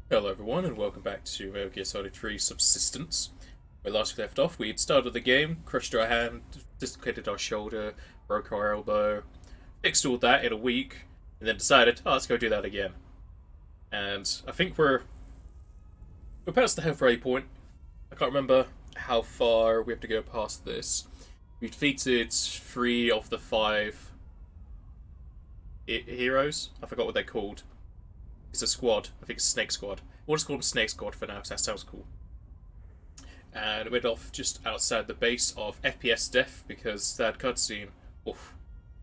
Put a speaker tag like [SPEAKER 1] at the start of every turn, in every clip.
[SPEAKER 1] Hello everyone and welcome back to Metal Gear Solid 3 Subsistence. Where last we left off, we had started the game, crushed our hand, dislocated our shoulder, broke our elbow, fixed all that in a week, and then decided, oh, let's go do that again. And I think we're past the halfway point. I can't remember how far we have to go past this. We defeated 3 of the 5 heroes. I forgot what they're called. It's a squad. I think it's Snake Squad. We'll just call them Snake Squad for now, because that sounds cool. And went off just outside the base of FPS Death because that cutscene. Oof.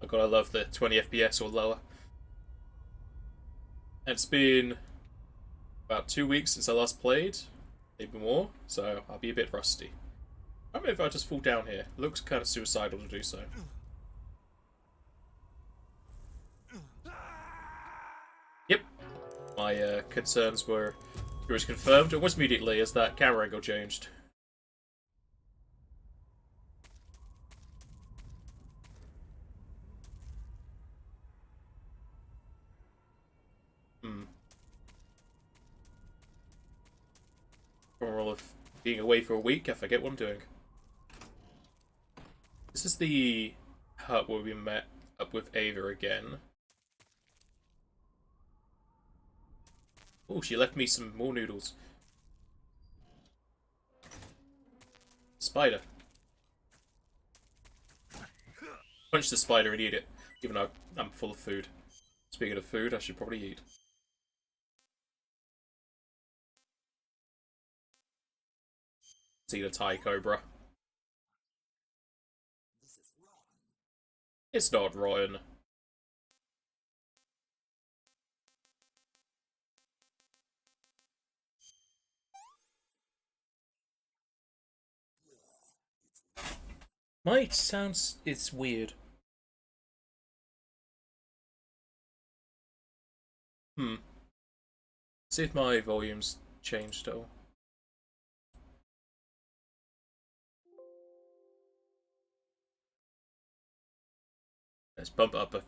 [SPEAKER 1] I gotta love the 20 FPS or lower. And it's been about 2 weeks since I last played, maybe more, so I'll be a bit rusty. I don't know if I just fall down here. It looks kind of suicidal to do so. Yep, my concerns were confirmed almost immediately as that camera angle changed. Hmm. All of being away for a week, I forget what I'm doing. This is the hut where we met up with Ava again. Oh, she left me some more noodles. Spider. Punch the spider and eat it, even though I'm full of food. Speaking of food, I should probably eat. Let's eat a Thai cobra. It's not rotten. My sounds it's weird. Hmm. See if my volume's changed at all. Let's bump it up a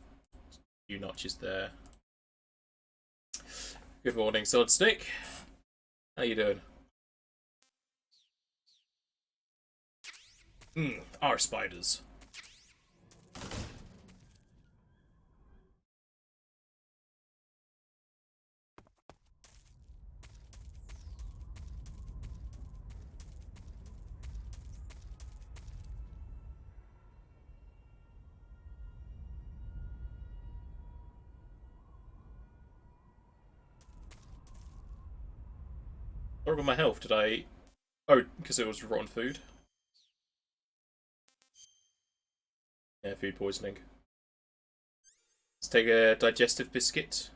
[SPEAKER 1] few notches there. Good morning, Solid Snake. How you doing? Our spiders. What about my health? Did I eat? Oh, because it was rotten food? Yeah, food poisoning. Let's take a digestive biscuit.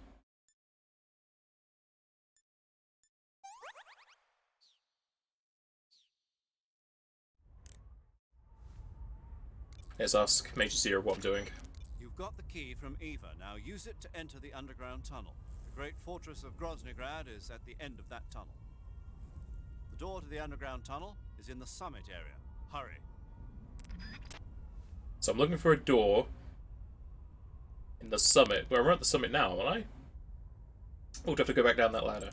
[SPEAKER 1] Let's ask Major Zero what I'm doing.
[SPEAKER 2] You've got the key from Eva. Now use it to enter the underground tunnel. The great fortress of Groznygrad is at the end of that tunnel. The door to the underground tunnel is in the summit area. Hurry.
[SPEAKER 1] So I'm looking for a door in the summit. Well, we're at the summit now, aren't I? We'll have to go back down that ladder.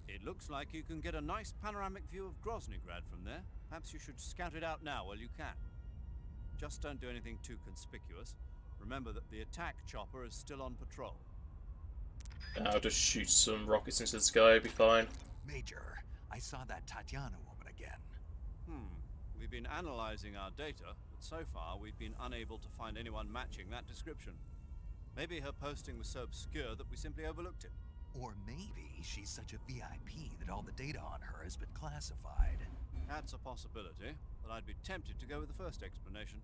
[SPEAKER 2] It looks like you can get a nice panoramic view of Groznygrad from there. Perhaps you should scout it out now while you can. Just don't do anything too conspicuous. Remember that the attack chopper is still on patrol.
[SPEAKER 1] I'll just shoot some rockets into the sky, be fine.
[SPEAKER 3] Major, I saw that Tatiana woman again.
[SPEAKER 2] We've been analyzing our data, but so far we've been unable to find anyone matching that description. Maybe her posting was so obscure that we simply overlooked it.
[SPEAKER 3] Or maybe she's such a VIP that all the data on her has been classified.
[SPEAKER 2] That's a possibility, but I'd be tempted to go with the first explanation.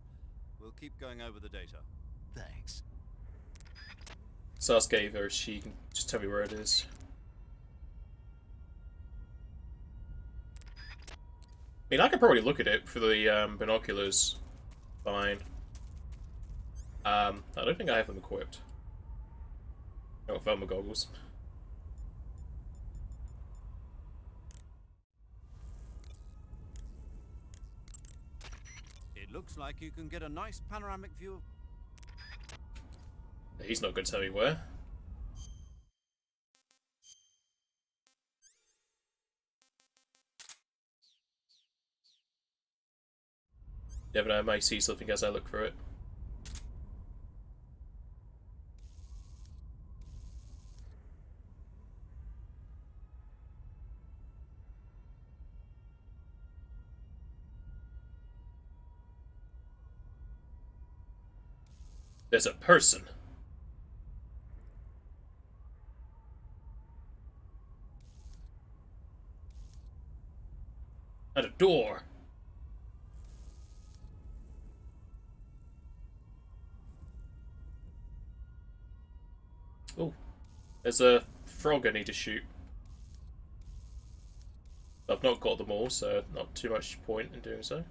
[SPEAKER 2] We'll keep going over the data.
[SPEAKER 3] Thanks.
[SPEAKER 1] So ask Ava if she can just tell me where it is. I mean, I could probably look at it through the binoculars. Fine. I don't think I have them equipped. Oh, thermal goggles.
[SPEAKER 2] It looks like you can get a nice panoramic view of...
[SPEAKER 1] He's not going to tell me where. Never know, I may see something as I look through it. There's a person. At a door. Oh, there's a frog I need to shoot. I've not got them all, so not too much point in doing so.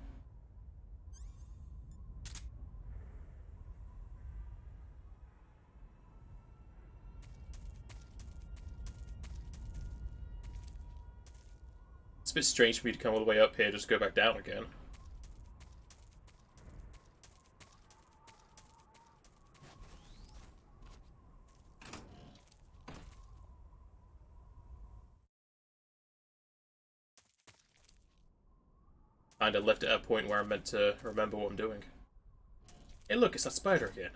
[SPEAKER 1] It's a bit strange for me to come all the way up here, just go back down again. Kinda left it at a point where I'm meant to remember what I'm doing. Hey look, it's that spider again.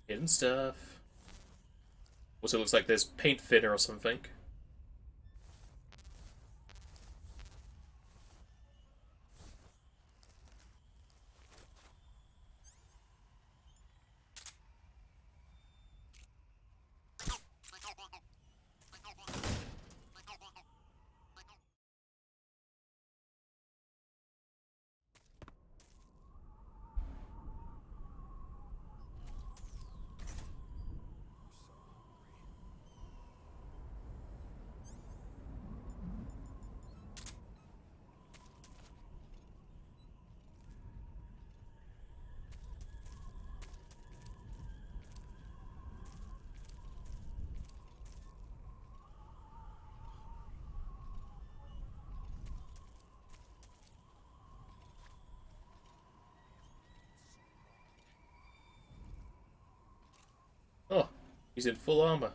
[SPEAKER 1] Hidden stuff. Also looks like there's paint thinner or something. Oh, he's in full armor.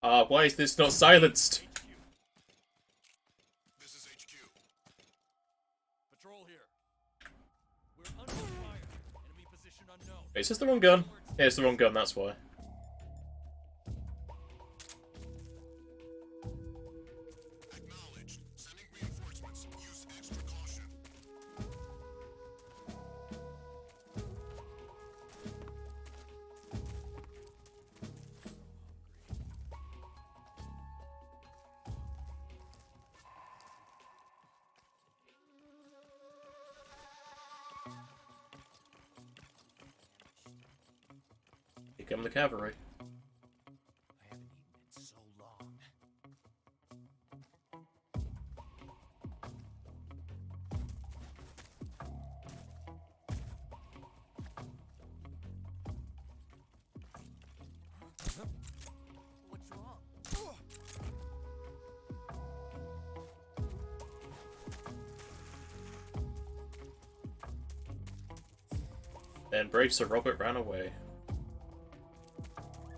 [SPEAKER 1] Ah, why is this not silenced?
[SPEAKER 4] This is HQ. Patrol here. We're under fire. Enemy position unknown.
[SPEAKER 1] Wait, is this the wrong gun? Yeah, it's the wrong gun, that's why.
[SPEAKER 4] Acknowledged. Sending reinforcements. Use extra caution.
[SPEAKER 1] Here come the cavalry.
[SPEAKER 3] I haven't eaten in so long. What's wrong?
[SPEAKER 1] Then brave Sir Robert ran away.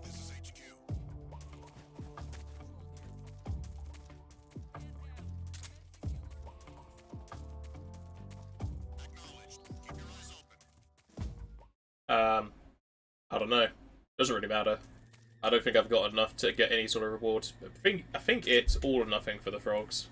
[SPEAKER 4] This is HQ. Acknowledged. Keep your eyes open.
[SPEAKER 1] I don't know. Doesn't really matter. I don't think I've got enough to get any sort of reward. I think it's all or nothing for the frogs.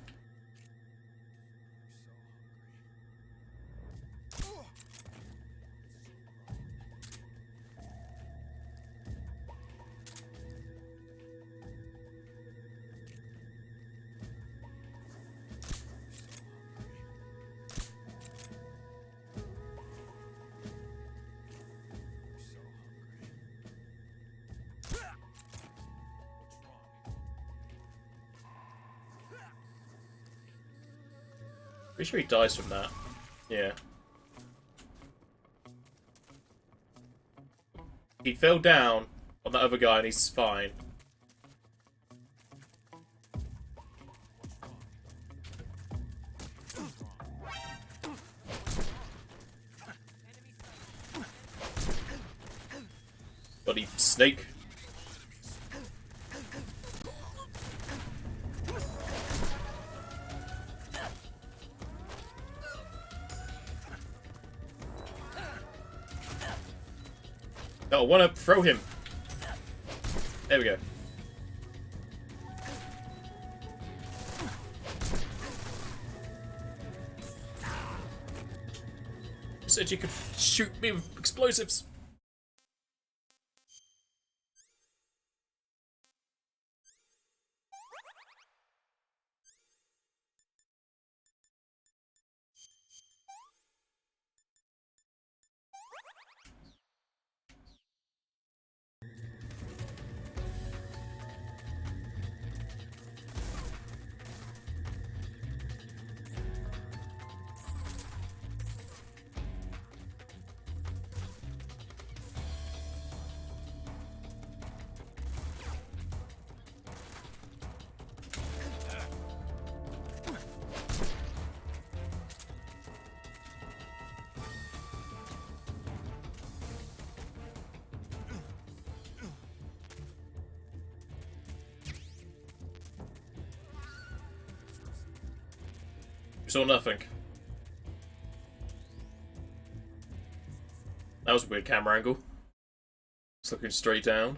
[SPEAKER 1] Pretty sure he dies from that. Yeah. He fell down on that other guy and he's fine. Bloody snake. Oh, I wanna throw him. There we go. You said you could shoot me with explosives. Saw nothing. That was a weird camera angle. It's looking straight down.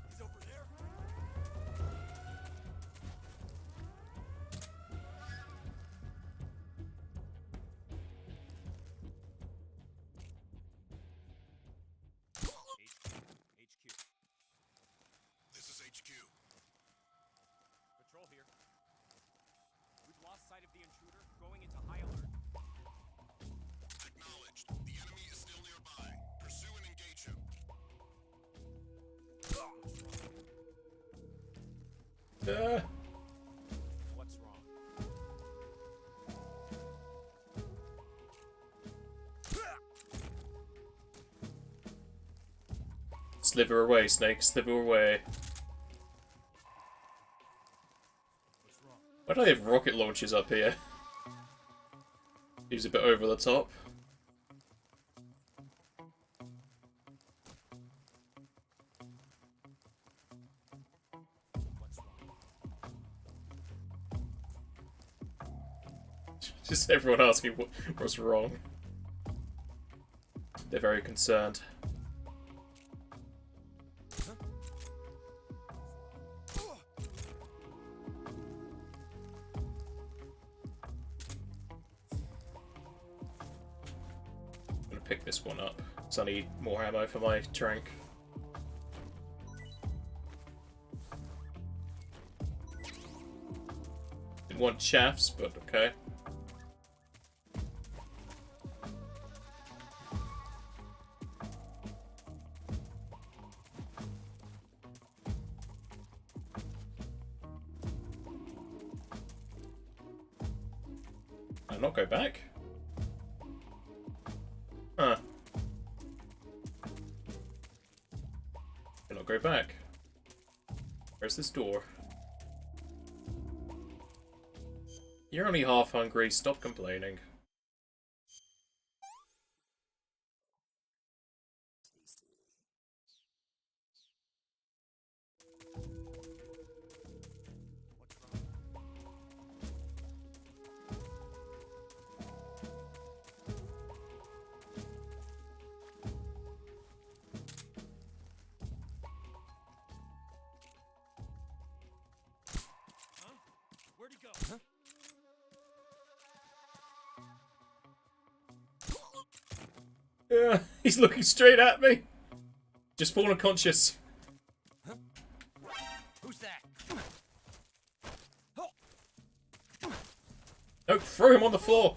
[SPEAKER 2] He's over there. HQ.
[SPEAKER 5] This is HQ.
[SPEAKER 4] Patrol here. We've lost sight of the intruder, going into high alert.
[SPEAKER 5] Acknowledged. The enemy is still nearby. Pursue and engage him.
[SPEAKER 4] What's wrong?
[SPEAKER 1] Slither away, Snake. Slither away. Why do they have rocket launchers up here? Seems a bit over the top.
[SPEAKER 4] What's wrong?
[SPEAKER 1] Just everyone asking what's wrong. They're very concerned. I'm gonna pick this one up, because I need more ammo for my trank. Didn't want shafts, but okay. I'll not go back? Huh. I'll not go back. Where's this door? You're only half hungry, stop complaining.
[SPEAKER 4] Huh? Where'd he go? Huh?
[SPEAKER 1] Yeah, he's looking straight at me. Just fallen unconscious.
[SPEAKER 2] Who's that?
[SPEAKER 1] No, throw him on the floor.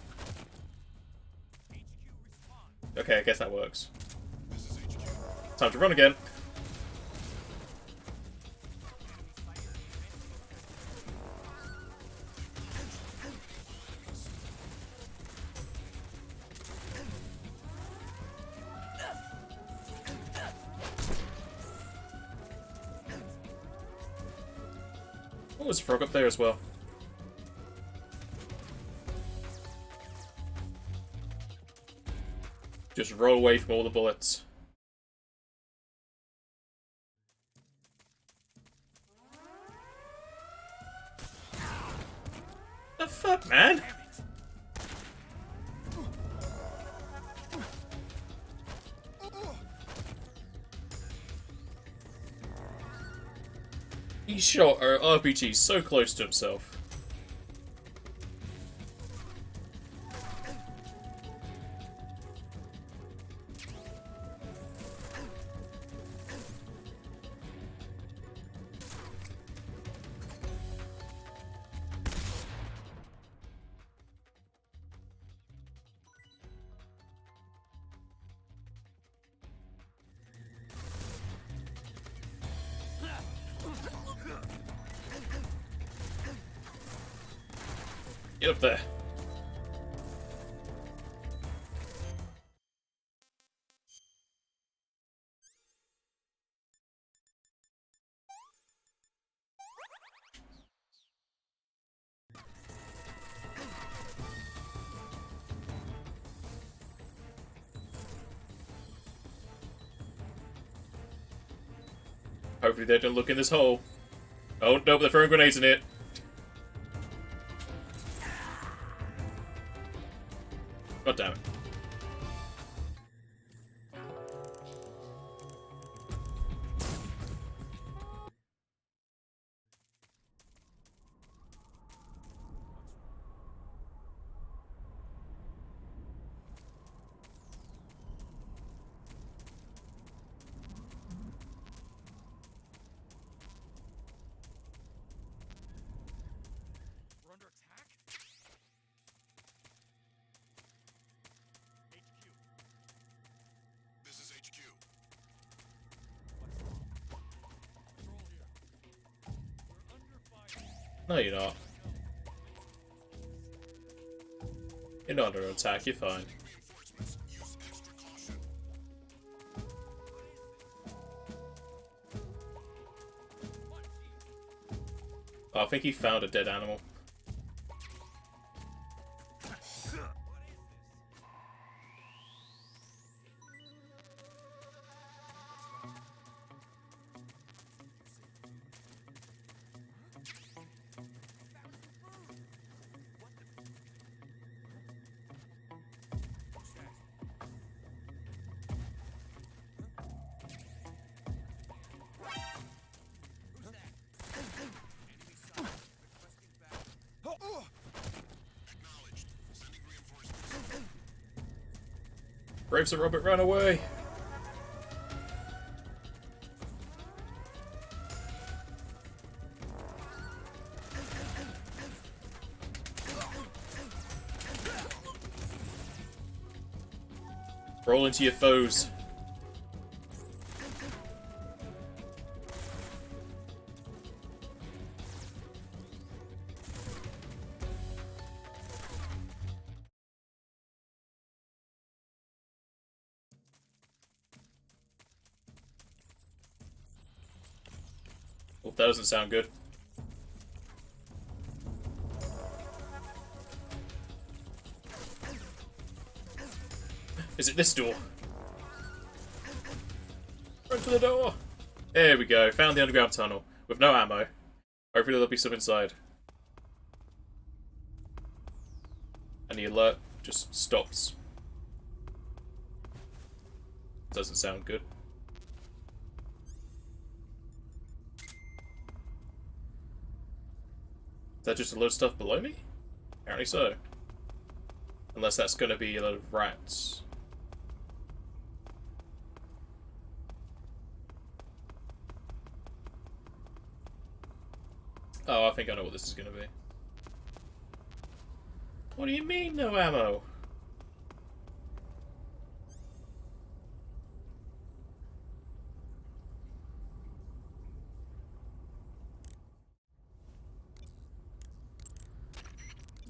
[SPEAKER 4] HQ respond.
[SPEAKER 1] Okay, I guess that works.
[SPEAKER 5] This is HQ.
[SPEAKER 1] Time to run again. Oh, there's a frog up there as well. Just roll away from all the bullets. The fuck, man? He shot our RPG so close to himself. Get up there. Hopefully they don't look in this hole. Oh, nope, they're throwing grenades in it. God damn it.
[SPEAKER 4] We're under attack? HQ.
[SPEAKER 5] This is HQ.
[SPEAKER 4] Control here. We're under fire.
[SPEAKER 1] No, you're not. You're not under attack, you're fine.
[SPEAKER 5] Reinforcements. Use extra caution.
[SPEAKER 1] Oh, I think he found a dead animal.
[SPEAKER 5] Acknowledged. Sending reinforcements.
[SPEAKER 1] Brave Sir Robert ran away. Roll into your foes. Well, that doesn't sound good. Is it this door? Run to the door! There we go, found the underground tunnel. With no ammo. Hopefully there'll be some inside. And the alert just stops. Doesn't sound good. Is that just a load of stuff below me? Apparently so. Unless that's going to be a load of rats. Oh, I think I know what this is going to be. What do you mean, no ammo?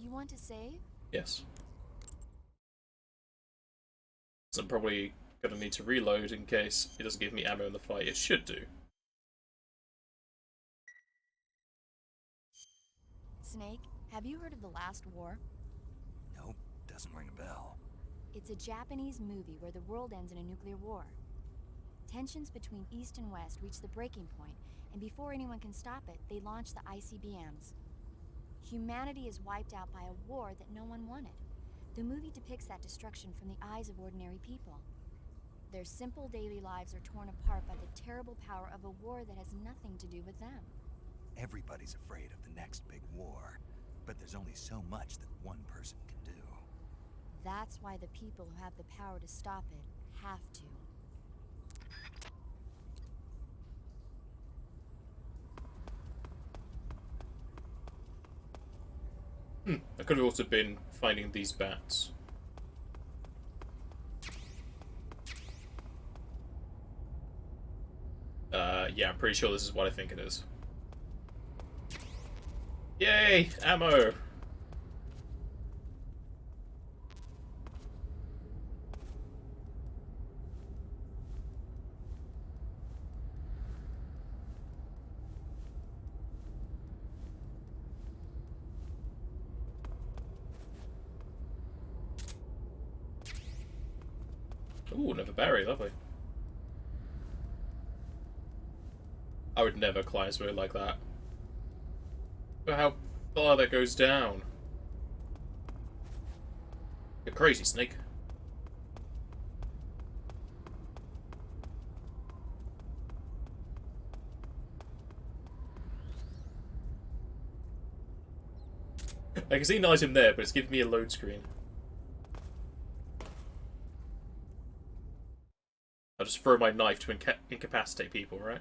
[SPEAKER 6] You want to save?
[SPEAKER 1] Yes. So I'm probably going to need to reload in case it doesn't give me ammo in the fight. It should do.
[SPEAKER 6] Snake, have you heard of the last war?
[SPEAKER 3] Nope, doesn't ring a bell.
[SPEAKER 6] It's a Japanese movie where the world ends in a nuclear war. Tensions between East and West reach the breaking point, and before anyone can stop it, they launch the ICBMs. Humanity is wiped out by a war that no one wanted. The movie depicts that destruction from the eyes of ordinary people. Their simple daily lives are torn apart by the terrible power of a war that has nothing to do with them.
[SPEAKER 3] Everybody's afraid of the next big war, but there's only so much that one person can do.
[SPEAKER 6] That's why the people who have the power to stop it have to.
[SPEAKER 1] I could have also been finding these bats. Yeah, I'm pretty sure this is what I think it is. Yay! Ammo! Ooh, another berry, lovely. I would never climb something like that. Look how far that goes down. You're crazy, snake. I can see an item there, but it's giving me a load screen. I'll just throw my knife to incapacitate people, right?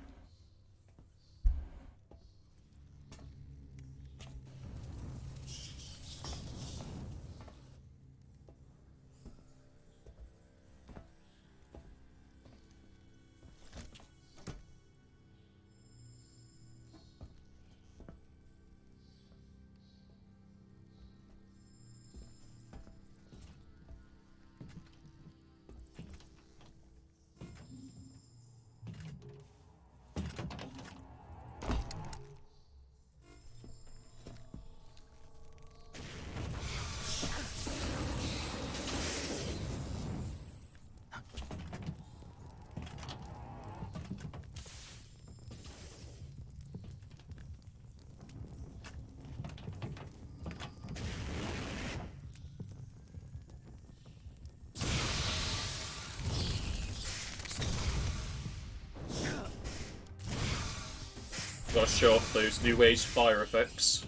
[SPEAKER 1] Gotta show off those new age fire effects.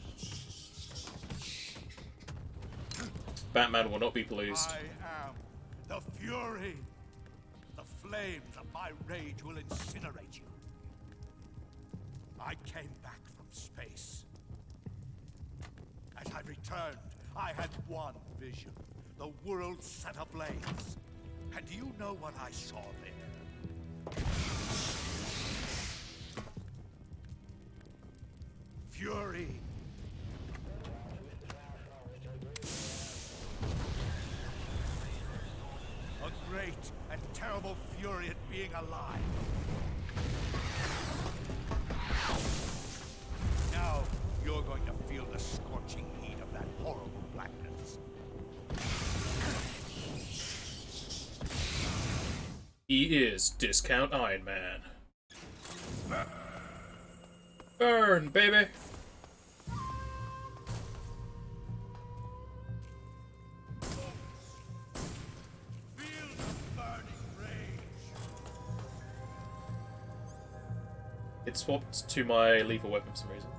[SPEAKER 1] Batman will not be pleased.
[SPEAKER 7] I am the Fury. The flames of my rage will incinerate you. I came back from space. As I returned, I had one vision. The world set ablaze. And do you know what I saw there? Fury. A great and terrible fury at being alive. Now you're going to feel the scorching heat of that horrible blackness.
[SPEAKER 1] He is Discount Iron Man. Burn, baby!
[SPEAKER 7] Feel the burning rage.
[SPEAKER 1] It swapped to my lethal weapon for some reason.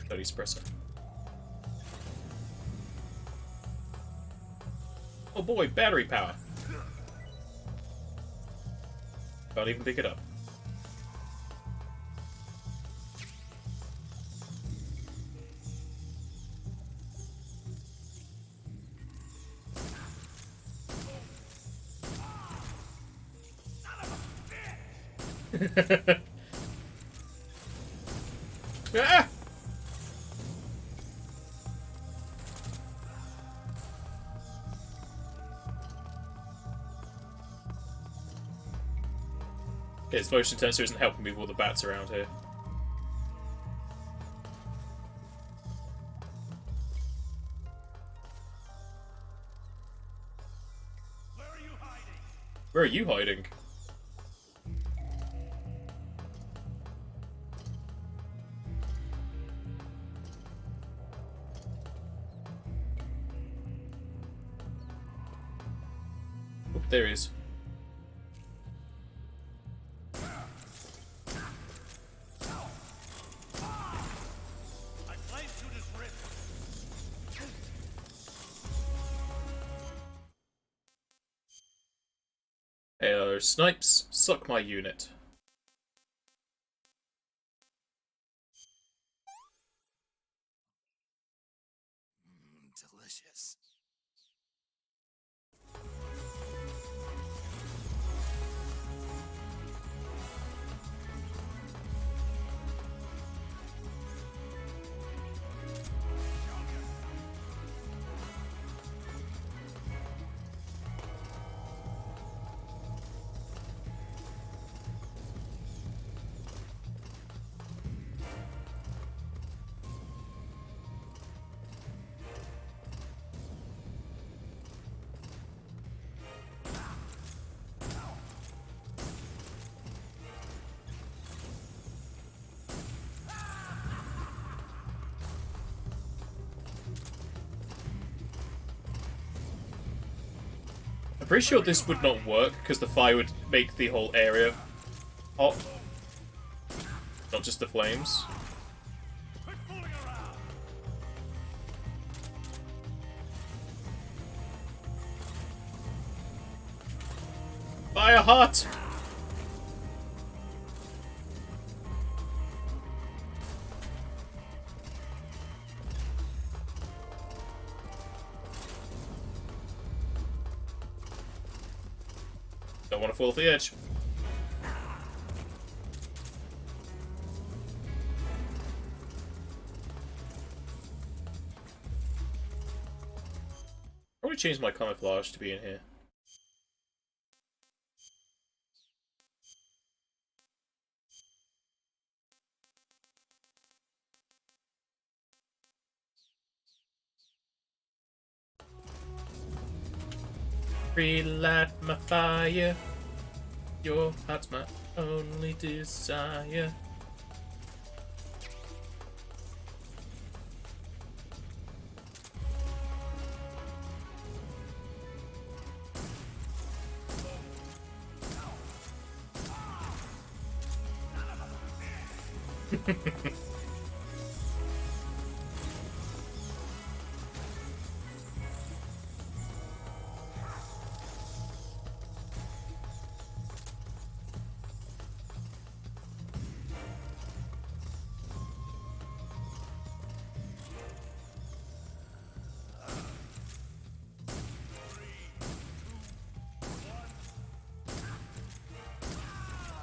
[SPEAKER 1] Bloody suppressor. Oh boy, battery power! Can't even pick it up. Ah! Okay, his motion sensor isn't helping me with all the bats around here. are you hiding? Oh, there he is. Hello, Snipes. Suck my unit.
[SPEAKER 3] Delicious.
[SPEAKER 1] I'm pretty sure this would not work because the fire would make the whole area hot, not just the flames. Fire hot! Don't want to fall off the edge. Probably change my camouflage to be in here. Relight my fire. Your heart's my only desire.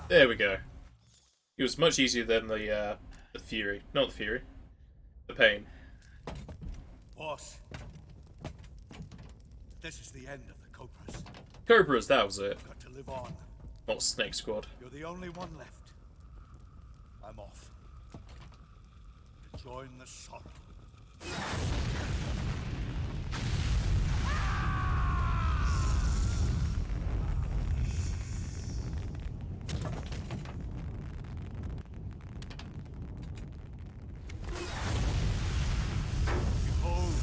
[SPEAKER 1] There we go. It was much easier than the Fury. Not the Fury. The Pain.
[SPEAKER 7] Boss, this is the end of the Cobras.
[SPEAKER 1] Cobras, that was it.
[SPEAKER 7] Got to live on.
[SPEAKER 1] Not Snake Squad.
[SPEAKER 7] You're the only one left. I'm off. To join the sorrow. Behold,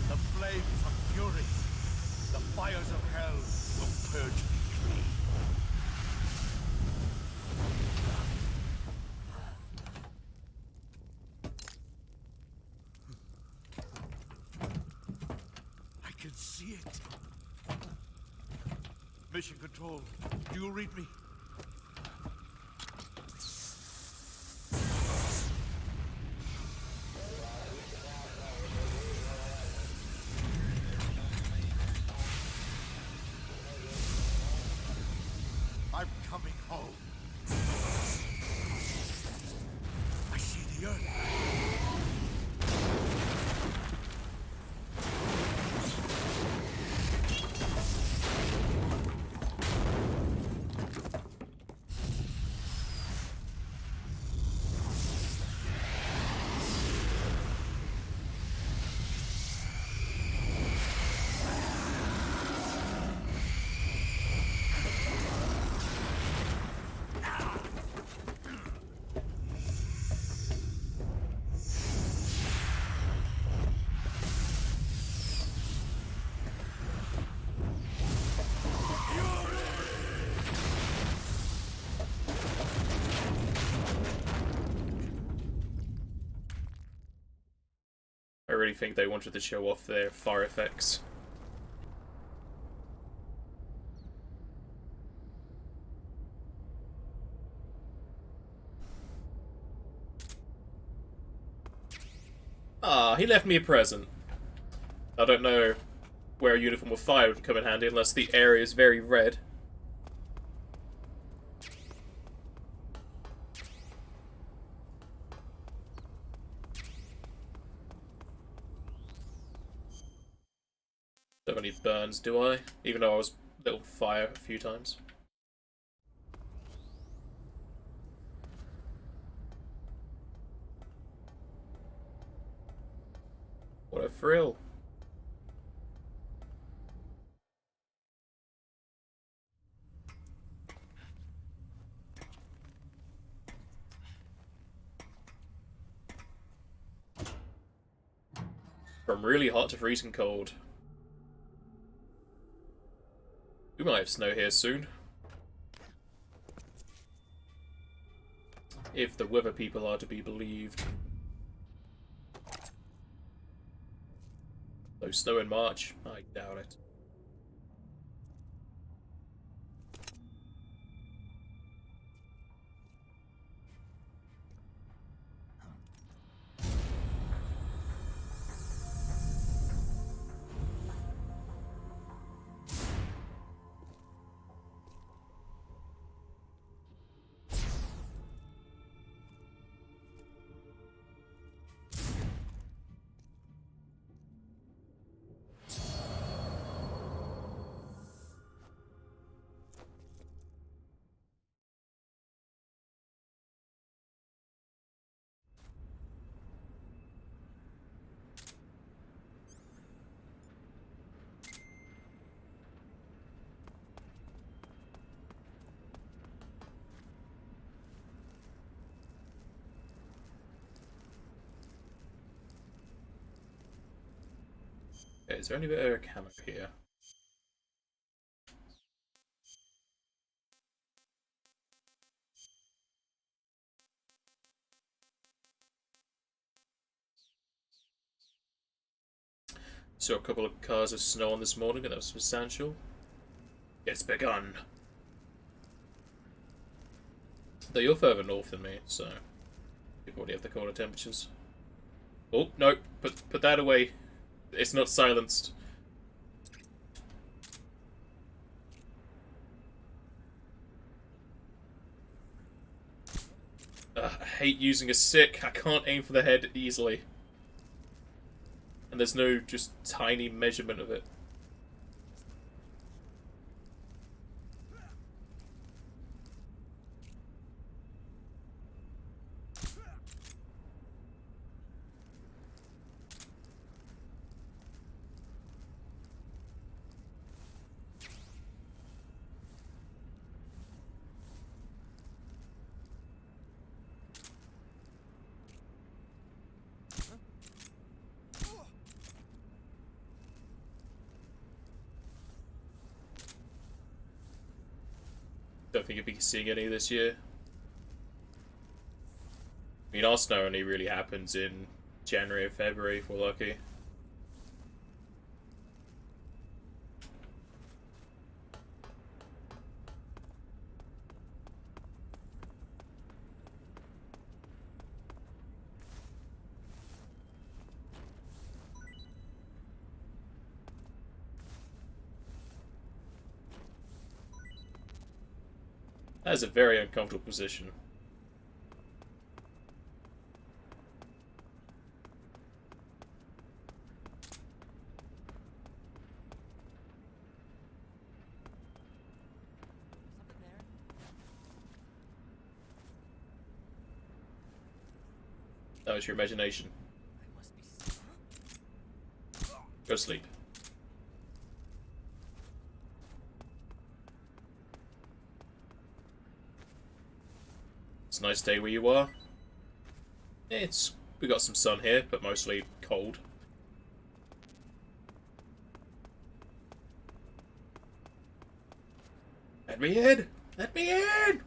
[SPEAKER 7] the flames of fury. The fires of hell will purge me clean. I can see it. Mission Control, do you read me? I'm coming home. I see the earth.
[SPEAKER 1] really think they wanted to show off their fire effects. Ah, he left me a present. I don't know where a uniform of fire would come in handy unless the area is very red. Don't have any burns, do I? Even though I was lit on fire a few times. What a thrill. From really hot to freezing cold. We might have snow here soon. If the weather people are to be believed. Though snow in March, I doubt it. Okay, is there any bit of camo here? Saw a couple of cars of snow on this morning, and that was substantial. It's begun. Though you're further north than me, so you probably have the colder temperatures. Oh no! Put that away. It's not silenced. I hate using a stick. I can't aim for the head easily. And there's no just tiny measurement of it. Don't think you'll be seeing any this year. I mean, our snow only really happens in January or February if we're lucky. That is a very uncomfortable position. That was your imagination. Go to sleep. It's a nice day where you are. We got some sun here, but mostly cold. Let me in! Let me in!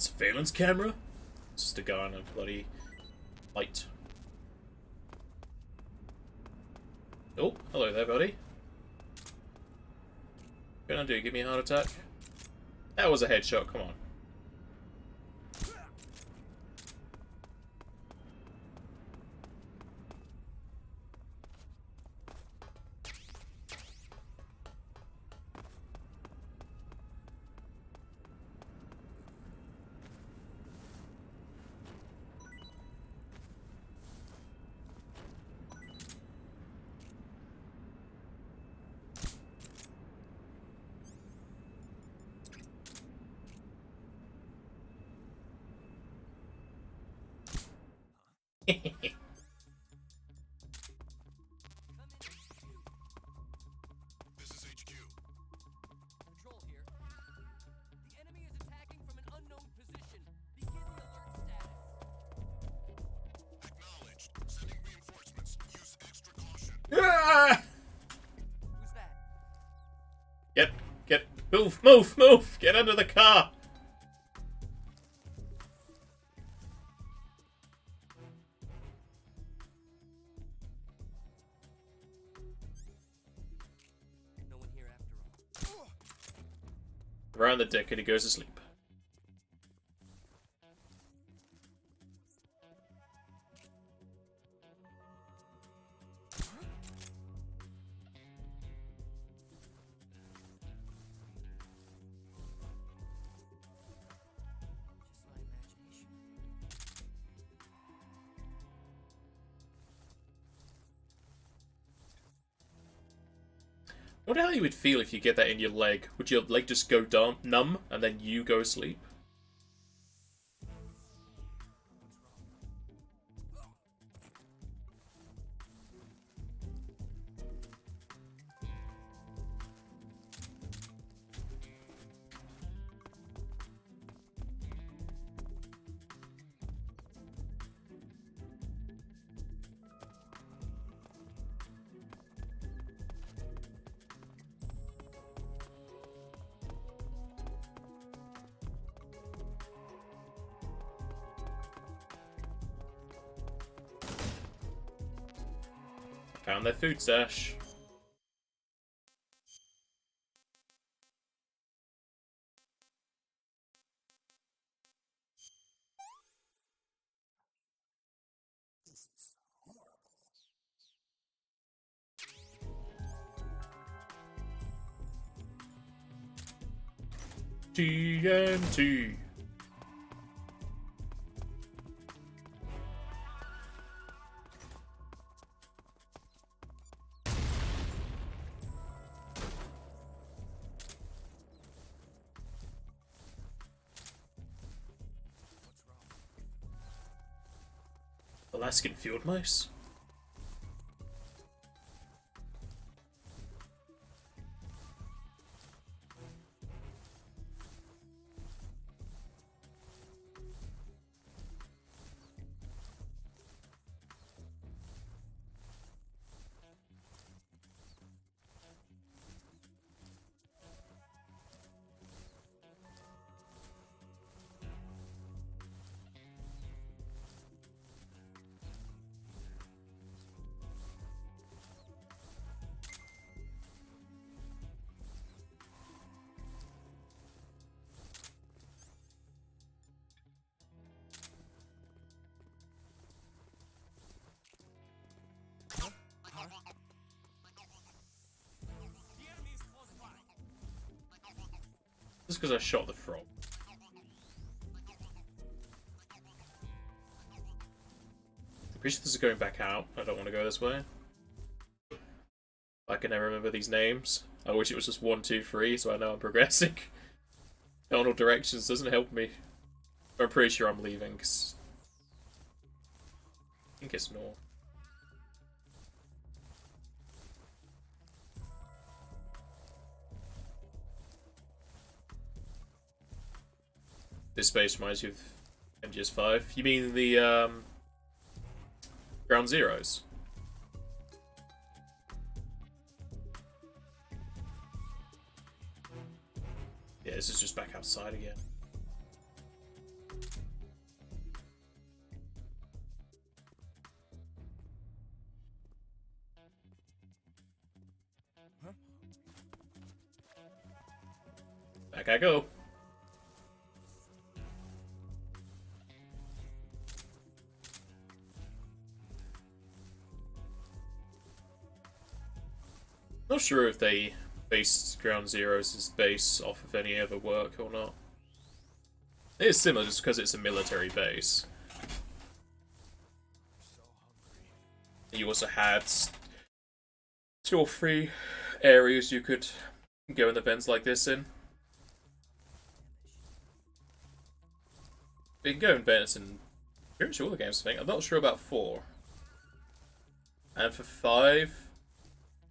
[SPEAKER 1] Surveillance camera? It's just a guy on a bloody light. Oh, hello there, buddy. What can I do? Give me a heart attack? That was a headshot, come on.
[SPEAKER 5] This is HQ.
[SPEAKER 4] Control here. The enemy is attacking from an unknown position. Begin the alert status.
[SPEAKER 5] Acknowledged. Sending reinforcements. Use extra caution.
[SPEAKER 1] Ah!
[SPEAKER 4] Who's that?
[SPEAKER 1] Get, move! Get under the car!
[SPEAKER 4] No one here after all.
[SPEAKER 1] Around the deck and he goes to sleep.
[SPEAKER 4] Just my imagination.
[SPEAKER 1] I wonder how you would feel if you get that in your leg. Would your leg just go numb and then you go asleep? Found their food stash. TNT.
[SPEAKER 4] What's wrong?
[SPEAKER 1] Alaskan field mice?
[SPEAKER 4] The enemy is close by.
[SPEAKER 1] Just because I shot the frog. I'm pretty sure this is going back out. I don't want to go this way. I can never remember these names. I wish it was just 1, 2, 3, so I know I'm progressing. Donald directions doesn't help me. I'm pretty sure I'm leaving, 'cause I think it's north. This space reminds you of MGS5. You mean the Ground Zeroes? Yeah, this is just back outside again. Back I go. Not sure if they based Ground Zeroes' base off of any other work or not. It is similar just because it's a military base. You also had 2 or 3 areas you could go in events like this in. You can go in events in pretty much all the games, I think. I'm not sure about 4. And for 5,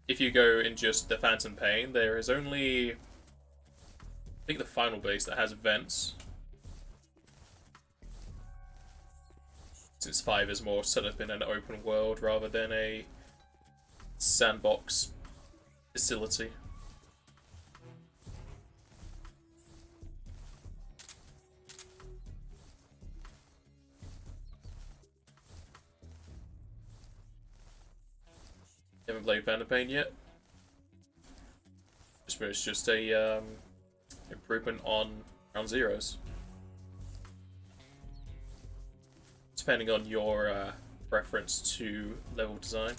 [SPEAKER 1] if you go in just the Phantom Pain, there is only, I think, the final base that has events. Since 5 is more set up in an open world rather than a sandbox facility. You haven't played Phantom Pain yet? It's just a improvement on Ground Zeroes. Depending on your preference to level design.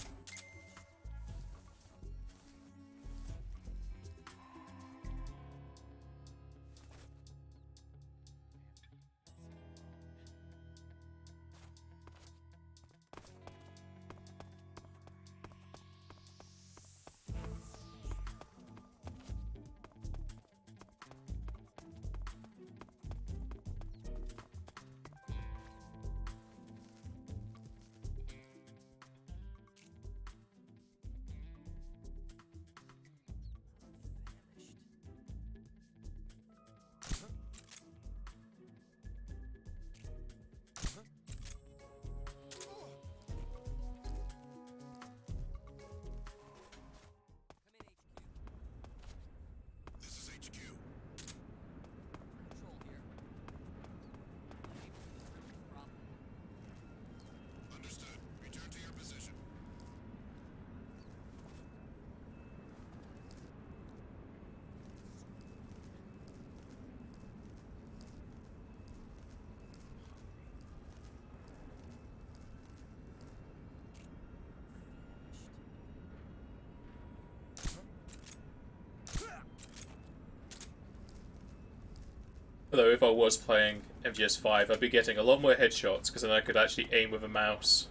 [SPEAKER 5] This is HQ.
[SPEAKER 4] Control here. Problem.
[SPEAKER 5] Understood. Return to your position.
[SPEAKER 1] Although if I was playing MGS5, I'd be getting a lot more headshots because then I could actually aim with a mouse.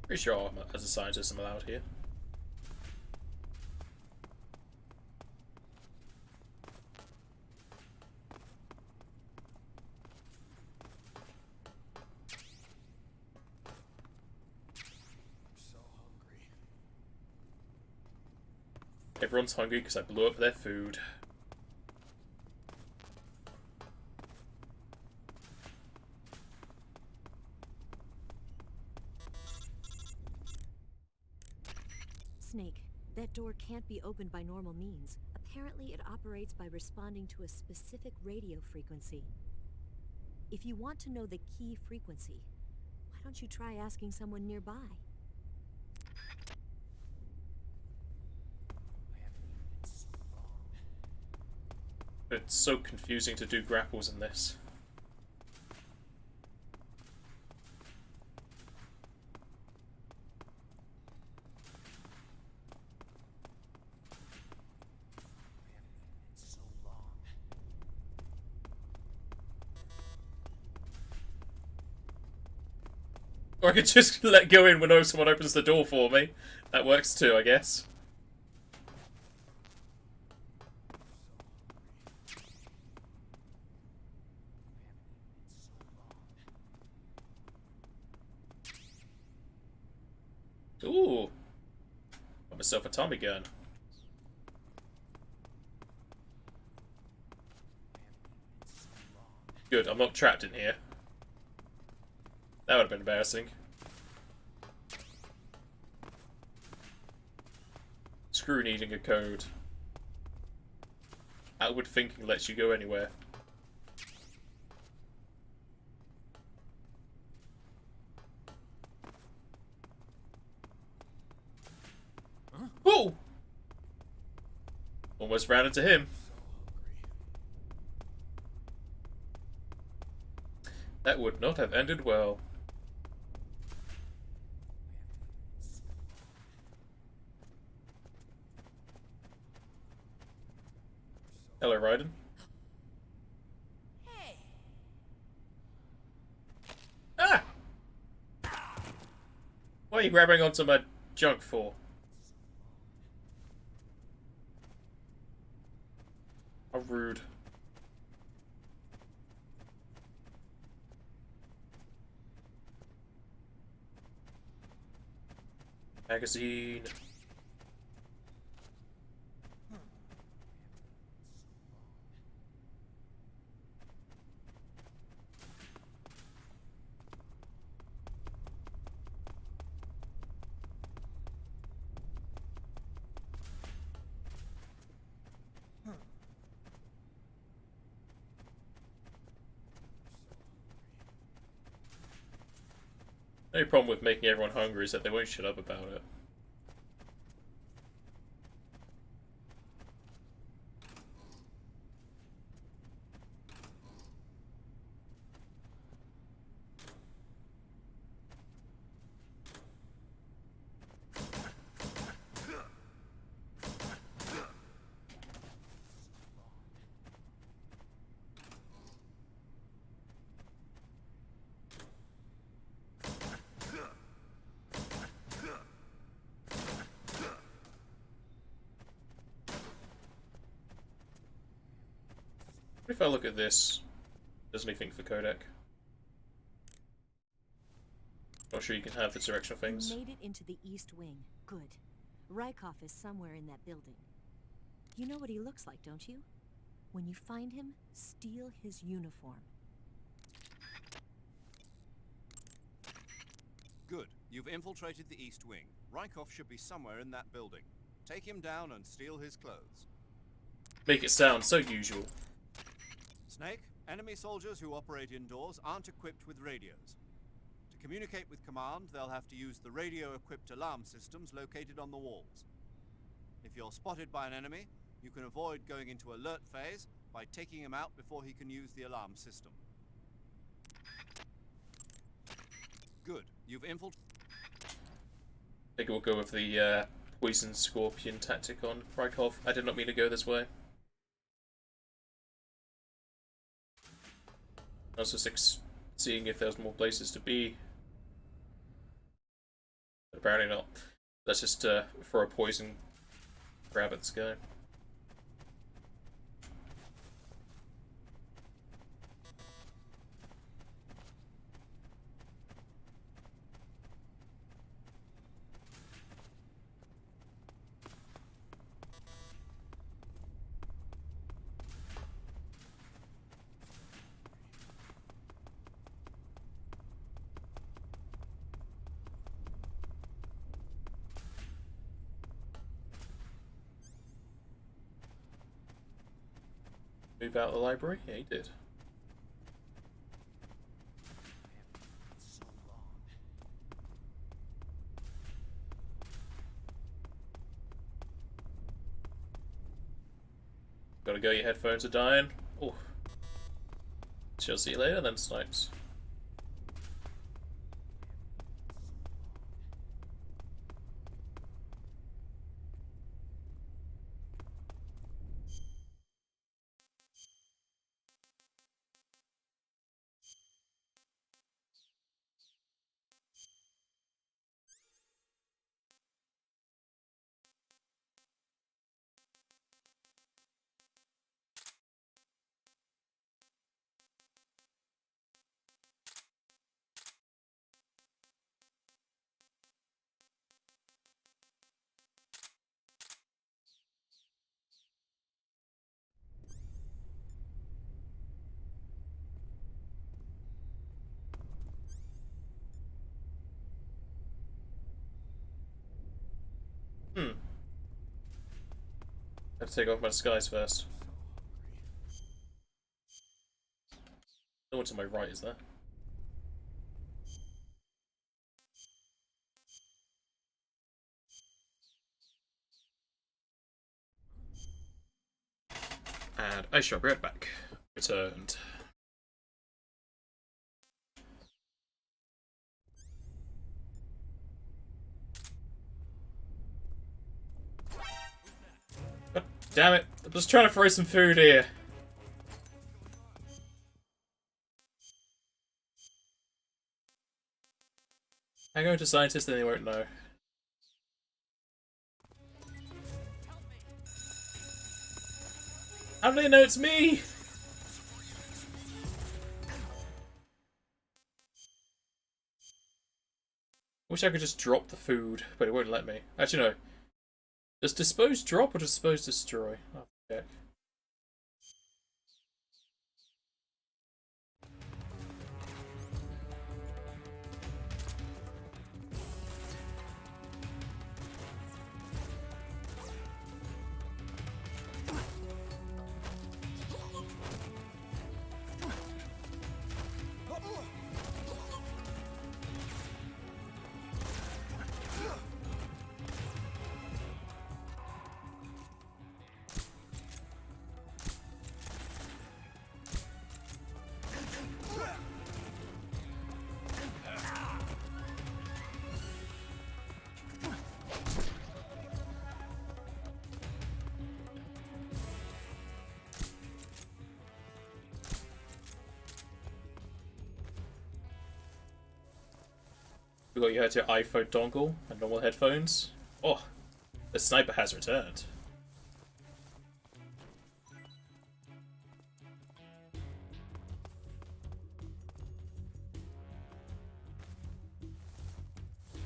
[SPEAKER 1] Pretty sure as a scientist I'm allowed here. Everyone's hungry because I blew up their food.
[SPEAKER 8] Snake, that door can't be opened by normal means. Apparently, it operates by responding to a specific radio frequency. If you want to know the key frequency, why don't you try asking someone nearby?
[SPEAKER 1] It's so confusing to do grapples in this. Or I could just let go in when someone opens the door for me. That works too, I guess. Ooh. Got myself a Tommy gun. Good, I'm not trapped in here. That would have been embarrassing. Screw needing a code. Outward thinking lets you go anywhere. Huh? Whoa! Almost ran into him. That would not have ended well. Hello, Raiden.
[SPEAKER 4] Hey!
[SPEAKER 1] Ah! What are you grabbing onto my junk for? How rude. Magazine. The only problem with making everyone hungry is that they won't shut up about it. If I look at this, does anything for codec? Not sure you can have the directional things.
[SPEAKER 8] You made it into the East Wing. Good. Rykov is somewhere in that building. You know what he looks like, don't you? When you find him, steal his uniform.
[SPEAKER 2] Good. You've infiltrated the East Wing. Rykov should be somewhere in that building. Take him down and steal his clothes.
[SPEAKER 1] Make it sound so usual.
[SPEAKER 2] Snake, enemy soldiers who operate indoors aren't equipped with radios. To communicate with command, they'll have to use the radio-equipped alarm systems located on the walls. If you're spotted by an enemy, you can avoid going into alert phase by taking him out before he can use the alarm system. Good. You've infiltrated...
[SPEAKER 1] I think we'll go with the poison scorpion tactic on Rykov. I did not mean to go this way. I was just seeing if there was more places to be. But apparently not. Let's just throw a poison grab at this guy. Move out of the library? Yeah, he did. Gotta go, your headphones are dying. Oh. Shall see you later then, Snipes. I have to take off my disguise first. No one to my right, is there? And I shall be right back. Returned. God damn it! I'm just trying to throw some food here. I go to scientists, then they won't know. How do they know it's me? Wish I could just drop the food, but it won't let me. Actually, no. Does dispose drop or does dispose destroy? Oh, check. We got you had your iPhone dongle and normal headphones. Oh, the sniper has returned.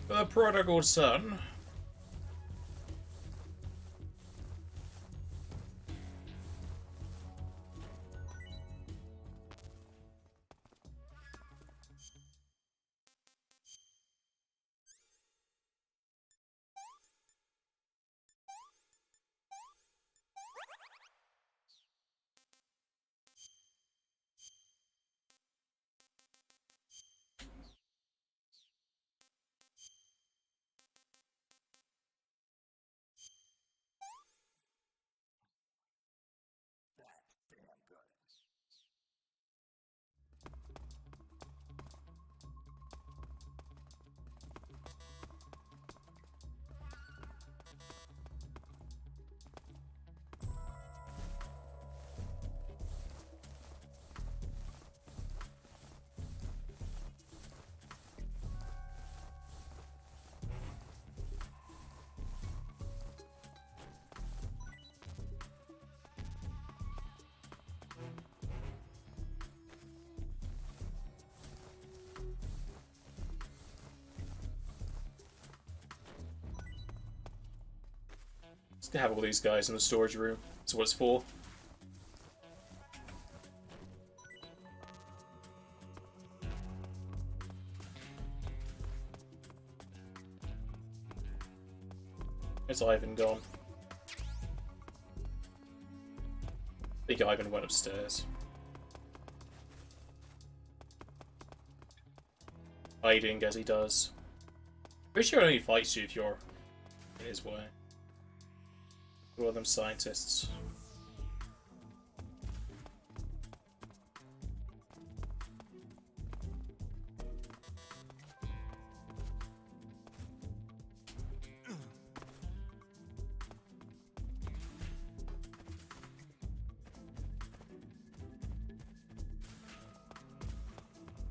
[SPEAKER 1] The prodigal son. Just gonna have all these guys in the storage room. That's what it's for. It's Ivan gone. I think Ivan went upstairs. Hiding as he does. Pretty sure he only fights you if you're in his way. All of them scientists.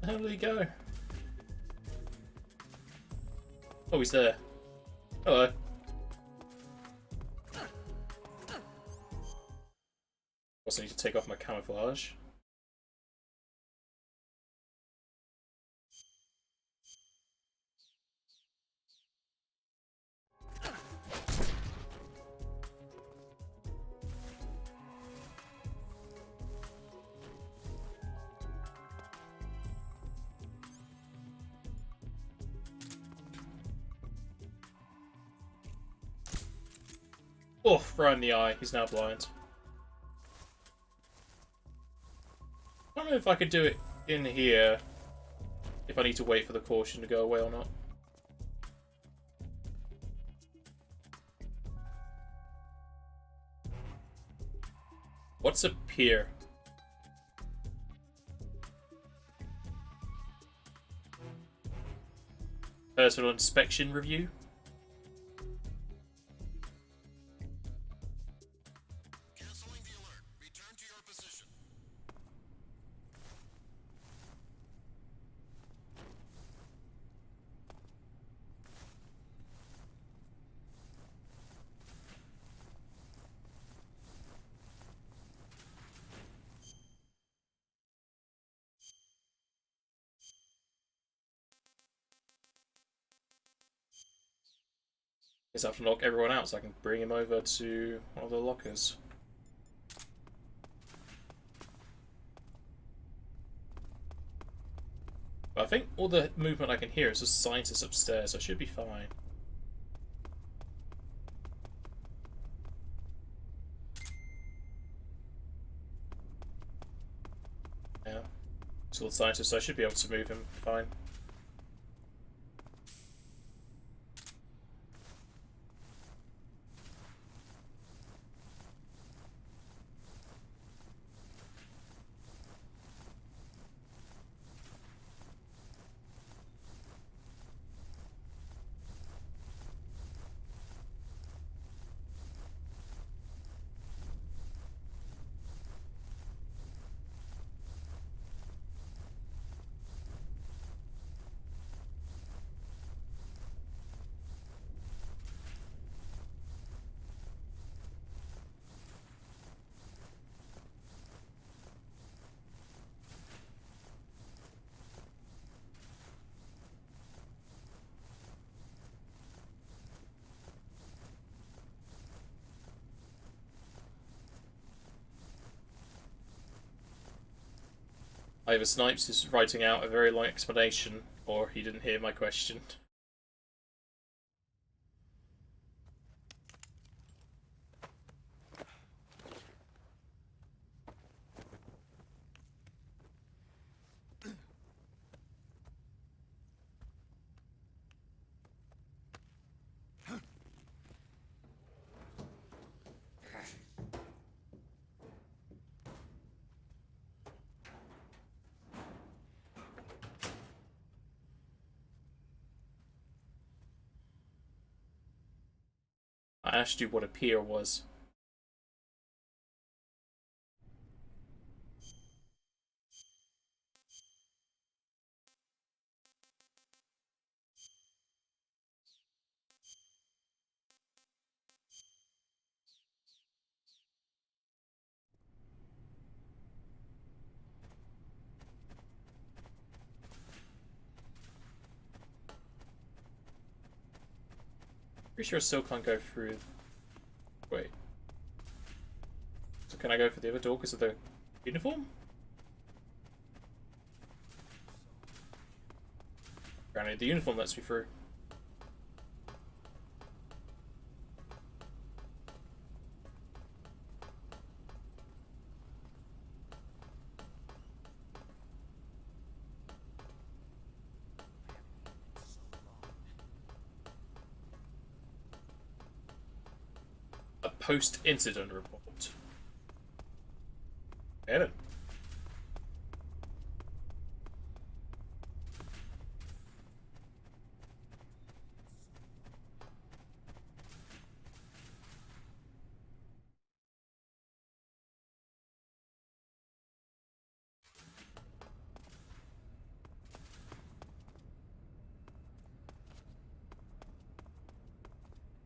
[SPEAKER 1] Where did he go? Oh, he's there. Hello. Also need to take off my camouflage. Oh, right in the eye. He's now blind. I don't know if I could do it in here. If I need to wait for the caution to go away or not. What's a pier? Personal inspection review?
[SPEAKER 5] Canceling the alert. Return to your position.
[SPEAKER 1] Guess I have to knock everyone out so I can bring him over to one of the lockers. But I think all the movement I can hear is just scientists upstairs, so I should be fine. Yeah. It's all the scientists, so I should be able to move him fine. Either Snipes is writing out a very long explanation, or he didn't hear my question. I asked you what a pier was. Pretty sure I still can't go through. Wait. So can I go for the other door because of the uniform? Apparently the uniform lets me through. A post-incident report. Edit.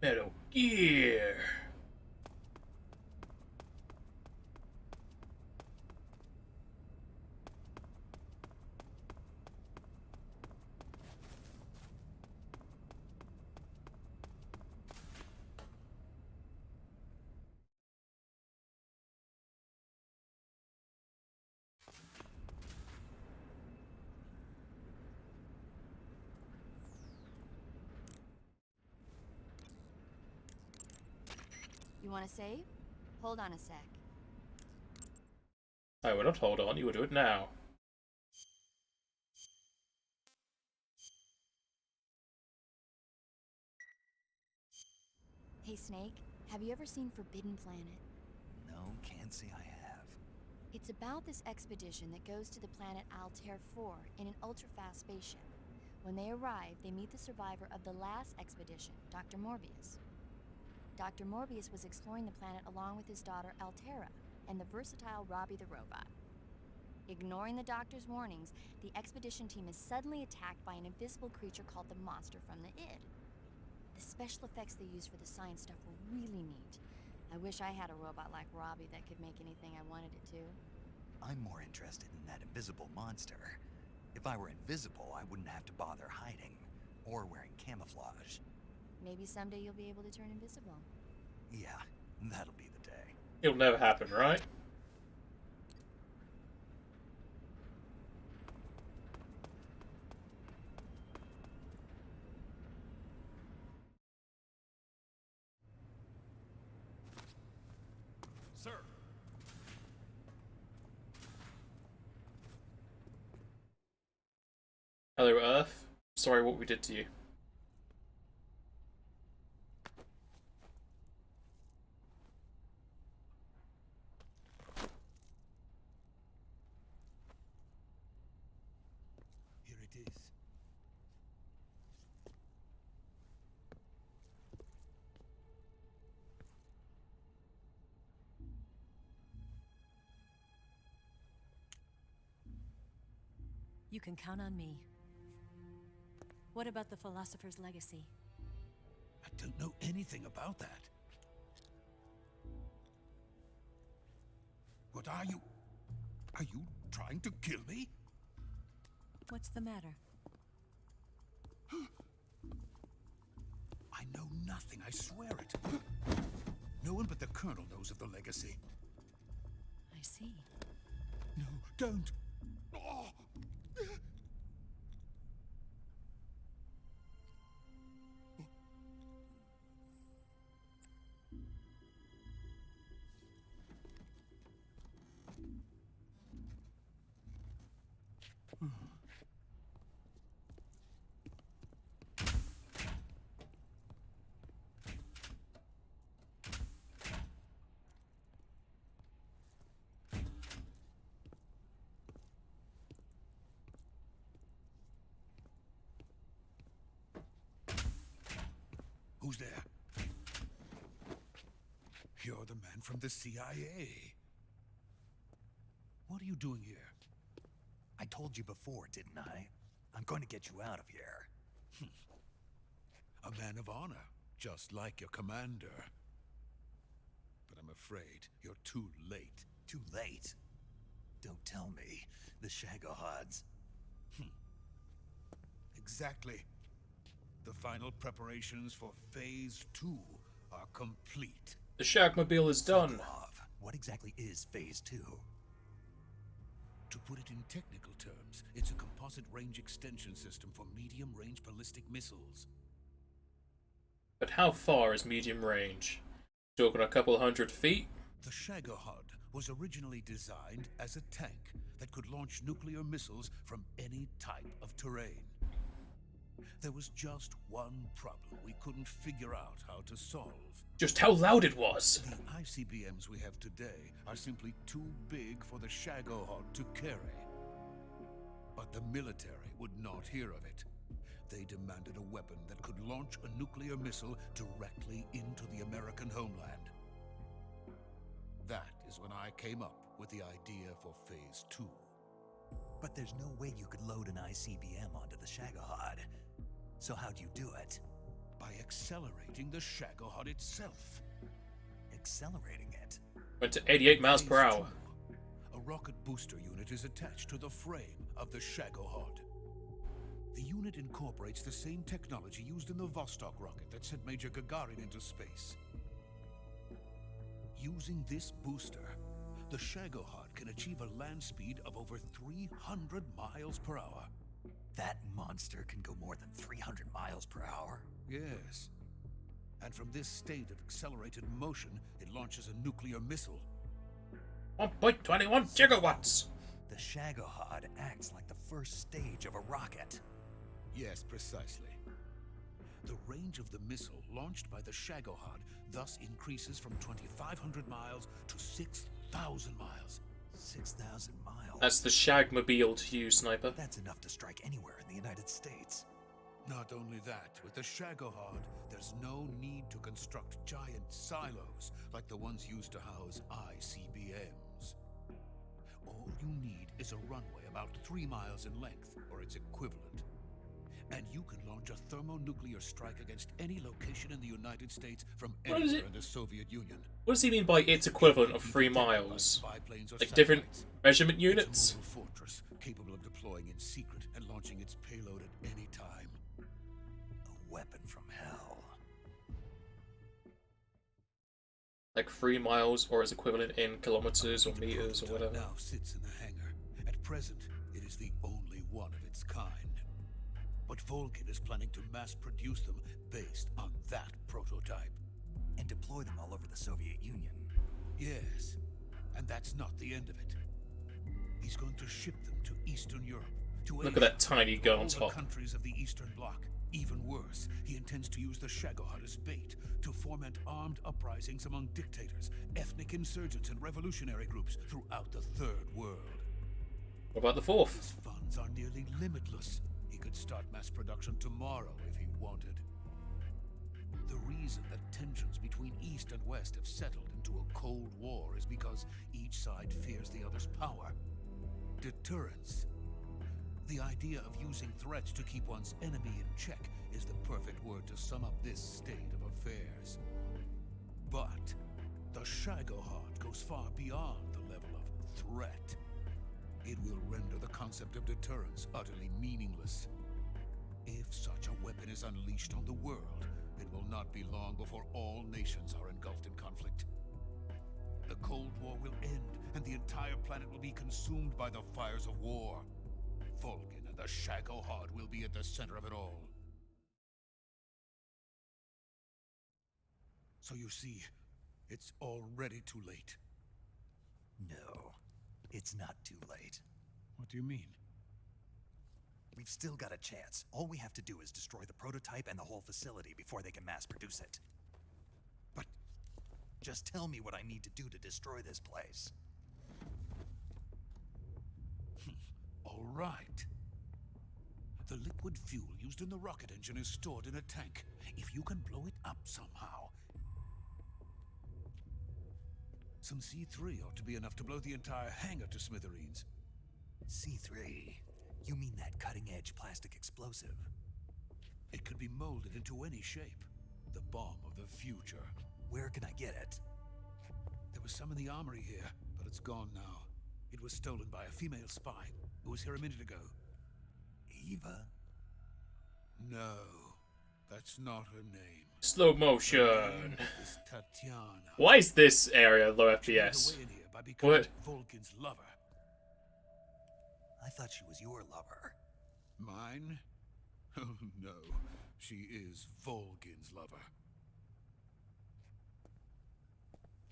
[SPEAKER 1] Metal Gear.
[SPEAKER 6] You want to save? Hold on a sec.
[SPEAKER 1] I will not hold on, you will do it now.
[SPEAKER 6] Hey Snake, have you ever seen Forbidden Planet?
[SPEAKER 3] No, can't say I have.
[SPEAKER 6] It's about this expedition that goes to the planet Altair 4 in an ultra-fast spaceship. When they arrive, they meet the survivor of the last expedition, Dr. Morbius. Dr. Morbius was exploring the planet along with his daughter Altera and the versatile Robbie the robot. Ignoring the doctor's warnings, the expedition team is suddenly attacked by an invisible creature called the Monster from the id. The special effects they used for the science stuff were really neat. I wish I had a robot like Robbie that could make anything I wanted it to.
[SPEAKER 3] I'm more interested in that invisible monster. If I were invisible, I wouldn't have to bother hiding or wearing camouflage.
[SPEAKER 6] Maybe someday you'll be able to turn invisible.
[SPEAKER 3] Yeah, that'll be the day.
[SPEAKER 1] It'll never happen, right?
[SPEAKER 7] Sir,
[SPEAKER 1] Hello, Earth. Sorry what we did to you.
[SPEAKER 7] here it is.
[SPEAKER 8] You can count on me. What about the philosopher's legacy?
[SPEAKER 7] I don't know anything about that. What are you? Are you trying to kill me?
[SPEAKER 8] What's the matter?
[SPEAKER 7] I know nothing, I swear it. No one but the Colonel knows of the legacy.
[SPEAKER 8] I see.
[SPEAKER 7] No, don't! Oh. Who's there? You're the man from the CIA. What are you doing here?
[SPEAKER 3] I told you before, didn't I? I'm going to get you out of here.
[SPEAKER 7] A man of honor, just like your commander. But I'm afraid you're too late.
[SPEAKER 3] Too late? Don't tell me. The Shagohods.
[SPEAKER 7] Exactly. The final preparations for Phase 2 are complete.
[SPEAKER 1] The Shagmobile is done.
[SPEAKER 3] Sokolov, what exactly is Phase 2?
[SPEAKER 7] To put it in technical terms, it's a composite range extension system for medium-range ballistic missiles.
[SPEAKER 1] But how far is medium range? Talking a couple hundred feet?
[SPEAKER 7] The Shagohod was originally designed as a tank that could launch nuclear missiles from any type of terrain. There was just one problem we couldn't figure out how to solve.
[SPEAKER 1] Just how loud it was.
[SPEAKER 7] The ICBMs we have today are simply too big for the Shagohod to carry. But the military would not hear of it. They demanded a weapon that could launch a nuclear missile directly into the American homeland. That is when I came up with the idea for Phase 2.
[SPEAKER 3] But there's no way you could load an ICBM onto the Shagohod. So how'd you do it?
[SPEAKER 7] By accelerating the Shagohod itself.
[SPEAKER 3] Accelerating it?
[SPEAKER 1] Went to 88 miles per
[SPEAKER 7] Phase
[SPEAKER 1] hour.
[SPEAKER 7] 2, a rocket booster unit is attached to the frame of the Shagohod. The unit incorporates the same technology used in the Vostok rocket that sent Major Gagarin into space. Using this booster, the Shagohod can achieve a land speed of over 300 miles per hour.
[SPEAKER 3] That monster can go more than 300 miles per hour?
[SPEAKER 7] Yes. And from this state of accelerated motion, it launches a nuclear missile.
[SPEAKER 1] 1.21 gigawatts!
[SPEAKER 3] The Shagohod acts like the first stage of a rocket.
[SPEAKER 7] Yes, precisely. The range of the missile launched by the Shagohod thus increases from 2,500 miles to 6,000 miles.
[SPEAKER 3] 6,000 miles?
[SPEAKER 1] That's the Shagmobile to you, Sniper.
[SPEAKER 3] That's enough to strike anywhere in the United States.
[SPEAKER 7] Not only that, with the Shagohod, there's no need to construct giant silos like the ones used to house ICBMs. All you need is a runway about 3 miles in length, or its equivalent. And you can launch a thermonuclear strike against any location in the United States from
[SPEAKER 1] What is
[SPEAKER 7] anywhere
[SPEAKER 1] it?
[SPEAKER 7] in the Soviet Union.
[SPEAKER 1] What does he mean by its equivalent of 3 miles?
[SPEAKER 7] Biplanes or
[SPEAKER 1] Like different
[SPEAKER 7] satellites.
[SPEAKER 1] measurement
[SPEAKER 7] It's
[SPEAKER 1] units?
[SPEAKER 7] a mobile fortress capable of deploying in secret and launching its payload at any time.
[SPEAKER 3] A weapon from hell.
[SPEAKER 1] Like 3 miles, or its equivalent in kilometers or meters or
[SPEAKER 7] The
[SPEAKER 1] whatever.
[SPEAKER 7] prototype now sits in the hangar. At present, it is the only one of its kind. But Volgin is planning to mass produce them based on that prototype.
[SPEAKER 3] And deploy them all over the Soviet Union.
[SPEAKER 7] Yes, and that's not the end of it. He's going to ship them to Eastern Europe, to
[SPEAKER 1] Look
[SPEAKER 7] Asia,
[SPEAKER 1] at that tiny
[SPEAKER 7] to
[SPEAKER 1] gun
[SPEAKER 7] all
[SPEAKER 1] on
[SPEAKER 7] the
[SPEAKER 1] top.
[SPEAKER 7] countries of the Eastern Bloc. Even worse, he intends to use the Shagohod as bait to foment armed uprisings among dictators, ethnic insurgents, and revolutionary groups throughout the Third World.
[SPEAKER 1] What about the fourth?
[SPEAKER 7] His funds are nearly limitless. He could start mass production tomorrow if he wanted. The reason that tensions between East and West have settled into a Cold War is because each side fears the other's power. Deterrence. The idea of using threats to keep one's enemy in check is the perfect word to sum up this state of affairs. But the Shagohod goes far beyond the level of threat. It will render the concept of deterrence utterly meaningless. If such a weapon is unleashed on the world, it will not be long before all nations are engulfed in conflict. The Cold War will end, and the entire planet will be consumed by the fires of war. Volgin and the Shagohod will be at the center of it all. So you see, it's already too late.
[SPEAKER 3] No, it's not too late.
[SPEAKER 7] What do you mean?
[SPEAKER 3] We've still got a chance. All we have to do is destroy the prototype and the whole facility before they can mass produce it.
[SPEAKER 7] But
[SPEAKER 3] Just tell me what I need to do to destroy this place.
[SPEAKER 7] all right. The liquid fuel used in the rocket engine is stored in a tank. If you can blow it up somehow. Some C3 ought to be enough to blow the entire hangar to smithereens.
[SPEAKER 3] C3? You mean that cutting-edge plastic explosive?
[SPEAKER 7] It could be molded into any shape. The bomb of the future.
[SPEAKER 3] Where can I get it?
[SPEAKER 7] There was some in the armory here, but it's gone now. It was stolen by a female spy who was here a minute ago.
[SPEAKER 3] Eva?
[SPEAKER 7] No, that's not her name.
[SPEAKER 1] Slow
[SPEAKER 7] Her
[SPEAKER 1] motion.
[SPEAKER 7] name is Tatiana.
[SPEAKER 1] Why is this area low
[SPEAKER 7] She made her
[SPEAKER 1] FPS?
[SPEAKER 7] way in here by becoming
[SPEAKER 1] What?
[SPEAKER 7] Volgin's lover.
[SPEAKER 3] I thought she was your lover.
[SPEAKER 7] Mine? Oh no, she is Volgin's lover.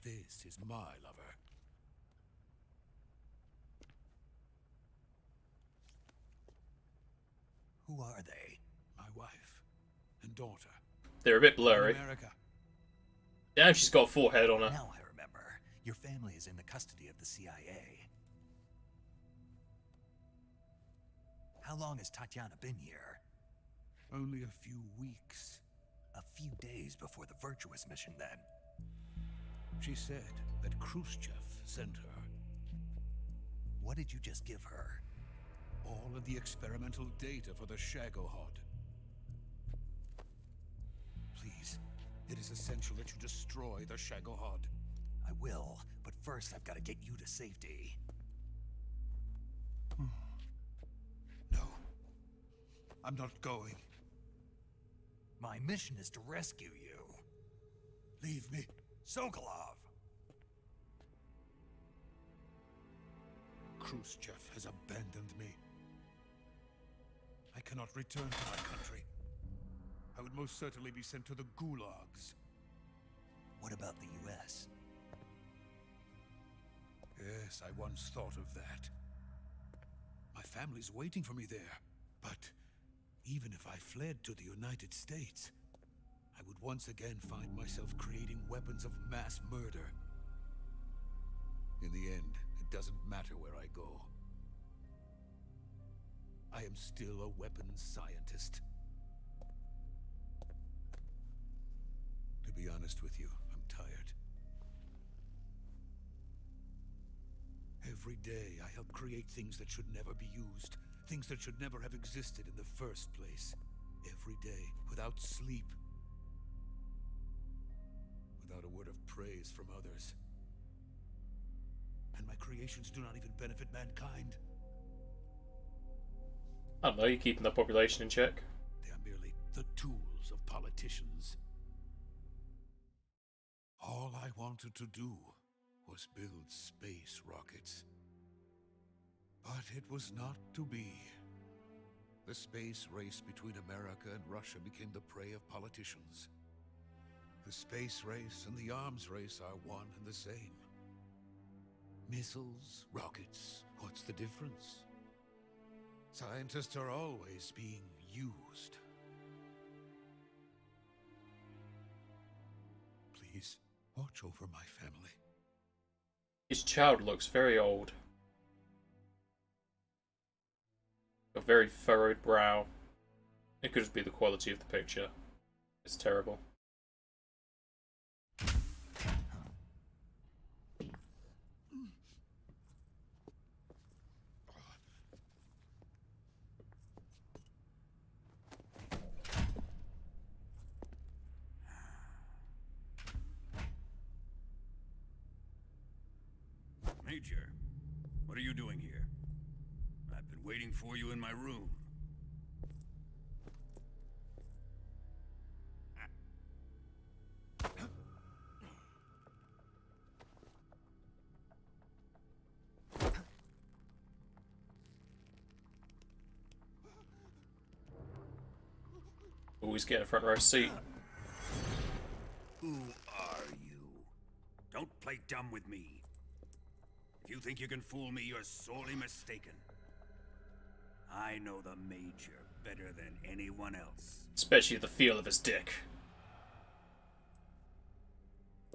[SPEAKER 7] This is my lover.
[SPEAKER 3] Who are they?
[SPEAKER 7] My wife and daughter.
[SPEAKER 1] They're a bit
[SPEAKER 7] In
[SPEAKER 1] blurry.
[SPEAKER 7] America.
[SPEAKER 1] Damn, she's got a forehead on her.
[SPEAKER 3] Now I remember. Your family is in the custody of the CIA. How long has Tatiana been here?
[SPEAKER 7] Only a few weeks.
[SPEAKER 3] A few days before the Virtuous mission, then.
[SPEAKER 7] She said that Khrushchev sent her.
[SPEAKER 3] What did you just give her?
[SPEAKER 7] All of the experimental data for the Shagohod. Please, it is essential that you destroy the Shagohod.
[SPEAKER 3] I will, but first I've got to get you to safety.
[SPEAKER 7] No, I'm not going.
[SPEAKER 3] My mission is to rescue you.
[SPEAKER 7] Leave me.
[SPEAKER 3] Sokolov!
[SPEAKER 7] Khrushchev has abandoned me. I cannot return to my country. I would most certainly be sent to the gulags.
[SPEAKER 3] What about the US?
[SPEAKER 7] Yes, I once thought of that. My family's waiting for me there. But even if I fled to the United States, I would once again find myself creating weapons of mass murder. In the end, it doesn't matter where I go. I am still a weapons scientist. To be honest with you, I'm tired. Every day, I help create things that should never be used. Things that should never have existed in the first place. Every day, without sleep. Without a word of praise from others. And my creations do not even benefit mankind.
[SPEAKER 1] I don't know, you're keeping the population in check.
[SPEAKER 7] They are merely the tools of politicians. All I wanted to do was build space rockets. But it was not to be. The space race between America and Russia became the prey of politicians. The space race and the arms race are one and the same. Missiles, rockets, what's the difference? Scientists are always being used. Please, watch over my family.
[SPEAKER 1] His child looks very old. A very furrowed brow. It could just be the quality of the picture. It's terrible.
[SPEAKER 9] Major, what are you doing here? I've been waiting for you in my room.
[SPEAKER 1] Always get a front row seat.
[SPEAKER 9] Who are you? Don't play dumb with me. If you think you can fool me, you're sorely mistaken. I know the Major better than anyone else.
[SPEAKER 1] Especially the feel of his dick.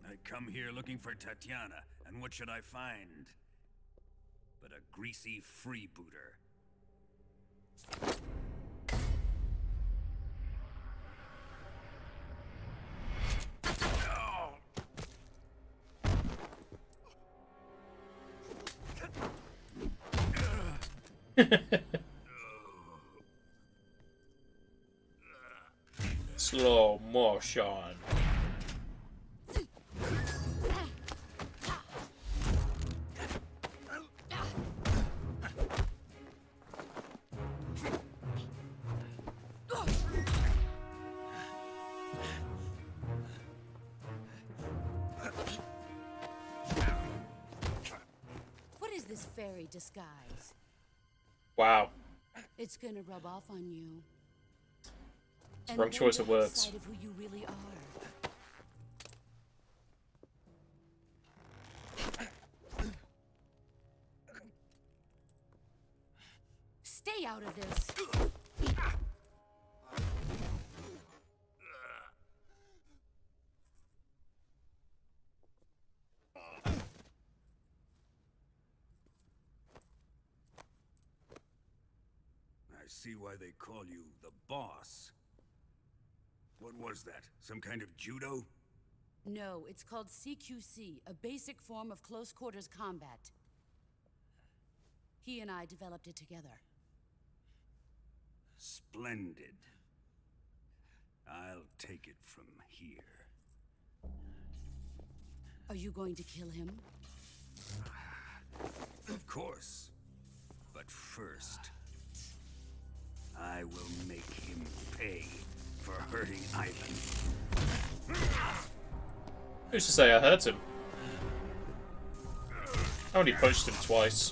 [SPEAKER 9] I come here looking for Tatiana, and what should I find? But a greasy freebooter.
[SPEAKER 1] Slow motion.
[SPEAKER 10] What is this fairy disguise?
[SPEAKER 1] Wow.
[SPEAKER 10] It's gonna rub off on you.
[SPEAKER 1] It's the wrong choice of words.
[SPEAKER 10] Sight of who you really are. Stay out of this.
[SPEAKER 9] I see why they call you the boss. What was that? Some kind of judo?
[SPEAKER 10] No, it's called CQC, a basic form of close quarters combat. He and I developed it together.
[SPEAKER 9] Splendid. I'll take it from here.
[SPEAKER 10] Are you going to kill him?
[SPEAKER 9] Of course. But first, I will make him pay for hurting Ivan.
[SPEAKER 1] Who's to say I hurt him? I only punched him twice.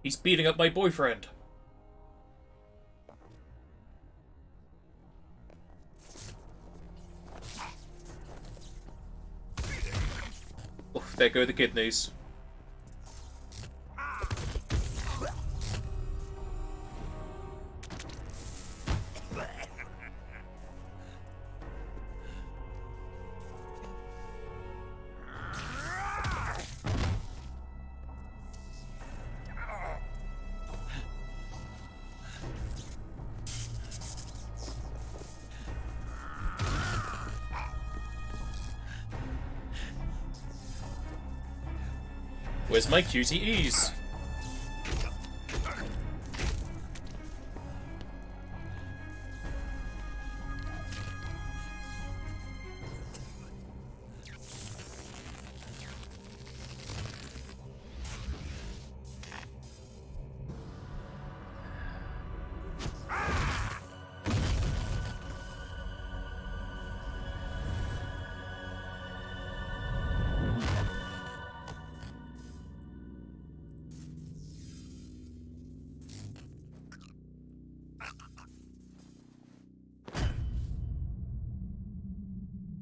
[SPEAKER 1] He's beating up my boyfriend. Oh, there go the kidneys. Where's my QTEs?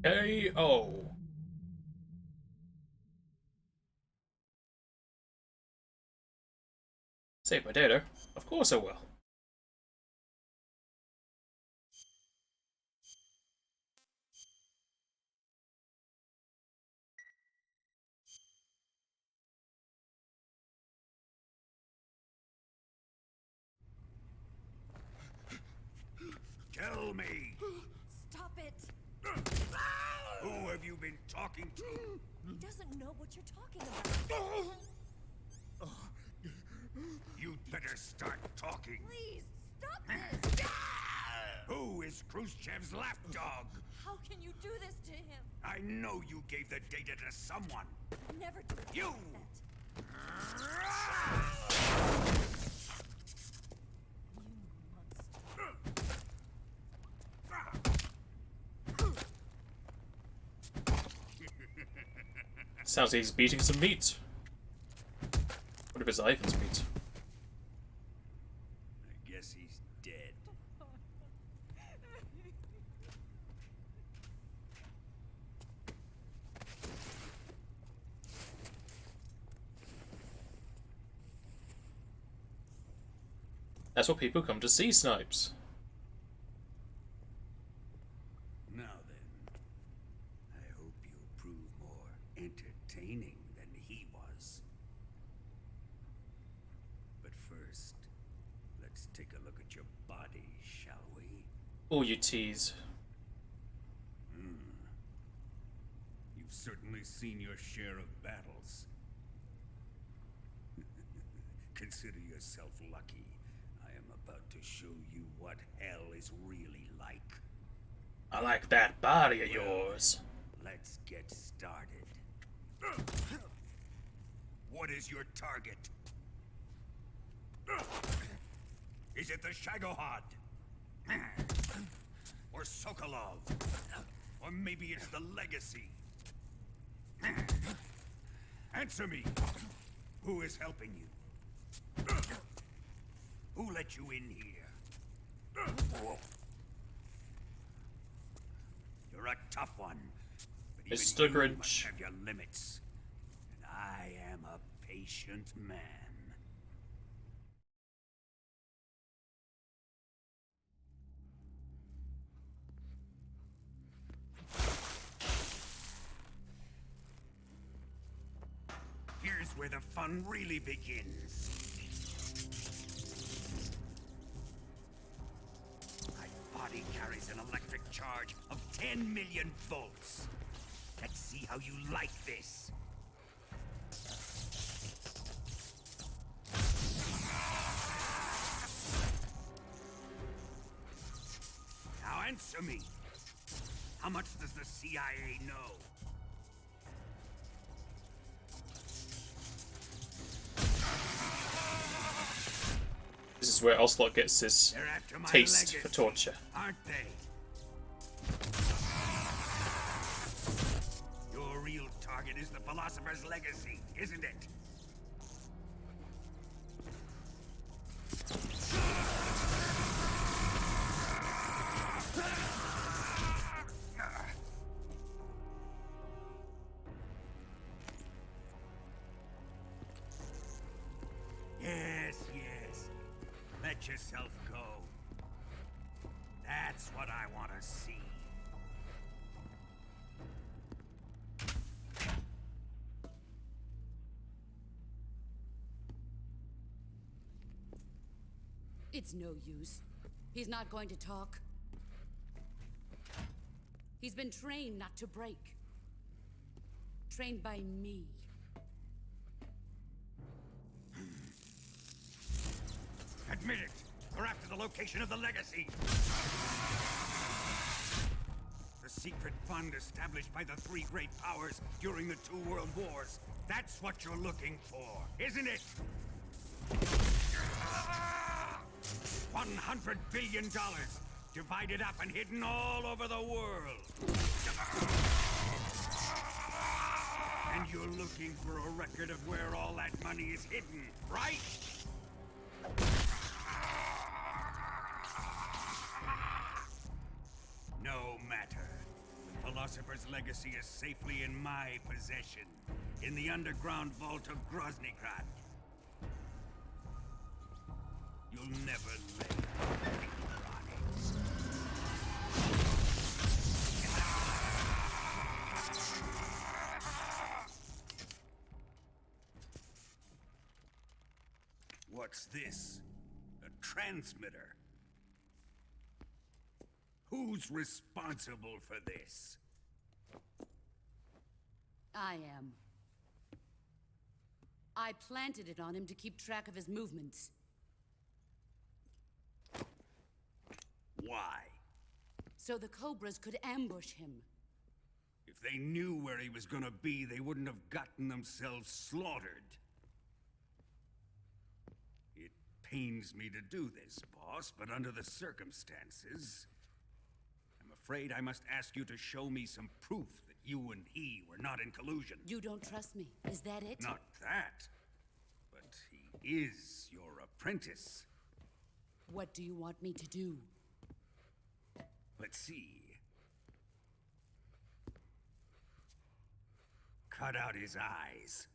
[SPEAKER 1] KO. Save my data? Of course I will.
[SPEAKER 9] Tell me,
[SPEAKER 8] Stop it!
[SPEAKER 9] who have you been talking to?
[SPEAKER 8] He doesn't know what you're talking about.
[SPEAKER 9] You'd better start talking.
[SPEAKER 8] Please, stop this!
[SPEAKER 9] Who is Khrushchev's lapdog?
[SPEAKER 8] How can you do this to him?
[SPEAKER 9] I know you gave the data to someone.
[SPEAKER 8] Never do
[SPEAKER 9] You!
[SPEAKER 1] Sounds like he's beating some meat. What if it's Ivan's meat?
[SPEAKER 9] I guess he's dead.
[SPEAKER 1] That's what people come to see, Snipes.
[SPEAKER 9] Now then, I hope you'll prove more entertaining than he was. But first, let's take a look at your body, shall we?
[SPEAKER 1] Oh, you tease.
[SPEAKER 9] You've certainly seen your share of battles. Consider yourself lucky. I am about to show you what hell is really like.
[SPEAKER 1] I like that body of yours.
[SPEAKER 9] Let's get started. What is your target? Is it the Shagohod? Or Sokolov? Or maybe it's the Legacy? Answer me! Who is helping you? Who let you in here? You're a tough one. But even
[SPEAKER 1] Mr.
[SPEAKER 9] you must
[SPEAKER 1] Grinch.
[SPEAKER 9] have your limits. And I am a patient man. Here's where the fun really begins. My body carries an electric charge of 10 million volts. Let's see how you like this. Now answer me. How much does the CIA know?
[SPEAKER 1] This is where Ocelot gets his
[SPEAKER 9] They're after my
[SPEAKER 1] taste
[SPEAKER 9] legacy,
[SPEAKER 1] for torture.
[SPEAKER 9] aren't they? Your real target is the Philosopher's Legacy, isn't it? let yourself go. That's what I want to see.
[SPEAKER 10] It's no use. He's not going to talk. He's been trained not to break. Trained by me.
[SPEAKER 9] Admit it! We're after the location of the legacy! The secret fund established by the three great powers during the two world wars. That's what you're looking for, isn't it? $100 billion, divided up and hidden all over the world. And you're looking for a record of where all that money is hidden, right? No matter. The Philosopher's legacy is safely in my possession, in the underground vault of Groznygrad. You'll never lay a finger on it. What's this? A transmitter? Who's responsible for this?
[SPEAKER 10] I am. I planted it on him to keep track of his movements.
[SPEAKER 9] Why?
[SPEAKER 10] So the Cobras could ambush him.
[SPEAKER 9] If they knew where he was gonna be, they wouldn't have gotten themselves slaughtered. It pains me to do this, boss, but under the circumstances, I'm afraid I must ask you to show me some proof that you and he were not in collusion.
[SPEAKER 10] You don't trust me, is that it?
[SPEAKER 9] Not that, but he is your apprentice.
[SPEAKER 10] What do you want me to do?
[SPEAKER 9] Let's see. Cut out his eyes.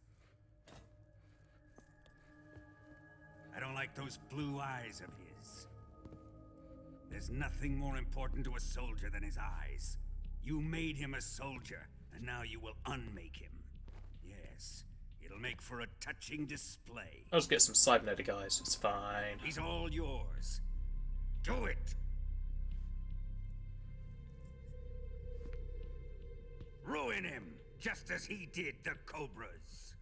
[SPEAKER 9] I don't like those blue eyes of his. There's nothing more important to a soldier than his eyes. You made him a soldier, and now you will unmake him. Yes, it'll make for a touching display.
[SPEAKER 1] I'll just get some cybernetic eyes, it's fine.
[SPEAKER 9] He's all yours. Do it! Ruin him, just as he did the Cobras.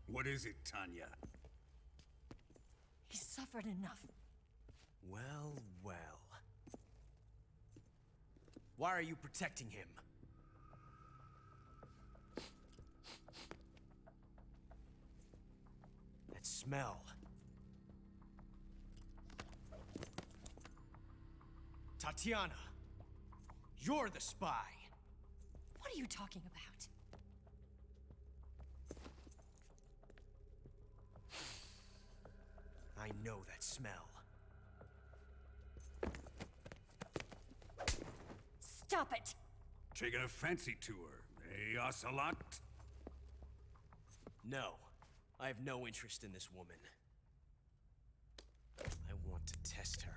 [SPEAKER 9] What is it, Tanya?
[SPEAKER 8] He's suffered enough.
[SPEAKER 11] Well, well. Why are you protecting him? That smell. Tatiana, you're the spy.
[SPEAKER 8] What are you talking about?
[SPEAKER 11] I know that smell.
[SPEAKER 8] Stop it!
[SPEAKER 9] Taking a fancy to her, eh, Ocelot?
[SPEAKER 11] No, I have no interest in this woman. I want to test her.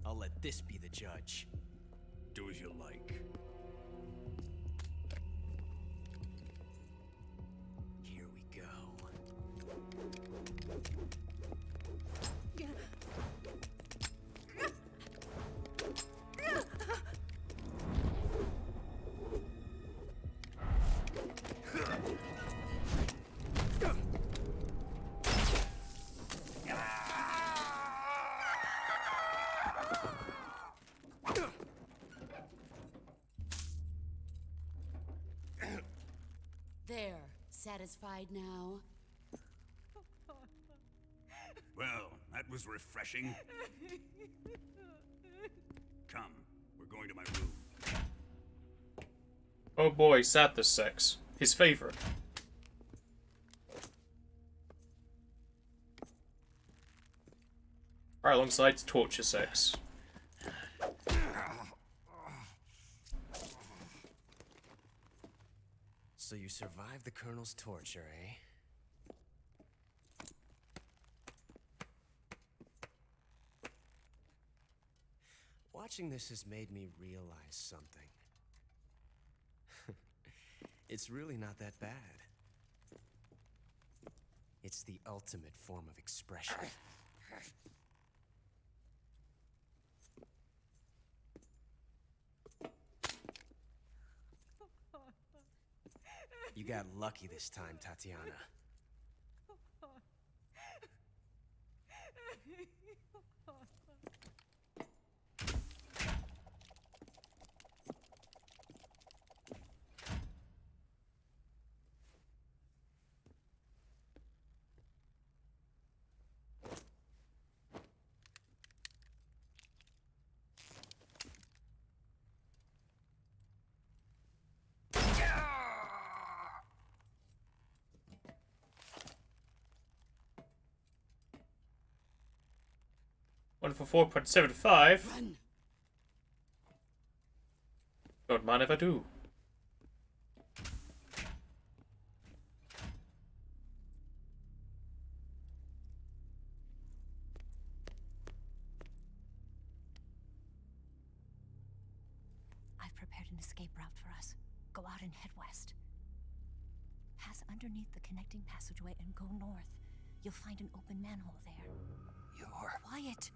[SPEAKER 11] I'll let this be the judge.
[SPEAKER 9] Do as you like.
[SPEAKER 11] Here we go.
[SPEAKER 10] satisfied now?
[SPEAKER 9] Well, that was refreshing. Come, we're going to my room.
[SPEAKER 1] Oh boy, sadness sex. His favourite. Right alongside torture sex.
[SPEAKER 11] So you survived the Colonel's torture, eh? Watching this has made me realize something. It's really not that bad. It's the ultimate form of expression. You got lucky this time, Tatiana.
[SPEAKER 1] One for 4.75.
[SPEAKER 10] Run!
[SPEAKER 1] Don't mind if I do.
[SPEAKER 8] I've prepared an escape route for us. Go out and head west. Pass underneath the connecting passageway and go north. You'll find an open manhole there.
[SPEAKER 3] You're...
[SPEAKER 8] Quiet!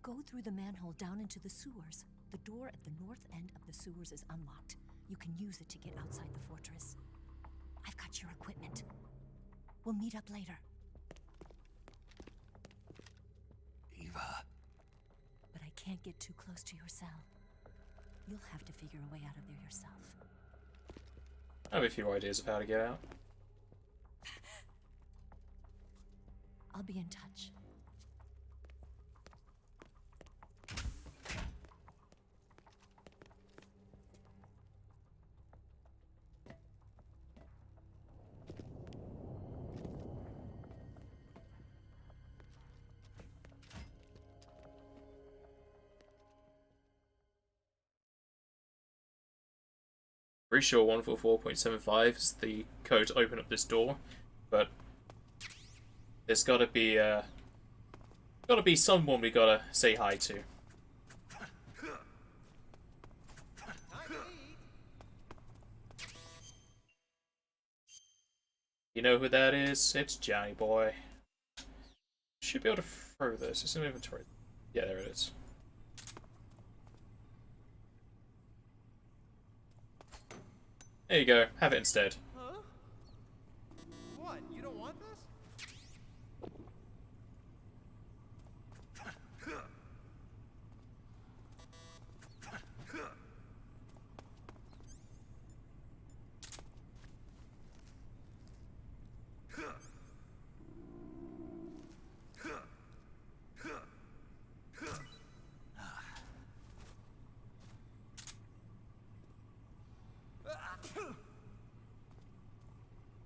[SPEAKER 8] Go through the manhole down into the sewers. The door at the north end of the sewers is unlocked. You can use it to get outside the fortress. I've got your equipment. We'll meet up later.
[SPEAKER 3] Eva...
[SPEAKER 8] But I can't get too close to your cell. You'll have to figure a way out of there yourself.
[SPEAKER 1] I have a few ideas of how to get out.
[SPEAKER 8] I'll be in touch.
[SPEAKER 1] Pretty sure 144.75 is the code to open up this door, but there's gotta be someone we gotta say hi to. You know who that is? It's Johnny Boy. Should be able to throw this. It's in inventory. Yeah, there it is. There you go. Have it instead.
[SPEAKER 12] Huh? What? You don't want this?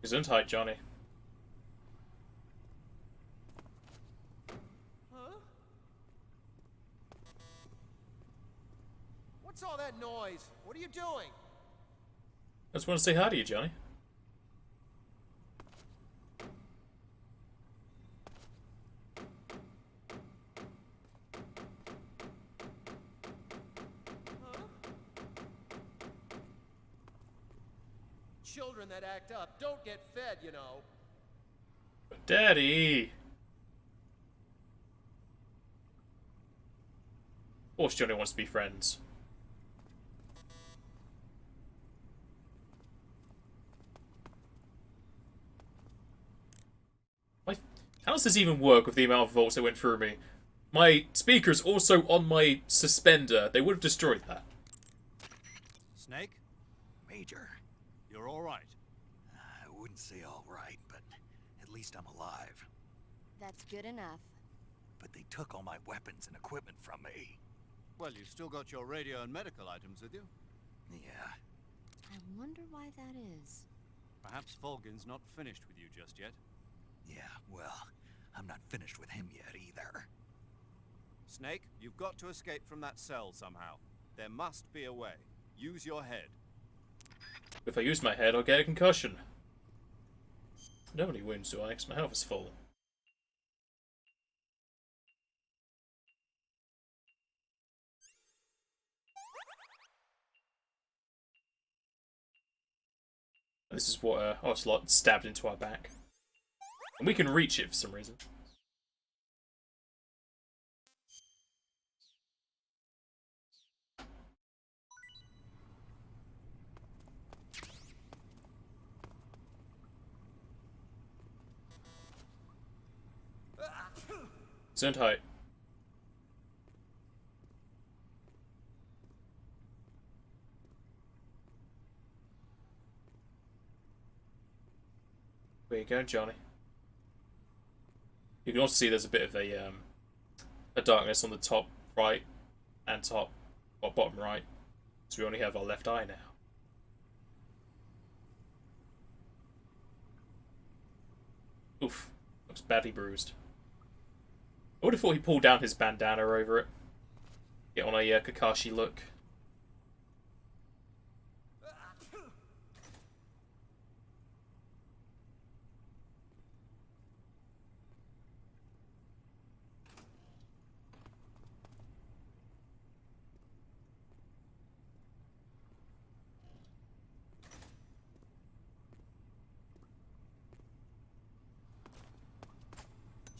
[SPEAKER 1] Gesundheit, Johnny.
[SPEAKER 12] Huh? What's all that noise? What are you doing?
[SPEAKER 1] I just want to say hi to you, Johnny.
[SPEAKER 12] Children that act up don't get fed, you know.
[SPEAKER 1] But Daddy! Of course Johnny wants to be friends. How does this even work with the amount of volts that went through me? My speaker's also on my suspender. They would have destroyed that.
[SPEAKER 2] Snake?
[SPEAKER 3] Major.
[SPEAKER 2] You're all right.
[SPEAKER 3] I wouldn't say all right, but at least I'm alive.
[SPEAKER 6] That's good enough.
[SPEAKER 3] But they took all my weapons and equipment from me.
[SPEAKER 2] Well, you've still got your radio and medical items with you.
[SPEAKER 3] Yeah.
[SPEAKER 6] I wonder why that is.
[SPEAKER 2] Perhaps Volgin's not finished with you just yet.
[SPEAKER 3] Yeah, well, I'm not finished with him yet either.
[SPEAKER 2] Snake, you've got to escape from that cell somehow. There must be a way. Use your head.
[SPEAKER 1] If I use my head, I'll get a concussion. I don't have any wounds, do I? Because my health is full. This is what Ocelot stabbed into our back. And we can reach it for some reason. Zoned height. Where you going, Johnny? You can also see there's a bit of a darkness on the top right and top or bottom right. So we only have our left eye now. Oof. Looks badly bruised. I would have thought he pulled down his bandana over it. Get on a Kakashi look.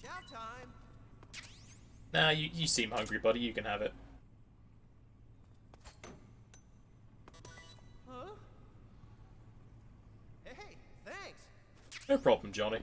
[SPEAKER 12] Chow time.
[SPEAKER 1] Nah, you seem hungry, buddy. You can have it.
[SPEAKER 12] Huh? Hey, thanks.
[SPEAKER 1] No problem, Johnny.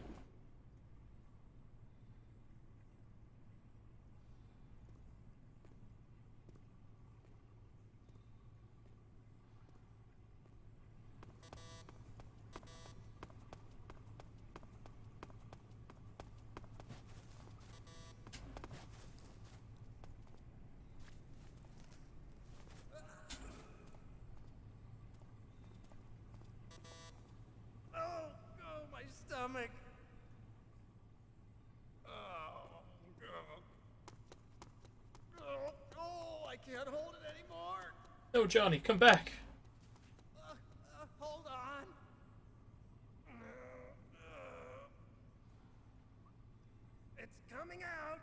[SPEAKER 12] Oh, my stomach. Oh, I can't hold it anymore.
[SPEAKER 1] No, Johnny, come back.
[SPEAKER 12] Hold on. It's coming out.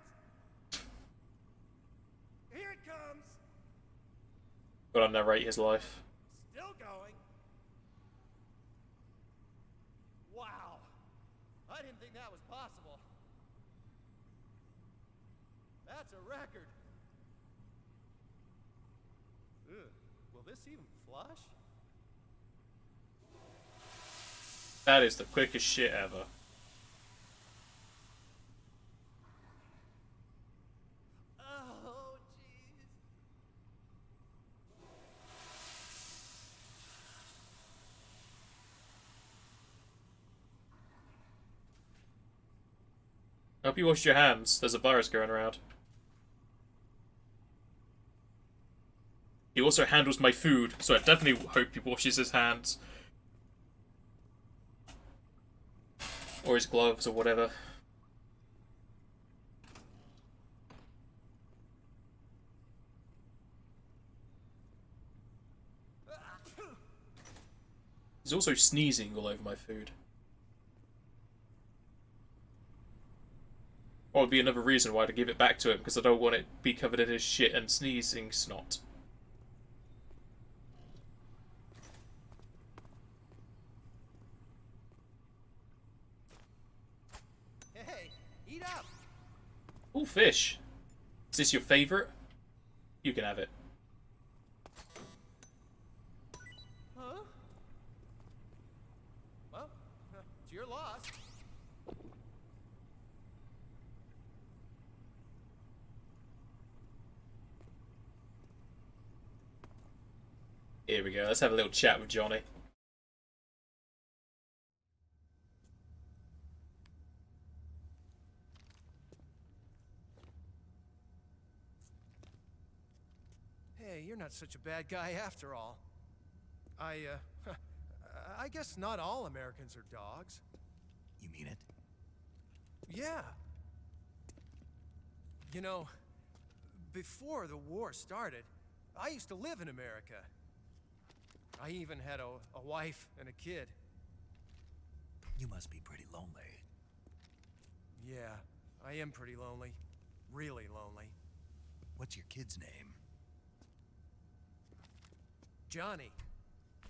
[SPEAKER 12] Here it comes.
[SPEAKER 1] Gotta narrate his life.
[SPEAKER 12] Still going. Wow. I didn't think that was possible. That's a record. Ugh. Will this even flush?
[SPEAKER 1] That is the quickest shit ever.
[SPEAKER 12] Oh, jeez.
[SPEAKER 1] I hope you wash your hands. There's a virus going around. He also handles my food, so I definitely hope he washes his hands. Or his gloves, or whatever. He's also sneezing all over my food. Or would be another reason why to give it back to him, because I don't want it to be covered in his shit and sneezing snot.
[SPEAKER 12] Hey, eat up.
[SPEAKER 1] Ooh, fish. Is this your favourite? You can have it.
[SPEAKER 12] Huh? Well, it's your loss.
[SPEAKER 1] Here we go. Let's have a little chat with Johnny.
[SPEAKER 12] Hey, you're not such a bad guy after all. I guess not all Americans are dogs.
[SPEAKER 3] You mean it?
[SPEAKER 12] Yeah. You know, before the war started, I used to live in America. I even had a wife and a kid.
[SPEAKER 3] You must be pretty lonely.
[SPEAKER 12] Yeah, I am pretty lonely. Really lonely.
[SPEAKER 3] What's your kid's name?
[SPEAKER 12] Johnny.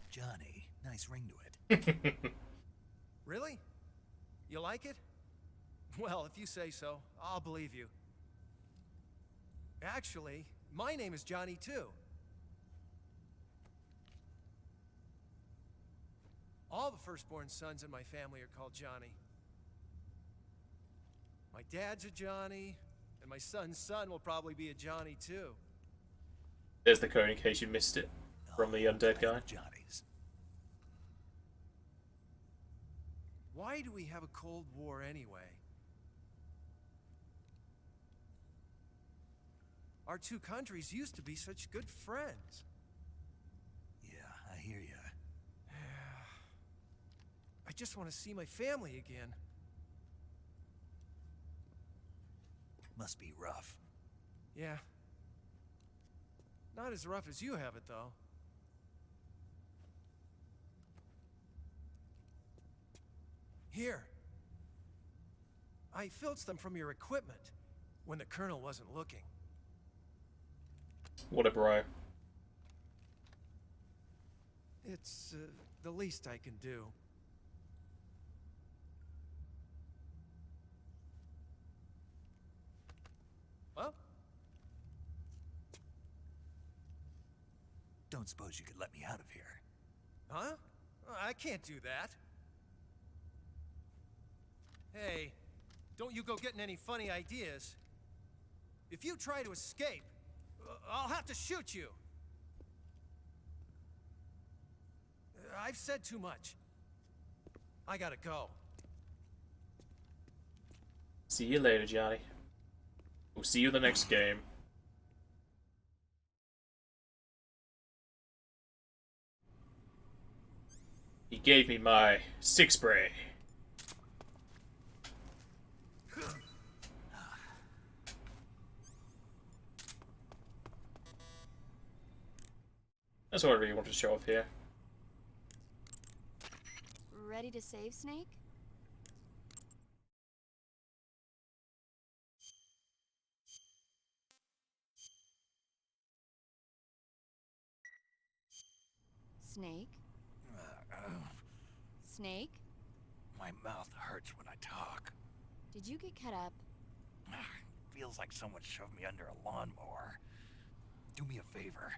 [SPEAKER 3] Johnny. Nice ring to it.
[SPEAKER 12] Really? You like it? Well, if you say so, I'll believe you. Actually, my name is Johnny too. All the firstborn sons in my family are called Johnny. My dad's a Johnny, and my son's son will probably be a Johnny too.
[SPEAKER 1] There's the code in case you missed it from the undead guy.
[SPEAKER 3] Johnny's.
[SPEAKER 12] Why do we have a Cold War anyway? Our two countries used to be such good friends.
[SPEAKER 3] Yeah, I hear ya.
[SPEAKER 12] I just want to see my family again.
[SPEAKER 3] Must be rough.
[SPEAKER 12] Yeah. Not as rough as you have it, though. Here. I filched them from your equipment when the Colonel wasn't looking.
[SPEAKER 1] What a bro.
[SPEAKER 12] It's the least I can do. Well?
[SPEAKER 3] Don't suppose you could let me out of here?
[SPEAKER 12] Huh? I can't do that. Hey, don't you go getting any funny ideas. If you try to escape, I'll have to shoot you. I've said too much. I gotta go.
[SPEAKER 1] See you later, Johnny. We'll see you in the next game. He gave me my sick spray. That's what I really wanted to show off here.
[SPEAKER 6] Ready to save, Snake? Snake? Snake?
[SPEAKER 3] My mouth hurts when I talk.
[SPEAKER 6] Did you get cut up?
[SPEAKER 3] Feels like someone shoved me under a lawnmower. Do me a favor.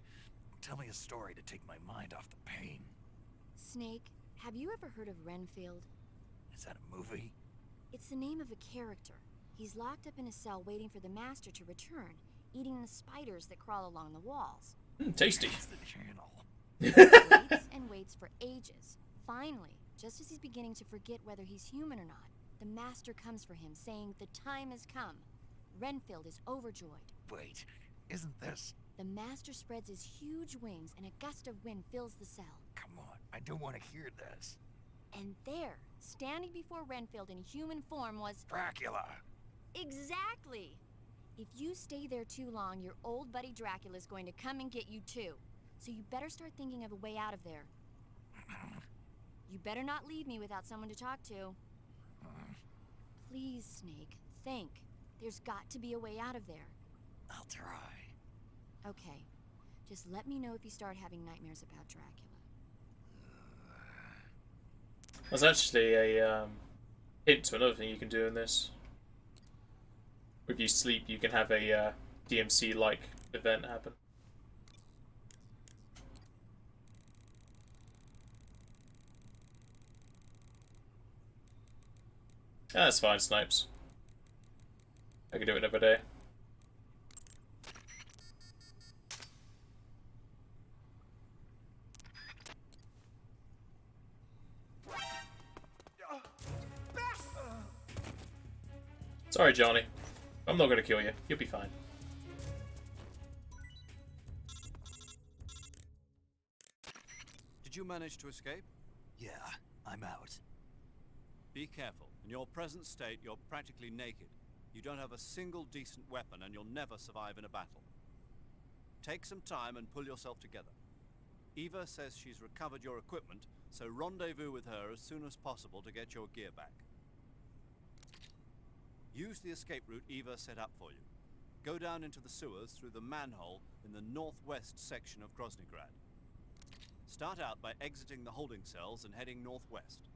[SPEAKER 3] Tell me a story to take my mind off the pain.
[SPEAKER 6] Snake, have you ever heard of Renfield?
[SPEAKER 3] Is that a movie?
[SPEAKER 6] It's the name of a character. He's locked up in a cell waiting for the master to return, eating the spiders that crawl along the walls.
[SPEAKER 1] Tasty.
[SPEAKER 3] It's the channel.
[SPEAKER 6] Waits and waits for ages. Finally, just as he's beginning to forget whether he's human or not, the master comes for him, saying the time has come. Renfield is overjoyed.
[SPEAKER 3] Wait, isn't this...
[SPEAKER 6] The master spreads his huge wings and a gust of wind fills the cell.
[SPEAKER 3] Come on, I don't want to hear this.
[SPEAKER 6] And there, standing before Renfield in human form was...
[SPEAKER 3] Dracula!
[SPEAKER 6] Exactly! If you stay there too long, your old buddy Dracula's going to come and get you too. So you better start thinking of a way out of there. You better not leave me without someone to talk to. Please, Snake, think. There's got to be a way out of there.
[SPEAKER 3] I'll try.
[SPEAKER 6] Okay. Just let me know if you start having nightmares about Dracula.
[SPEAKER 1] There's actually a hint to another thing you can do in this. If you sleep, you can have a DMC-like event happen. Ah, that's fine, Snipes. I can do it another day. Sorry, Johnny. I'm not gonna kill you. You'll be fine.
[SPEAKER 2] manage to escape?
[SPEAKER 3] Yeah, I'm out.
[SPEAKER 2] Be careful. In your present state, you're practically naked. You don't have a single decent weapon, and you'll never survive in a battle. Take some time and pull yourself together. Eva says she's recovered your equipment, so rendezvous with her as soon as possible to get your gear back. Use the escape route Eva set up for you. Go down into the sewers through the manhole in the northwest section of Groznygrad. Start out by exiting the holding cells and heading northwest.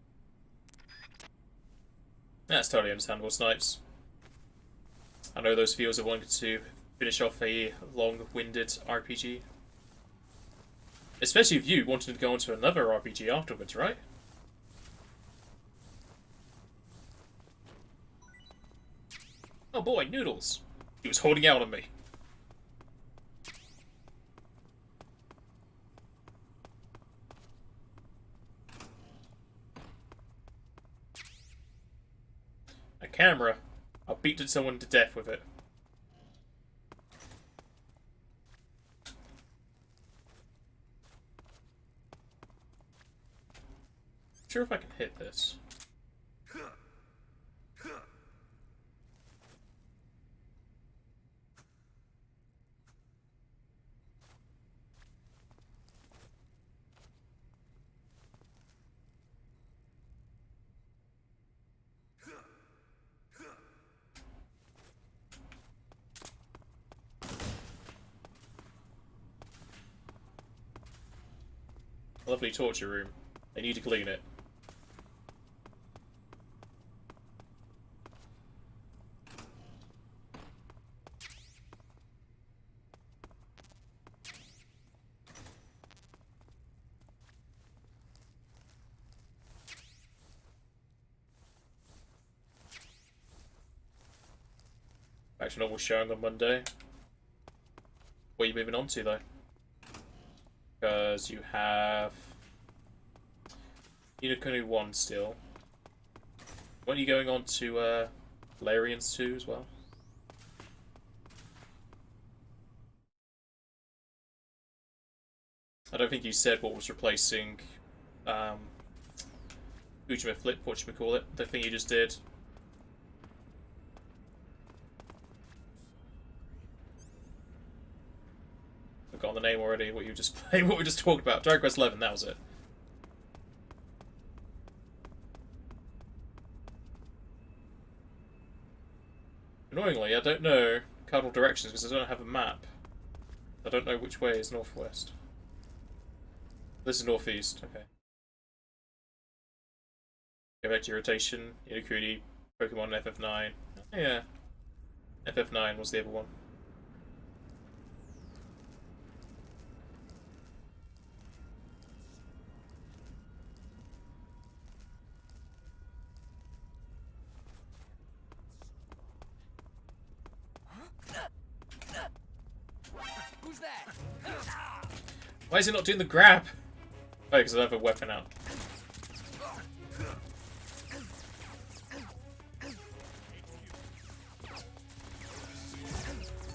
[SPEAKER 1] That's totally understandable, Snipes. I know those viewers have wanted to finish off a long-winded RPG. Especially if you wanted to go on to another RPG afterwards, right? Oh boy, Noodles! He was holding out on me. A camera. I'll beat someone to death with it. Not sure if I can hit this. Lovely torture room. They need to clean it. Back to normal showing on Monday. What are you moving on to, though? Because you have Unicorn 1 still. When are you going on to Larians 2 as well? I don't think you said what was replacing Ujima Flip, whatchamacallit, the thing you just did. I've got the name already, what you just played, what we just talked about. Dragon Quest 11, that was it. Annoyingly, I don't know cardinal directions because I don't have a map. I don't know which way is northwest. This is northeast, okay. Go back to your rotation, Inokuni, Pokemon FF9. Oh, yeah. FF9 was the other one.
[SPEAKER 4] Who's that?
[SPEAKER 1] Why is it not doing the grab? Oh, because I have a weapon out.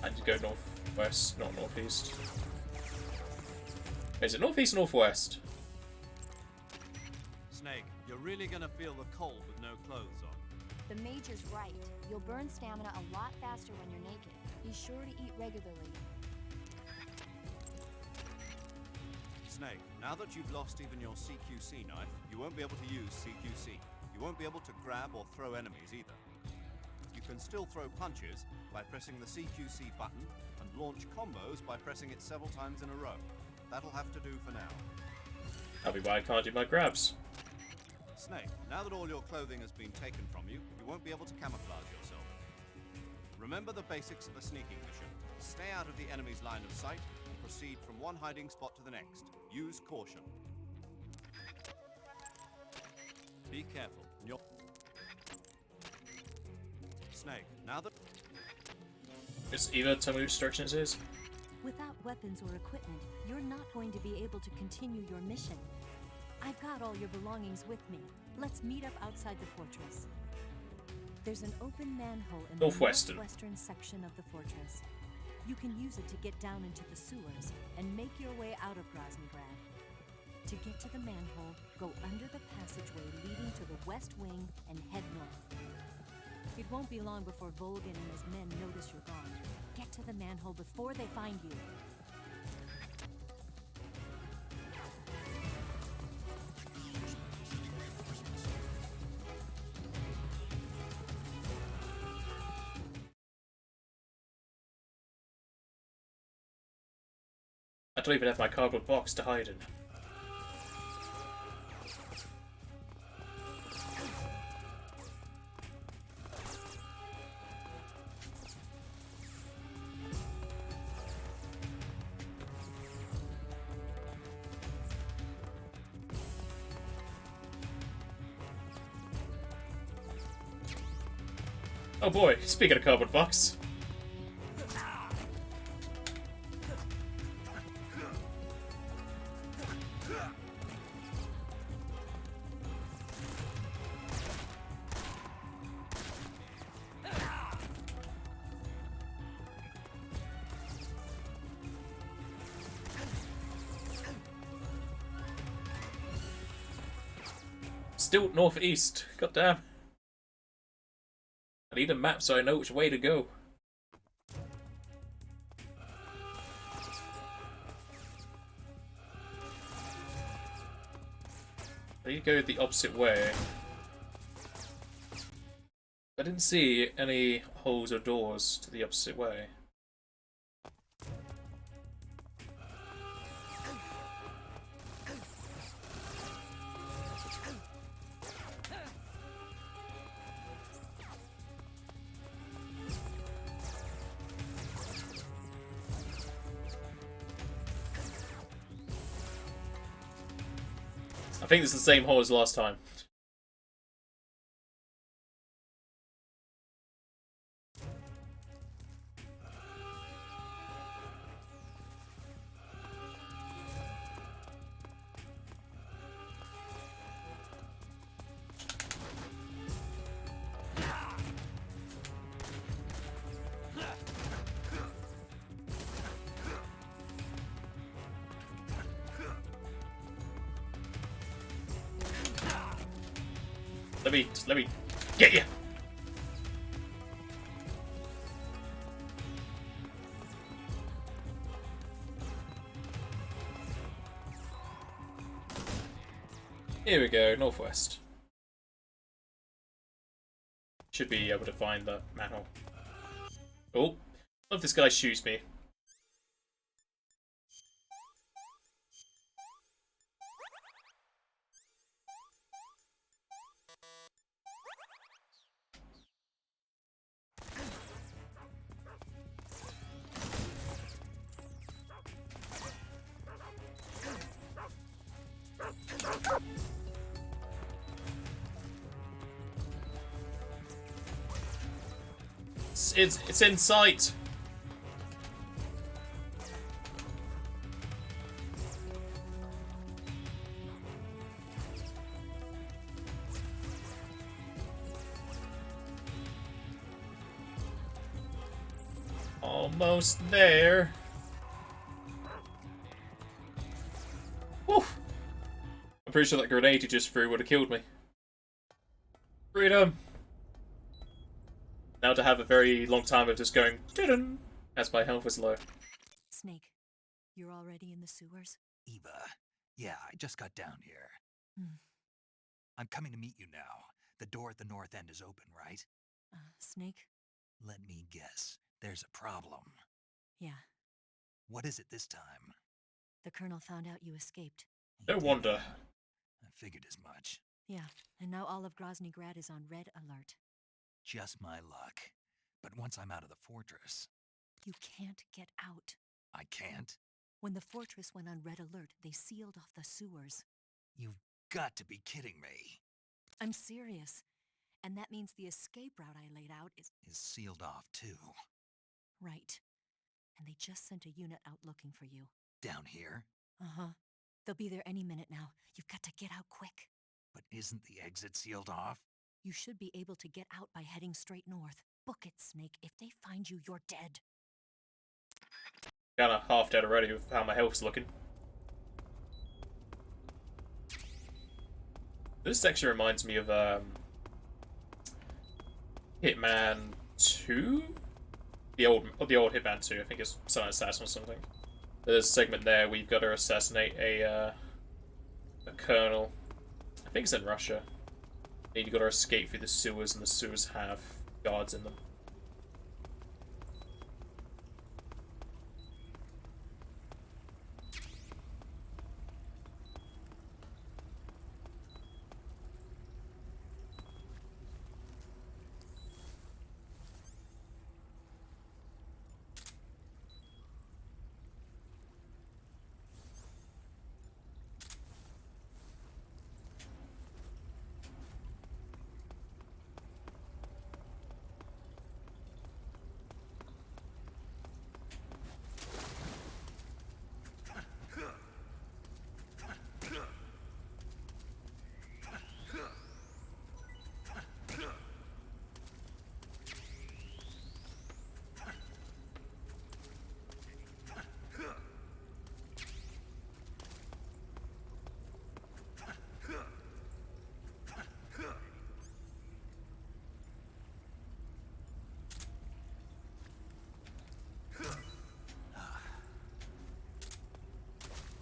[SPEAKER 1] I need to go northwest, not northeast. Is it northeast or northwest?
[SPEAKER 2] Snake, you're really gonna feel the cold with no clothes on.
[SPEAKER 6] The Major's right. You'll burn stamina a lot faster when you're naked. Be sure to eat regularly.
[SPEAKER 2] Snake, now that you've lost even your CQC knife, you won't be able to use CQC. You won't be able to grab or throw enemies either. You can still throw punches by pressing the CQC button and launch combos by pressing it several times in a row. That'll have to do for now.
[SPEAKER 1] That'll be why I can't do my grabs.
[SPEAKER 2] Snake, now that all your clothing has been taken from you, you won't be able to camouflage yourself. Remember the basics of a sneaking mission. Stay out of the enemy's line of sight and proceed from one hiding spot to the next. Use caution. Be careful. Snake, now that...
[SPEAKER 1] Is Eva tell me which direction it is?
[SPEAKER 8] Without weapons or equipment, you're not going to be able to continue your mission. I've got all your belongings with me. Let's meet up outside the fortress. There's an open manhole in the northwestern section of the fortress. You can use it to get down into the sewers and make your way out of Groznygrad. To get to the manhole, go under the passageway leading to the west wing and head north. It won't be long before Volgan and his men notice you're gone. Get to the manhole before they find you.
[SPEAKER 1] I don't even have my cardboard box to hide in. Oh boy, speaking of cardboard box. Still northeast. Goddamn. I need a map so I know which way to go. I need to go the opposite way. I didn't see any holes or doors to the opposite way. I think it's the same hole as last time. Let me get you. Here we go, northwest. Should be able to find that manhole. Oh, what if this guy shoots me? It's in sight. Almost there. Woo. I'm pretty sure that grenade you just threw would have killed me. Freedom. Now to have a very long time of just going didn't as my health is low.
[SPEAKER 8] Snake, you're already in the sewers?
[SPEAKER 3] Eva, yeah, I just got down here.
[SPEAKER 8] Hmm.
[SPEAKER 3] I'm coming to meet you now. The door at the north end is open, right?
[SPEAKER 8] Snake?
[SPEAKER 3] Let me guess. There's a problem.
[SPEAKER 8] Yeah.
[SPEAKER 3] What is it this time?
[SPEAKER 8] The Colonel found out you escaped.
[SPEAKER 1] No wonder.
[SPEAKER 3] I figured as much.
[SPEAKER 8] Yeah, and now all of Groznygrad is on red alert.
[SPEAKER 3] Just my luck. But once I'm out of the fortress...
[SPEAKER 8] You can't get out.
[SPEAKER 3] I can't?
[SPEAKER 8] When the fortress went on red alert, they sealed off the sewers.
[SPEAKER 3] You've got to be kidding me.
[SPEAKER 8] I'm serious. And that means the escape route I laid out is
[SPEAKER 3] sealed off, too.
[SPEAKER 8] Right. And they just sent a unit out looking for you.
[SPEAKER 3] Down here?
[SPEAKER 8] Uh-huh. They'll be there any minute now. You've got to get out quick.
[SPEAKER 3] But isn't the exit sealed off?
[SPEAKER 8] You should be able to get out by heading straight north. Book it, Snake. If they find you, you're dead.
[SPEAKER 1] Kinda half dead already with how my health's looking. This section reminds me of Hitman 2? The old Hitman 2, I think it's Silent Assassin or something. There's a segment there where you've got to assassinate a colonel. I think it's in Russia. And you've got to escape through the sewers, and the sewers have guards in them.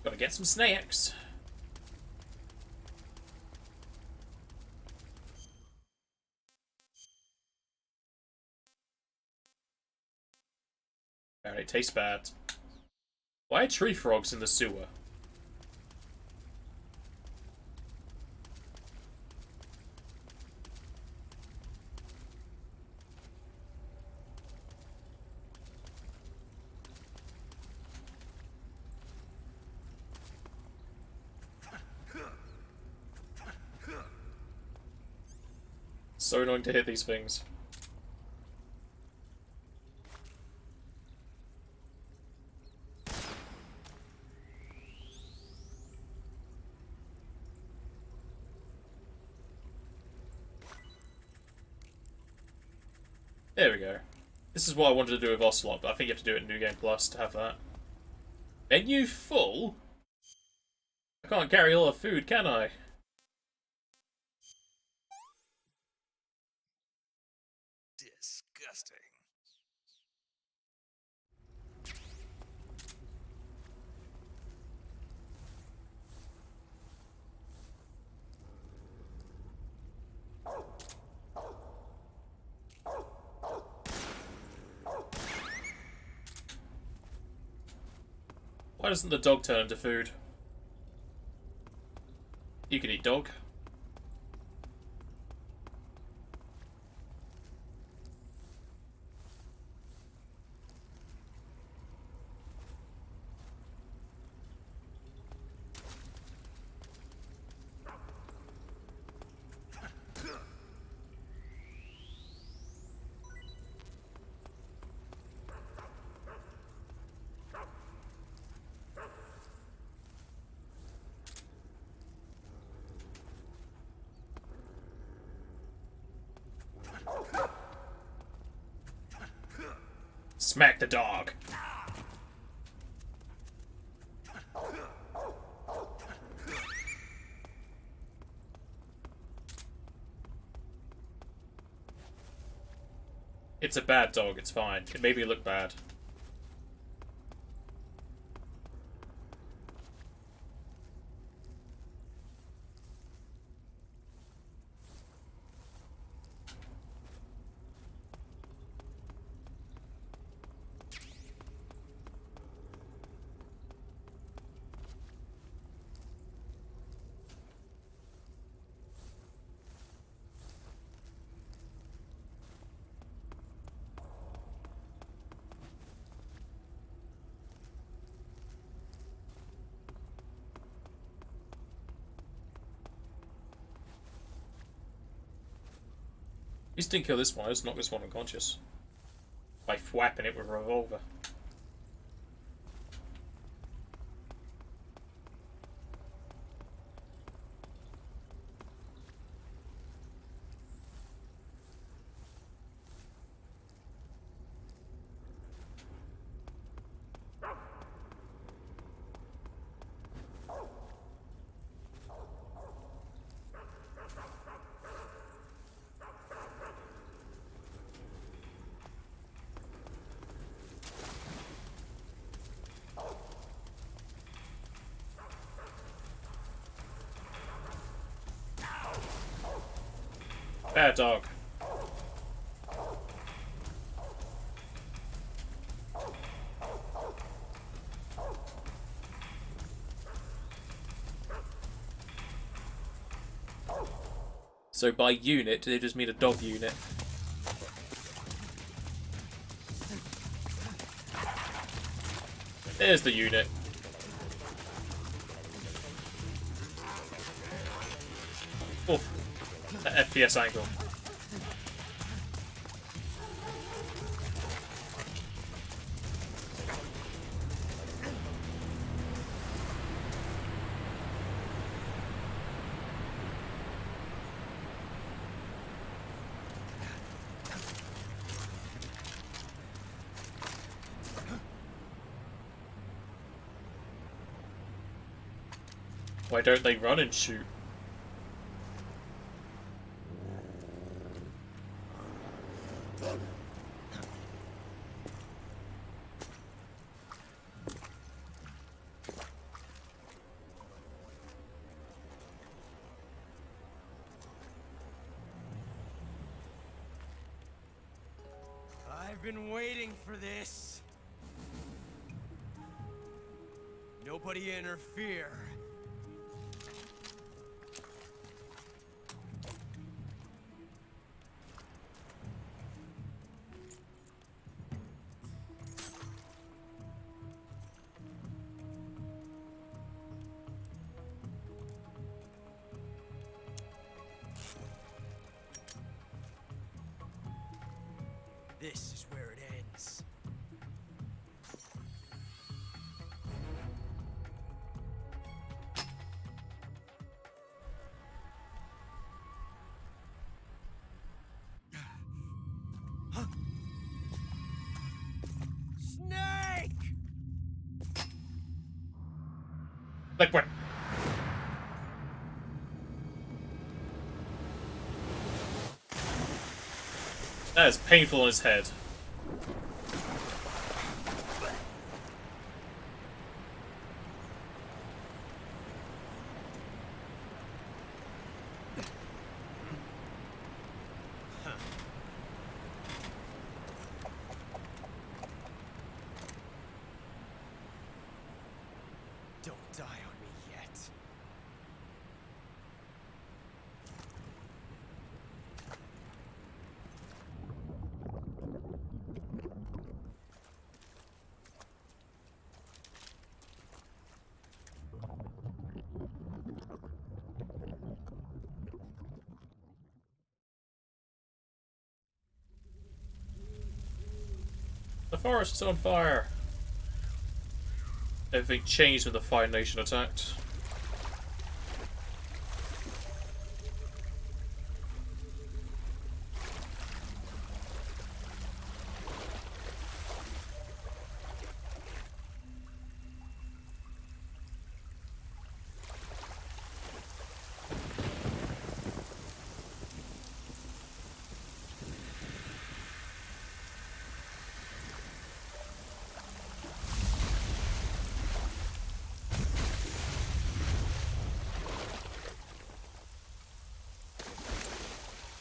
[SPEAKER 1] Gotta get some snacks. Alright, it tastes bad. Why are tree frogs in the sewer? So annoying to hit these things. There we go. This is what I wanted to do with Ocelot, but I think you have to do it in New Game Plus to have that. Menu full? I can't carry all the food, can I?
[SPEAKER 3] Disgusting.
[SPEAKER 1] Why doesn't the dog turn into food? You can eat dog. Smack the dog. It's a bad dog, it's fine. It made me look bad. At least didn't kill this one, I just knocked this one unconscious. By thwapping it with a revolver. Bad dog. So by unit, do they just mean a dog unit? There's the unit. Oh, that FPS angle. Why don't they run and shoot?
[SPEAKER 12] I've been waiting for this. Nobody interfere. This is where it ends. Snake!
[SPEAKER 1] Like what? That is painful on his head.
[SPEAKER 12] Don't die on me yet.
[SPEAKER 1] The forest is on fire. Everything changed when the Fire Nation attacked.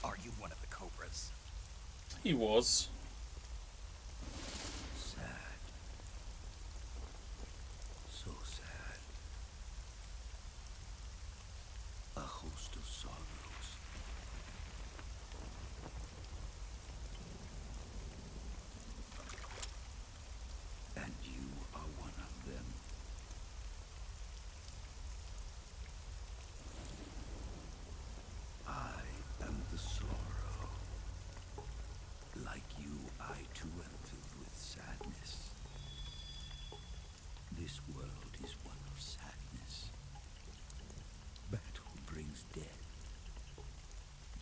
[SPEAKER 3] Are you one of the Cobras?
[SPEAKER 1] He was.
[SPEAKER 7] Sad. So sad. A host of sorrows. And you are one of them. I am the sorrow. Like you, I too am filled with sadness. This world is one of sadness. Battle brings death.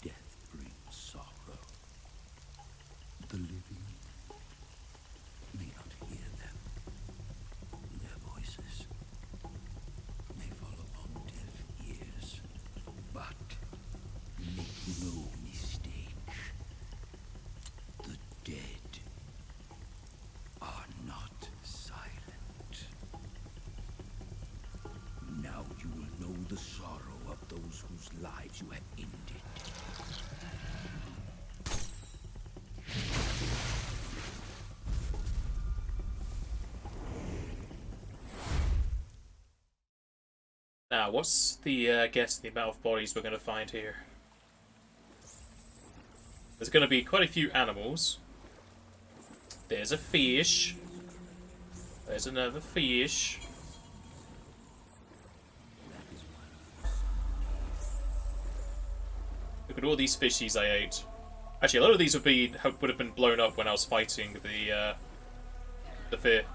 [SPEAKER 7] Death brings sorrow. The living may not hear them. Their voices may fall upon deaf ears. But make no mistake. The dead are not silent. Now you will know the sorrow of those whose lives you have ended.
[SPEAKER 1] Now, what's the guess the amount of bodies we're going to find here? There's going to be quite a few animals. There's a fish. There's another fish. Look at all these fishies I ate. Actually, a lot of these would have been blown up when I was fighting the fear.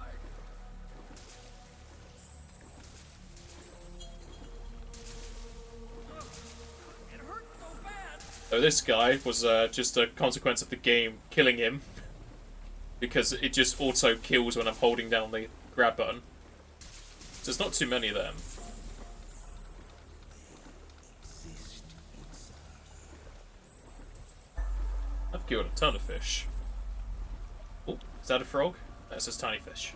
[SPEAKER 1] So this guy was just a consequence of the game killing him, because it just auto kills when I'm holding down the grab button. So there's not too many of them. I've killed a ton of fish. Oh, is that a frog? That's just tiny fish.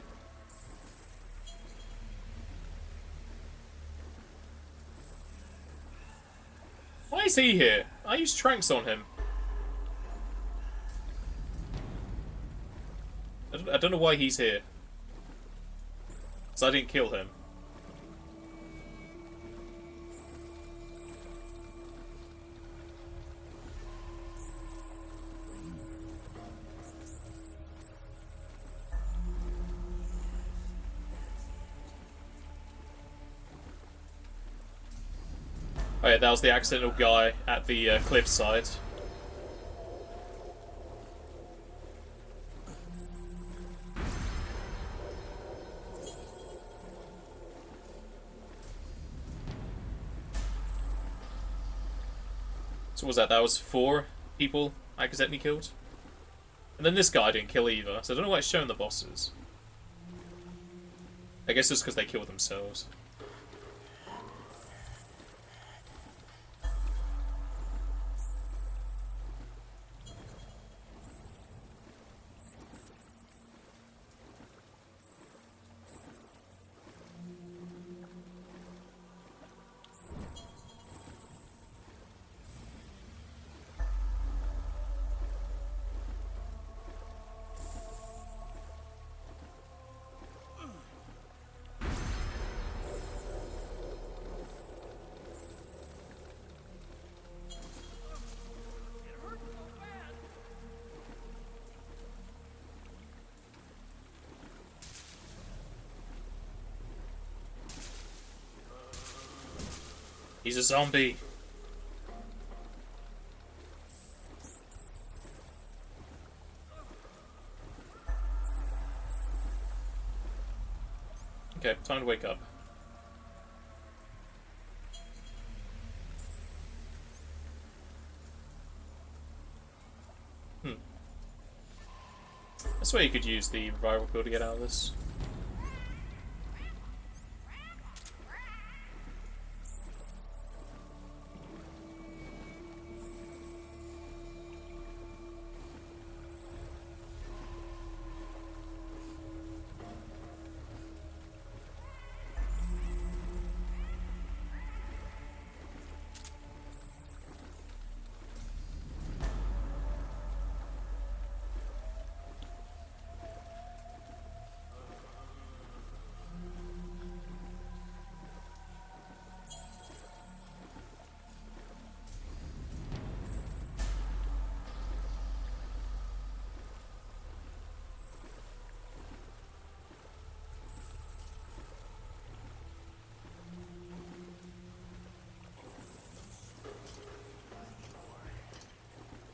[SPEAKER 1] Why is he here? I used tranks on him. I don't know why he's here. Because I didn't kill him. Oh yeah, that was the accidental guy at the cliffside. So what was that? That was 4 people I accidentally killed? And then this guy I didn't kill either, so I don't know why it's showing the bosses. I guess it's because they killed themselves. He's a zombie. Okay, time to wake up. I swear you could use the revival pill to get out of this.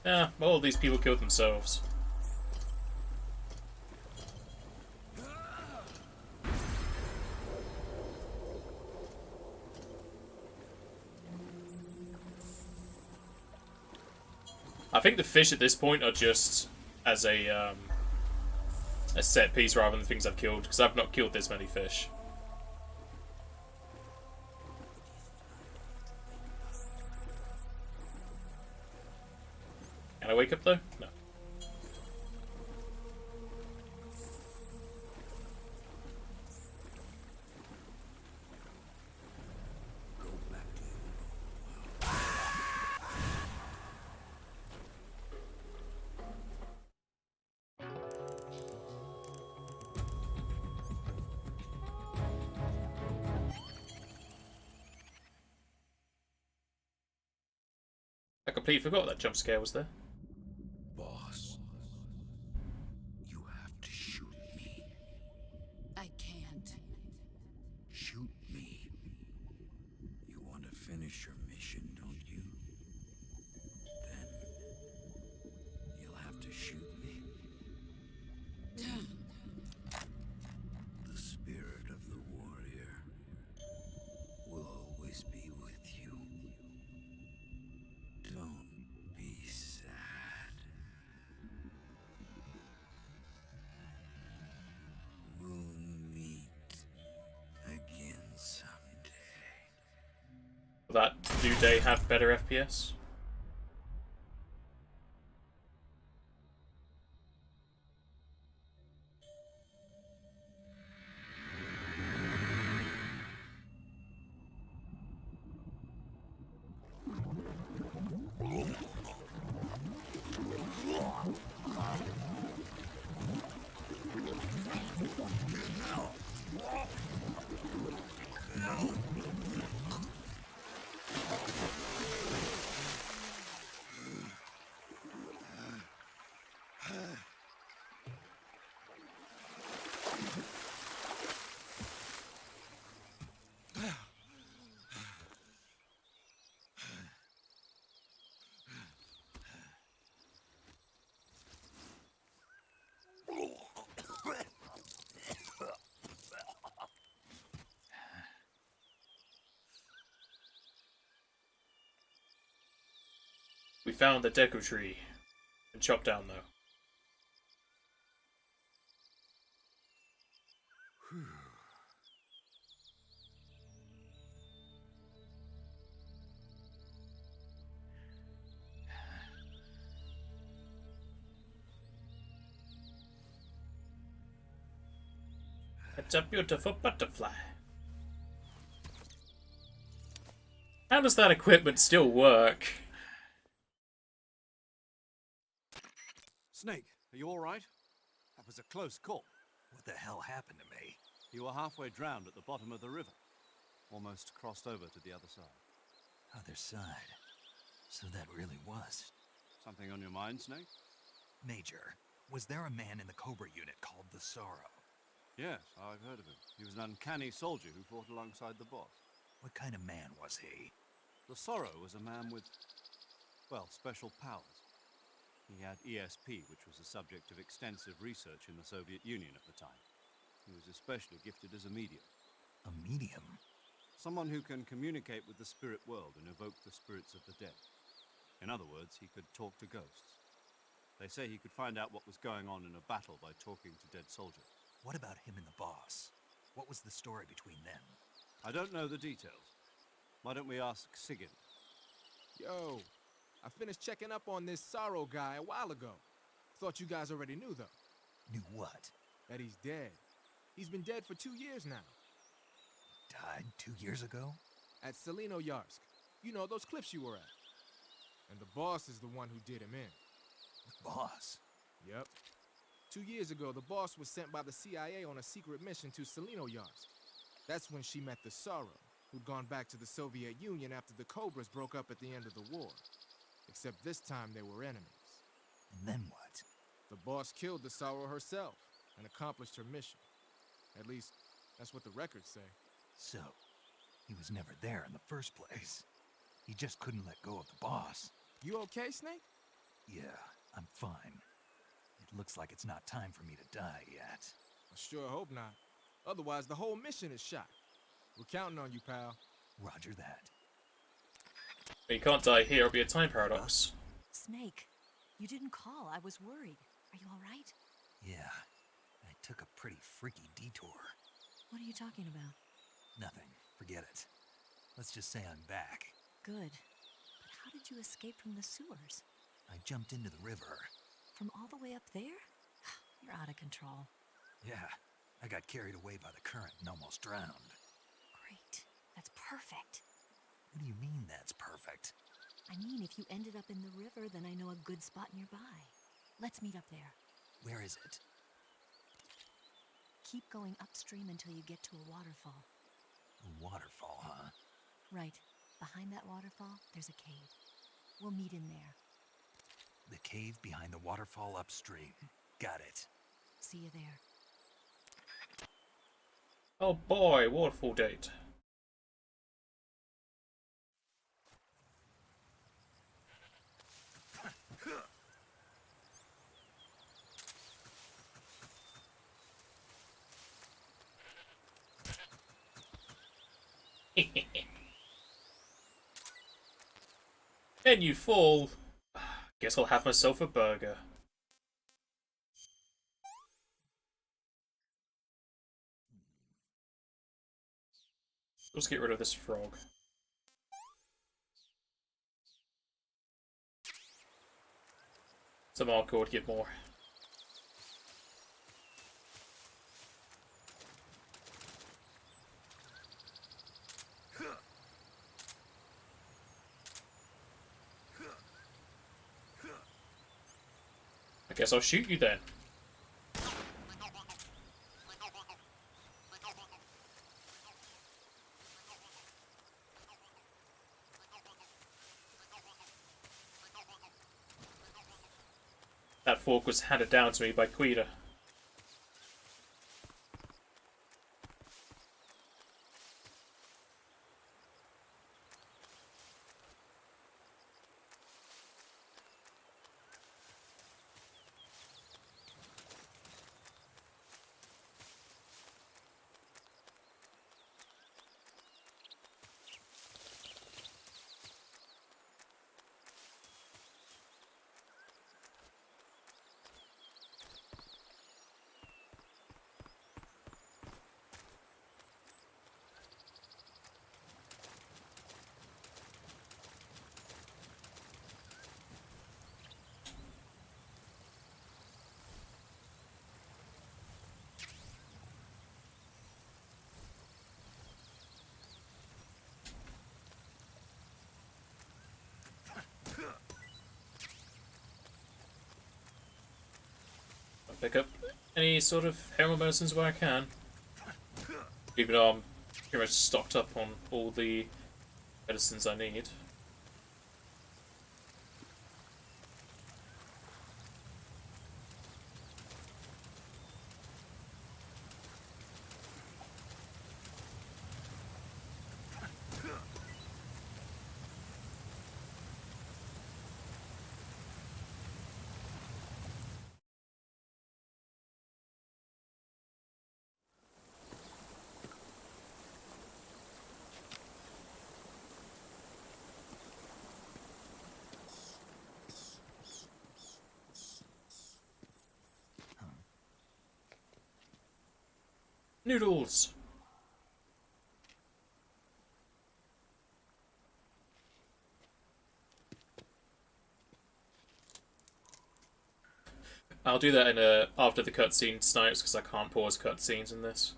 [SPEAKER 1] Yeah, well, all these people killed themselves. I think the fish at this point are just as a set piece rather than things I've killed, because I've not killed this many fish. Can I wake up though? No. I completely forgot that jump scare was there.
[SPEAKER 7] Boss, you have to shoot me.
[SPEAKER 10] I can't.
[SPEAKER 7] Shoot me. You want to finish your mission, don't you? Then you'll have to shoot me. The spirit of the warrior will always be with you. Don't be sad. We'll meet again someday.
[SPEAKER 1] Will that new day have better FPS? We found the Deku tree. And chopped down though. It's a beautiful butterfly. How does that equipment still work?
[SPEAKER 2] Snake, are you alright? That was a close call.
[SPEAKER 3] What the hell happened to me?
[SPEAKER 2] You were halfway drowned at the bottom of the river. Almost crossed over to the other side.
[SPEAKER 3] Other side. So that really was.
[SPEAKER 2] Something on your mind, Snake?
[SPEAKER 3] Major, was there a man in the Cobra unit called the Sorrow?
[SPEAKER 2] Yes, I've heard of him. He was an uncanny soldier who fought alongside the boss.
[SPEAKER 3] What kind of man was he?
[SPEAKER 2] The Sorrow was a man with, well, special powers. He had ESP, which was the subject of extensive research in the Soviet Union at the time. He was especially gifted as a medium.
[SPEAKER 3] A medium?
[SPEAKER 2] Someone who can communicate with the spirit world and evoke the spirits of the dead. In other words, he could talk to ghosts. They say he could find out what was going on in a battle by talking to dead soldiers.
[SPEAKER 3] What about him and the boss? What was the story between them?
[SPEAKER 2] I don't know the details. Why don't we ask Sigint?
[SPEAKER 13] Yo, I finished checking up on this Sorrow guy a while ago. Thought you guys already knew, though.
[SPEAKER 3] Knew what?
[SPEAKER 13] That he's dead. He's been dead for 2 years now.
[SPEAKER 3] Died 2 years ago?
[SPEAKER 13] At Selino-Yarsk. You know, those cliffs you were at. And the boss is the one who did him in.
[SPEAKER 3] The boss?
[SPEAKER 13] Yep. 2 years ago, the boss was sent by the CIA on a secret mission to Selino-Yarsk. That's when she met the Sorrow, who'd gone back to the Soviet Union after the Cobras broke up at the end of the war. Except this time they were enemies.
[SPEAKER 3] And then what?
[SPEAKER 13] The boss killed the Sorrow herself and accomplished her mission. At least, that's what the records say.
[SPEAKER 3] So, he was never there in the first place. He just couldn't let go of the boss.
[SPEAKER 13] You okay, Snake?
[SPEAKER 3] Yeah, I'm fine. It looks like it's not time for me to die yet.
[SPEAKER 13] I sure hope not. Otherwise, the whole mission is shot. We're counting on you, pal.
[SPEAKER 3] Roger that.
[SPEAKER 1] But you can't die here, it'll be a time paradox.
[SPEAKER 8] Snake, you didn't call. I was worried. Are you all right?
[SPEAKER 3] Yeah, I took a pretty freaky detour.
[SPEAKER 8] What are you talking about?
[SPEAKER 3] Nothing. Forget it. Let's just say I'm back.
[SPEAKER 8] Good. But how did you escape from the sewers?
[SPEAKER 3] I jumped into the river.
[SPEAKER 8] From all the way up there? You're out of control.
[SPEAKER 3] Yeah, I got carried away by the current and almost drowned.
[SPEAKER 8] Great. That's perfect.
[SPEAKER 3] What do you mean that's perfect?
[SPEAKER 8] I mean, if you ended up in the river, then I know a good spot nearby. Let's meet up there.
[SPEAKER 3] Where is it?
[SPEAKER 8] Keep going upstream until you get to a waterfall.
[SPEAKER 3] A waterfall, huh?
[SPEAKER 8] Right. Behind that waterfall, there's a cave. We'll meet in there.
[SPEAKER 3] The cave behind the waterfall upstream. Got it.
[SPEAKER 8] See you there.
[SPEAKER 1] Oh boy, waterfall date. And you fall. Guess I'll have myself a burger. Let's get rid of this frog. Some alcohol would get more. I guess I'll shoot you then. That fork was handed down to me by Quita. Pick up any sort of herbal medicines where I can. Even though I'm pretty much stocked up on all the medicines I need. Noodles! I'll do that in after the cutscene snipes because I can't pause cutscenes in this.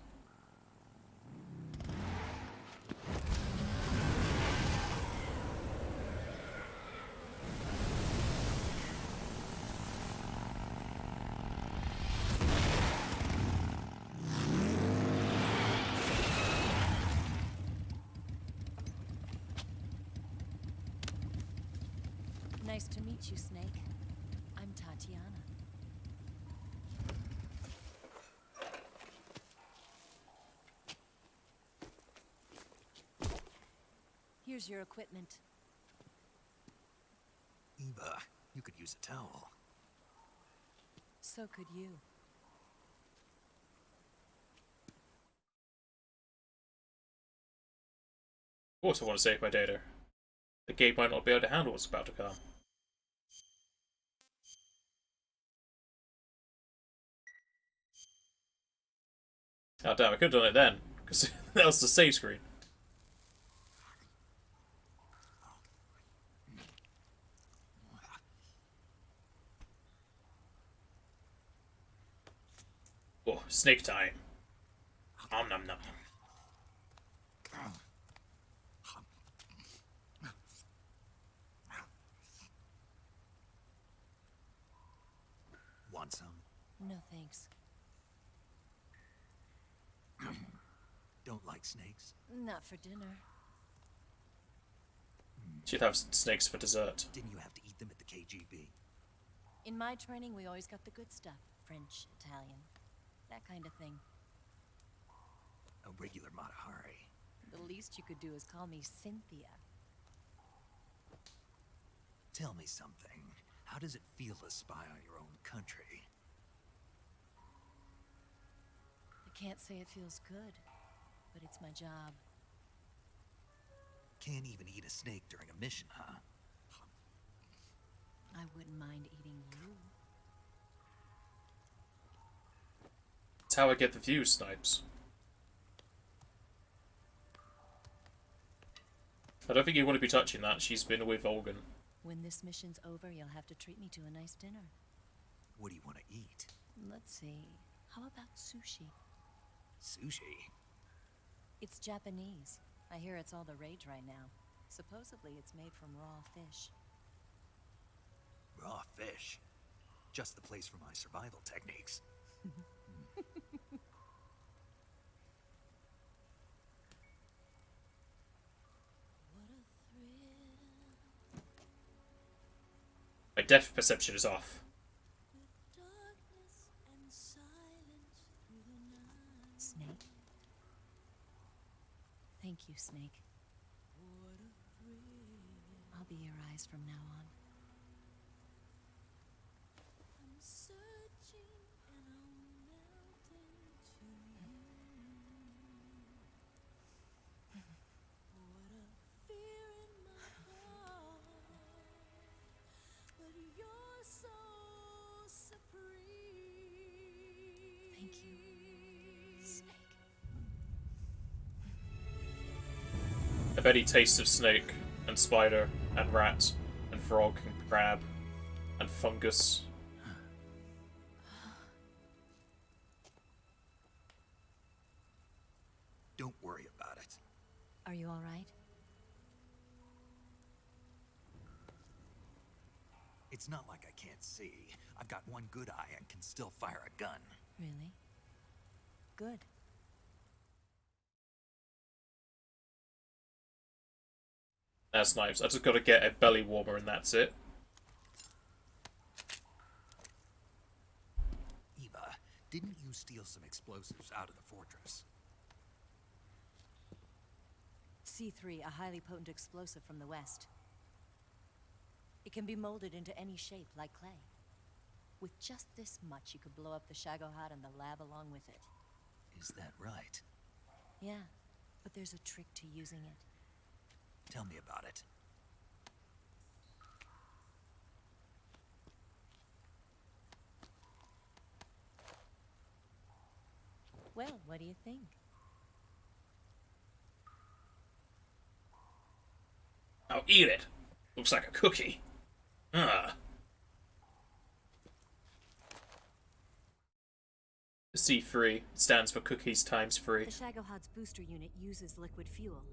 [SPEAKER 8] Nice to meet you, Snake. I'm Tatiana. Here's your equipment.
[SPEAKER 3] Eva, you could use a towel.
[SPEAKER 8] So could you.
[SPEAKER 1] Of course I want to save my data. The game might not be able to handle what's about to come. Oh damn, I could have done it then, because that was the save screen. Oh, snake time. Nom nom nom.
[SPEAKER 3] Want some?
[SPEAKER 8] No thanks.
[SPEAKER 3] Don't like snakes?
[SPEAKER 8] Not for dinner.
[SPEAKER 1] She'd have snakes for dessert.
[SPEAKER 3] Didn't you have to eat them at the KGB?
[SPEAKER 10] In my training, we always got the good stuff. French, Italian, that kind of thing.
[SPEAKER 3] A regular Matahari.
[SPEAKER 10] The least you could do is call me Cynthia.
[SPEAKER 3] Tell me something. How does it feel to spy on your own country?
[SPEAKER 10] I can't say it feels good, but it's my job.
[SPEAKER 3] Can't even eat a snake during a mission, huh?
[SPEAKER 10] I wouldn't mind eating you.
[SPEAKER 1] It's how I get the views, Snipes. I don't think you want to be touching that. She's been with Olgan.
[SPEAKER 10] When this mission's over, you'll have to treat me to a nice dinner.
[SPEAKER 3] What do you want to eat?
[SPEAKER 10] Let's see. How about sushi?
[SPEAKER 3] Sushi?
[SPEAKER 10] It's Japanese. I hear it's all the rage right now. Supposedly it's made from raw fish.
[SPEAKER 3] Raw fish? Just the place for my survival techniques.
[SPEAKER 1] My depth perception is off.
[SPEAKER 10] Snake? Thank you, Snake. I'll be your eyes from now on. Thank you, Snake.
[SPEAKER 1] I bet he tastes of snake, and spider, and rat, and frog, and crab, and fungus.
[SPEAKER 3] Don't worry about it.
[SPEAKER 10] Are you all right?
[SPEAKER 3] It's not like I can't see. I've got one good eye and can still fire a gun.
[SPEAKER 10] Really? Good.
[SPEAKER 1] That's nice. I just gotta get a belly warmer and that's it.
[SPEAKER 3] Eva, didn't you steal some explosives out of the fortress?
[SPEAKER 10] C3, a highly potent explosive from the west. It can be molded into any shape, like clay. With just this much, you could blow up the Shagohod and the lab along with it.
[SPEAKER 3] Is that right?
[SPEAKER 10] Yeah, but there's a trick to using it.
[SPEAKER 3] Tell me about it.
[SPEAKER 10] Well, what do you think?
[SPEAKER 1] I'll eat it. Looks like a cookie. Ah. C3 stands for cookies times 3.
[SPEAKER 8] The Shagohod's booster unit uses liquid fuel.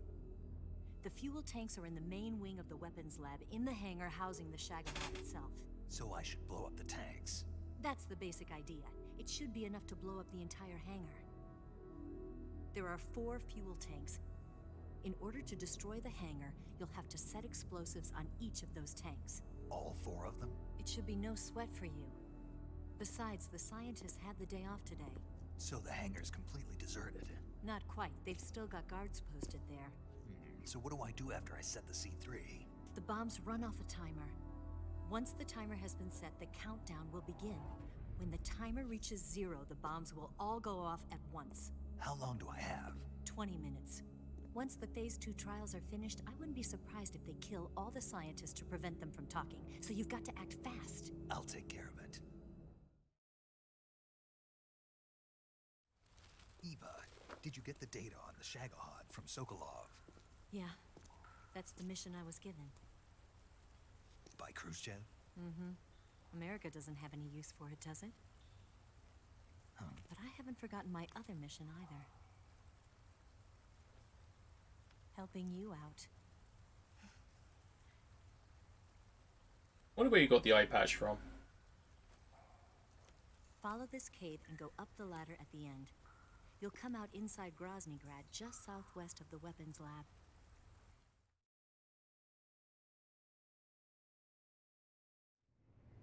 [SPEAKER 8] The fuel tanks are in the main wing of the weapons lab in the hangar housing the Shagohod itself.
[SPEAKER 3] So I should blow up the tanks.
[SPEAKER 8] That's the basic idea. It should be enough to blow up the entire hangar. There are 4 fuel tanks. In order to destroy the hangar, you'll have to set explosives on each of those tanks.
[SPEAKER 3] All 4 of them?
[SPEAKER 8] It should be no sweat for you. Besides, the scientists had the day off today.
[SPEAKER 3] So the hangar's completely deserted.
[SPEAKER 8] Not quite. They've still got guards posted there.
[SPEAKER 3] So what do I do after I set the C3?
[SPEAKER 8] The bombs run off a timer. Once the timer has been set, the countdown will begin. When the timer reaches 0, the bombs will all go off at once.
[SPEAKER 3] How long do I have?
[SPEAKER 8] 20 minutes. Once the Phase 2 trials are finished, I wouldn't be surprised if they kill all the scientists to prevent them from talking. So you've got to act fast.
[SPEAKER 3] I'll take care of it. Eva, did you get the data on the Shagohod from Sokolov?
[SPEAKER 8] Yeah, that's the mission I was given.
[SPEAKER 3] By Khrushchev?
[SPEAKER 8] Mm-hmm. America doesn't have any use for it, does it? But I haven't forgotten my other mission either. Helping you out.
[SPEAKER 1] Wonder where you got the eye patch from.
[SPEAKER 8] Follow this cave and go up the ladder at the end. You'll come out inside Groznygrad, just southwest of the weapons lab.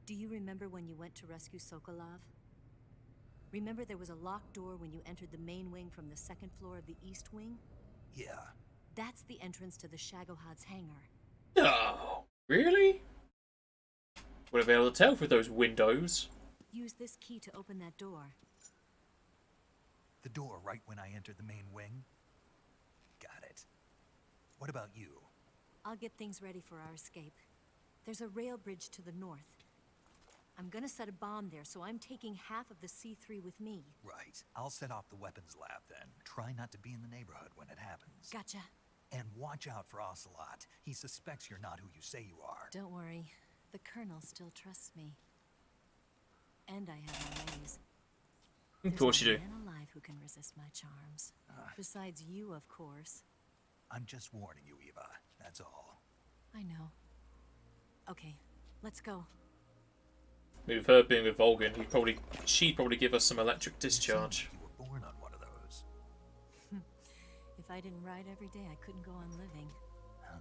[SPEAKER 8] Do you remember when you went to rescue Sokolov? Remember there was a locked door when you entered the main wing from the second floor of the east wing?
[SPEAKER 3] Yeah.
[SPEAKER 8] That's the entrance to the Shagohod's hangar.
[SPEAKER 1] Oh, really? Would have been able to tell through those windows.
[SPEAKER 8] Use this key to open that door.
[SPEAKER 3] The door right when I entered the main wing? Got it. What about you?
[SPEAKER 8] I'll get things ready for our escape. There's a rail bridge to the north. I'm gonna set a bomb there, so I'm taking half of the C3 with me.
[SPEAKER 3] Right. I'll set off the weapons lab then. Try not to be in the neighborhood when it happens.
[SPEAKER 8] Gotcha.
[SPEAKER 3] And watch out for Ocelot. He suspects you're not who you say you are.
[SPEAKER 8] Don't worry. The Colonel still trusts me. And I have my ways.
[SPEAKER 1] Of course you do.
[SPEAKER 8] There's no man alive who can resist my charms. Besides you, of course.
[SPEAKER 3] I'm just warning you, Eva. That's all.
[SPEAKER 8] I know. Okay, let's go.
[SPEAKER 1] With her being with Volgan, she'd probably give us some electric discharge.
[SPEAKER 3] You were born on one of those.
[SPEAKER 8] If I didn't ride every day, I couldn't go on living.
[SPEAKER 3] Huh?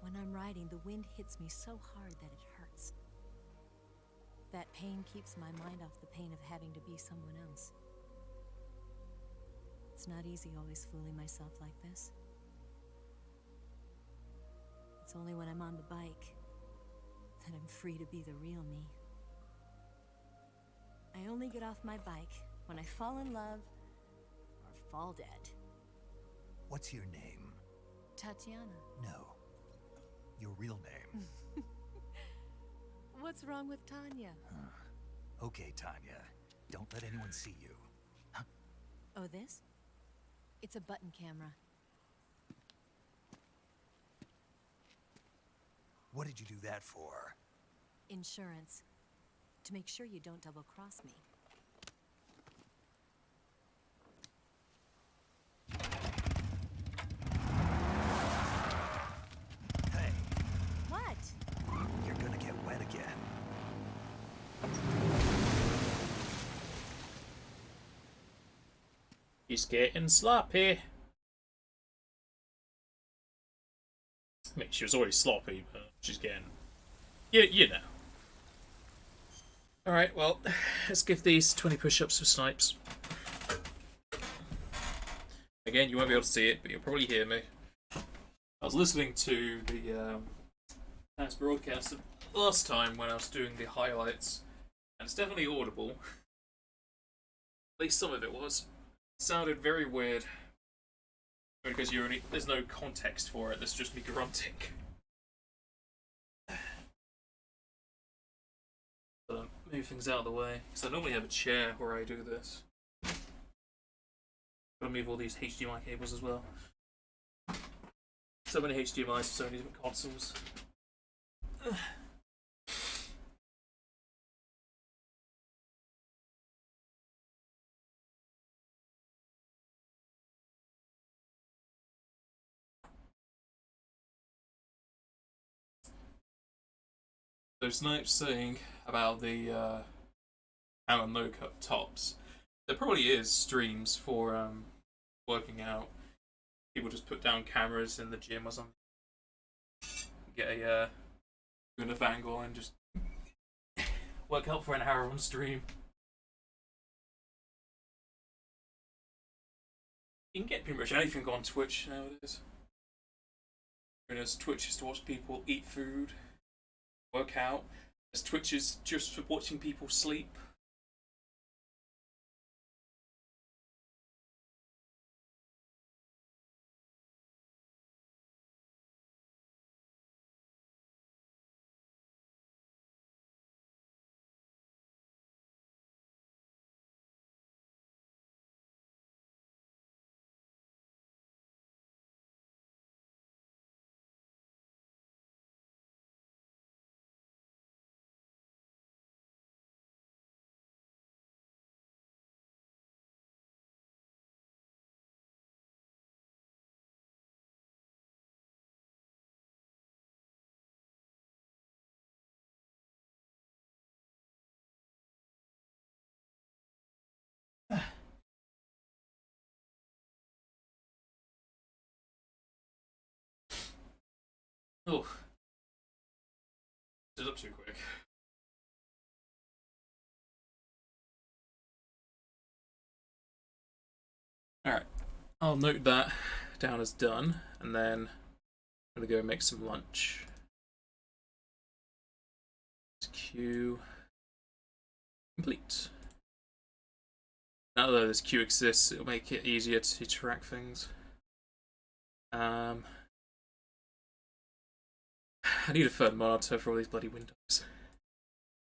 [SPEAKER 8] When I'm riding, the wind hits me so hard that it hurts. That pain keeps my mind off the pain of having to be someone else. It's not easy always fooling myself like this. It's only when I'm on the bike that I'm free to be the real me. I only get off my bike when I fall in love or fall dead.
[SPEAKER 3] What's your name?
[SPEAKER 8] Tatiana.
[SPEAKER 3] No. Your real name.
[SPEAKER 8] What's wrong with Tanya?
[SPEAKER 3] Okay, Tanya. Don't let anyone see you. Huh?
[SPEAKER 8] Oh, this? It's a button camera.
[SPEAKER 3] What did you do that for?
[SPEAKER 8] Insurance. To make sure you don't double-cross me.
[SPEAKER 3] Hey.
[SPEAKER 8] What?
[SPEAKER 3] You're gonna get wet again.
[SPEAKER 1] He's getting sloppy. I mean, she was already sloppy, but she's getting... You know. Alright, well, let's give these 20 push-ups for Snipes. Again, you won't be able to see it, but you'll probably hear me. I was listening to the past broadcast last time when I was doing the highlights, and it's definitely audible. At least some of it was. It sounded very weird. Because there's no context for it, there's just me grunting. But move things out of the way, because I normally have a chair where I do this. Gotta move all these HDMI cables as well. So many HDMIs, so many different consoles. So Snipes saying about the hammer no-cut tops. There probably is streams for working out. People just put down cameras in the gym or something. Get a good enough angle and just work out for an hour on stream. You can get pretty much anything on Twitch nowadays. There's Twitch is to watch people eat food, work out. There's Twitch is just for watching people sleep. Oh. Stood up too quick. I'll note that down as done, and then I'm gonna go make some lunch. Queue complete. Now that this queue exists, it'll make it easier to track things. I need a third monitor for all these bloody windows.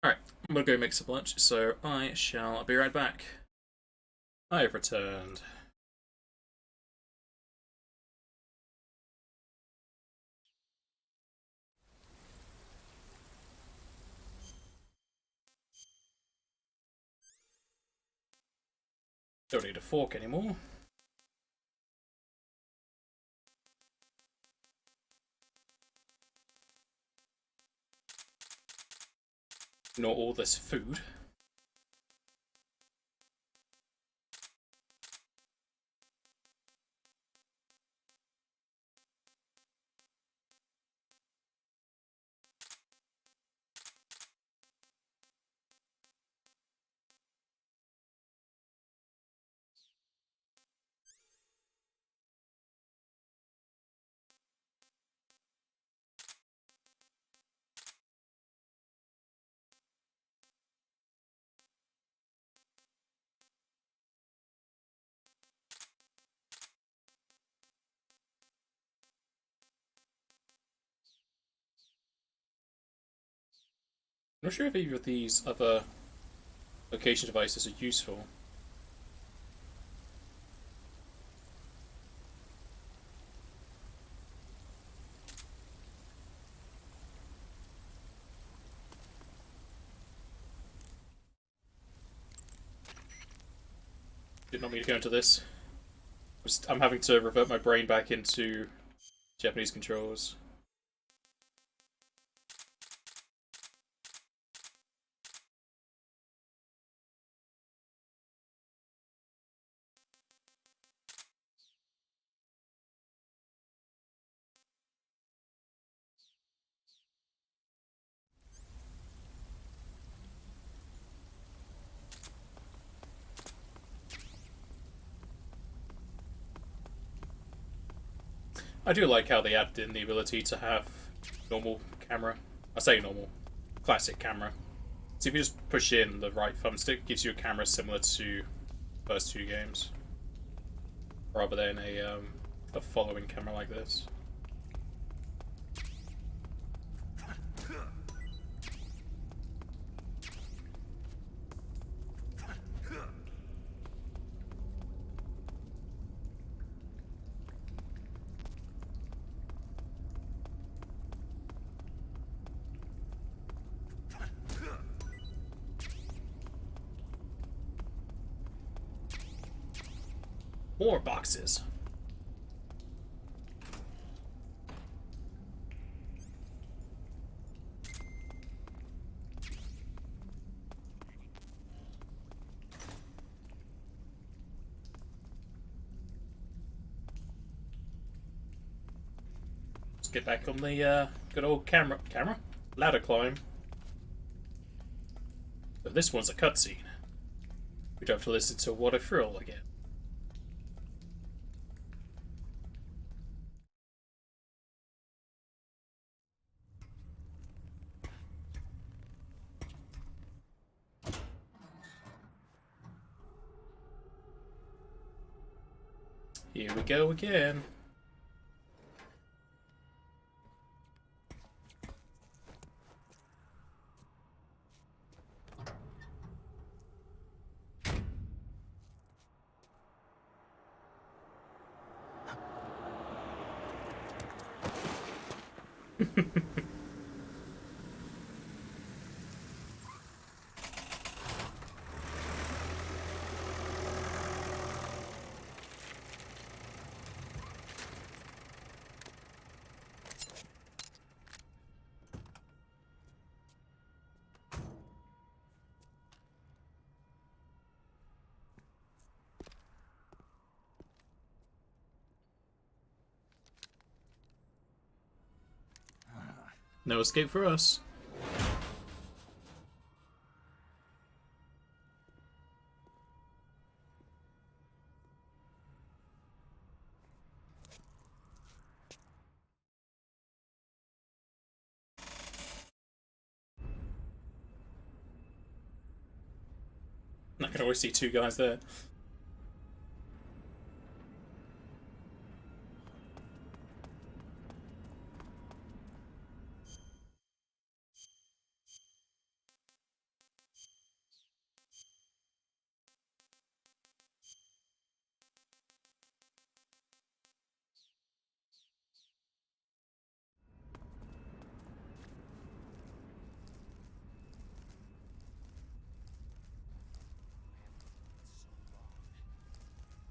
[SPEAKER 1] Alright, I'm gonna go make some lunch, so I shall be right back. I have returned. Don't need a fork anymore. Not all this food. I'm not sure if either of these other location devices are useful. Did not mean to go into this. I'm having to revert my brain back into Japanese controls. I do like how they added in the ability to have normal camera. I say normal, classic camera. So if you just push in the right thumbstick, it gives you a camera similar to the first two games, rather than a following camera like this. More boxes. Let's get back on the good old camera ladder climb. But this one's a cutscene. We don't have to listen to What a Thrill again. Here we go again. No escape for us. can always see two guys there.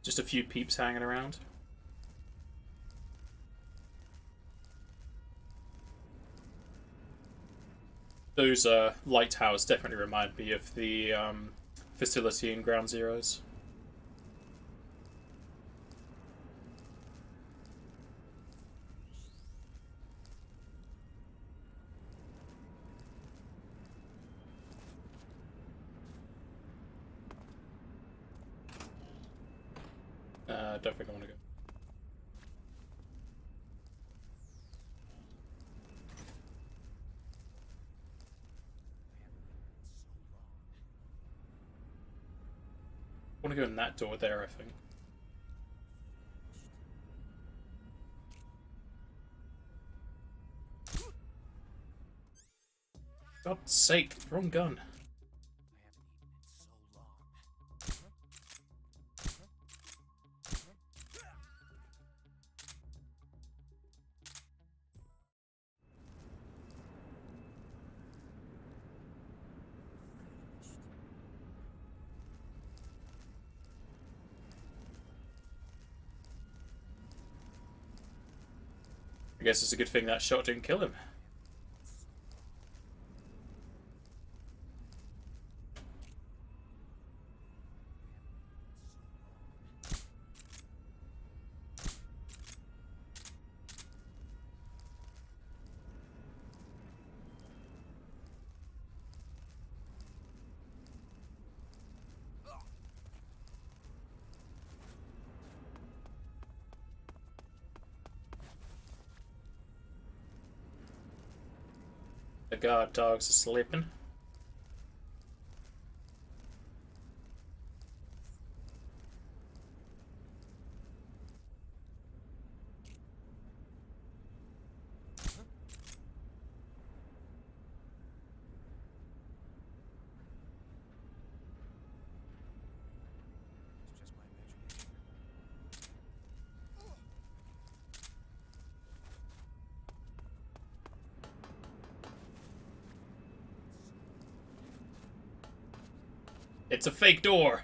[SPEAKER 1] Just a few peeps hanging around. Those light towers definitely remind me of the facility in Ground Zeroes. Don't think I want to go. I want to go in that door there, I think. God's sake, wrong gun. I guess it's a good thing that shot didn't kill him. The guard dogs are sleeping. It's a fake door.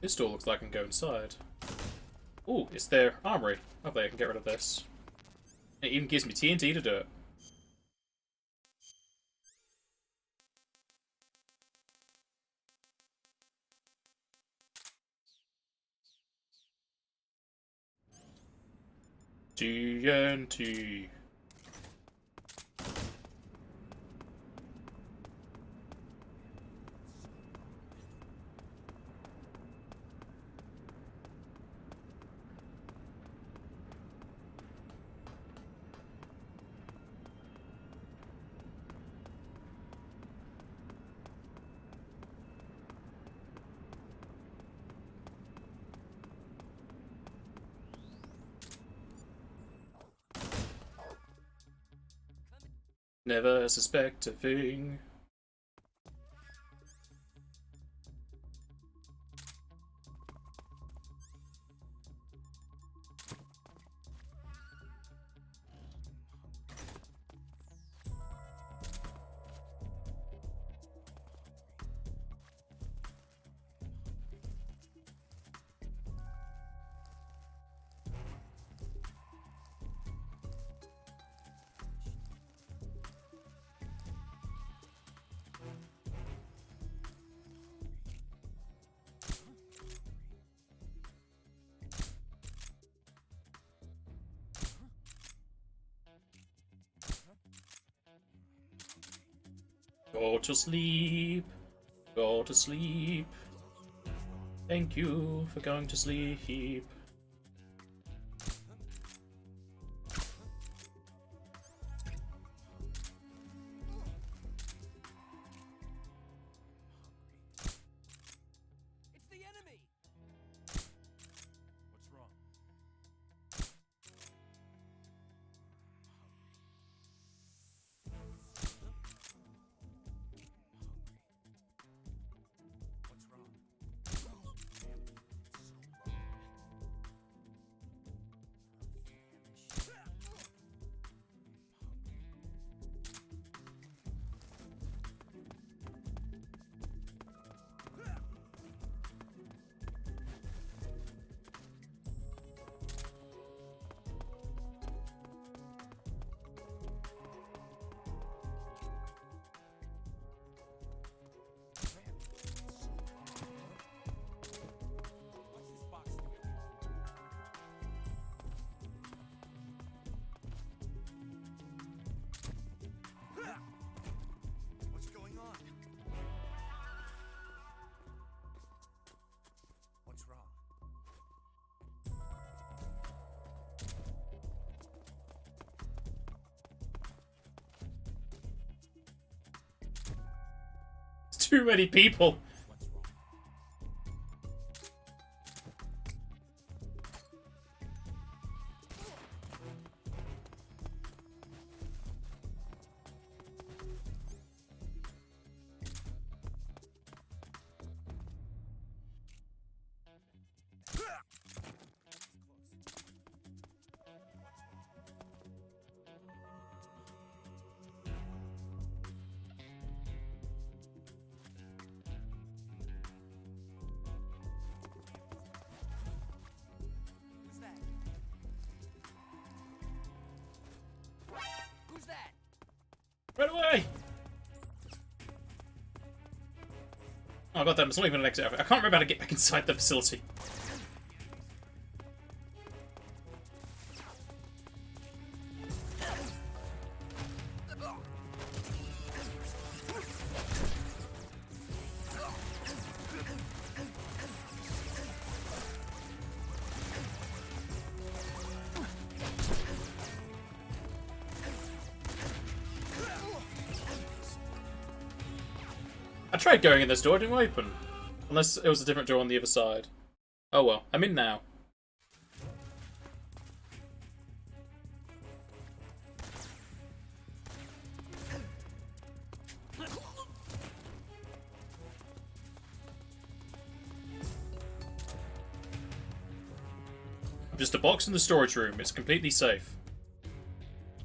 [SPEAKER 1] This door looks like I can go inside. Ooh, it's their armory. Hopefully I can get rid of this. It even gives me TNT to do it. TNT. Never suspect a thing. Go to sleep. Go to sleep. Thank you for going to sleep.
[SPEAKER 4] It's the enemy!
[SPEAKER 12] What's wrong? What's wrong? What's this box doing here? What's going on? What's wrong?
[SPEAKER 1] It's too many people.
[SPEAKER 4] Who's that? Who's that?
[SPEAKER 1] Run away! Oh, god damn, it's not even an exit. I can't remember how to get back inside the facility. I tried going in this door, it didn't open. Unless it was a different door on the other side. Oh well, I'm in now. I'm just a box in the storage room, it's completely safe.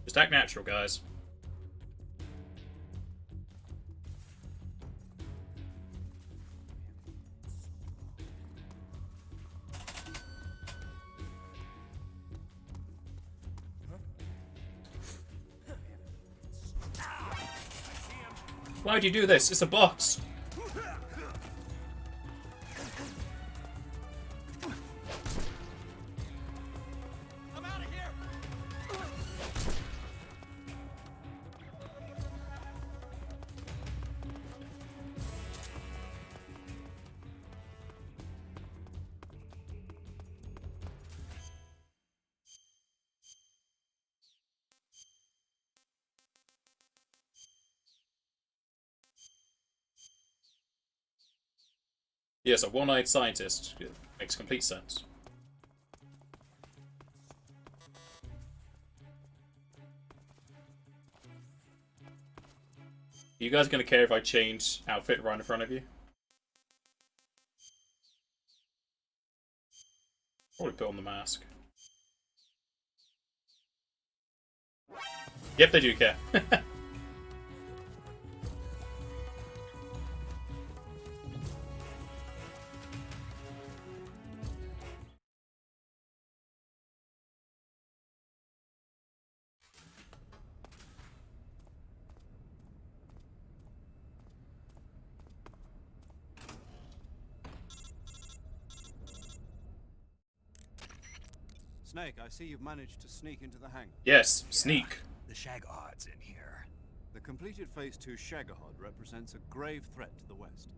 [SPEAKER 1] Just act natural, guys. Why'd you do this? It's a box.
[SPEAKER 4] I'm out of here!
[SPEAKER 1] Yes, a one-eyed scientist. It makes complete sense. Are you guys gonna care if I change outfit right in front of you? Probably put on the mask. Yep, they do care.
[SPEAKER 2] Snake, I see you've managed to sneak into the hangar.
[SPEAKER 1] Yes, sneak.
[SPEAKER 3] The Shag Odd's in here.
[SPEAKER 2] The completed Phase 2 Shagohod represents a grave threat to the West.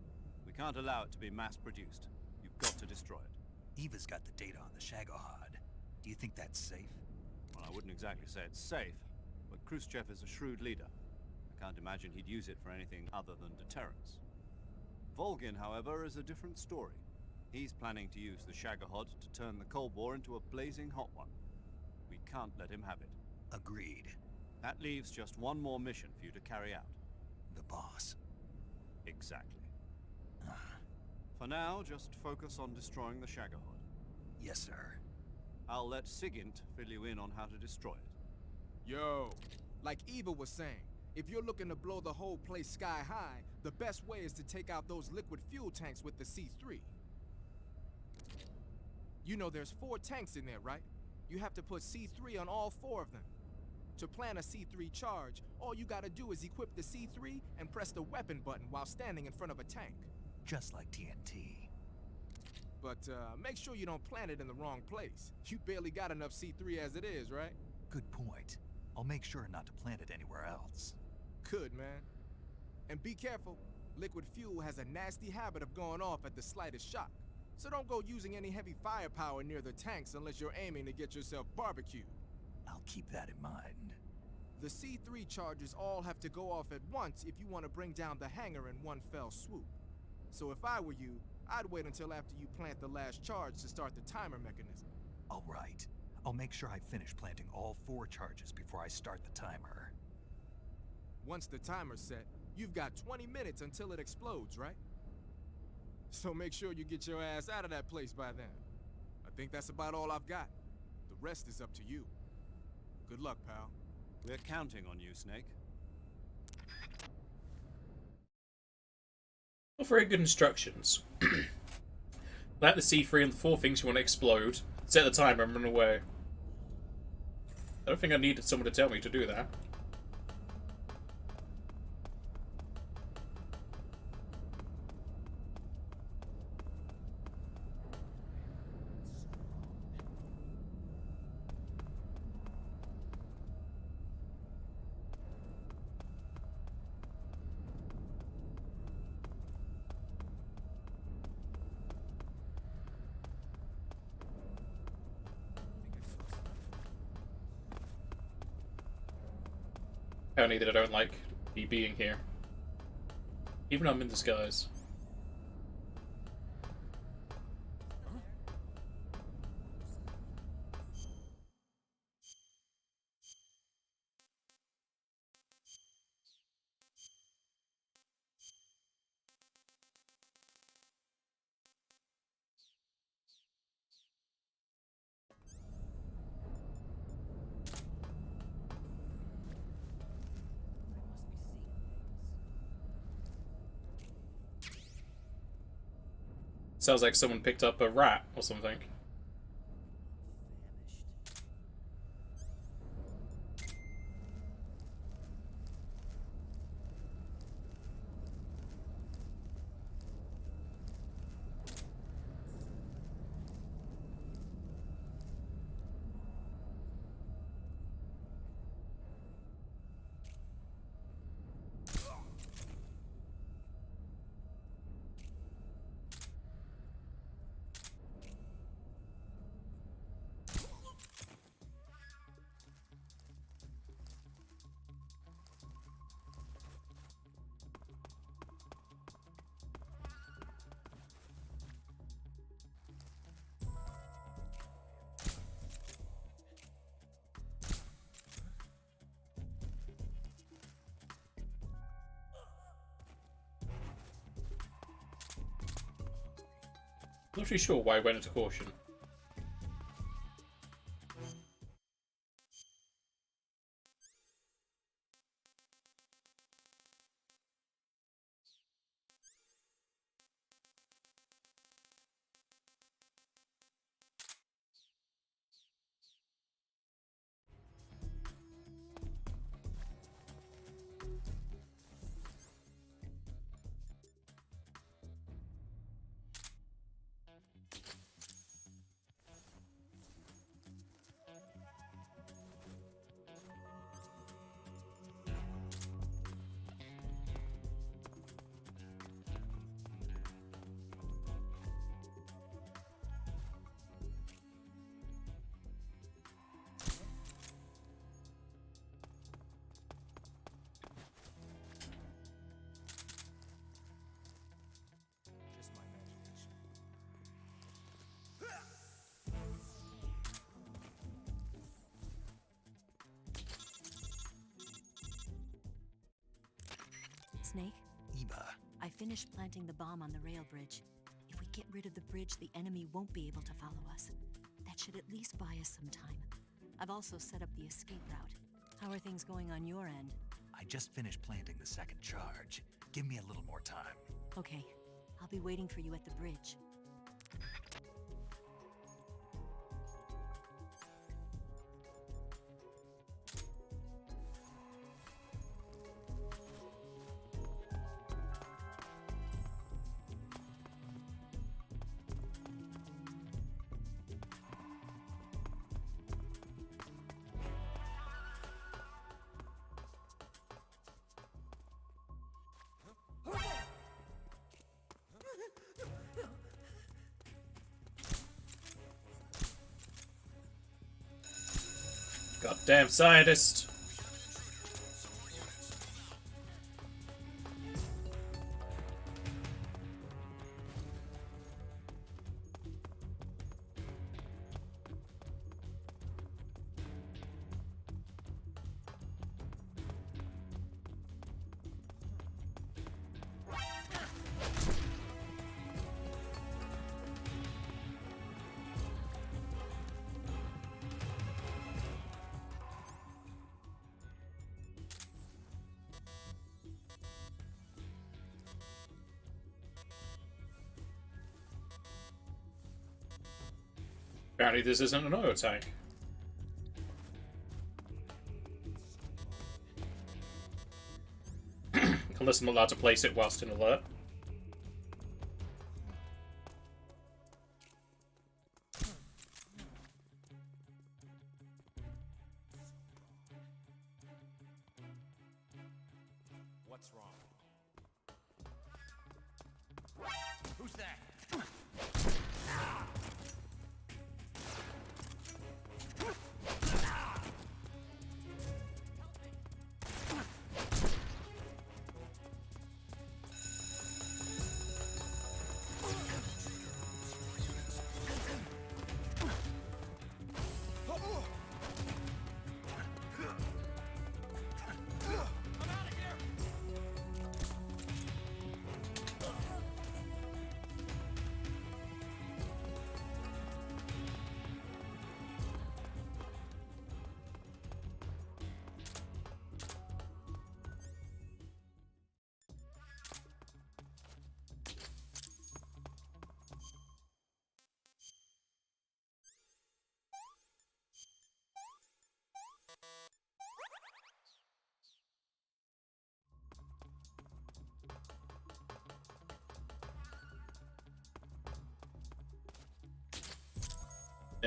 [SPEAKER 2] We can't allow it to be mass-produced. You've got to destroy it.
[SPEAKER 3] Eva's got the data on the Shagohod. Do you think that's safe?
[SPEAKER 2] Well, I wouldn't exactly say it's safe, but Khrushchev is a shrewd leader. I can't imagine he'd use it for anything other than deterrence. Volgin, however, is a different story. He's planning to use the Shagohod to turn the Cold War into a blazing hot one. We can't let him have it.
[SPEAKER 3] Agreed.
[SPEAKER 2] That leaves just one more mission for you to carry out.
[SPEAKER 3] The boss.
[SPEAKER 2] Exactly. For now, just focus on destroying the Shagohod.
[SPEAKER 3] Yes, sir.
[SPEAKER 2] I'll let Sigint fill you in on how to destroy it.
[SPEAKER 13] Yo, like Eva was saying, if you're looking to blow the whole place sky high, the best way is to take out those liquid fuel tanks with the C3. You know there's 4 tanks in there, right? You have to put C3 on all 4 of them. To plan a C3 charge, all you gotta do is equip the C3 and press the weapon button while standing in front of a tank.
[SPEAKER 3] Just like TNT.
[SPEAKER 13] But make sure you don't plant it in the wrong place. You barely got enough C3 as it is, right?
[SPEAKER 3] Good point. I'll make sure not to plant it anywhere else.
[SPEAKER 13] Good, man. And be careful. Liquid fuel has a nasty habit of going off at the slightest shock. So don't go using any heavy firepower near the tanks unless you're aiming to get yourself barbecued.
[SPEAKER 3] I'll keep that in mind.
[SPEAKER 13] The C3 charges all have to go off at once if you want to bring down the hangar in one fell swoop. So if I were you, I'd wait until after you plant the last charge to start the timer mechanism.
[SPEAKER 3] All right. I'll make sure I finish planting all 4 charges before I start the timer.
[SPEAKER 13] Once the timer's set, you've got 20 minutes until it explodes, right? So make sure you get your ass out of that place by then. I think that's about all I've got. The rest is up to you. Good luck, pal.
[SPEAKER 2] We're counting on you, Snake.
[SPEAKER 1] Not very good instructions. Let the C3 and the 4 things you want to explode. Set the timer and run away. I don't think I needed someone to tell me to do that. Apparently that I don't like me being here. Even though I'm in disguise. Sounds like someone picked up a rat or something. Not really sure why I went into caution.
[SPEAKER 8] Snake,
[SPEAKER 3] Eva.
[SPEAKER 8] I finished planting the bomb on the rail bridge. If we get rid of the bridge, the enemy won't be able to follow us. That should at least buy us some time. I've also set up the escape route. How are things going on your end?
[SPEAKER 3] I just finished planting the second charge. Give me a little more time.
[SPEAKER 8] Okay, I'll be waiting for you at the bridge.
[SPEAKER 1] Goddamn scientist! Apparently this isn't an oil tank. Unless I'm allowed to place it whilst in alert.
[SPEAKER 12] What's wrong?
[SPEAKER 3] Who's that?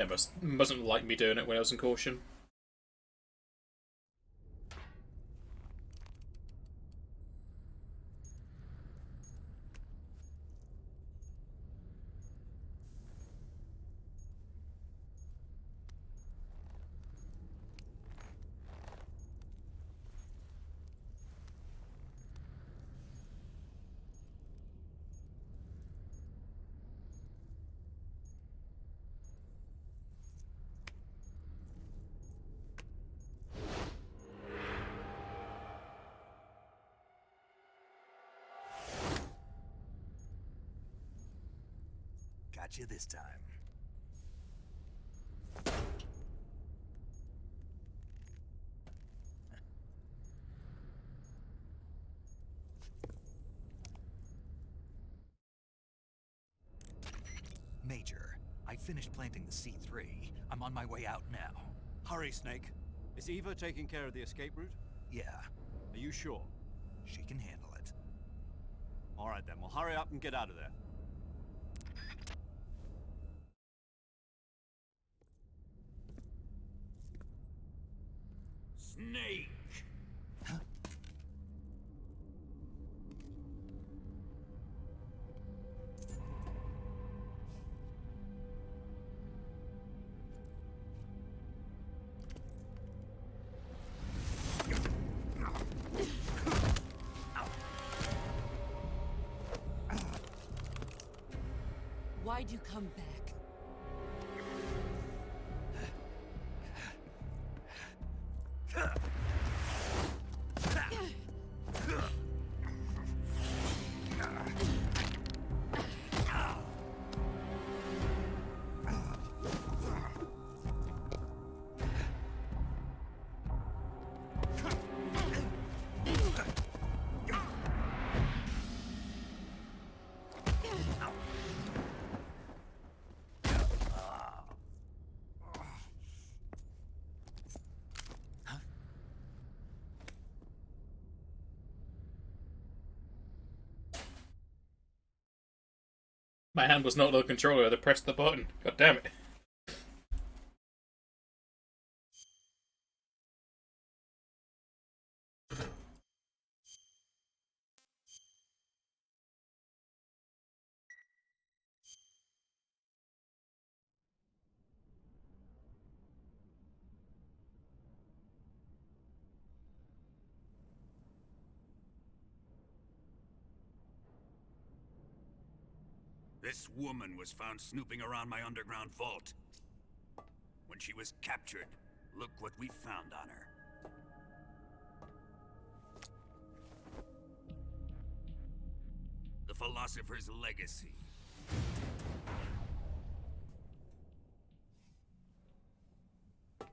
[SPEAKER 1] Yeah, mustn't like me doing it when I was in caution.
[SPEAKER 3] Got you this time. Major, I finished planting the C3. I'm on my way out now.
[SPEAKER 2] Hurry, Snake. Is Eva taking care of the escape route?
[SPEAKER 3] Yeah,
[SPEAKER 2] Are you sure?
[SPEAKER 3] she can handle it.
[SPEAKER 2] All right then, well hurry up and get out of there.
[SPEAKER 9] Snake!
[SPEAKER 10] Why'd you come back?
[SPEAKER 1] My hand was not on the controller, I pressed the button. God damn it.
[SPEAKER 9] This woman was found snooping around my underground vault. When she was captured, look what we found on her. The Philosopher's Legacy.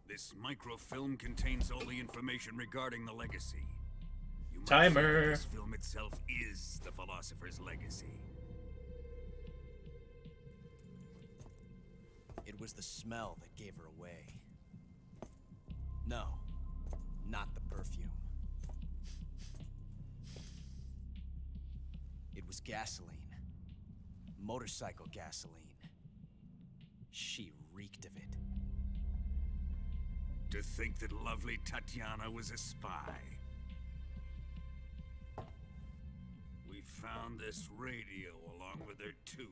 [SPEAKER 9] This microfilm contains all the information regarding the legacy. You might say that
[SPEAKER 1] Timer.
[SPEAKER 9] this film itself is the Philosopher's Legacy.
[SPEAKER 11] It was the smell that gave her away. No, not the perfume. It was gasoline. Motorcycle gasoline. She reeked of it.
[SPEAKER 9] To think that lovely Tatiana was a spy. We found this radio along with her too.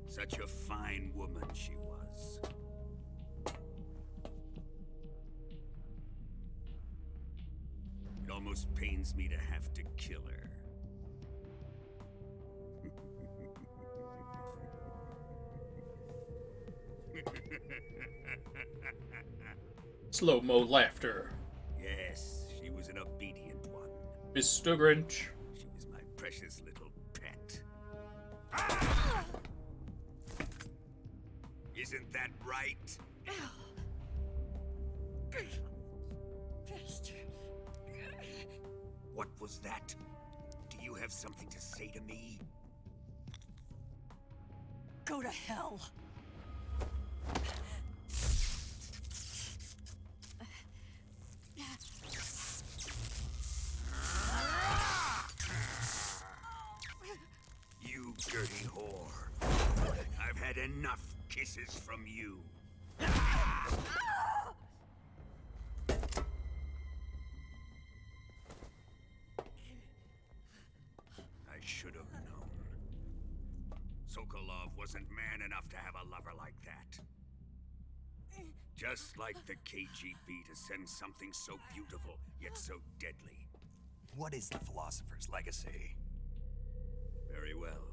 [SPEAKER 9] Such a fine woman she was. It almost pains me to have to kill her.
[SPEAKER 1] Slow-mo laughter.
[SPEAKER 9] Yes, she was an obedient one.
[SPEAKER 1] Mr. Grinch.
[SPEAKER 9] She was my precious little pet. Isn't that right? What was that? Do you have something to say to me?
[SPEAKER 10] Go to hell.
[SPEAKER 9] You dirty whore. I've had enough kisses from you. I should have known. Sokolov wasn't man enough to have a lover like that. Just like the KGB to send something so beautiful, yet so deadly.
[SPEAKER 3] What is the Philosopher's Legacy?
[SPEAKER 9] Very well.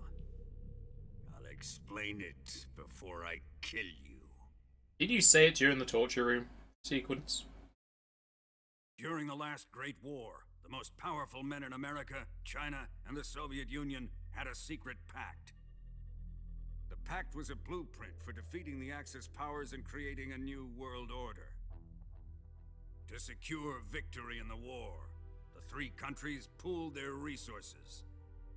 [SPEAKER 9] I'll explain it before I kill you.
[SPEAKER 1] Did you say it during the torture room sequence?
[SPEAKER 9] During the last Great War, the most powerful men in America, China, and the Soviet Union had a secret pact. The pact was a blueprint for defeating the Axis powers and creating a new world order. To secure victory in the war, the three countries pooled their resources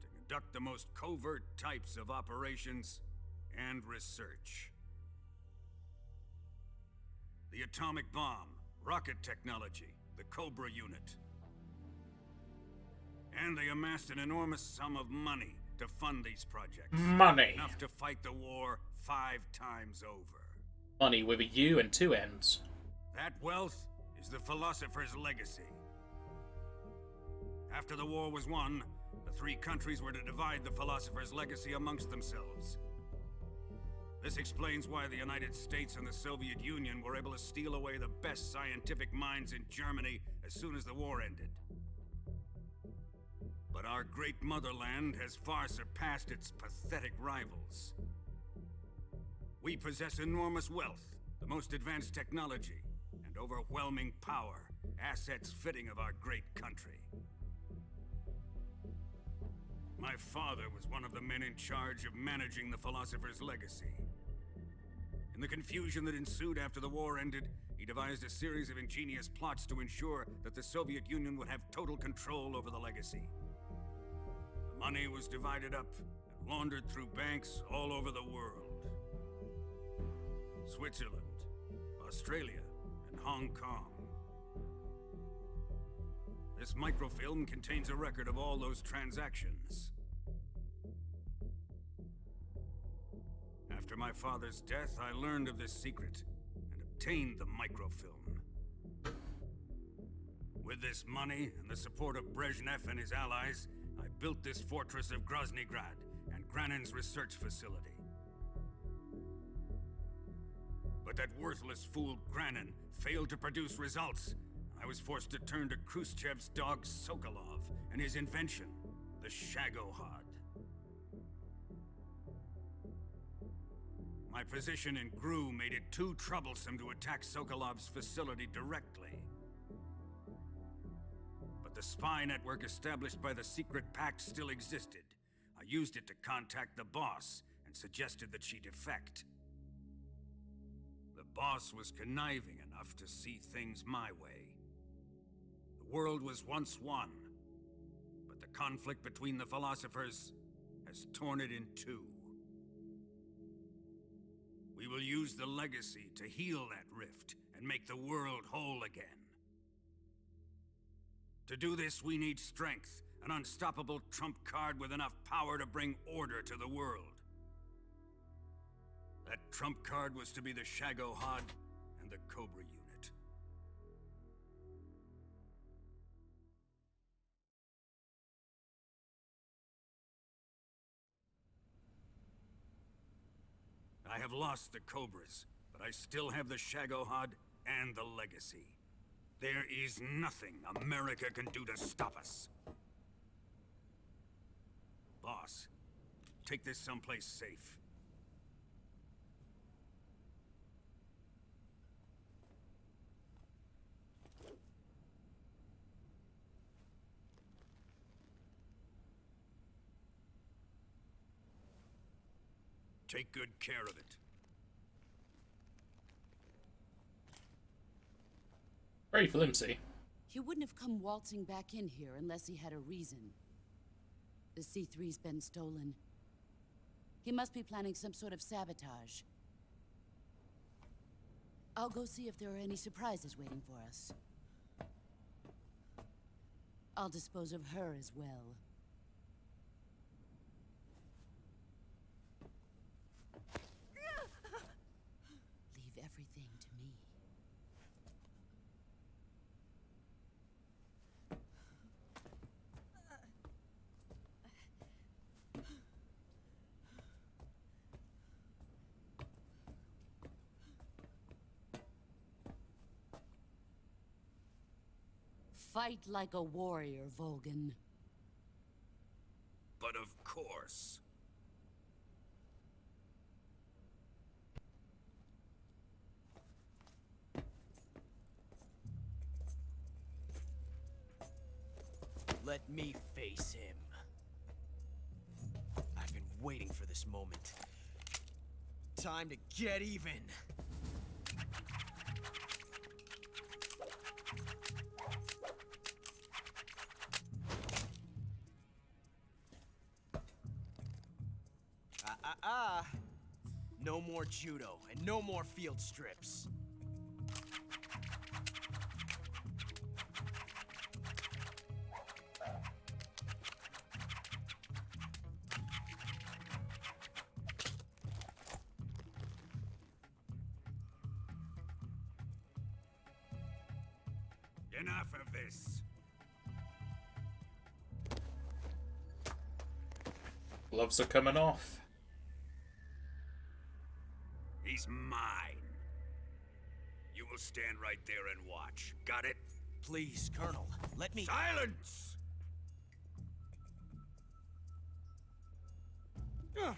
[SPEAKER 9] to conduct the most covert types of operations and research. The atomic bomb, rocket technology, the Cobra unit. And they amassed an enormous sum of money to fund these projects.
[SPEAKER 1] Money.
[SPEAKER 9] Enough to fight the war 5 times over.
[SPEAKER 1] Money with a U and 2 N's.
[SPEAKER 9] That wealth is the Philosopher's Legacy. After the war was won, the three countries were to divide the Philosopher's Legacy amongst themselves. This explains why the United States and the Soviet Union were able to steal away the best scientific minds in Germany as soon as the war ended. But our great motherland has far surpassed its pathetic rivals. We possess enormous wealth, the most advanced technology, and overwhelming power, assets fitting of our great country. My father was one of the men in charge of managing the Philosopher's Legacy. In the confusion that ensued after the war ended, he devised a series of ingenious plots to ensure that the Soviet Union would have total control over the legacy. The money was divided up and laundered through banks all over the world. This microfilm contains a record of all those transactions. After my father's death, I learned of this secret and obtained the microfilm. With this money and the support of Brezhnev and his allies, I built this fortress of Groznygrad and Granin's research facility. But that worthless fool Granin failed to produce results. I was forced to turn to Khrushchev's dog Sokolov and his invention, the Shagohod. My position in GRU made it too troublesome to attack Sokolov's facility directly. But the spy network established by the secret pact still existed. I used it to contact the boss and suggested that she defect. The boss was conniving enough to see things my way. The world was once one, but the conflict between the philosophers has torn it in two. We will use the legacy to heal that rift and make the world whole again. To do this, we need strength, an unstoppable trump card with enough power to bring order to the world. That trump card was to be the Shagohod and the Cobra unit. I have lost the Cobras, but I still have the Shagohod and the legacy. There is nothing America can do to stop us. Boss, take this someplace safe. Take good care of it.
[SPEAKER 1] Very flimsy.
[SPEAKER 14] He wouldn't have come waltzing back in here unless he had a reason. The C3's been stolen. He must be planning some sort of sabotage. I'll go see if there are any surprises waiting for us. I'll dispose of her as well. Leave everything to me. Fight like a warrior, Volgan.
[SPEAKER 9] But of course.
[SPEAKER 11] Let me face him. I've been waiting for this moment. Time to get even. No more judo, and no more field strips.
[SPEAKER 9] Enough of this.
[SPEAKER 1] Gloves are coming off.
[SPEAKER 9] He's mine. You will stand right there and watch. Got it?
[SPEAKER 11] Please, Colonel, let me—
[SPEAKER 9] Silence! Huh?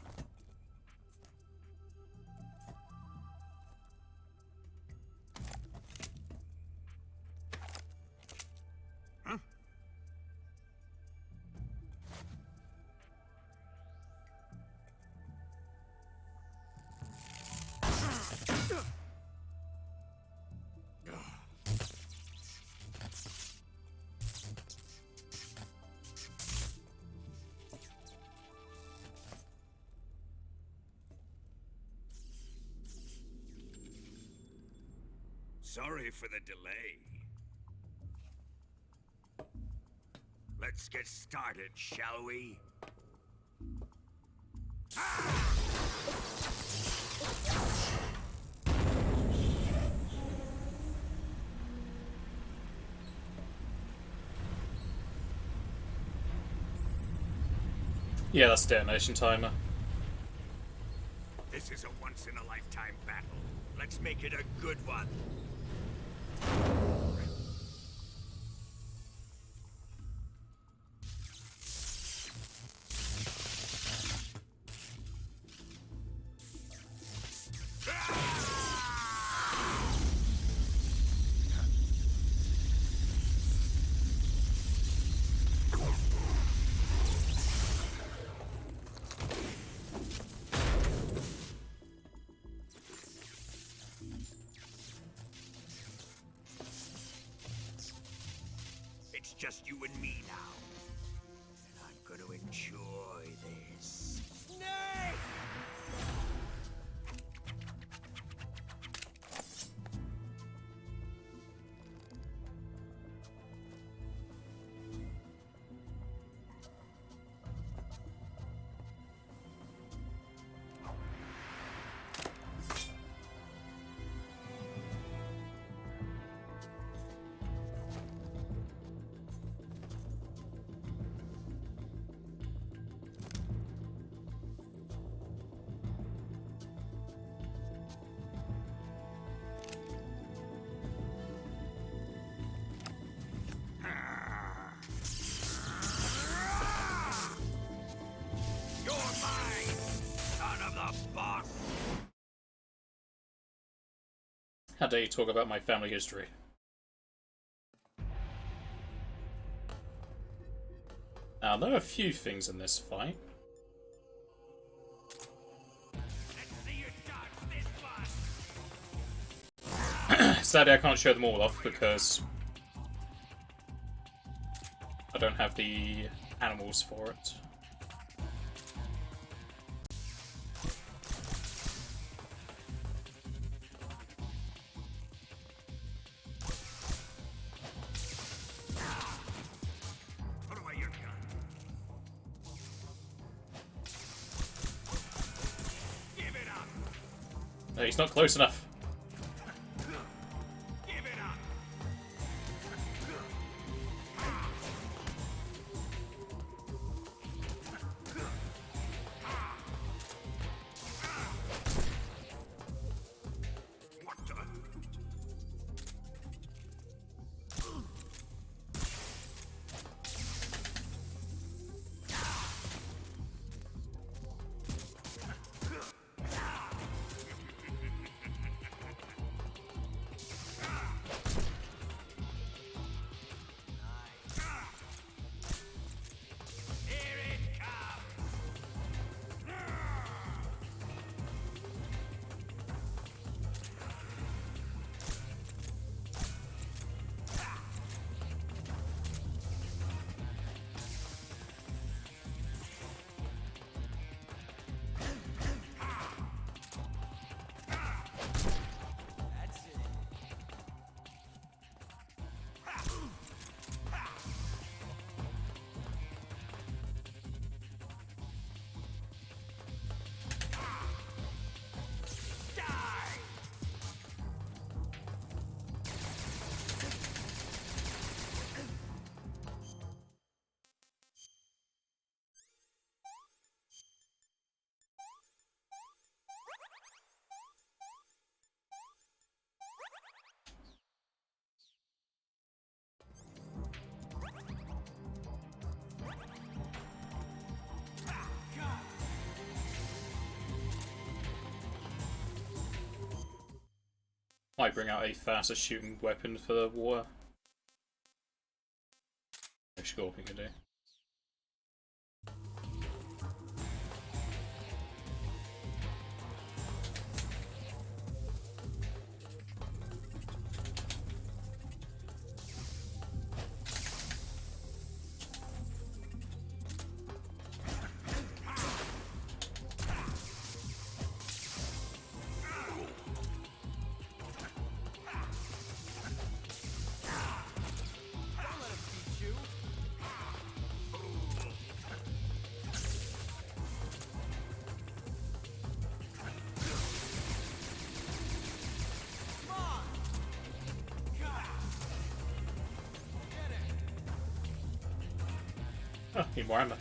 [SPEAKER 9] Sorry for the delay. Let's get started, shall we?
[SPEAKER 1] Yeah, that's detonation timer.
[SPEAKER 9] This is a once-in-a-lifetime battle. Let's make it a good one. It's just you and me now. And I'm gonna enjoy this. Snake! You're mine, son of the boss!
[SPEAKER 1] How dare you talk about my family history? Now, there are a few things in this fight. Sadly, I can't show them all off because I don't have the animals for it.
[SPEAKER 9] Put away your gun. Give it up!
[SPEAKER 1] No, he's not close enough.
[SPEAKER 9] Give it up! What the? Here it comes!
[SPEAKER 4] That's it.
[SPEAKER 9] Die!
[SPEAKER 1] Might bring out a faster shooting weapon for the war. Scorpion can do.
[SPEAKER 12] Don't let him beat you.
[SPEAKER 1] Need more ammo.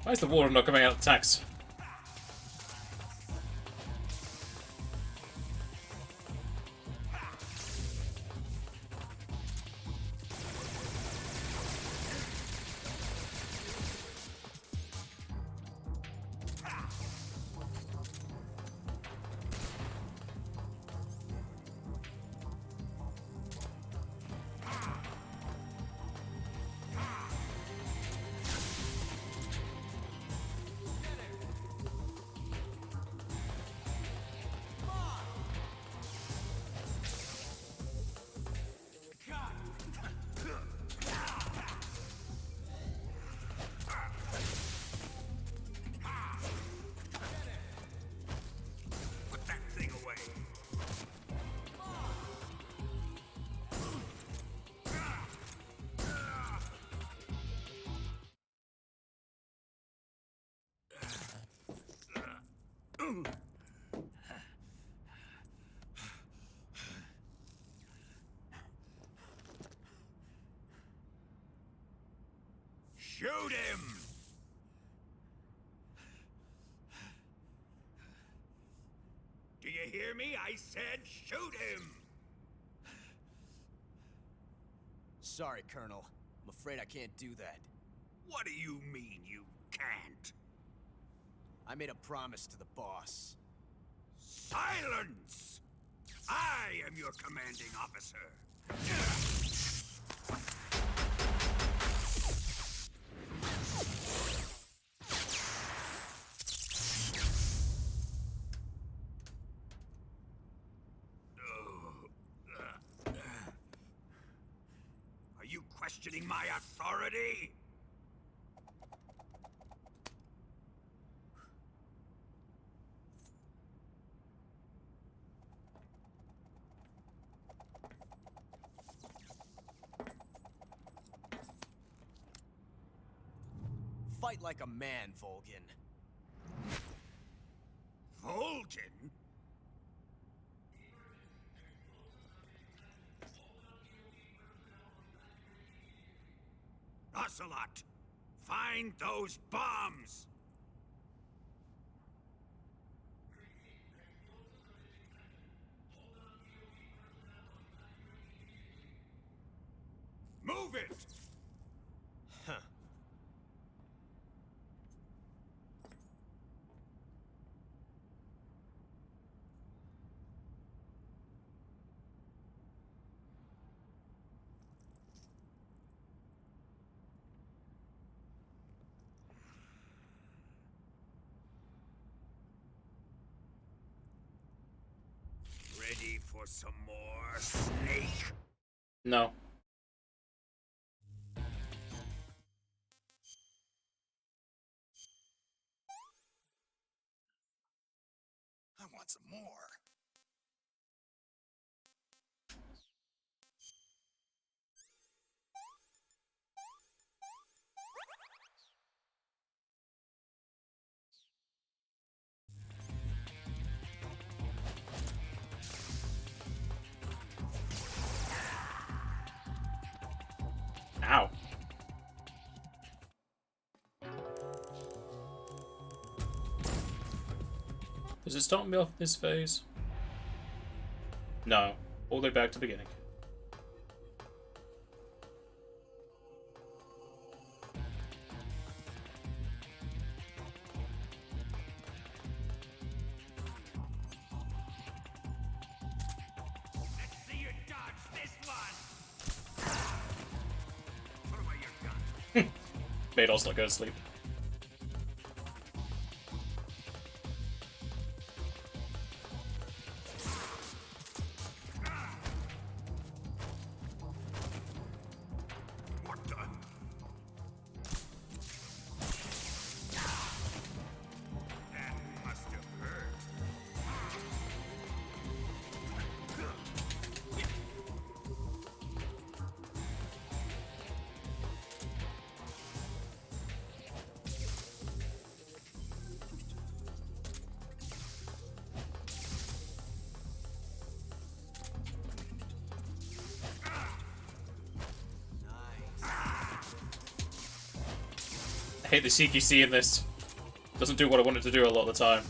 [SPEAKER 1] Why is the water not coming out of the tanks?
[SPEAKER 9] Put that thing away. Shoot him! Do you hear me? I said shoot him!
[SPEAKER 11] Sorry, Colonel. I'm afraid I can't do that.
[SPEAKER 9] What do you mean you can't?
[SPEAKER 11] I made a promise to the boss.
[SPEAKER 9] Silence! I am your commanding officer. Are you questioning my authority?
[SPEAKER 11] Fight like a man, Volgin.
[SPEAKER 9] Volgin? Ocelot, find those bombs! Move it!
[SPEAKER 11] Huh.
[SPEAKER 9] Ready for some more, Snake?
[SPEAKER 1] No.
[SPEAKER 3] I want some more.
[SPEAKER 1] Ow. Does it start me off this phase? No. All the way back to the beginning.
[SPEAKER 9] Let's see you dodge this one! Put away your gun.
[SPEAKER 1] Vados not go to sleep.
[SPEAKER 9] What the? That must have hurt.
[SPEAKER 1] hate the CQC in this. Doesn't do what I want it to do a lot of the time.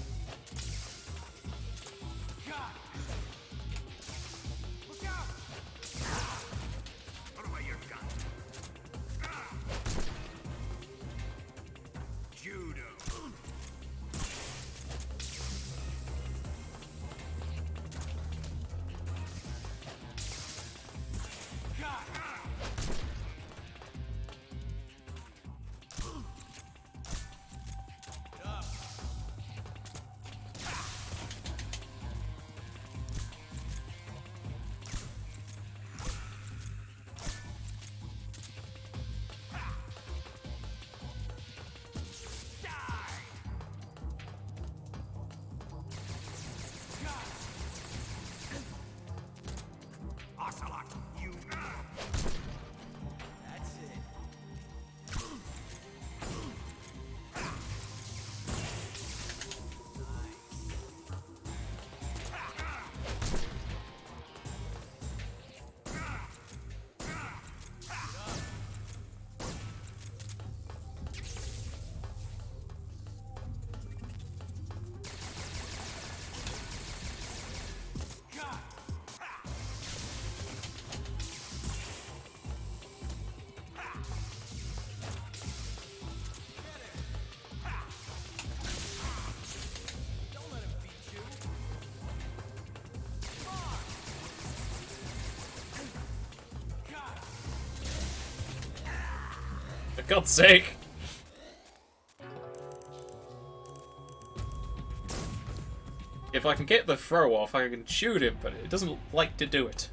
[SPEAKER 1] For God's sake! If I can get the throw off, I can shoot him, but it doesn't like to do it.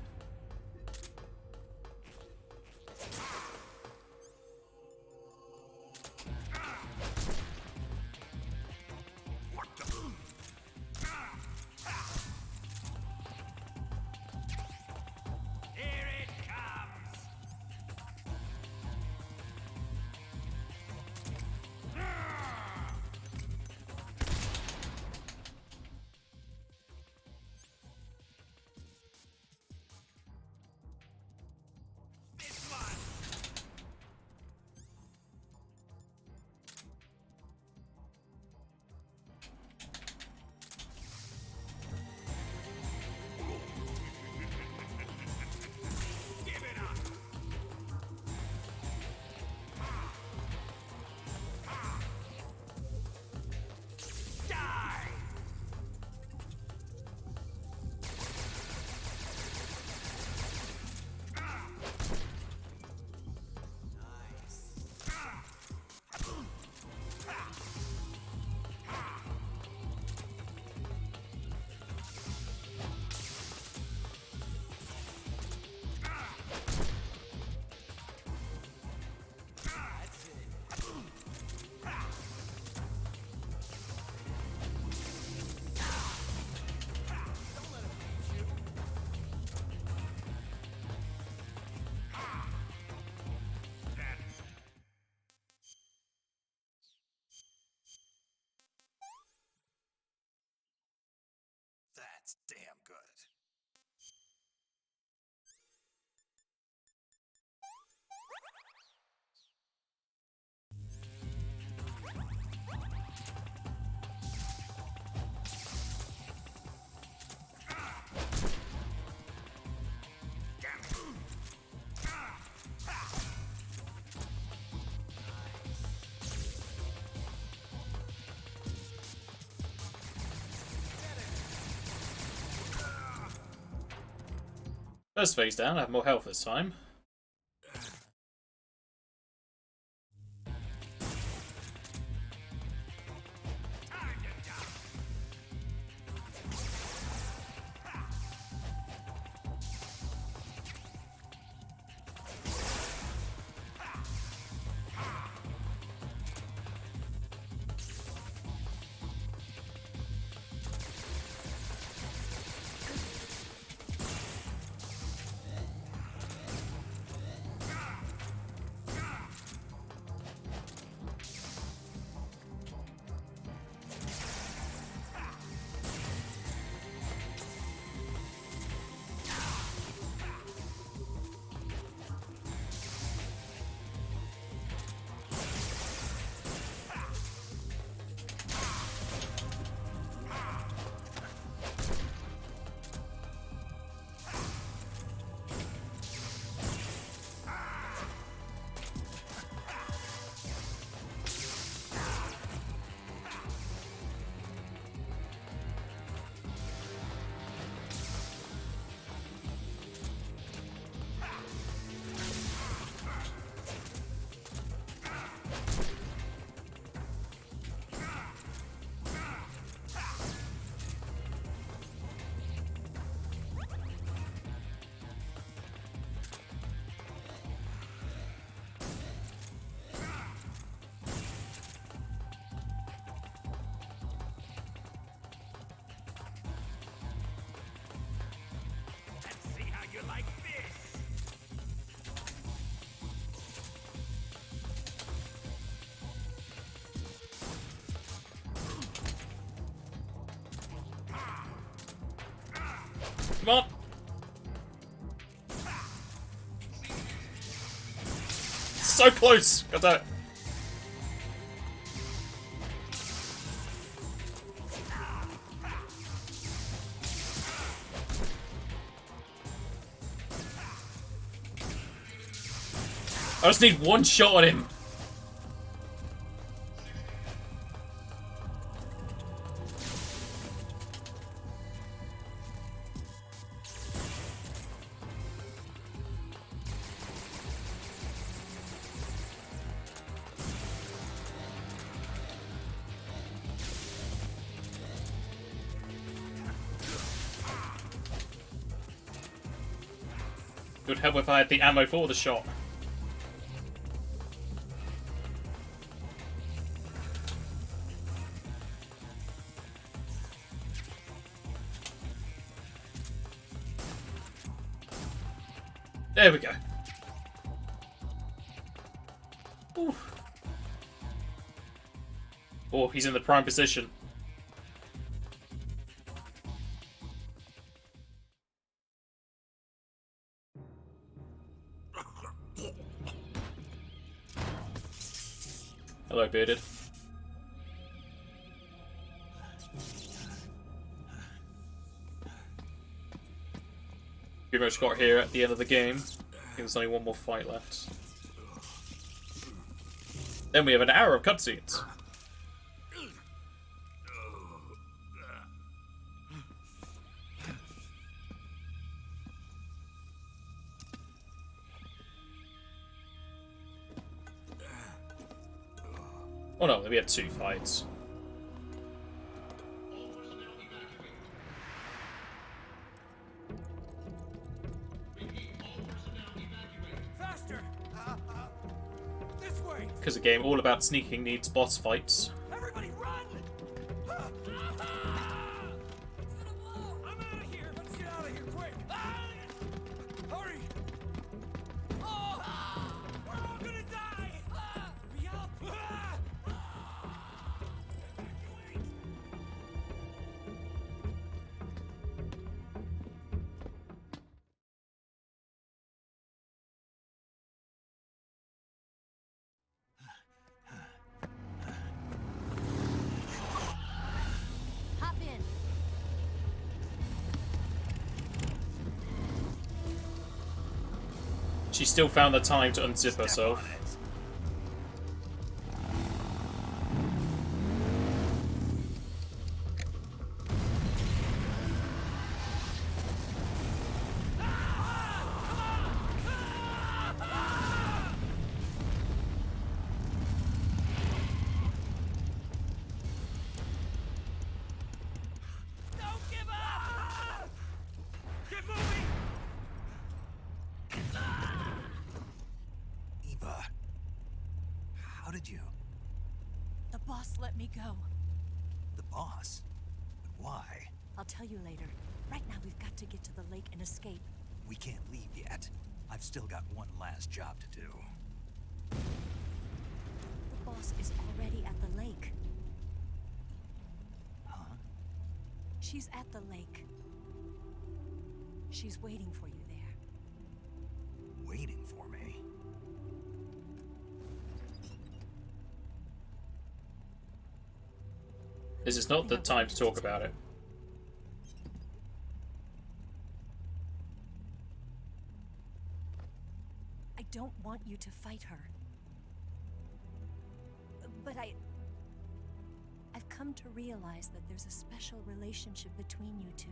[SPEAKER 3] That's damn good.
[SPEAKER 1] First phase down, I have more health this time. Come on. So close. Got that. I just need one shot on him. It would help if I had the ammo for the shot. There we go. Ooh. Oh, he's in the prime position. Hello, Bearded. Pretty much got here at the end of the game. I think there's only one more fight left. Then we have an hour of cutscenes. Oh no, we had 2 fights.
[SPEAKER 12] Faster! This way!
[SPEAKER 1] Because a game all about sneaking needs boss fights.
[SPEAKER 12] Everybody run! I'm out of here! Let's get out of here quick! Hurry! We're all gonna die! Hurry up!
[SPEAKER 8] Hop in.
[SPEAKER 1] She still found the time to unzip herself.
[SPEAKER 12] Don't give up! Get moving!
[SPEAKER 3] Eva, how did you?
[SPEAKER 10] The boss let me go.
[SPEAKER 3] The boss? But why?
[SPEAKER 10] I'll tell you later. Right now, we've got to get to the lake and escape.
[SPEAKER 3] We can't leave yet. I've still got one last job to do.
[SPEAKER 10] The boss is already at the lake.
[SPEAKER 3] Huh?
[SPEAKER 10] She's at the lake. She's waiting for you there.
[SPEAKER 3] Waiting for me?
[SPEAKER 1] This is not the time to talk about it.
[SPEAKER 10] I don't want you to fight her. But I've come to realize that there's a special relationship between you two.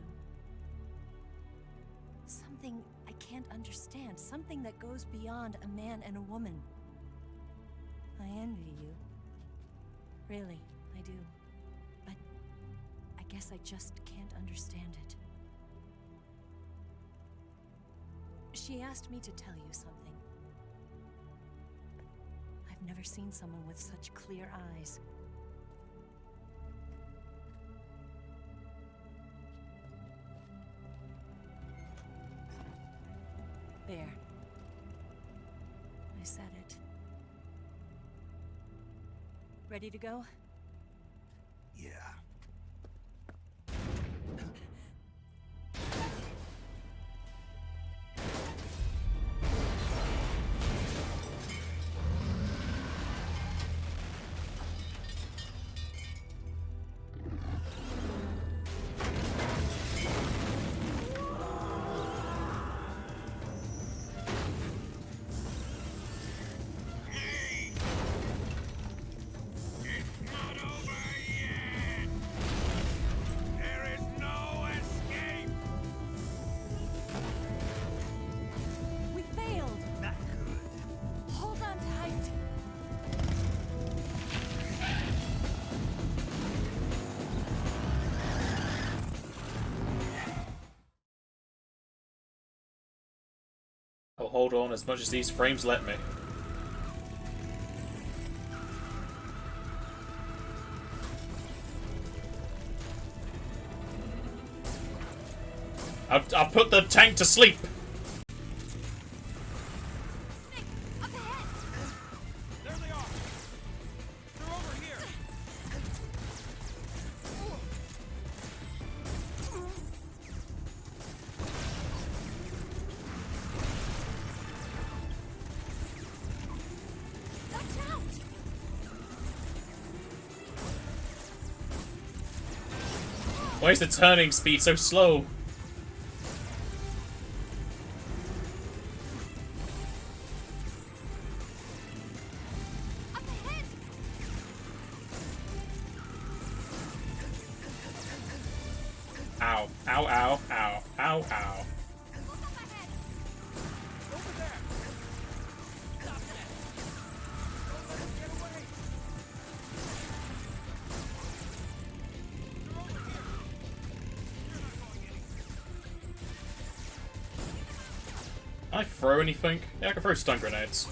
[SPEAKER 10] Something I can't understand. Something that goes beyond a man and a woman. I envy you. Really, I do. But I guess I just can't understand it. She asked me to tell you something. I've never seen someone with such clear eyes. There. I said it. Ready to go?
[SPEAKER 3] Yeah.
[SPEAKER 1] I'll hold on as much as these frames let me. I've put the tank to sleep!
[SPEAKER 12] There they are! They're over here!
[SPEAKER 6] Watch out!
[SPEAKER 1] Why is the turning speed so slow? Ow. Ow, ow, ow, ow, ow.
[SPEAKER 12] Over there! Stop that! Don't let him get away! They're over here! You're not going anywhere.
[SPEAKER 1] Can I throw anything? Yeah, I can throw stun grenades.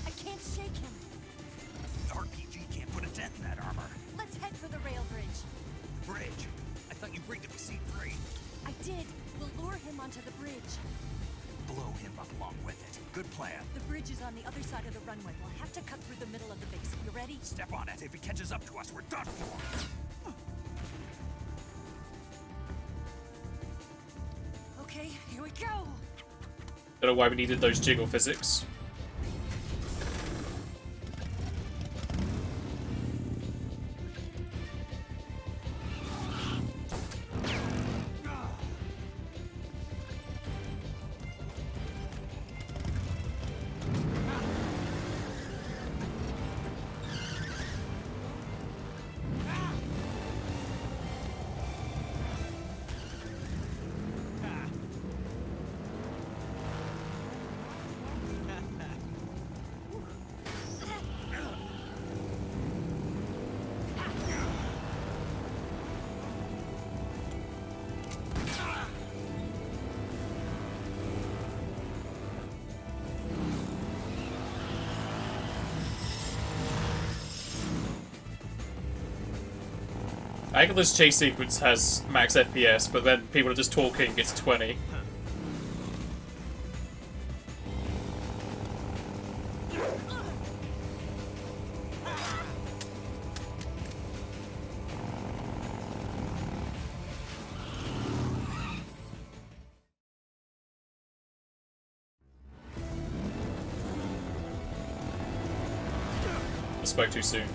[SPEAKER 10] I can't shake him.
[SPEAKER 3] The RPG can't put a dent in that armor.
[SPEAKER 10] Let's head for the rail bridge.
[SPEAKER 3] Bridge? I thought you rigged it with C3.
[SPEAKER 10] I did. We'll lure him onto the bridge.
[SPEAKER 3] Blow him up along with it. Good plan.
[SPEAKER 10] The bridge is on the other side of the runway. We'll have to cut through the middle of the base. You ready?
[SPEAKER 3] Step on it. If he catches up to us, we're done for.
[SPEAKER 10] Okay, here we go.
[SPEAKER 1] Don't know why we needed those jiggle physics. I think this chase sequence has max FPS, but then people are just talking, it's 20. I spoke too soon.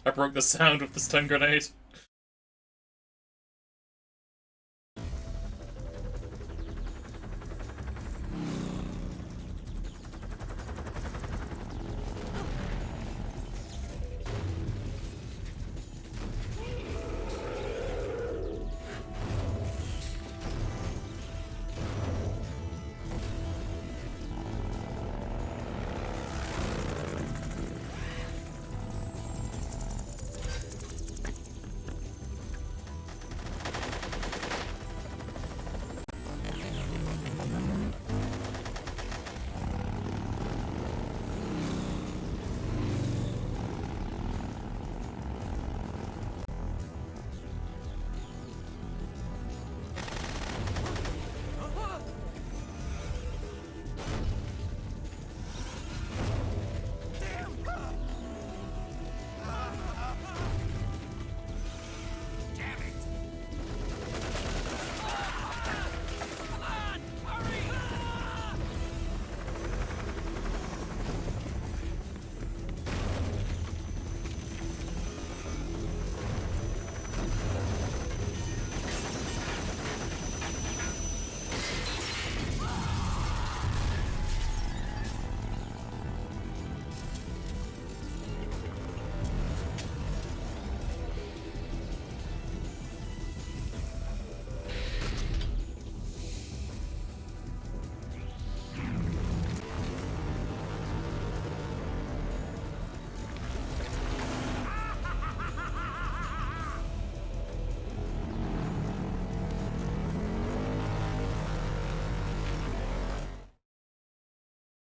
[SPEAKER 1] I broke the sound with the stun grenade.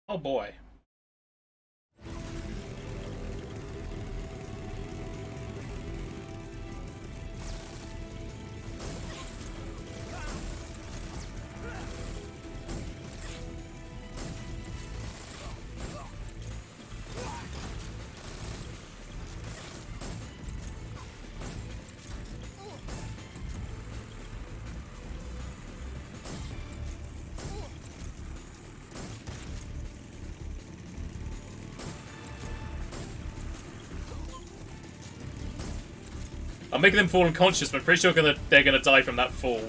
[SPEAKER 1] Oh boy. I'm making them fall unconscious, but I'm pretty sure they're gonna die from that fall.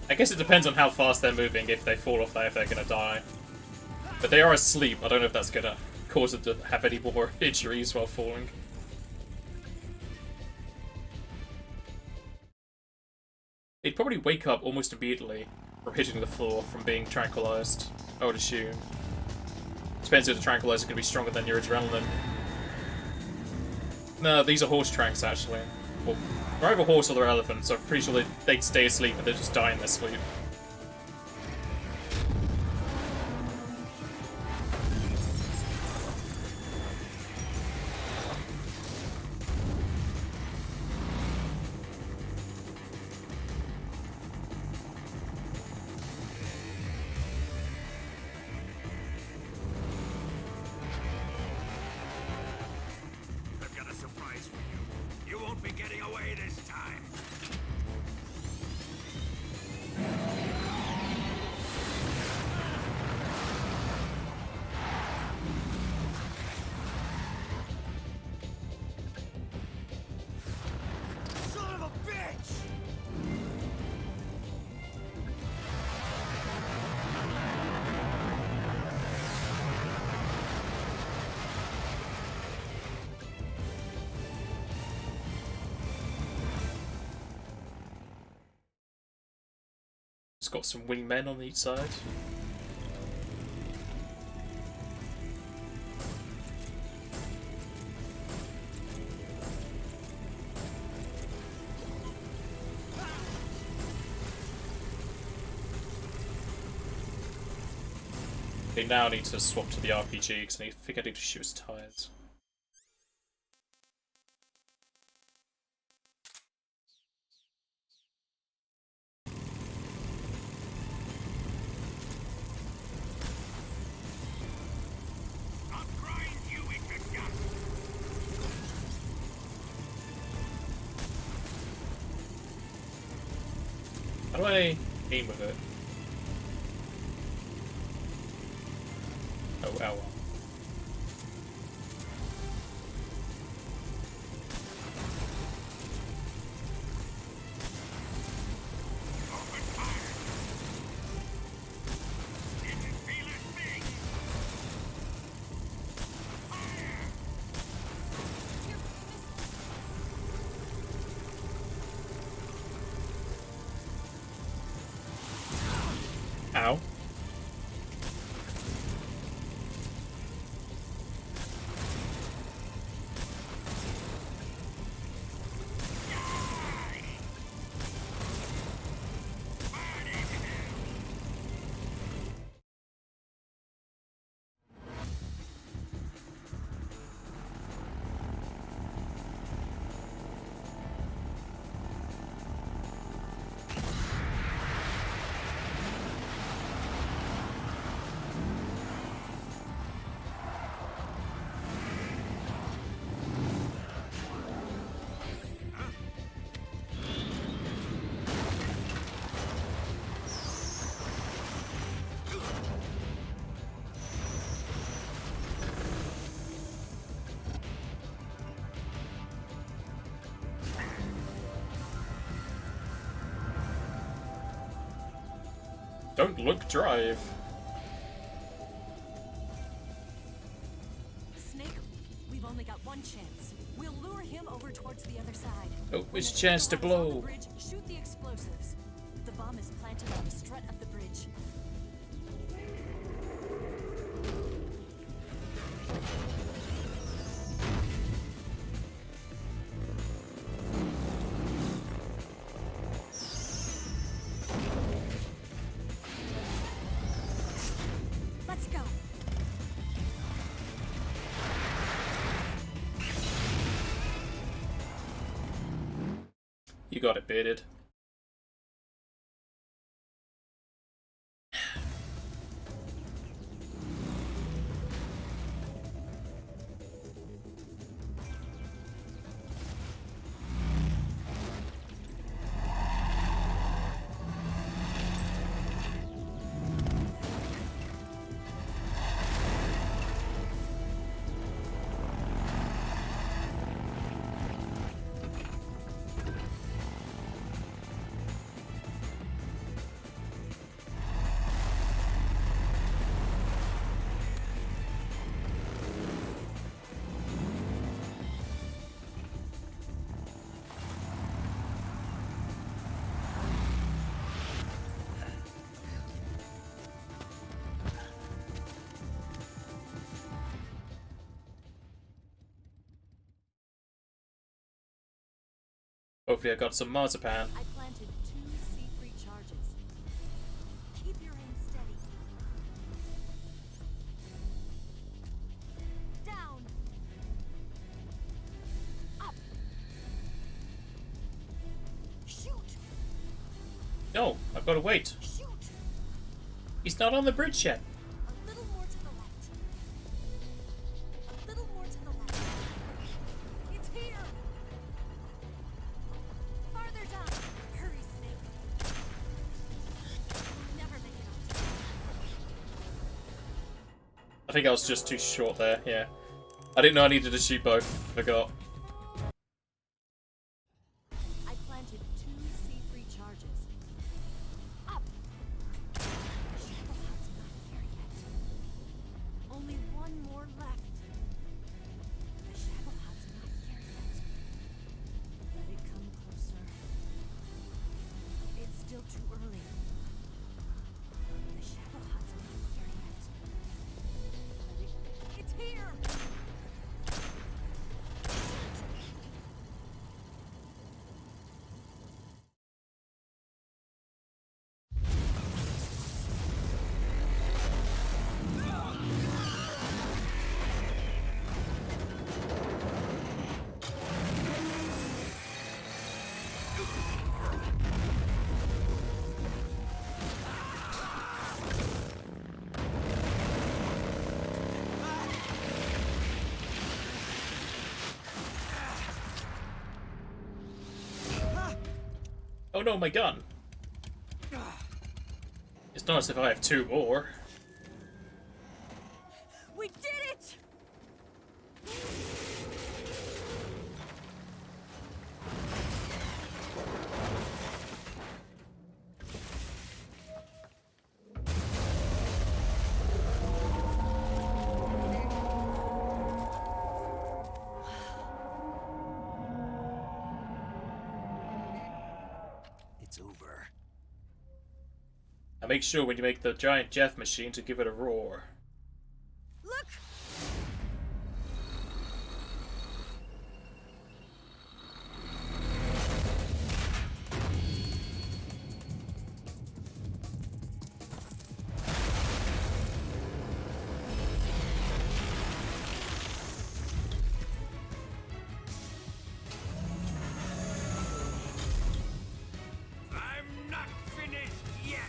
[SPEAKER 1] I guess it depends on how fast they're moving, if they fall off there, if they're gonna die. But they are asleep, I don't know if that's gonna cause them to have any more injuries while falling. They'd probably wake up almost immediately from hitting the floor, from being tranquilized, I would assume. Depends if the tranquilizer can be stronger than your adrenaline. No, these are horse tranks, actually. Well, they're either horse or they're elephant, so I'm pretty sure they'd stay asleep and they'd just die in their sleep.
[SPEAKER 9] I've got a surprise for you. You won't be getting away this time. Son of a bitch!
[SPEAKER 1] It's got some wingmen on each side. They now need to swap to the RPG because I think I need to shoot his tires. How do I aim with it? Oh, ow. Ow. Don't look, drive.
[SPEAKER 10] Snake, we've only got one chance. We'll lure him over towards the other side.
[SPEAKER 1] Oh, it's a chance to blow.
[SPEAKER 10] Bridge, shoot the explosives. The bomb is planted on the strut of the bridge. Let's go.
[SPEAKER 1] You got it, Bearded. Hopefully I got some marzipan.
[SPEAKER 10] I planted 2 C3 charges. Keep your aim steady. Down. Up. Shoot.
[SPEAKER 1] No, I've got to wait.
[SPEAKER 10] Shoot.
[SPEAKER 1] He's not on the bridge yet.
[SPEAKER 10] A little more to the left. A little more to the left. It's here. Farther down. Hurry, Snake. You'll never make it out.
[SPEAKER 1] I think I was just too short there, yeah. I didn't know I needed to shoot both. Forgot.
[SPEAKER 10] I planted 2 C3 charges. Up. Shadowheart's not here yet. Only one more left. The Shadowheart's not here yet. Let it come closer. It's still too early. The Shadowheart's not here yet. It's here!
[SPEAKER 1] Oh no, my gun. It's nice if I have 2 more.
[SPEAKER 10] We did it!
[SPEAKER 3] It's over.
[SPEAKER 1] And make sure when you make the giant Jeff machine to give it a roar.
[SPEAKER 10] Look!
[SPEAKER 9] I'm not finished yet!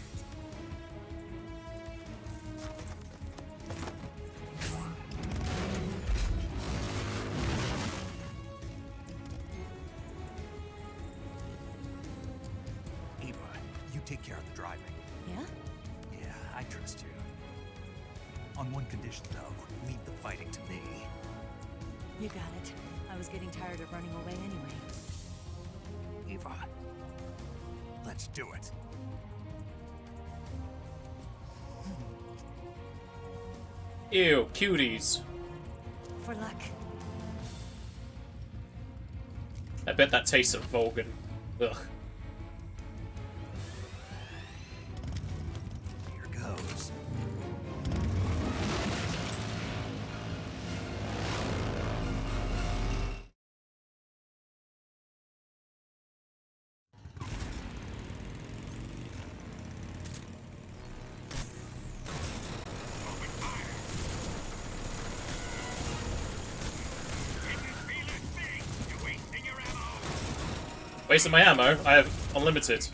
[SPEAKER 3] Eva, you take care of the driving.
[SPEAKER 10] Yeah?
[SPEAKER 3] Yeah, I trust you. On one condition, though, leave the fighting to me.
[SPEAKER 10] You got it. I was getting tired of running away anyway.
[SPEAKER 3] Eva, let's do it.
[SPEAKER 1] Ew, cuties.
[SPEAKER 10] For luck.
[SPEAKER 1] I bet that tastes of Volgan. Ugh.
[SPEAKER 3] Here goes.
[SPEAKER 1] Wasting my ammo? I have unlimited.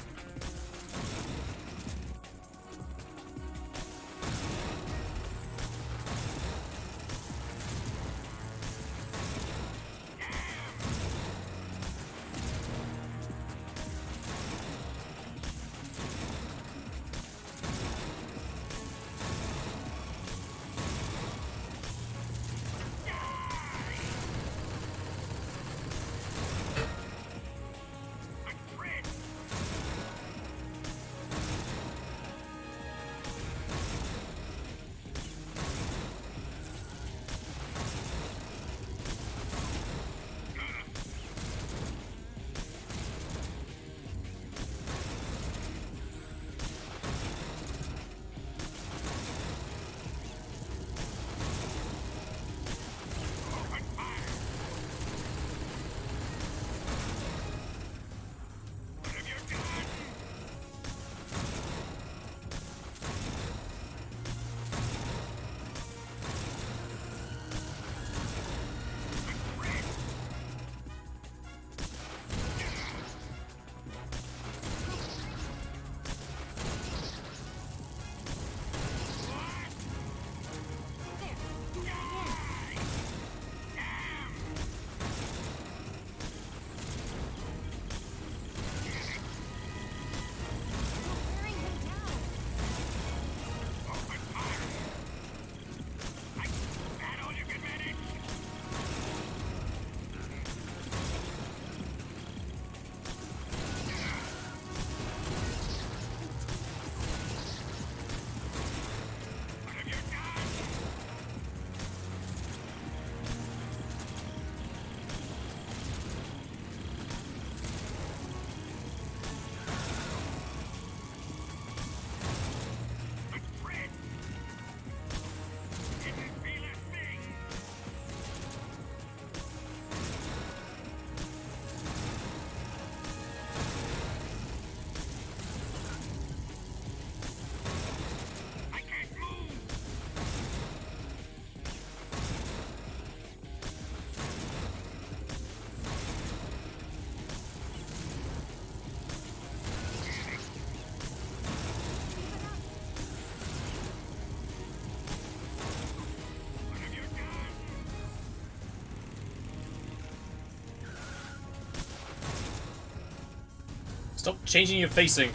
[SPEAKER 1] Stop changing your facing.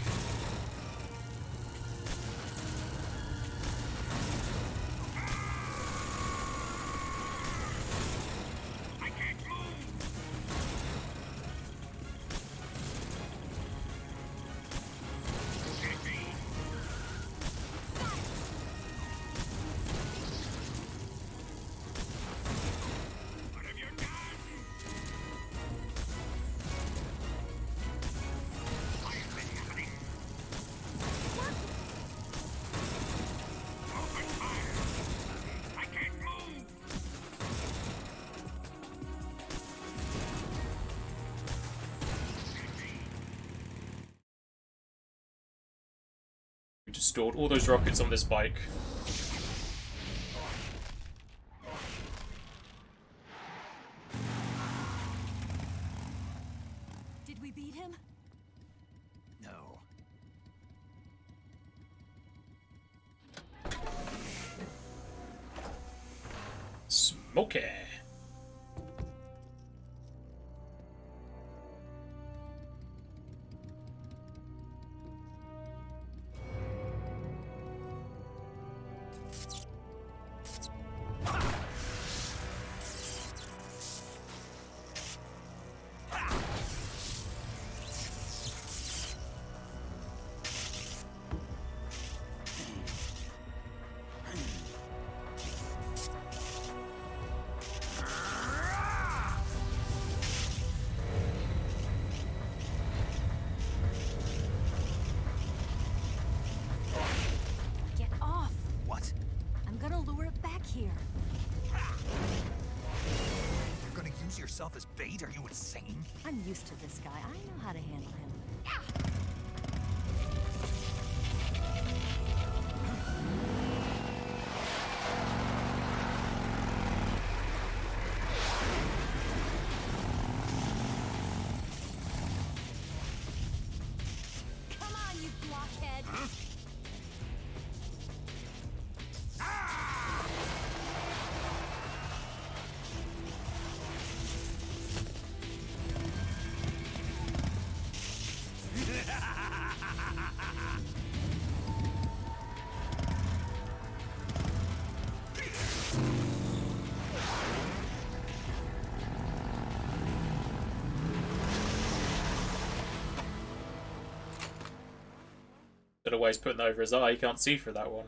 [SPEAKER 1] stored all those rockets on this bike.
[SPEAKER 10] Did we beat him?
[SPEAKER 3] No.
[SPEAKER 1] Smoky.
[SPEAKER 10] Get off!
[SPEAKER 3] What?
[SPEAKER 10] I'm gonna lure it back here.
[SPEAKER 3] You're gonna use yourself as bait? Are you insane?
[SPEAKER 10] I'm used to this guy. I know how to handle him. Come on, you blockhead!
[SPEAKER 1] Don't know why he's putting that over his eye. You can't see through that one.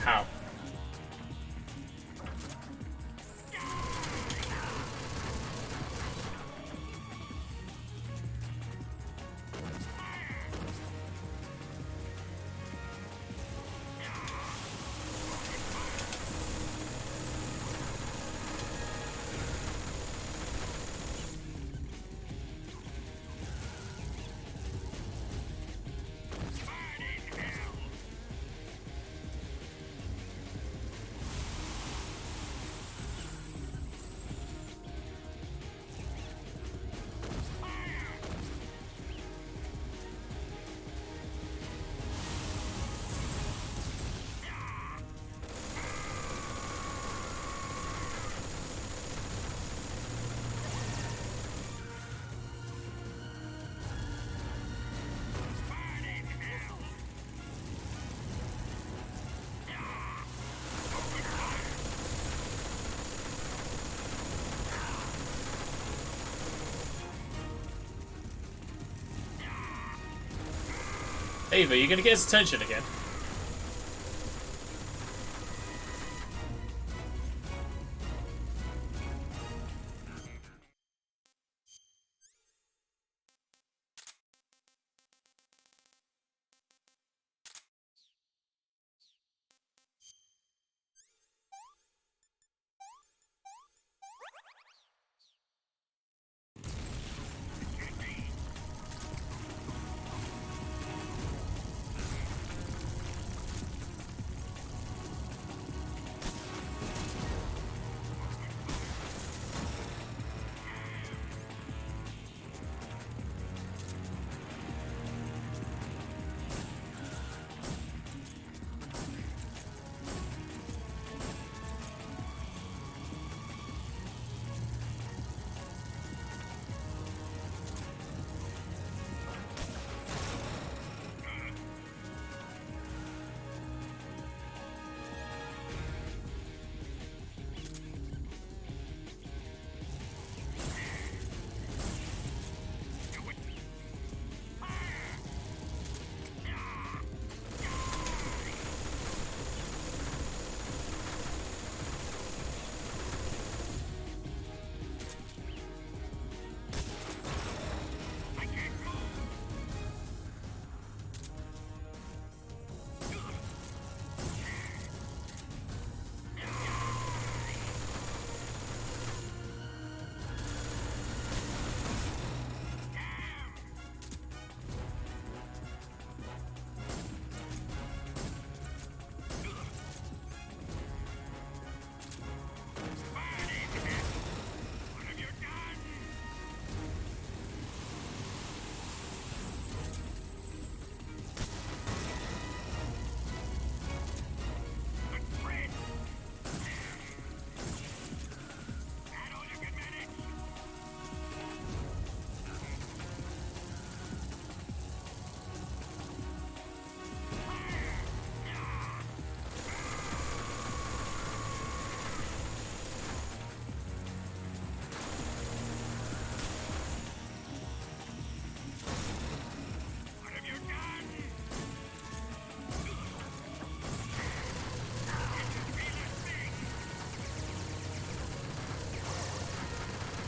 [SPEAKER 1] How? Ava, you're gonna get his attention again.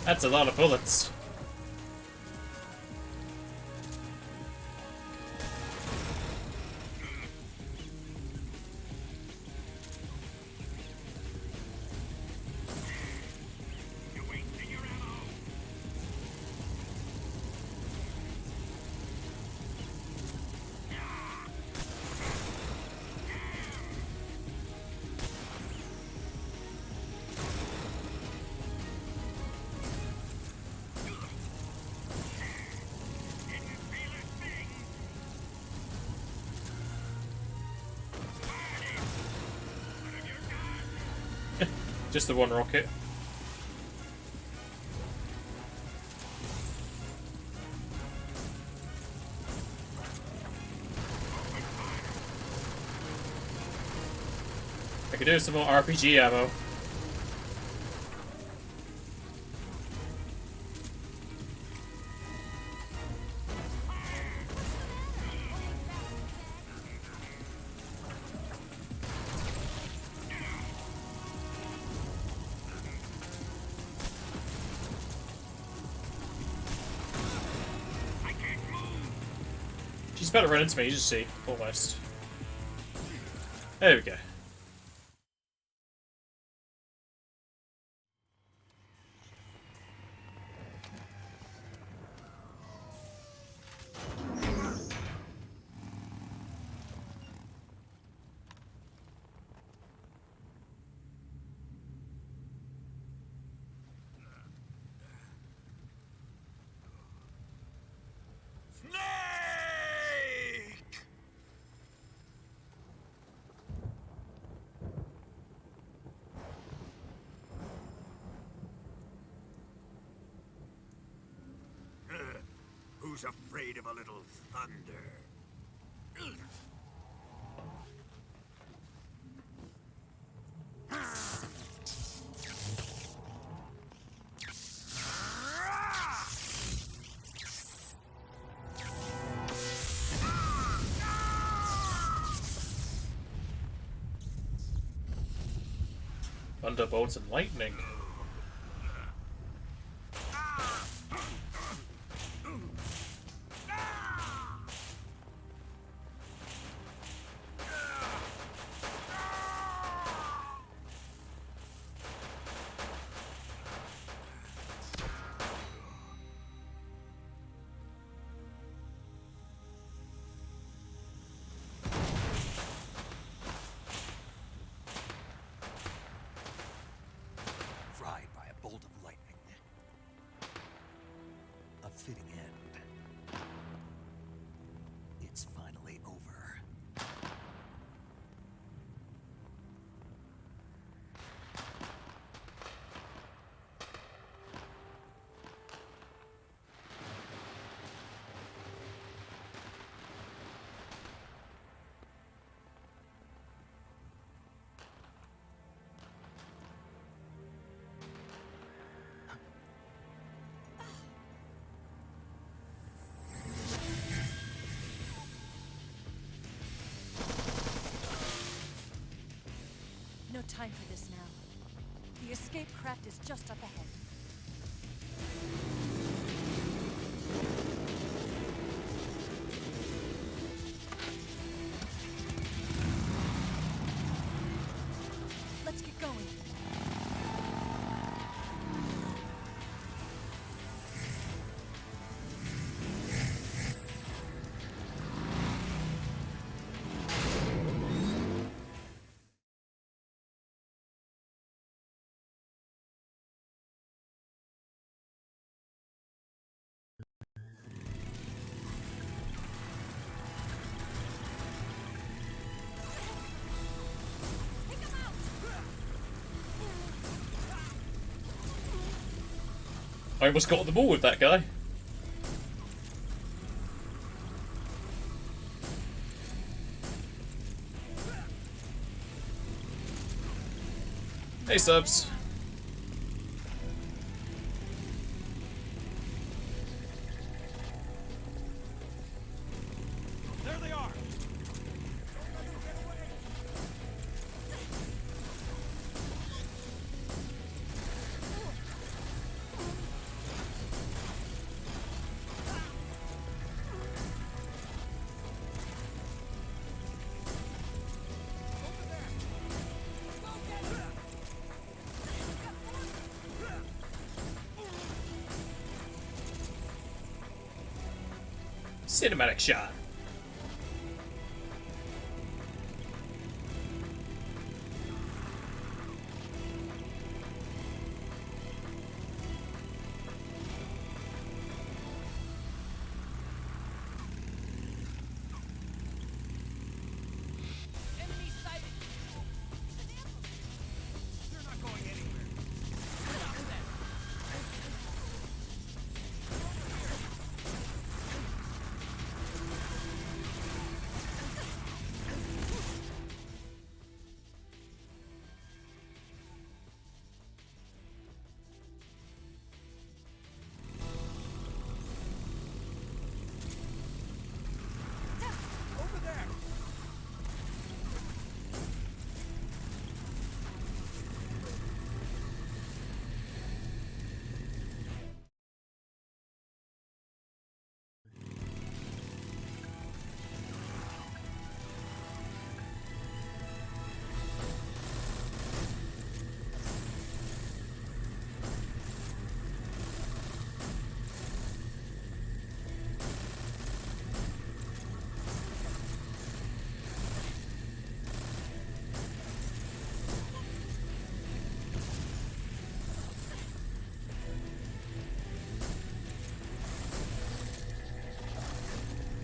[SPEAKER 1] That's a lot of bullets. Just the one rocket. I could do some more RPG ammo. She's about to run into me, you just see. Almost. There we go.
[SPEAKER 9] Who's afraid of a little thunder?
[SPEAKER 1] Thunderbolts and lightning.
[SPEAKER 3] Fried by a bolt of lightning. A fitting end. It's finally over.
[SPEAKER 10] No time for this now. The escape craft is just up ahead. Let's get going.
[SPEAKER 1] I almost got the ball with that guy. Hey, Subs.
[SPEAKER 9] There they are!
[SPEAKER 1] Cinematic shot.
[SPEAKER 4] Enemy sighted!
[SPEAKER 12] You're not going anywhere.
[SPEAKER 4] Stop that!
[SPEAKER 12] Over there.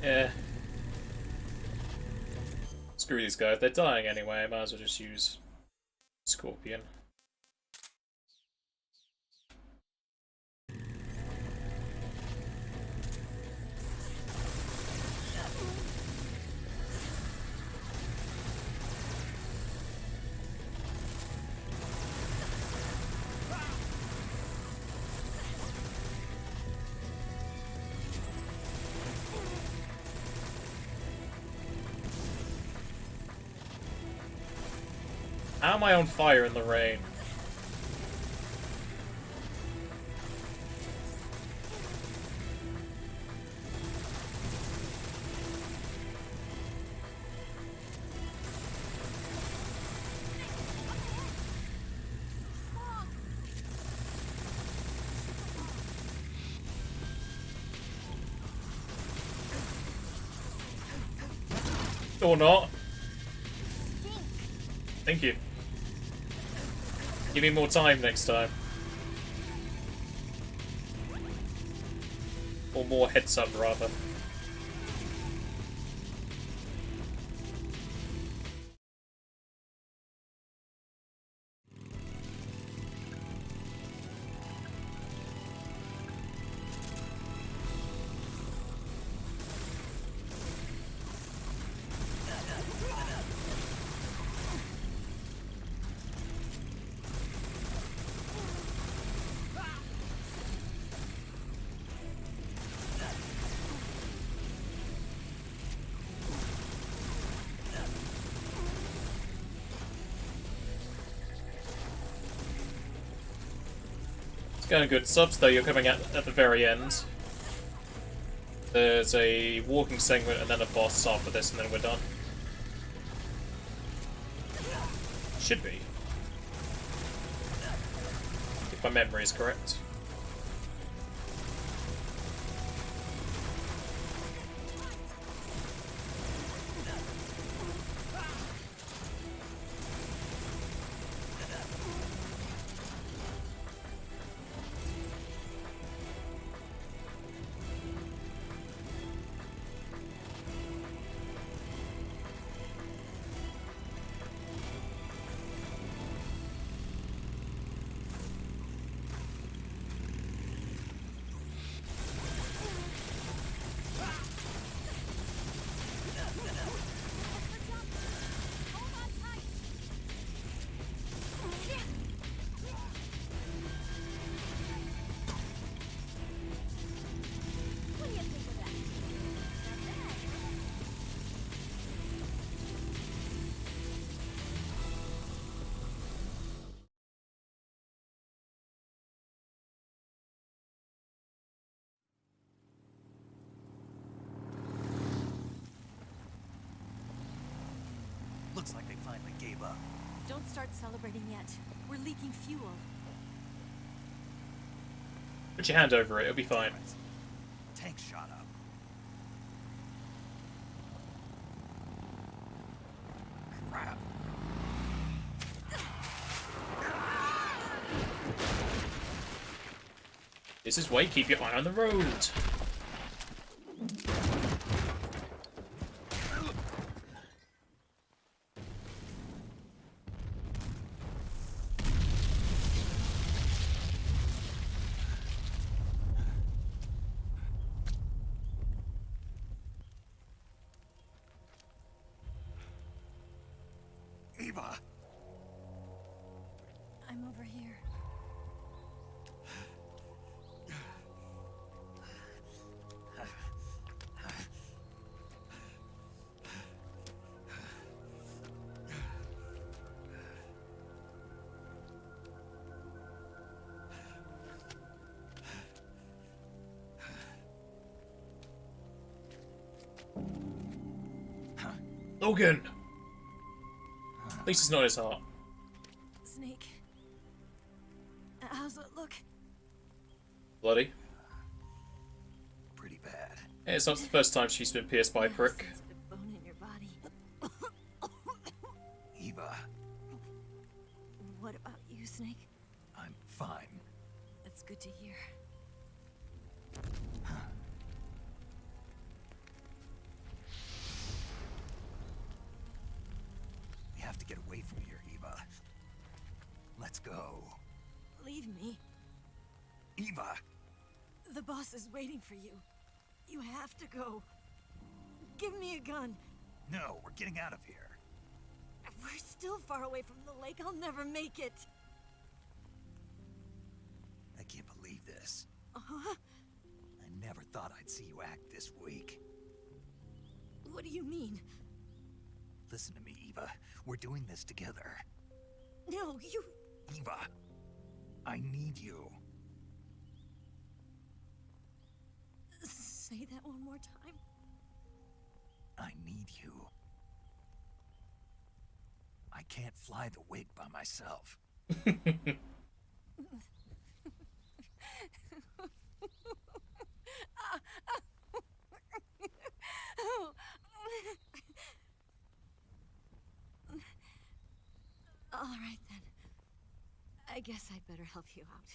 [SPEAKER 1] Yeah. Screw these guys. They're dying anyway. I might as well just use Scorpion. How am I on fire in the rain? Or not. Thank you. Give me more time next time. Or more heads up, rather. It's going good. Subs, though, you're coming at the very end. There's a walking segment and then a boss after this, and then we're done. Should be. If my memory is correct.
[SPEAKER 3] Looks like they finally gave up.
[SPEAKER 8] Don't start celebrating yet. We're leaking fuel.
[SPEAKER 1] Put your hand over it, it'll be fine.
[SPEAKER 3] Tank shot up.
[SPEAKER 1] This is why you keep your eye on the road.
[SPEAKER 3] Eva!
[SPEAKER 10] I'm over here.
[SPEAKER 1] Logan! At least it's not his heart.
[SPEAKER 10] Snake. How's it look?
[SPEAKER 1] Bloody.
[SPEAKER 3] Pretty bad.
[SPEAKER 1] Yeah, it's not the first time she's been pierced by a prick.
[SPEAKER 10] Sensitive bone in your body.
[SPEAKER 3] Eva,
[SPEAKER 10] What about you, Snake?
[SPEAKER 3] I'm fine.
[SPEAKER 10] That's good to hear.
[SPEAKER 3] We have to get away from here, Eva. Let's go.
[SPEAKER 10] Leave me.
[SPEAKER 3] Eva!
[SPEAKER 10] The boss is waiting for you. You have to go. Give me a gun.
[SPEAKER 3] No, we're getting out of here.
[SPEAKER 10] We're still far away from the lake. I'll never make it.
[SPEAKER 3] I can't believe this.
[SPEAKER 10] Huh?
[SPEAKER 3] I never thought I'd see you act this weak.
[SPEAKER 10] What do you mean?
[SPEAKER 3] Listen to me, Eva. We're doing this together.
[SPEAKER 10] No, you...
[SPEAKER 3] Eva, I need you.
[SPEAKER 10] Say that one more time.
[SPEAKER 3] I need you. I can't fly the wig by myself.
[SPEAKER 10] All right, then. I guess I'd better help you out.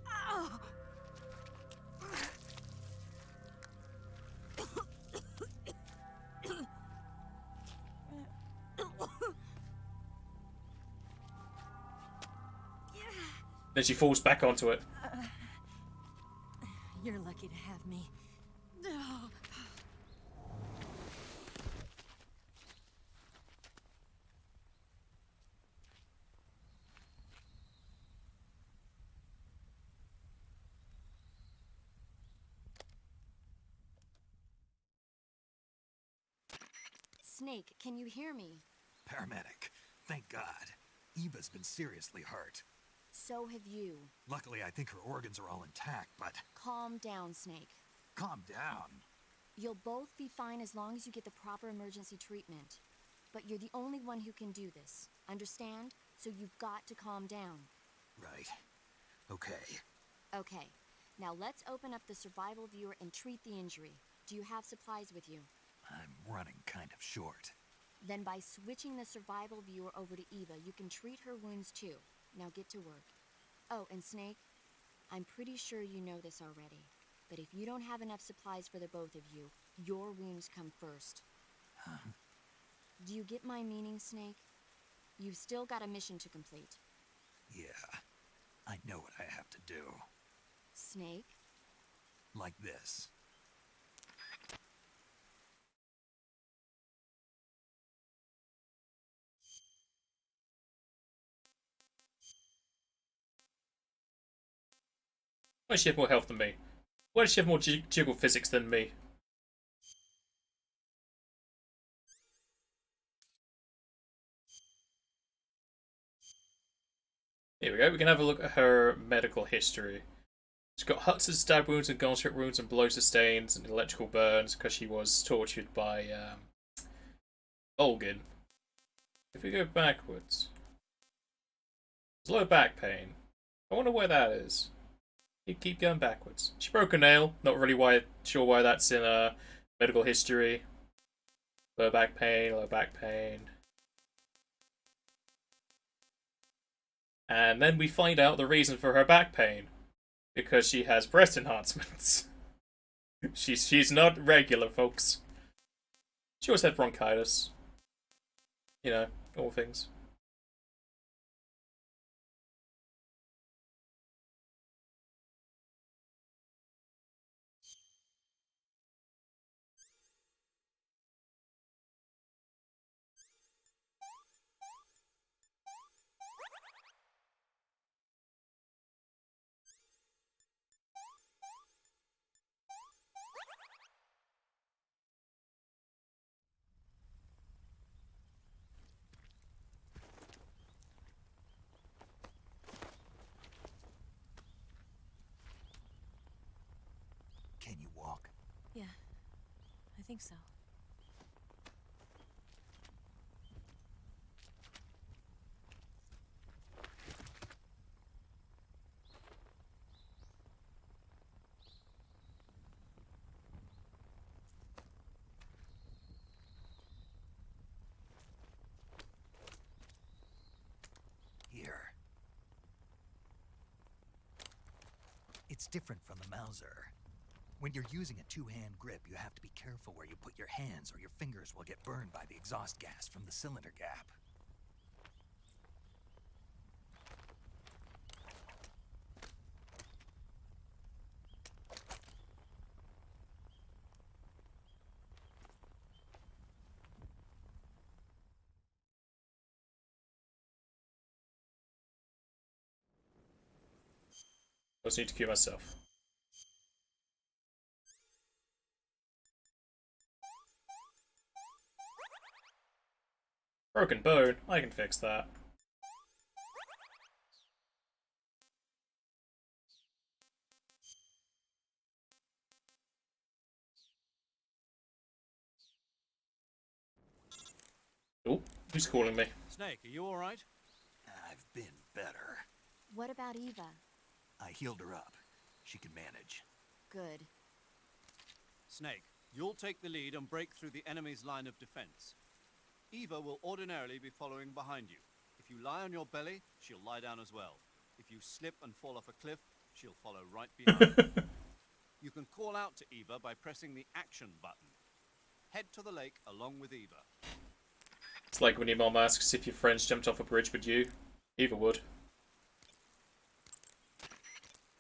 [SPEAKER 10] Ow!
[SPEAKER 1] Then she falls back onto it.
[SPEAKER 10] You're lucky to have me. No.
[SPEAKER 6] Snake, can you hear me?
[SPEAKER 3] Paramedic, thank God. Eva's been seriously hurt.
[SPEAKER 6] So have you.
[SPEAKER 3] Luckily, I think her organs are all intact, but...
[SPEAKER 6] Calm down, Snake.
[SPEAKER 3] Calm down.
[SPEAKER 6] You'll both be fine as long as you get the proper emergency treatment. But you're the only one who can do this. Understand? So you've got to calm down.
[SPEAKER 3] Right. Okay.
[SPEAKER 6] Okay. Now let's open up the survival viewer and treat the injury. Do you have supplies with you?
[SPEAKER 3] I'm running kind of short.
[SPEAKER 6] Then by switching the survival viewer over to Eva, you can treat her wounds too. Now get to work. Oh, and Snake, I'm pretty sure you know this already, but if you don't have enough supplies for the both of you, your wounds come first.
[SPEAKER 3] Huh?
[SPEAKER 6] Do you get my meaning, Snake? You've still got a mission to complete.
[SPEAKER 3] Yeah. I know what I have to do.
[SPEAKER 6] Snake?
[SPEAKER 3] Like this.
[SPEAKER 1] Why does she have more health than me? Why does she have more jiggle physics than me? Here we go, we can have a look at her medical history. She's got Hudson stab wounds and gunshot wounds and blow sustains and electrical burns because she was tortured by Olgin. If we go backwards, there's low back pain. I wonder why that is. You keep going backwards. She broke a nail. Not really sure why that's in medical history. Low back pain, low back pain. And then we find out the reason for her back pain. Because she has breast enhancements. she's not regular, folks. She always had bronchitis. You know, all things.
[SPEAKER 3] Can you walk?
[SPEAKER 10] Yeah, I think so.
[SPEAKER 3] Here. It's different from the Mauser. When you're using a two-hand grip, you have to be careful where you put your hands or your fingers will get burned by the exhaust gas from the cylinder gap.
[SPEAKER 1] I just need to cue myself. Broken bone, I can fix that. Oh, who's calling me?
[SPEAKER 2] Snake, are you alright?
[SPEAKER 3] I've been better.
[SPEAKER 6] What about Eva?
[SPEAKER 3] I healed her up. She can manage.
[SPEAKER 6] Good.
[SPEAKER 2] Snake, you'll take the lead and break through the enemy's line of defense. Eva will ordinarily be following behind you. If you lie on your belly, she'll lie down as well. If you slip and fall off a cliff, she'll follow right behind. You can call out to Eva by pressing the action button. Head to the lake along with Eva.
[SPEAKER 1] It's like when your mom asks if your friends jumped off a bridge with you. Eva would.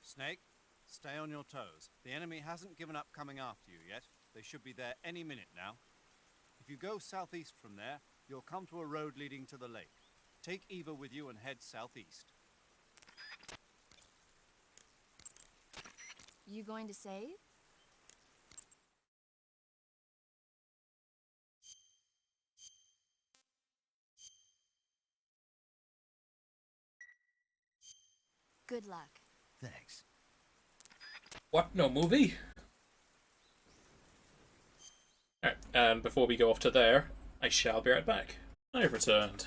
[SPEAKER 2] Snake, stay on your toes. The enemy hasn't given up coming after you yet. They should be there any minute now. If you go southeast from there, you'll come to a road leading to the lake. Take Eva with you and head southeast.
[SPEAKER 6] You going to save? Good luck.
[SPEAKER 3] Thanks.
[SPEAKER 1] What? No movie? Alright, and before we go off to there, I shall be right back. I've returned.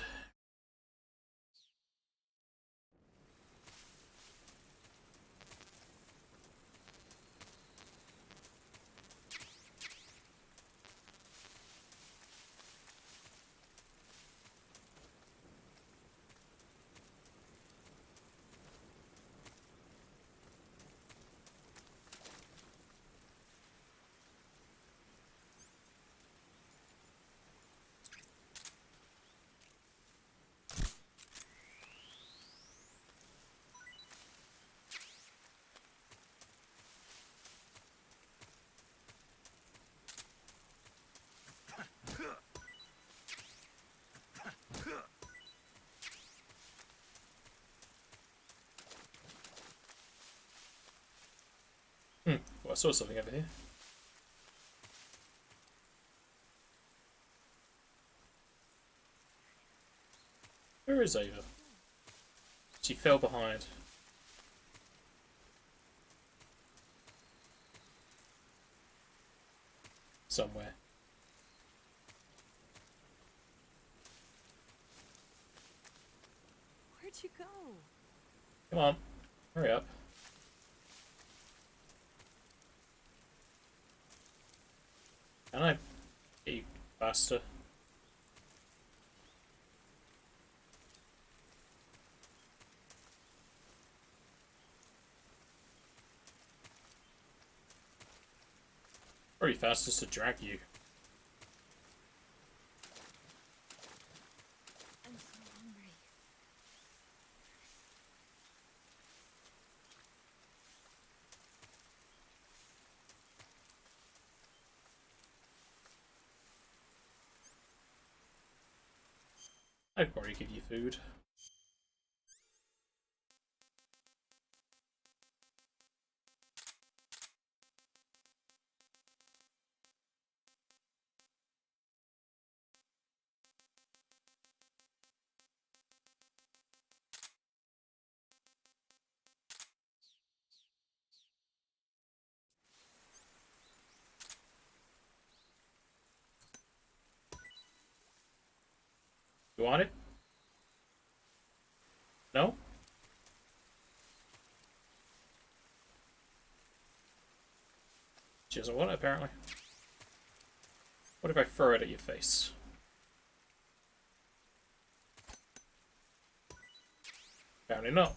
[SPEAKER 1] Well, I saw something over here. Where is Ava? She fell behind. Somewhere.
[SPEAKER 10] Where'd you go?
[SPEAKER 1] Come on, hurry up. Can I get you faster? fast just to drag you.
[SPEAKER 8] I'm so hungry.
[SPEAKER 1] I'd probably give you food. You want it? No? She doesn't want it, apparently. What if I throw it at your face? Apparently not.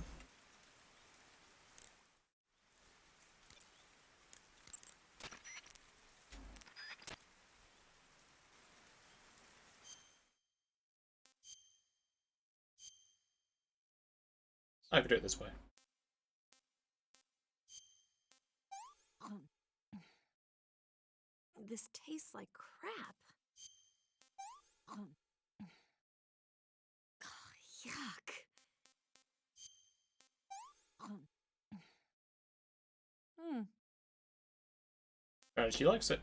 [SPEAKER 1] I could do it this way.
[SPEAKER 8] This tastes like crap. Yuck.
[SPEAKER 1] Apparently she likes it.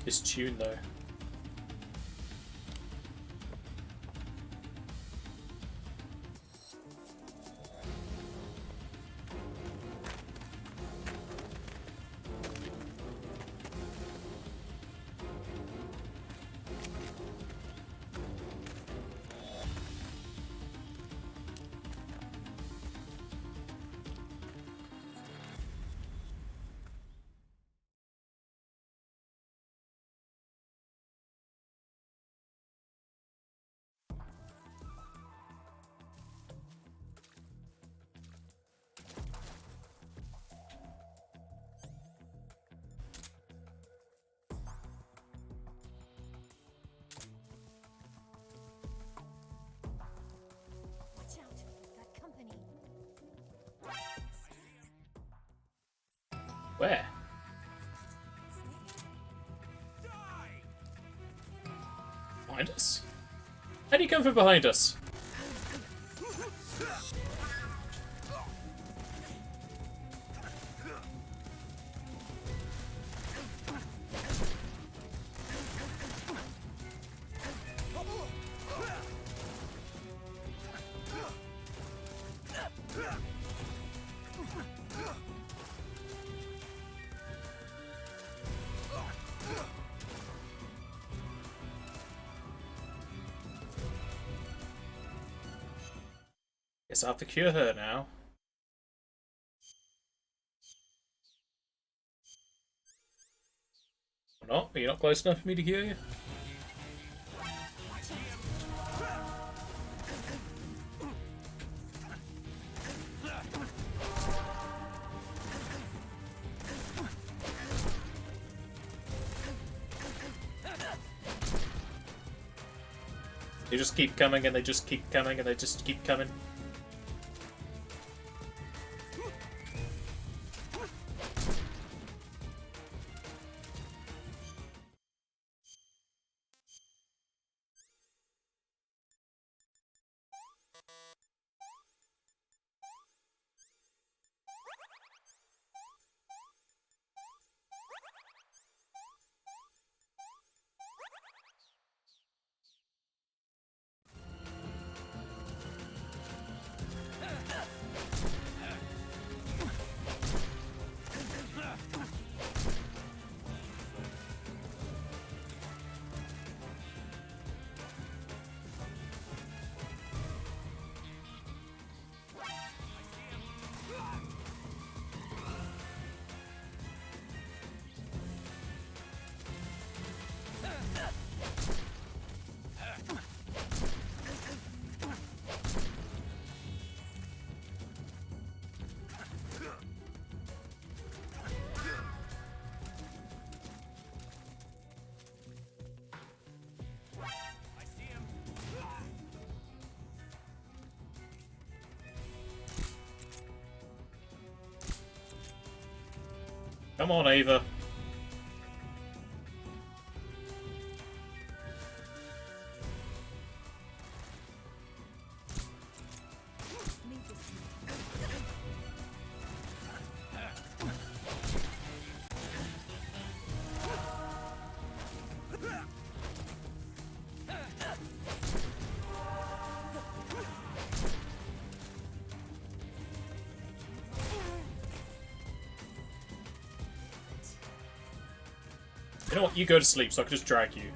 [SPEAKER 1] This tune, though.
[SPEAKER 8] Watch out. Got company.
[SPEAKER 1] Where? Behind us? How do you come from behind us? Guess I have to cure her now. Or not? Are you not close enough for me to cure you? They just keep coming and they just keep coming and they just keep coming. Come on, Ava. You know what? You go to sleep so I can just drag you.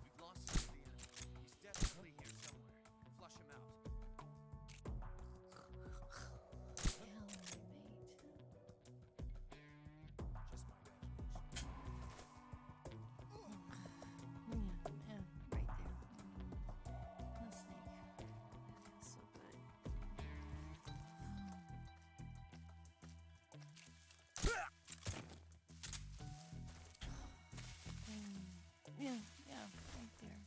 [SPEAKER 12] We've lost him in the end. He's definitely here somewhere. Flush him out. Just my imagination.
[SPEAKER 10] Yeah, right there.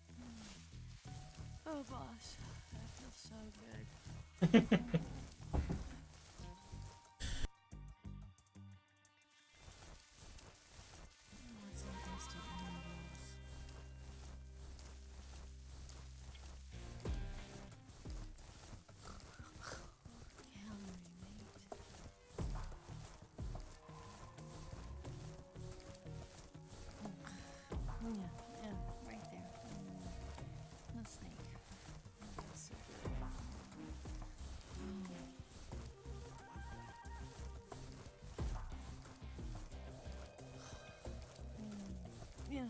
[SPEAKER 10] Oh, boss, that feels so good. I want some instant noodles. Calorie, mate. Yeah, right there. Let's think. That's so good. Yeah.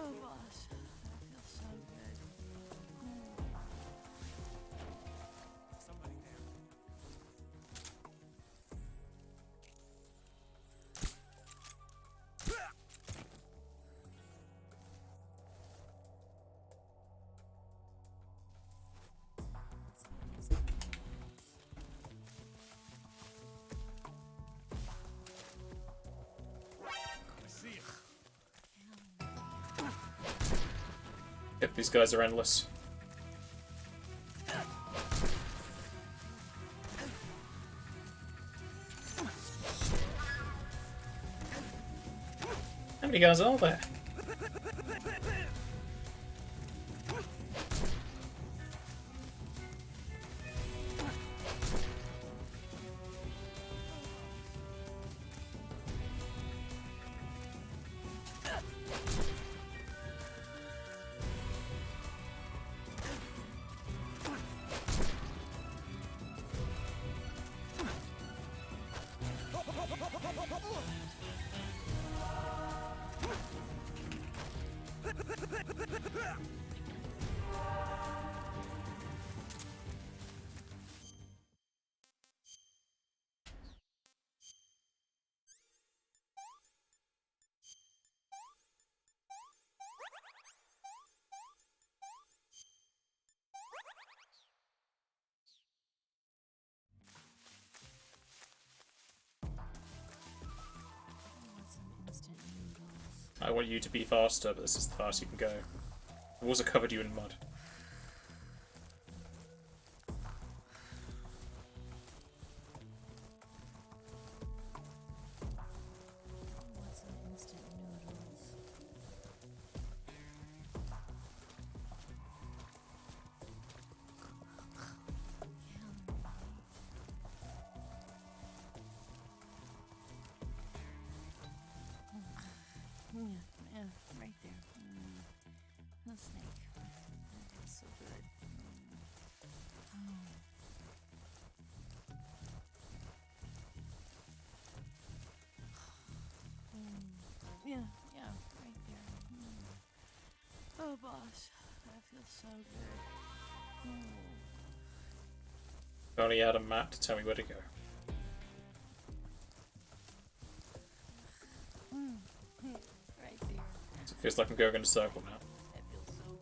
[SPEAKER 10] Oh, boss, that feels so good.
[SPEAKER 12] Somebody there. I see it.
[SPEAKER 1] Yep, these guys are endless. How many guys are there? I want you to be faster, but this is the fastest you can go. I've also covered you in mud.
[SPEAKER 14] boss. That feels so good.
[SPEAKER 1] If only had a map to tell me where to go.
[SPEAKER 14] Right there.
[SPEAKER 1] So it feels like I'm going in a circle now.
[SPEAKER 14] That feels so good.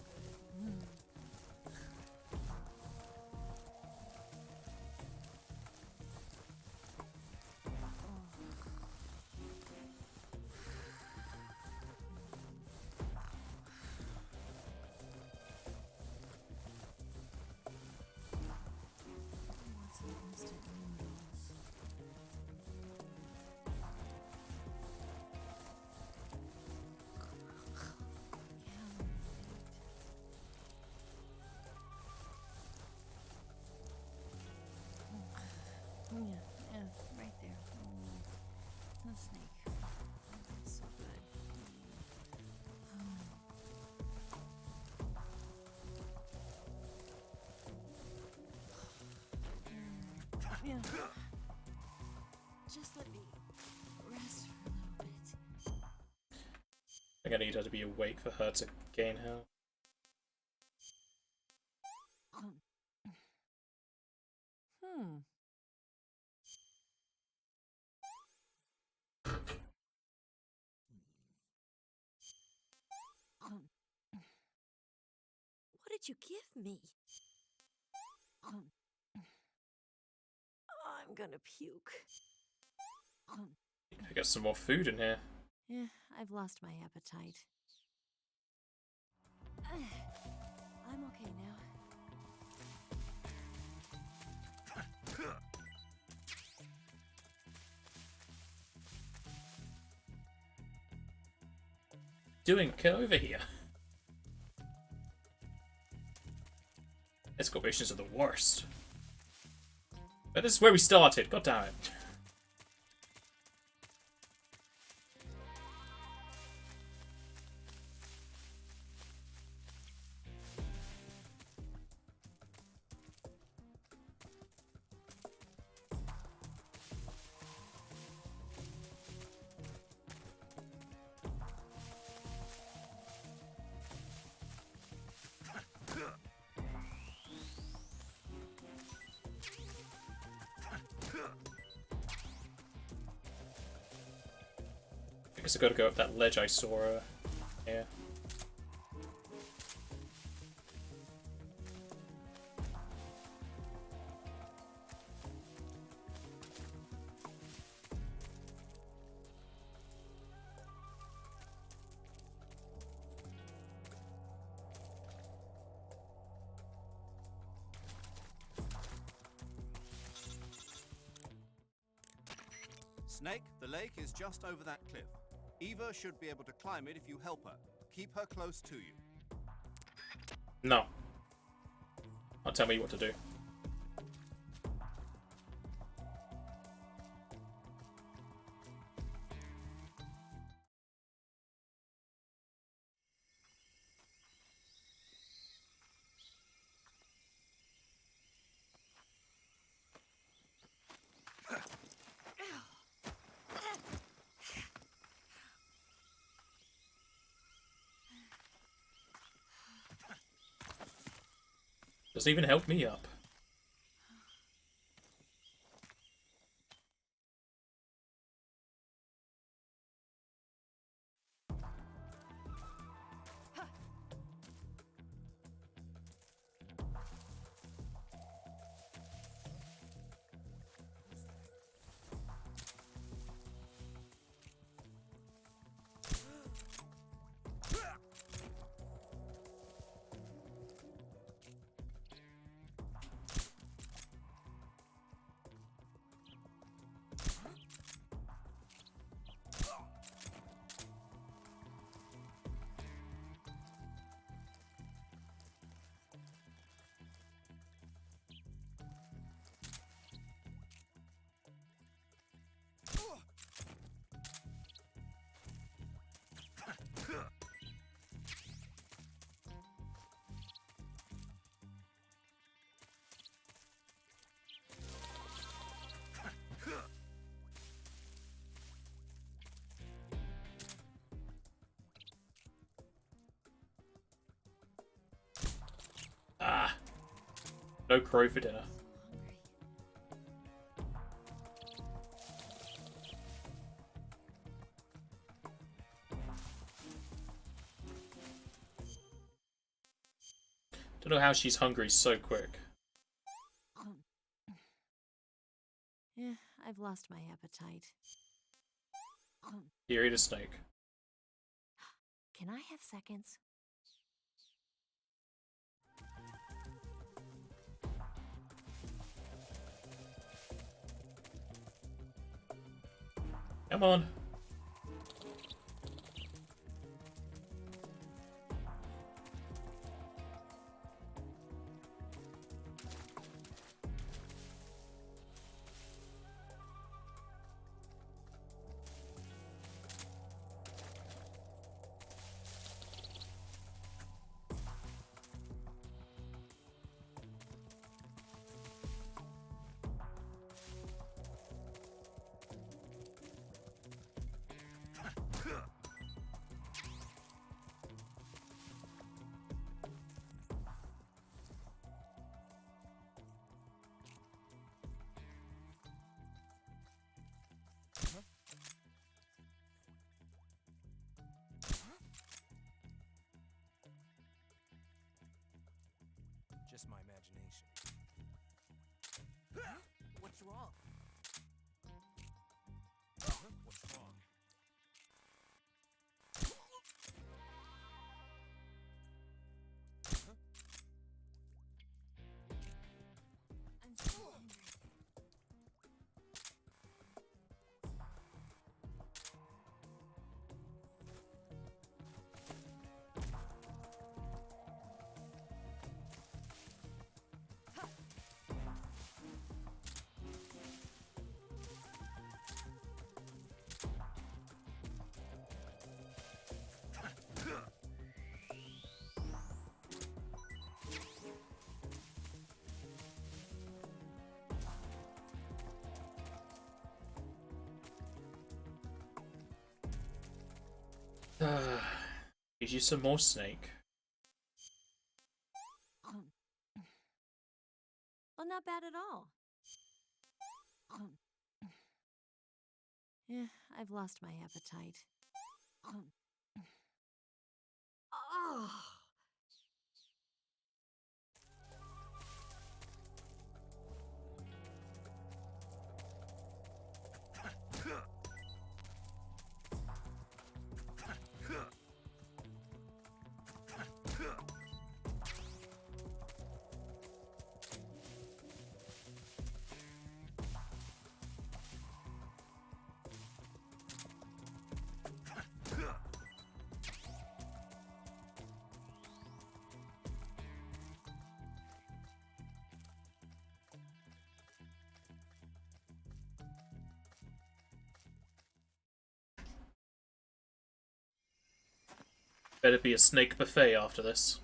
[SPEAKER 14] Lots of instant noodles. Yeah, right there. The snake. That's so good. Yeah. Just let me rest for a little bit.
[SPEAKER 1] I think I need her to be awake for her to gain health.
[SPEAKER 8] What did you give me? I'm gonna puke.
[SPEAKER 1] I got some more food in here.
[SPEAKER 8] Yeah, I've lost my appetite. I'm okay now.
[SPEAKER 1] Doing, get over here. Escort missions are the worst. But this is where we started, god damn it. I guess I gotta go up that ledge I saw here.
[SPEAKER 2] Snake, the lake is just over that cliff. Eva should be able to climb it if you help her. Keep her close to you.
[SPEAKER 1] No. I'll tell me what to do. Doesn't even help me up. No crow for dinner. Don't know how she's hungry so quick.
[SPEAKER 8] Yeah, I've lost my appetite.
[SPEAKER 1] Here, eat a snake.
[SPEAKER 8] Can I have seconds?
[SPEAKER 1] Come on.
[SPEAKER 12] Just my imagination.
[SPEAKER 4] What's wrong?
[SPEAKER 12] What's wrong?
[SPEAKER 8] I'm so hungry.
[SPEAKER 1] Gives you some more snake.
[SPEAKER 8] Well, not bad at all. Yeah, I've lost my appetite. Oh.
[SPEAKER 1] Better be a snake buffet after this.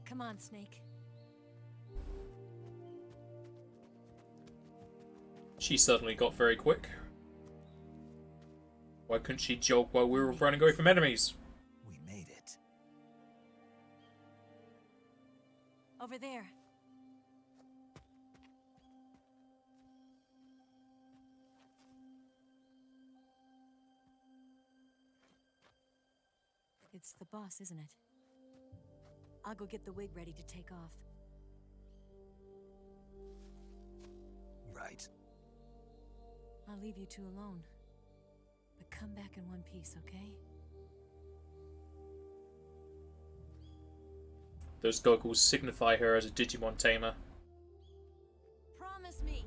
[SPEAKER 8] Come on, Snake.
[SPEAKER 1] She suddenly got very quick. Why couldn't she jog while we were running away from enemies?
[SPEAKER 3] We made it.
[SPEAKER 8] Over there. It's the boss, isn't it? I'll go get the wig ready to take off.
[SPEAKER 3] Right.
[SPEAKER 8] I'll leave you two alone. But come back in one piece, okay?
[SPEAKER 1] Those goggles signify her as a Digimon tamer.
[SPEAKER 10] Promise me.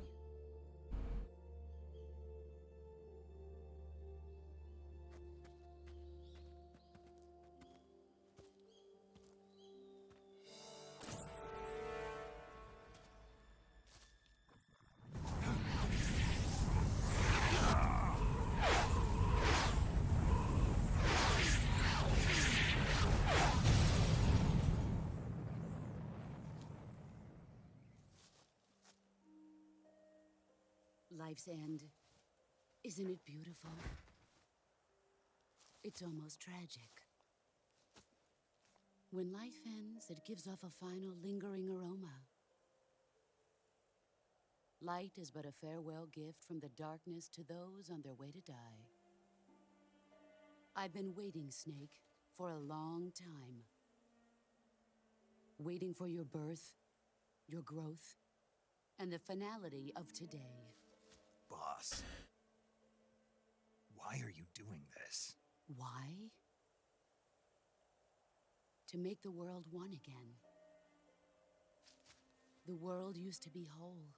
[SPEAKER 14] life's end. Isn't it beautiful? It's almost tragic. When life ends, it gives off a final lingering aroma. Light is but a farewell gift from the darkness to those on their way to die. I've been waiting, Snake, for a long time. Waiting for your birth, your growth, and the finality of today.
[SPEAKER 3] Boss, why are you doing this?
[SPEAKER 14] Why? To make the world one again. The world used to be whole.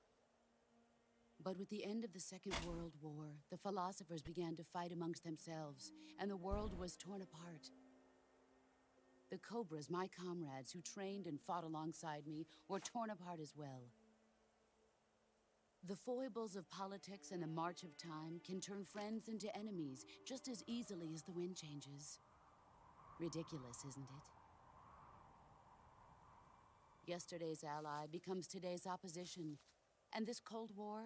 [SPEAKER 14] But with the end of the Second World War, the philosophers began to fight amongst themselves, and the world was torn apart. The Cobras, my comrades who trained and fought alongside me, were torn apart as well. The foibles of politics and the march of time can turn friends into enemies just as easily as the wind changes. Ridiculous, isn't it? Yesterday's ally becomes today's opposition. And this Cold War?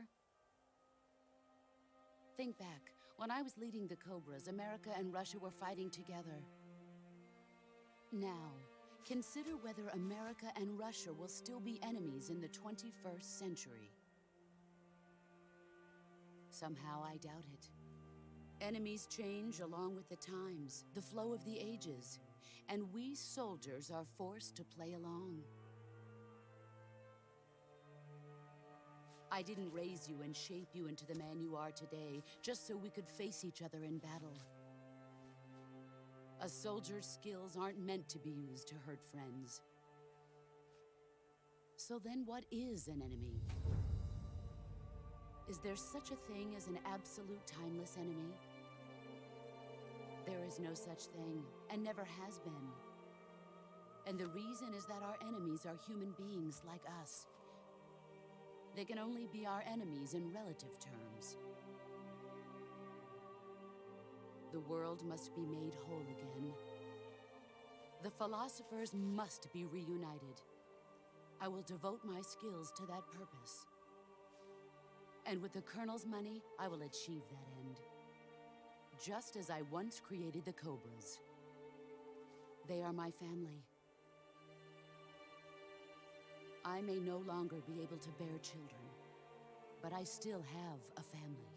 [SPEAKER 14] Think back. When I was leading the Cobras, America and Russia were fighting together. Now, consider whether America and Russia will still be enemies in the 21st century. Somehow I doubt it. Enemies change along with the times, the flow of the ages, and we soldiers are forced to play along. I didn't raise you and shape you into the man you are today just so we could face each other in battle. A soldier's skills aren't meant to be used to hurt friends. So then what is an enemy? Is there such a thing as an absolute timeless enemy? There is no such thing, and never has been. And the reason is that our enemies are human beings like us. They can only be our enemies in relative terms. The world must be made whole again. The philosophers must be reunited. I will devote my skills to that purpose. And with the Colonel's money, I will achieve that end. Just as I once created the Cobras. They are my family. I may no longer be able to bear children, but I still have a family.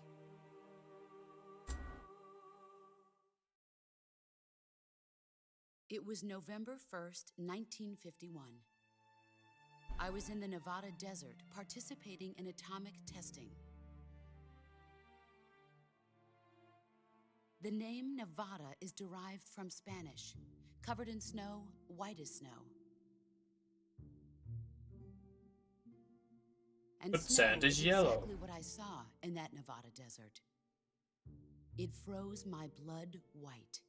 [SPEAKER 14] It was November 1st, 1951. I was in the Nevada desert participating in atomic testing. The name Nevada is derived from Spanish, covered in snow, white as snow. And
[SPEAKER 1] But
[SPEAKER 14] snow
[SPEAKER 1] sand is
[SPEAKER 14] is
[SPEAKER 1] yellow.
[SPEAKER 14] exactly what I saw in that Nevada desert. It froze my blood white.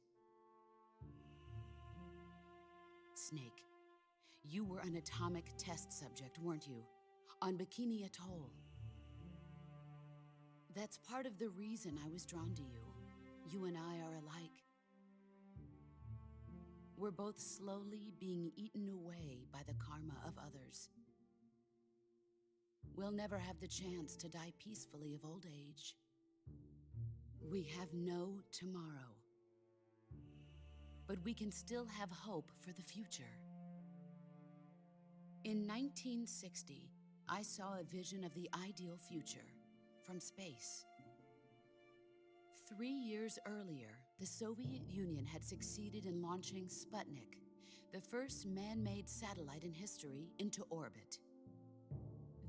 [SPEAKER 14] Snake, you were an atomic test subject, weren't you? On Bikini Atoll. That's part of the reason I was drawn to you. You and I are alike. We're both slowly being eaten away by the karma of others. We'll never have the chance to die peacefully of old age. We have no tomorrow. But we can still have hope for the future. In 1960, I saw a vision of the ideal future from space. 3 years earlier, the Soviet Union had succeeded in launching Sputnik, the first man-made satellite in history, into orbit.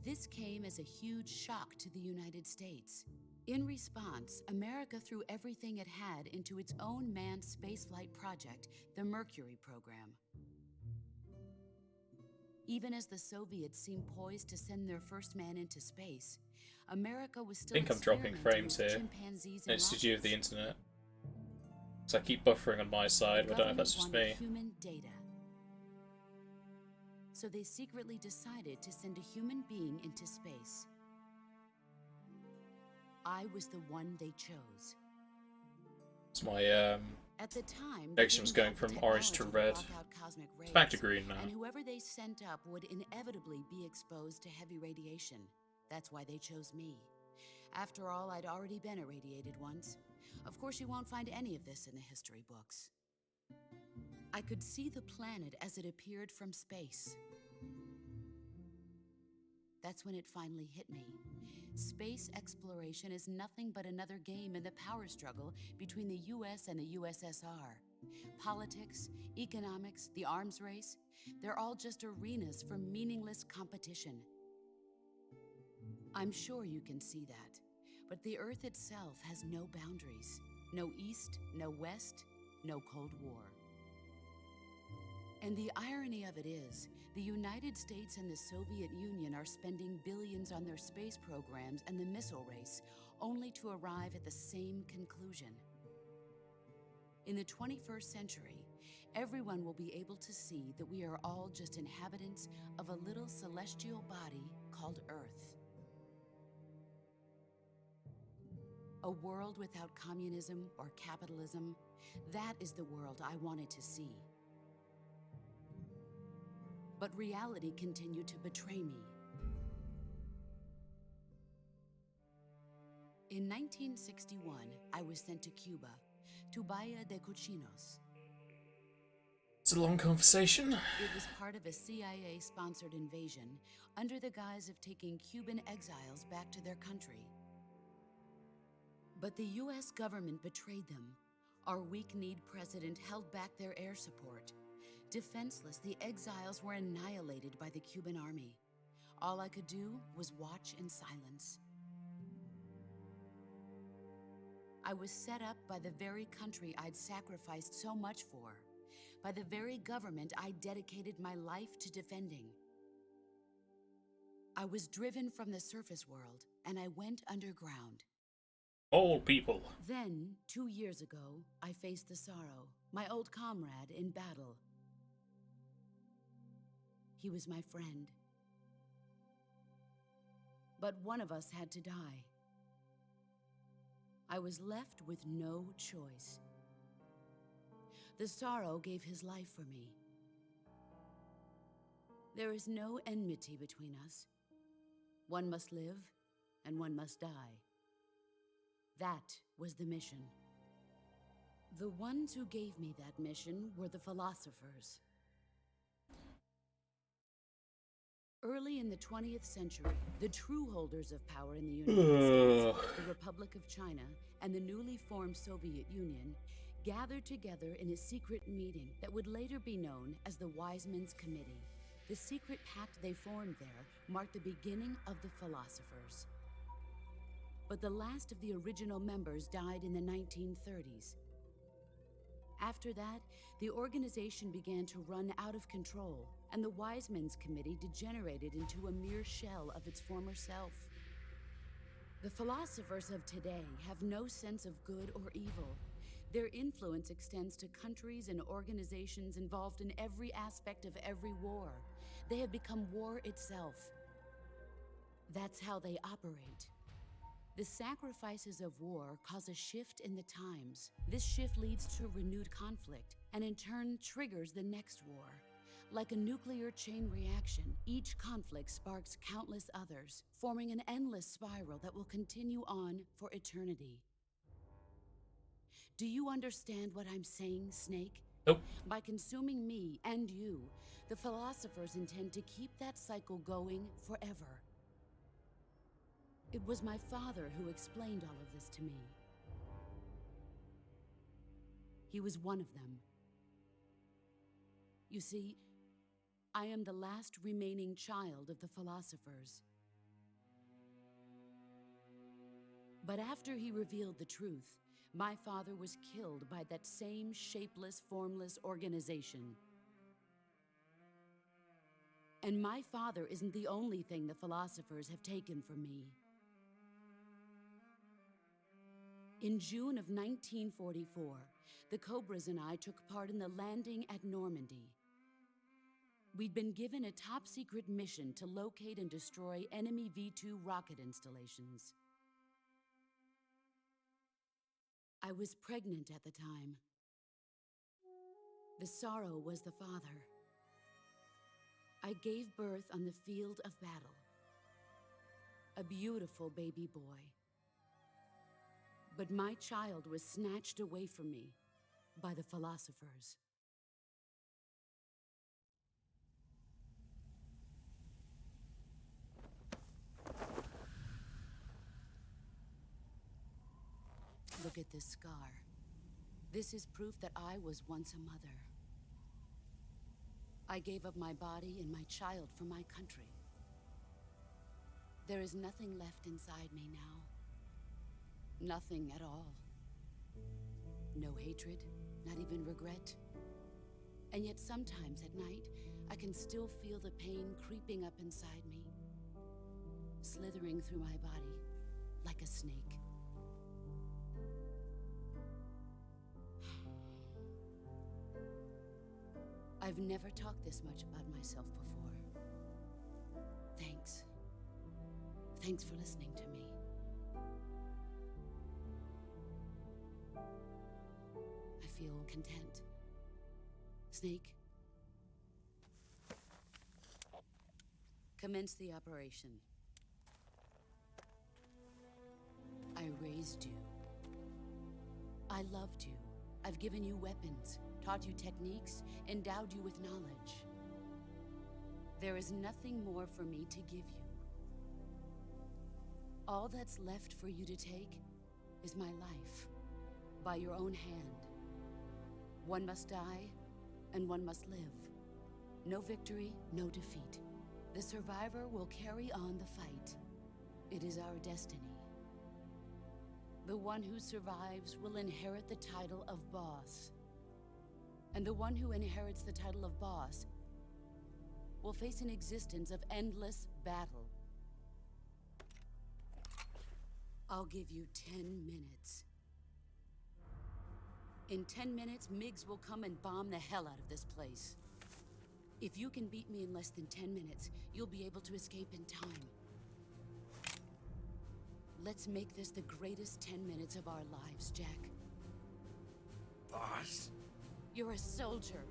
[SPEAKER 14] This came as a huge shock to the United States. In response, America threw everything it had into its own manned spaceflight project, the Mercury program. Even as the Soviets seemed poised to send their first man into space, America was still
[SPEAKER 1] I think I'm dropping frames
[SPEAKER 14] experimenting with
[SPEAKER 1] here.
[SPEAKER 14] chimpanzees and
[SPEAKER 1] It's to do with the
[SPEAKER 14] rockets.
[SPEAKER 1] internet. So I keep buffering on my side, but I don't know if that's just
[SPEAKER 14] Government
[SPEAKER 1] me.
[SPEAKER 14] wanted human data. So they secretly decided to send a human being into space. I was the one they chose.
[SPEAKER 1] It's my
[SPEAKER 14] At the time,
[SPEAKER 1] action was going from orange to red. It's back to green now.
[SPEAKER 14] And whoever they sent up would inevitably be exposed to heavy radiation. That's why they chose me. After all, I'd already been irradiated once. Of course, you won't find any of this in the history books. I could see the planet as it appeared from space. That's when it finally hit me. Space exploration is nothing but another game in the power struggle between the US and the USSR. Politics, economics, the arms race, they're all just arenas for meaningless competition. I'm sure you can see that, but the Earth itself has no boundaries. No East, no West, no Cold War. And the irony of it is, the United States and the Soviet Union are spending billions on their space programs and the missile race, only to arrive at the same conclusion. In the 21st century, everyone will be able to see that we are all just inhabitants of a little celestial body called Earth. A world without communism or capitalism, that is the world I wanted to see. But reality continued to betray me. In 1961, I was sent to Cuba, to Bahia de Cochinos.
[SPEAKER 1] It's a long conversation.
[SPEAKER 14] It was part of a CIA-sponsored invasion under the guise of taking Cuban exiles back to their country. But the US government betrayed them. Our weak-kneed president held back their air support. Defenseless, the exiles were annihilated by the Cuban army. All I could do was watch in silence. I was set up by the very country I'd sacrificed so much for, by the very government I dedicated my life to defending. I was driven from the surface world, and I went underground.
[SPEAKER 1] All people.
[SPEAKER 14] Then, 2 years ago, I faced the Sorrow, my old comrade in battle. He was my friend. But one of us had to die. I was left with no choice. The Sorrow gave his life for me. There is no enmity between us. One must live, and one must die. That was the mission. The ones who gave me that mission were the philosophers. Early in the 20th century, the true holders of power in the United States, the Republic of China, and the newly formed Soviet Union gathered together in a secret meeting that would later be known as the Wise Men's Committee. The secret pact they formed there marked the beginning of the philosophers. But the last of the original members died in the 1930s. After that, the organization began to run out of control, and the Wise Men's Committee degenerated into a mere shell of its former self. The philosophers of today have no sense of good or evil. Their influence extends to countries and organizations involved in every aspect of every war. They have become war itself. That's how they operate. The sacrifices of war cause a shift in the times. This shift leads to renewed conflict, and in turn triggers the next war. Like a nuclear chain reaction, each conflict sparks countless others, forming an endless spiral that will continue on for eternity. Do you understand what I'm saying, Snake?
[SPEAKER 1] Nope.
[SPEAKER 14] By consuming me and you, the philosophers intend to keep that cycle going forever. It was my father who explained all of this to me. He was one of them. You see, I am the last remaining child of the philosophers. But after he revealed the truth, my father was killed by that same shapeless, formless organization. And my father isn't the only thing the philosophers have taken from me. In June of 1944, the Cobras and I took part in the landing at Normandy. We'd been given a top-secret mission to locate and destroy enemy V-2 rocket installations. I was pregnant at the time. The Sorrow was the father. I gave birth on the field of battle. A beautiful baby boy. But my child was snatched away from me by the philosophers. Look at this scar. This is proof that I was once a mother. I gave up my body and my child for my country. There is nothing left inside me now. Nothing at all. No hatred, not even regret. And yet sometimes at night, I can still feel the pain creeping up inside me, slithering through my body like a snake. I've never talked this much about myself before. Thanks. Thanks for listening to me. I feel content. Snake, commence the operation. I raised you. I loved you. I've given you weapons, taught you techniques, endowed you with knowledge. There is nothing more for me to give you. All that's left for you to take is my life, by your own hand. One must die, and one must live. No victory, no defeat. The survivor will carry on the fight. It is our destiny. The one who survives will inherit the title of boss. And the one who inherits the title of boss will face an existence of endless battle. I'll give you 10 minutes. In 10 minutes, MiGs will come and bomb the hell out of this place. If you can beat me in less than 10 minutes, you'll be able to escape in time. Let's make this the greatest 10 minutes of our lives, Jack.
[SPEAKER 11] Boss?
[SPEAKER 14] You're a soldier.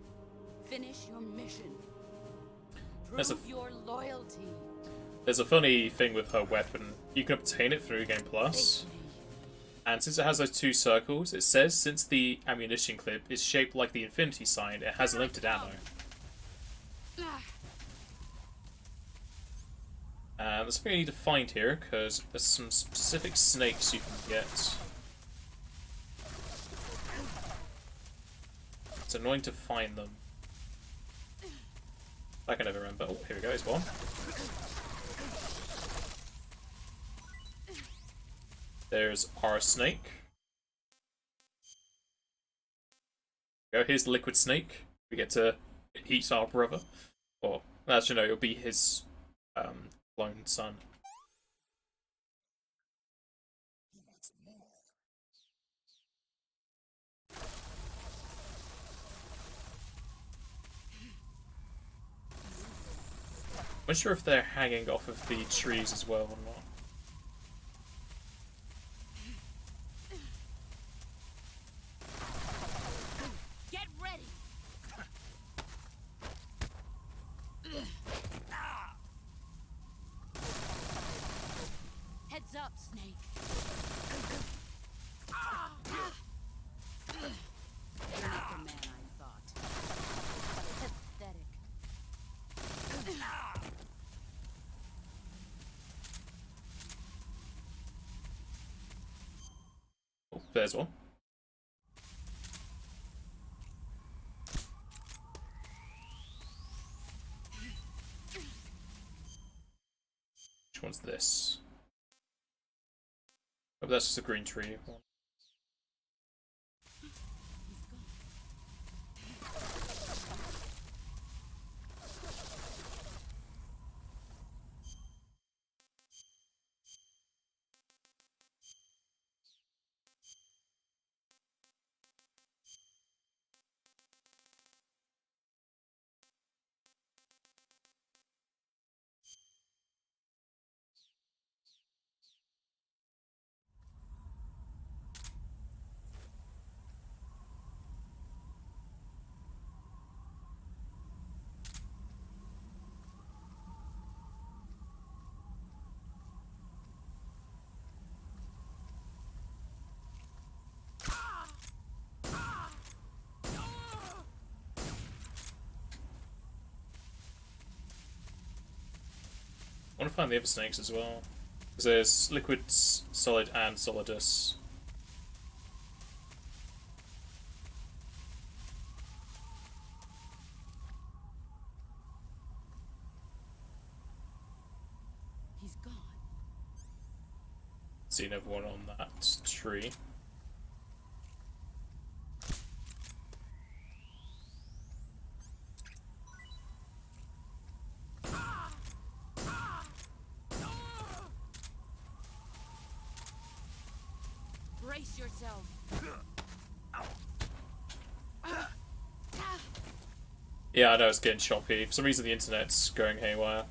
[SPEAKER 14] Finish your mission.
[SPEAKER 1] There's
[SPEAKER 14] Prove your loyalty.
[SPEAKER 1] There's a funny thing with her weapon. You can obtain it through Game Plus. And since it has those two circles, it says since the ammunition clip is shaped like the infinity sign, it has limited ammo. There's something I need to find here, because there's some specific snakes you can get. It's annoying to find them. I can never remember. Oh, here we go, here's one. There's our snake. Go, here's the liquid snake. We get to eat our brother. Or, as you know, it'll be his clone son. I'm not sure if they're hanging off of the trees as well or not.
[SPEAKER 14] Get ready. Heads up, Snake. You're not the man I thought. Pathetic.
[SPEAKER 1] Oh, there's one. Which one's this? Oh, that's just a green tree. I want to find the other snakes as well. Because there's liquid, solid, and solidus.
[SPEAKER 14] He's gone.
[SPEAKER 1] See another one on that tree.
[SPEAKER 14] Brace yourself.
[SPEAKER 1] Yeah, I know it's getting choppy. For some reason the internet's going haywire.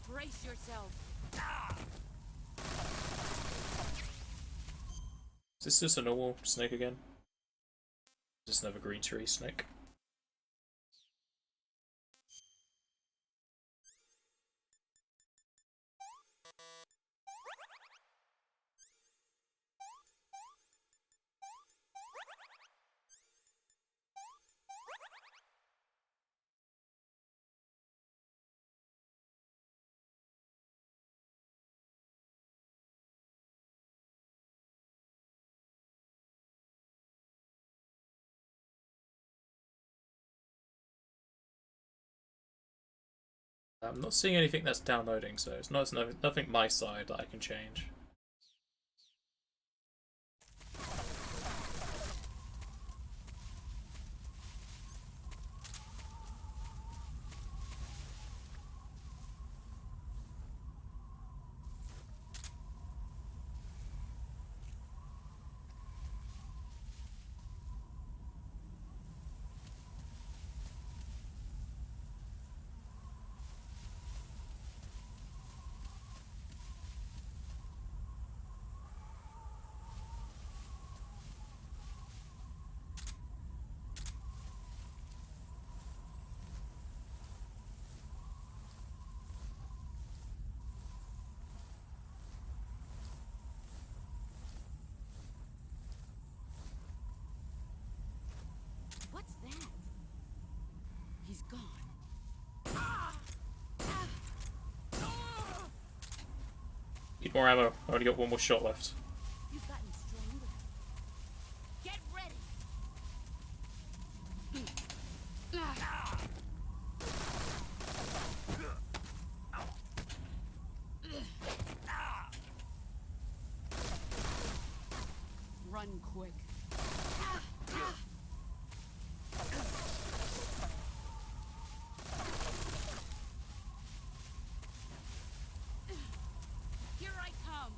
[SPEAKER 14] Brace yourself.
[SPEAKER 1] Is this just a normal snake again? Just another green tree snake. I'm not seeing anything that's downloading, so it's nothing my side that I can change.
[SPEAKER 14] What's that? He's gone.
[SPEAKER 1] Need more ammo. I only got one more shot left.
[SPEAKER 14] You've gotten stronger. Get ready. Run quick. Here I come.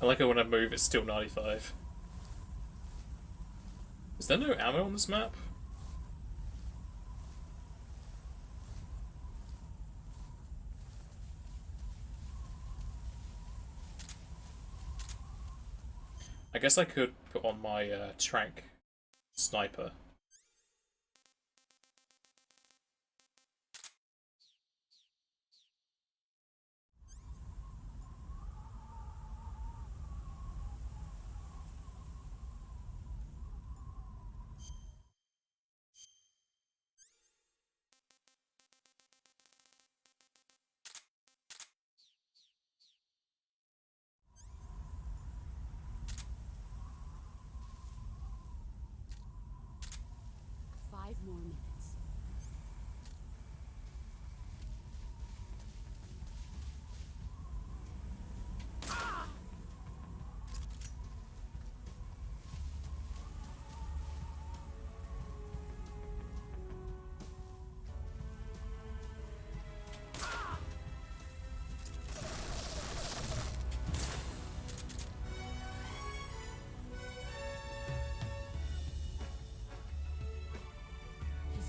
[SPEAKER 1] I like it when I move, it's still 95. Is there no ammo on this map? I guess I could put on my trank sniper.
[SPEAKER 14] Five more minutes. He's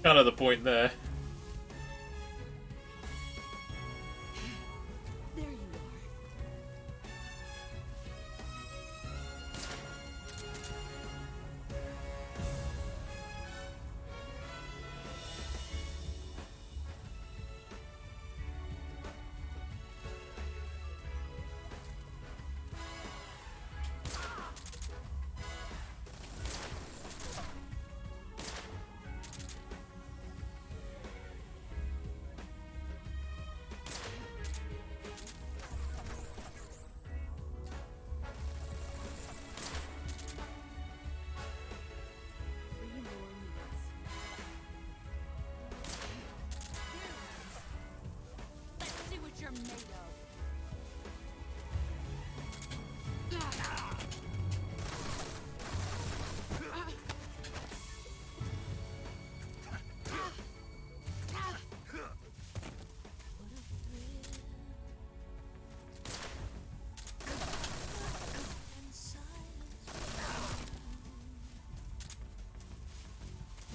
[SPEAKER 1] Kind of the point there.
[SPEAKER 10] There you are.
[SPEAKER 6] Let's see what you're made of.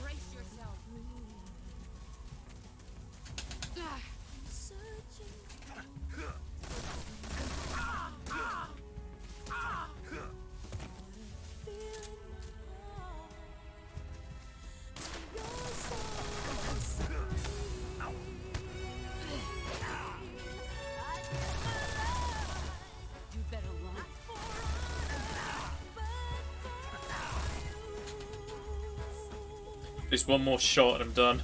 [SPEAKER 6] Brace yourself.
[SPEAKER 10] You better run.
[SPEAKER 1] Just one more shot and I'm done.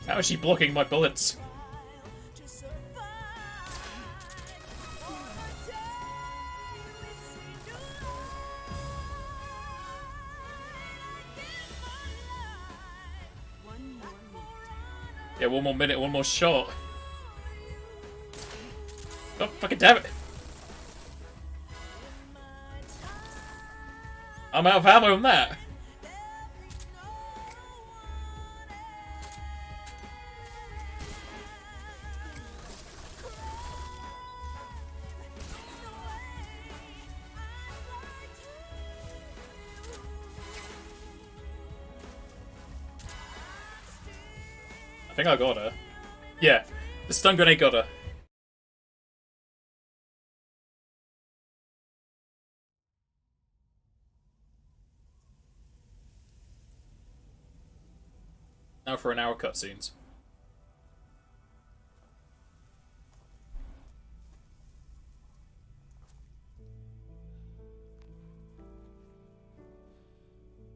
[SPEAKER 1] How is she blocking my bullets? Yeah, one more minute, one more shot. Oh, fucking damn it. I'm out of ammo on that. I think I got her. Yeah, the stun grenade got her. Now for an hour cutscenes.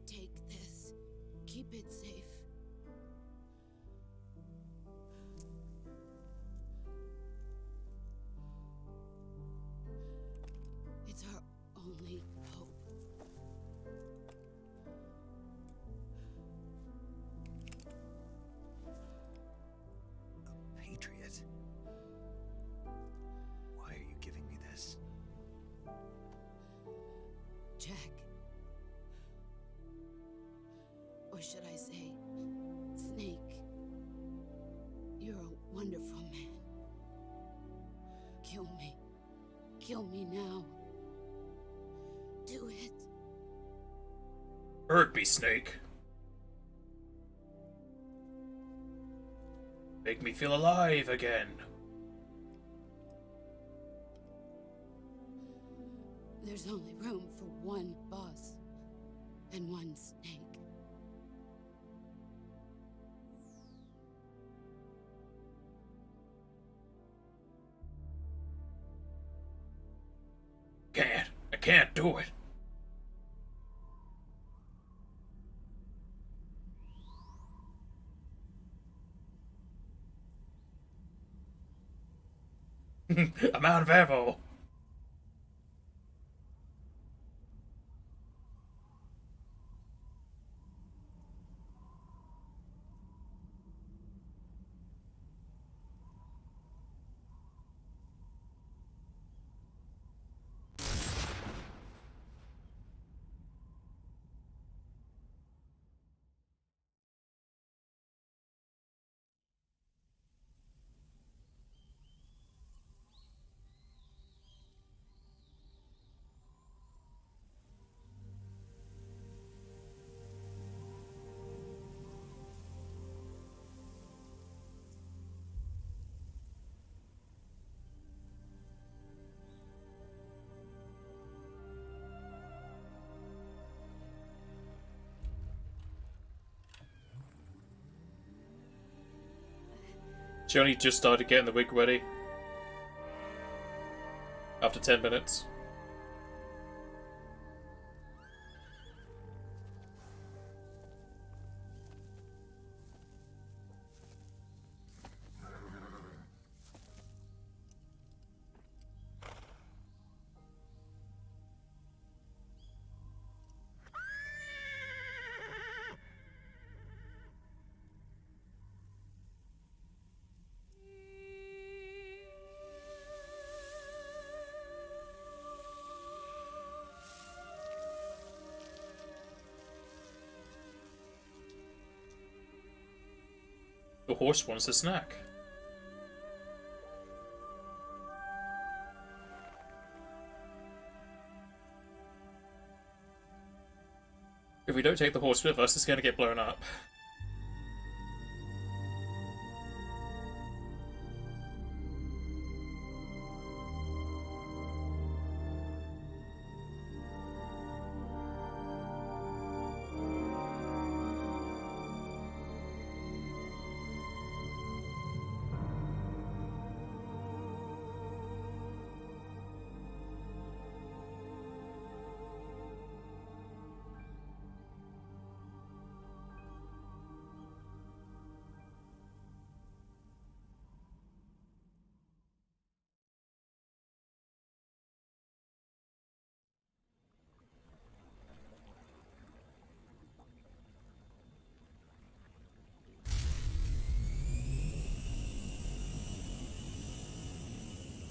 [SPEAKER 14] Take this. Keep it safe. It's our only hope.
[SPEAKER 3] A patriot? Why are you giving me this?
[SPEAKER 14] Jack. Or should I say, Snake. You're a wonderful man. Kill me. Kill me now. Do it.
[SPEAKER 1] Hurt me, Snake. Make me feel alive again.
[SPEAKER 14] There's only room for one boss. and one snake.
[SPEAKER 1] I can't do it. I'm out of ammo. Johnny just started getting the wig ready. After 10 minutes. The horse wants a snack. If we don't take the horse with us, it's going to get blown up.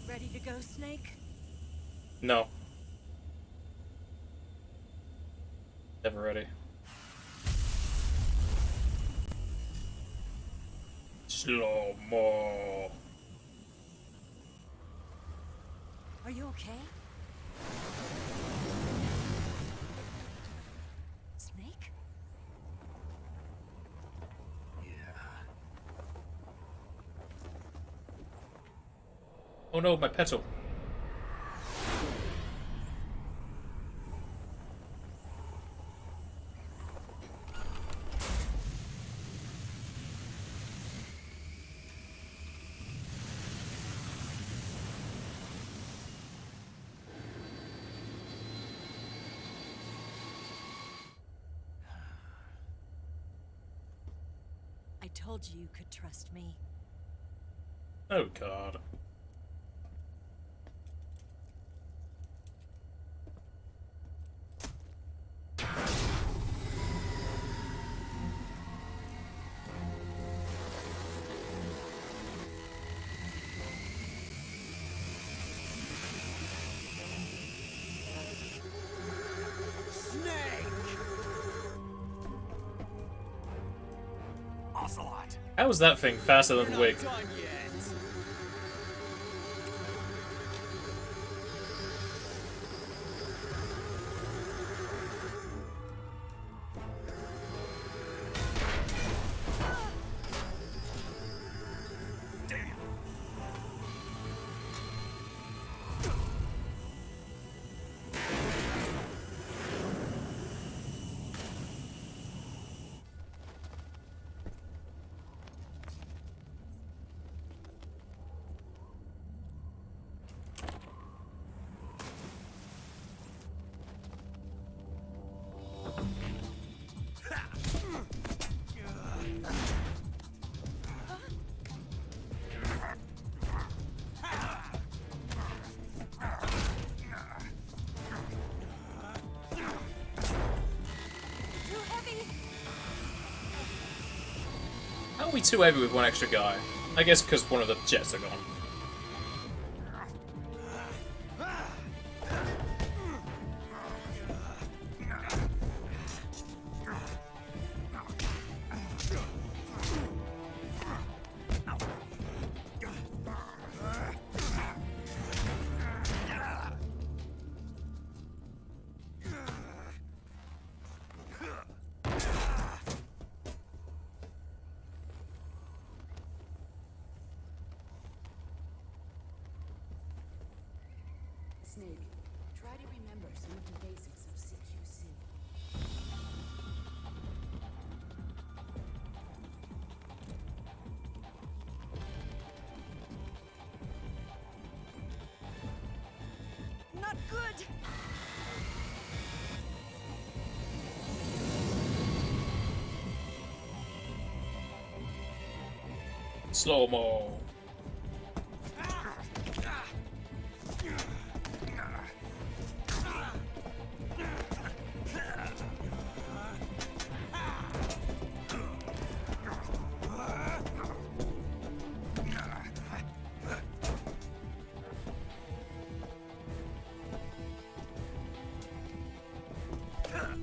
[SPEAKER 8] Ready to go, Snake?
[SPEAKER 1] No. Never ready. Slow mo.
[SPEAKER 8] Are you okay? Snake?
[SPEAKER 1] Oh no, my petal.
[SPEAKER 8] I told you you could trust me.
[SPEAKER 1] Oh god.
[SPEAKER 12] Ocelot.
[SPEAKER 1] How is that thing faster than the wig?
[SPEAKER 12] Done yet.
[SPEAKER 10] heavy!
[SPEAKER 1] How are we too heavy with one extra guy? I guess because one of the jets are gone.
[SPEAKER 14] Snake, try to remember some of the basics of CQC.
[SPEAKER 10] Not good!
[SPEAKER 1] Slow-mo.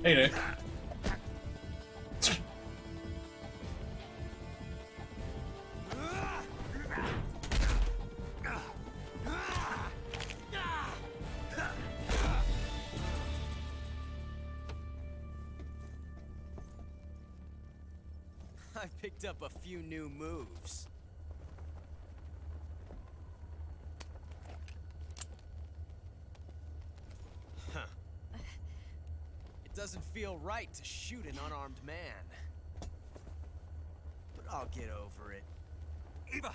[SPEAKER 1] Hey there.
[SPEAKER 11] I picked up a few new moves. Huh. It doesn't feel right to shoot an unarmed man. But I'll get over it. Eva!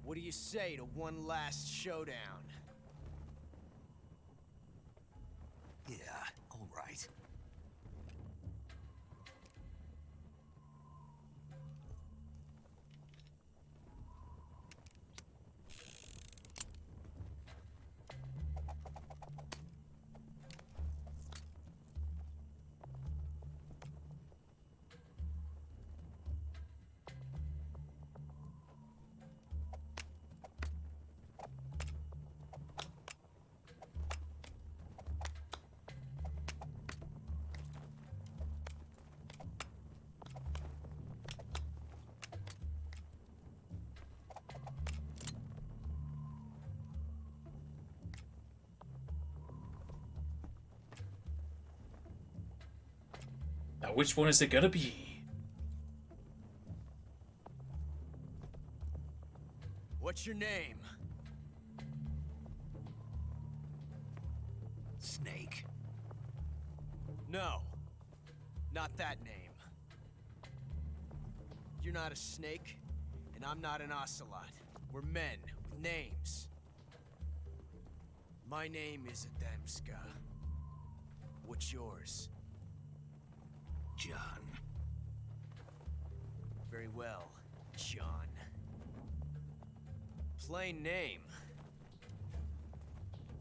[SPEAKER 11] What do you say to one last showdown?
[SPEAKER 3] Yeah, all right.
[SPEAKER 1] Now, which one is it gonna be?
[SPEAKER 11] What's your name?
[SPEAKER 3] Snake.
[SPEAKER 11] No. Not that name. You're not a snake, and I'm not an ocelot. We're men with names. My name is Adamska. What's yours?
[SPEAKER 3] John.
[SPEAKER 11] Very well, John. Plain name.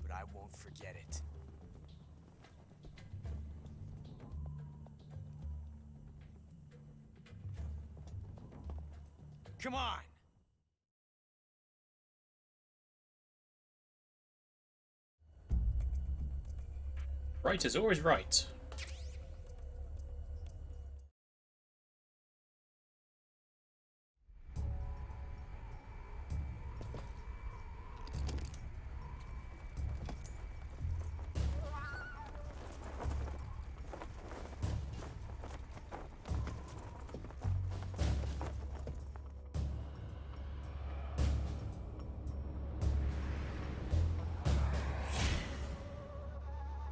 [SPEAKER 11] But I won't forget it. Come on!
[SPEAKER 1] Right is always right.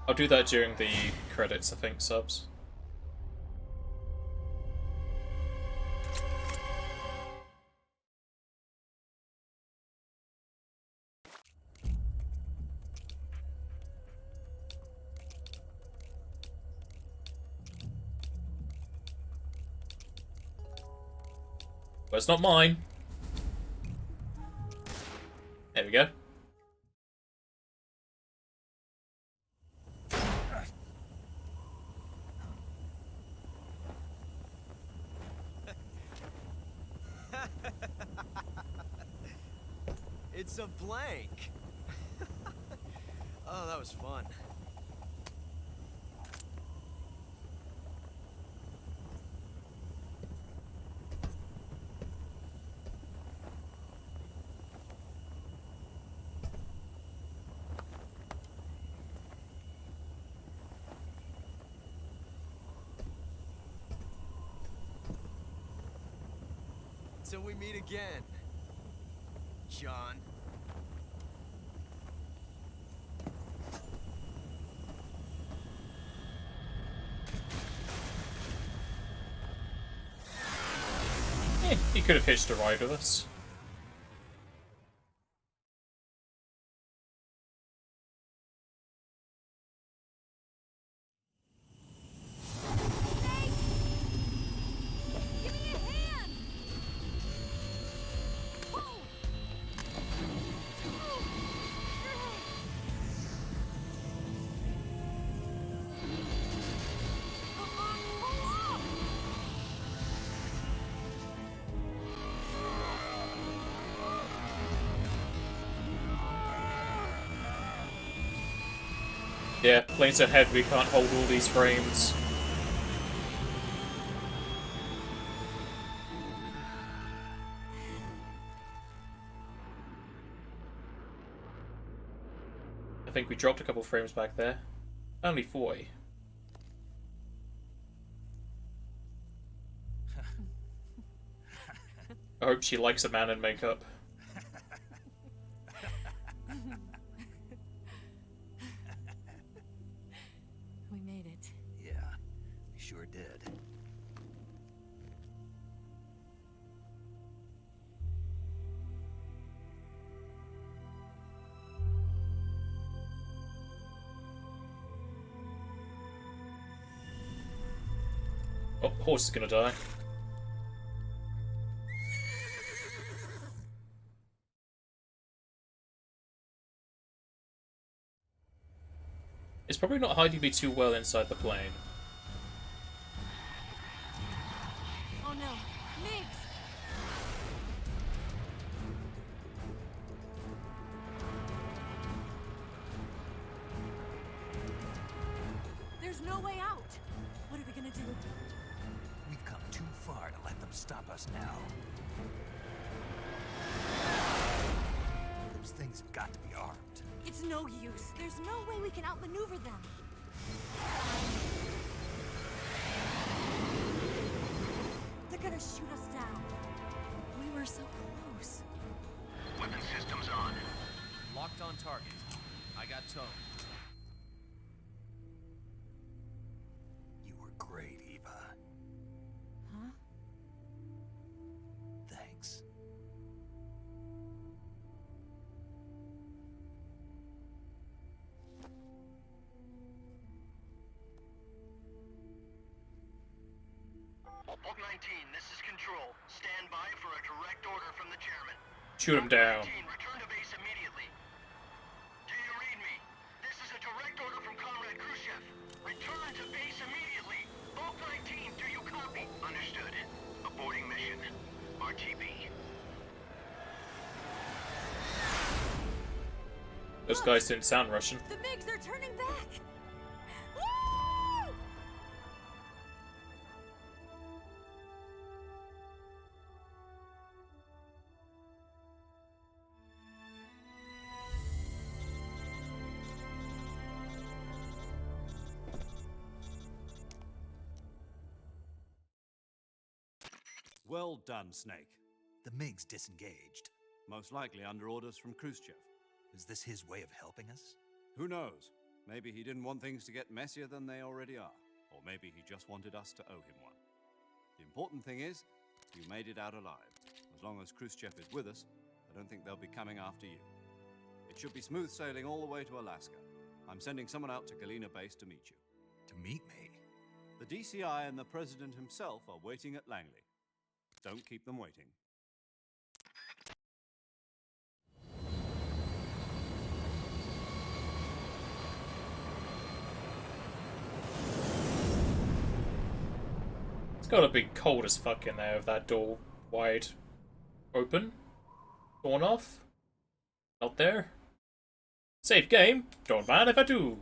[SPEAKER 1] I'll do that during the credits, I think, subs. Well, it's not mine. There we go.
[SPEAKER 11] It's a blank. Oh, that was fun. Till we meet again, John.
[SPEAKER 1] He could have hitched a ride with us. Yeah, planes ahead, we can't hold all these frames. I think we dropped a couple frames back there. Only 40. I hope she likes a man in makeup.
[SPEAKER 10] We made it.
[SPEAKER 3] Yeah, we sure did.
[SPEAKER 1] Oh, horse is gonna die. It's probably not hiding me too well inside the plane.
[SPEAKER 10] Oh no, Migs! There's no way out. What are we gonna do?
[SPEAKER 3] We've come too far to let them stop us now. Those things have got to be armed.
[SPEAKER 10] It's no use. There's no way we can outmaneuver them. They're gonna shoot us down. We were so close.
[SPEAKER 5] Weapon systems on.
[SPEAKER 11] Locked on target. I got tone.
[SPEAKER 3] You were great, Eva.
[SPEAKER 10] Huh?
[SPEAKER 3] Thanks.
[SPEAKER 5] Bulk 19, this is Control. Stand by for a direct order from the chairman.
[SPEAKER 1] Shoot him down.
[SPEAKER 5] 19, return to base immediately. Do you read me? This is a direct order from Comrade Khrushchev. Return to base immediately. Bulk 19, do you copy? Understood. Aborting mission. RTB.
[SPEAKER 1] Those guys didn't sound Russian.
[SPEAKER 10] The MiGs are turning back! Woo!
[SPEAKER 2] Well done, Snake.
[SPEAKER 3] The MiGs disengaged.
[SPEAKER 2] Most likely under orders from Khrushchev.
[SPEAKER 3] Is this his way of helping us?
[SPEAKER 2] Who knows? Maybe he didn't want things to get messier than they already are. Or maybe he just wanted us to owe him one. The important thing is, you made it out alive. As long as Khrushchev is with us, I don't think they'll be coming after you. It should be smooth sailing all the way to Alaska. I'm sending someone out to Galena Base to meet you.
[SPEAKER 3] To meet me?
[SPEAKER 2] The DCI and the President himself are waiting at Langley. Don't keep them waiting.
[SPEAKER 1] gotta be cold as fuck in there with that door wide open. Torn off. Not there. Safe game. Don't mind if I do.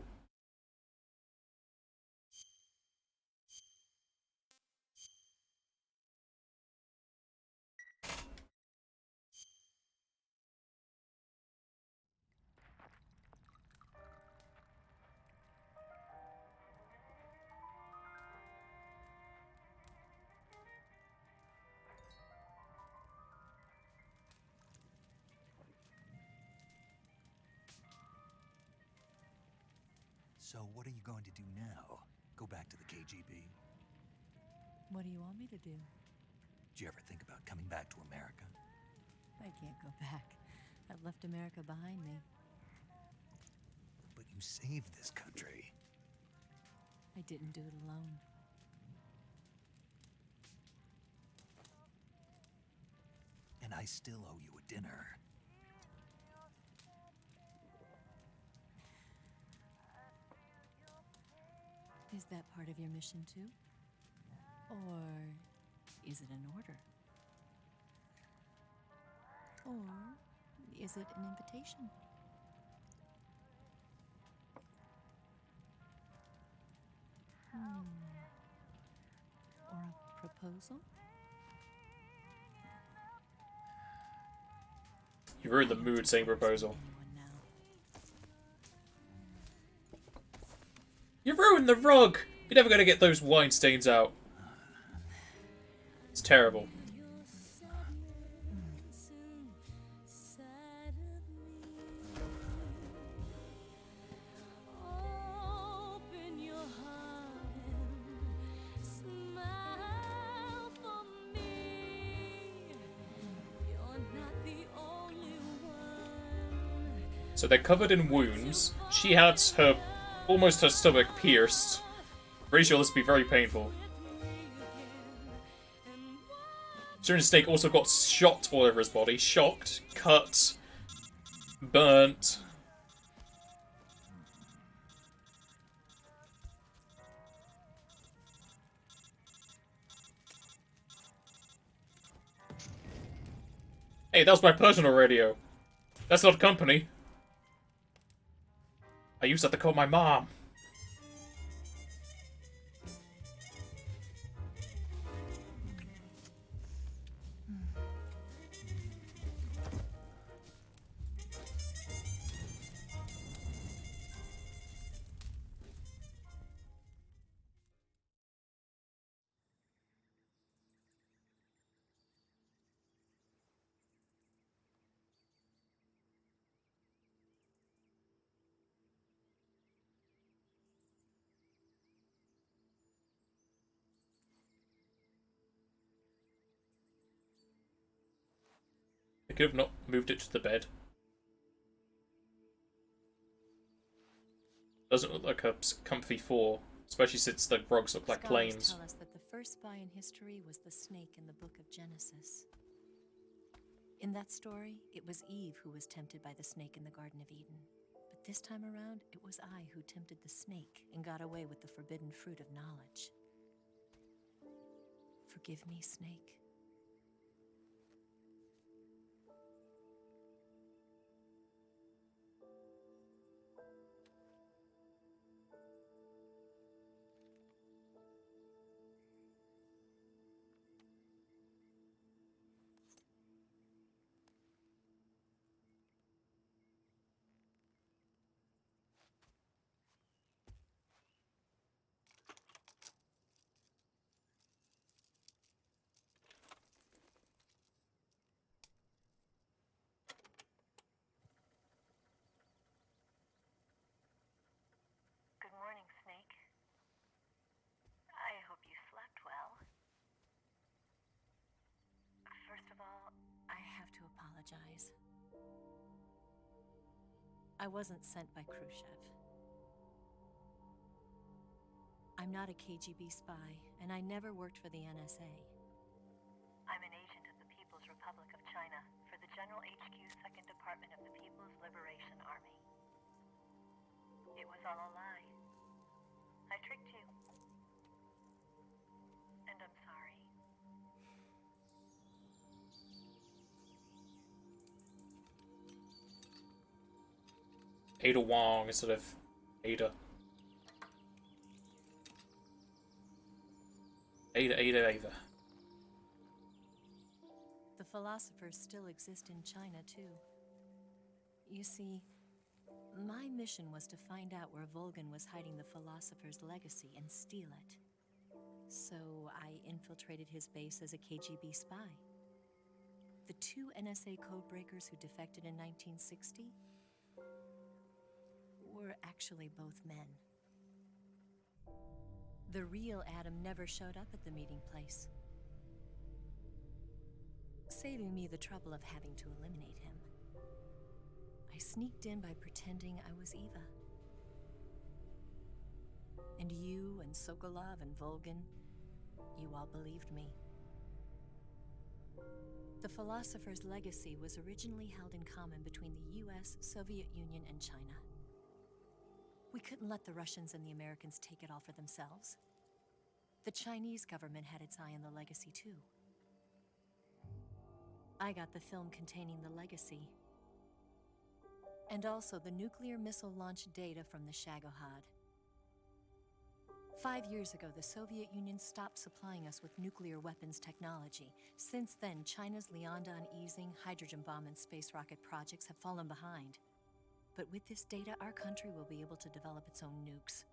[SPEAKER 3] So what are you going to do now? Go back to the KGB?
[SPEAKER 10] What do you want me to do?
[SPEAKER 3] Did you ever think about coming back to America?
[SPEAKER 10] I can't go back. I've left America behind me.
[SPEAKER 3] But you saved this country.
[SPEAKER 10] I didn't do it alone.
[SPEAKER 3] And I still owe you a dinner.
[SPEAKER 10] Is that part of your mission too? Or is it an order? Or is it an invitation? Or a proposal?
[SPEAKER 1] You ruined the mood saying proposal. You ruined the rug! You're never gonna get those wine stains out. It's terrible. So they're covered in wounds. She had almost her stomach pierced. Pretty sure this would be very painful. Syrian Snake also got shot all over his body. Shocked, cut, burnt. Hey, that was my personal radio. That's not company. I used that to call my mom. They could have not moved it to the bed. Doesn't look like a comfy four, especially since the rugs look like planes.
[SPEAKER 8] Scholars tell us that the first spy in history was the snake in the book of Genesis. In that story, it was Eve who was tempted by the snake in the Garden of Eden. But this time around, it was I who tempted the snake and got away with the forbidden fruit of knowledge. Forgive me, Snake.
[SPEAKER 15] Good morning, Snake. I hope you slept well. First of all,
[SPEAKER 8] I have to apologize. I wasn't sent by Khrushchev. I'm not a KGB spy, and I never worked for the NSA.
[SPEAKER 15] I'm an agent of the People's Republic of China for the General HQ 2nd Department of the People's Liberation Army. It was all a lie. I tricked you. And I'm sorry.
[SPEAKER 1] Ada Wong instead of Ada. Ada.
[SPEAKER 8] The philosophers still exist in China, too. You see, my mission was to find out where Volgan was hiding the philosopher's legacy and steal it. So I infiltrated his base as a KGB spy. The 2 NSA codebreakers who defected in 1960 were actually both men. The real Adam never showed up at the meeting place, saving me the trouble of having to eliminate him. I sneaked in by pretending I was Eva. And you and Sokolov and Volgan, you all believed me. The philosopher's legacy was originally held in common between the US, Soviet Union, and China. We couldn't let the Russians and the Americans take it all for themselves. The Chinese government had its eye on the legacy, too. I got the film containing the legacy, and also the nuclear missile launch data from the Shagohod. 5 years ago, the Soviet Union stopped supplying us with nuclear weapons technology. Since then, China's Liaodong easing, hydrogen bomb, and space rocket projects have fallen behind. But with this data, our country will be able to develop its own nukes.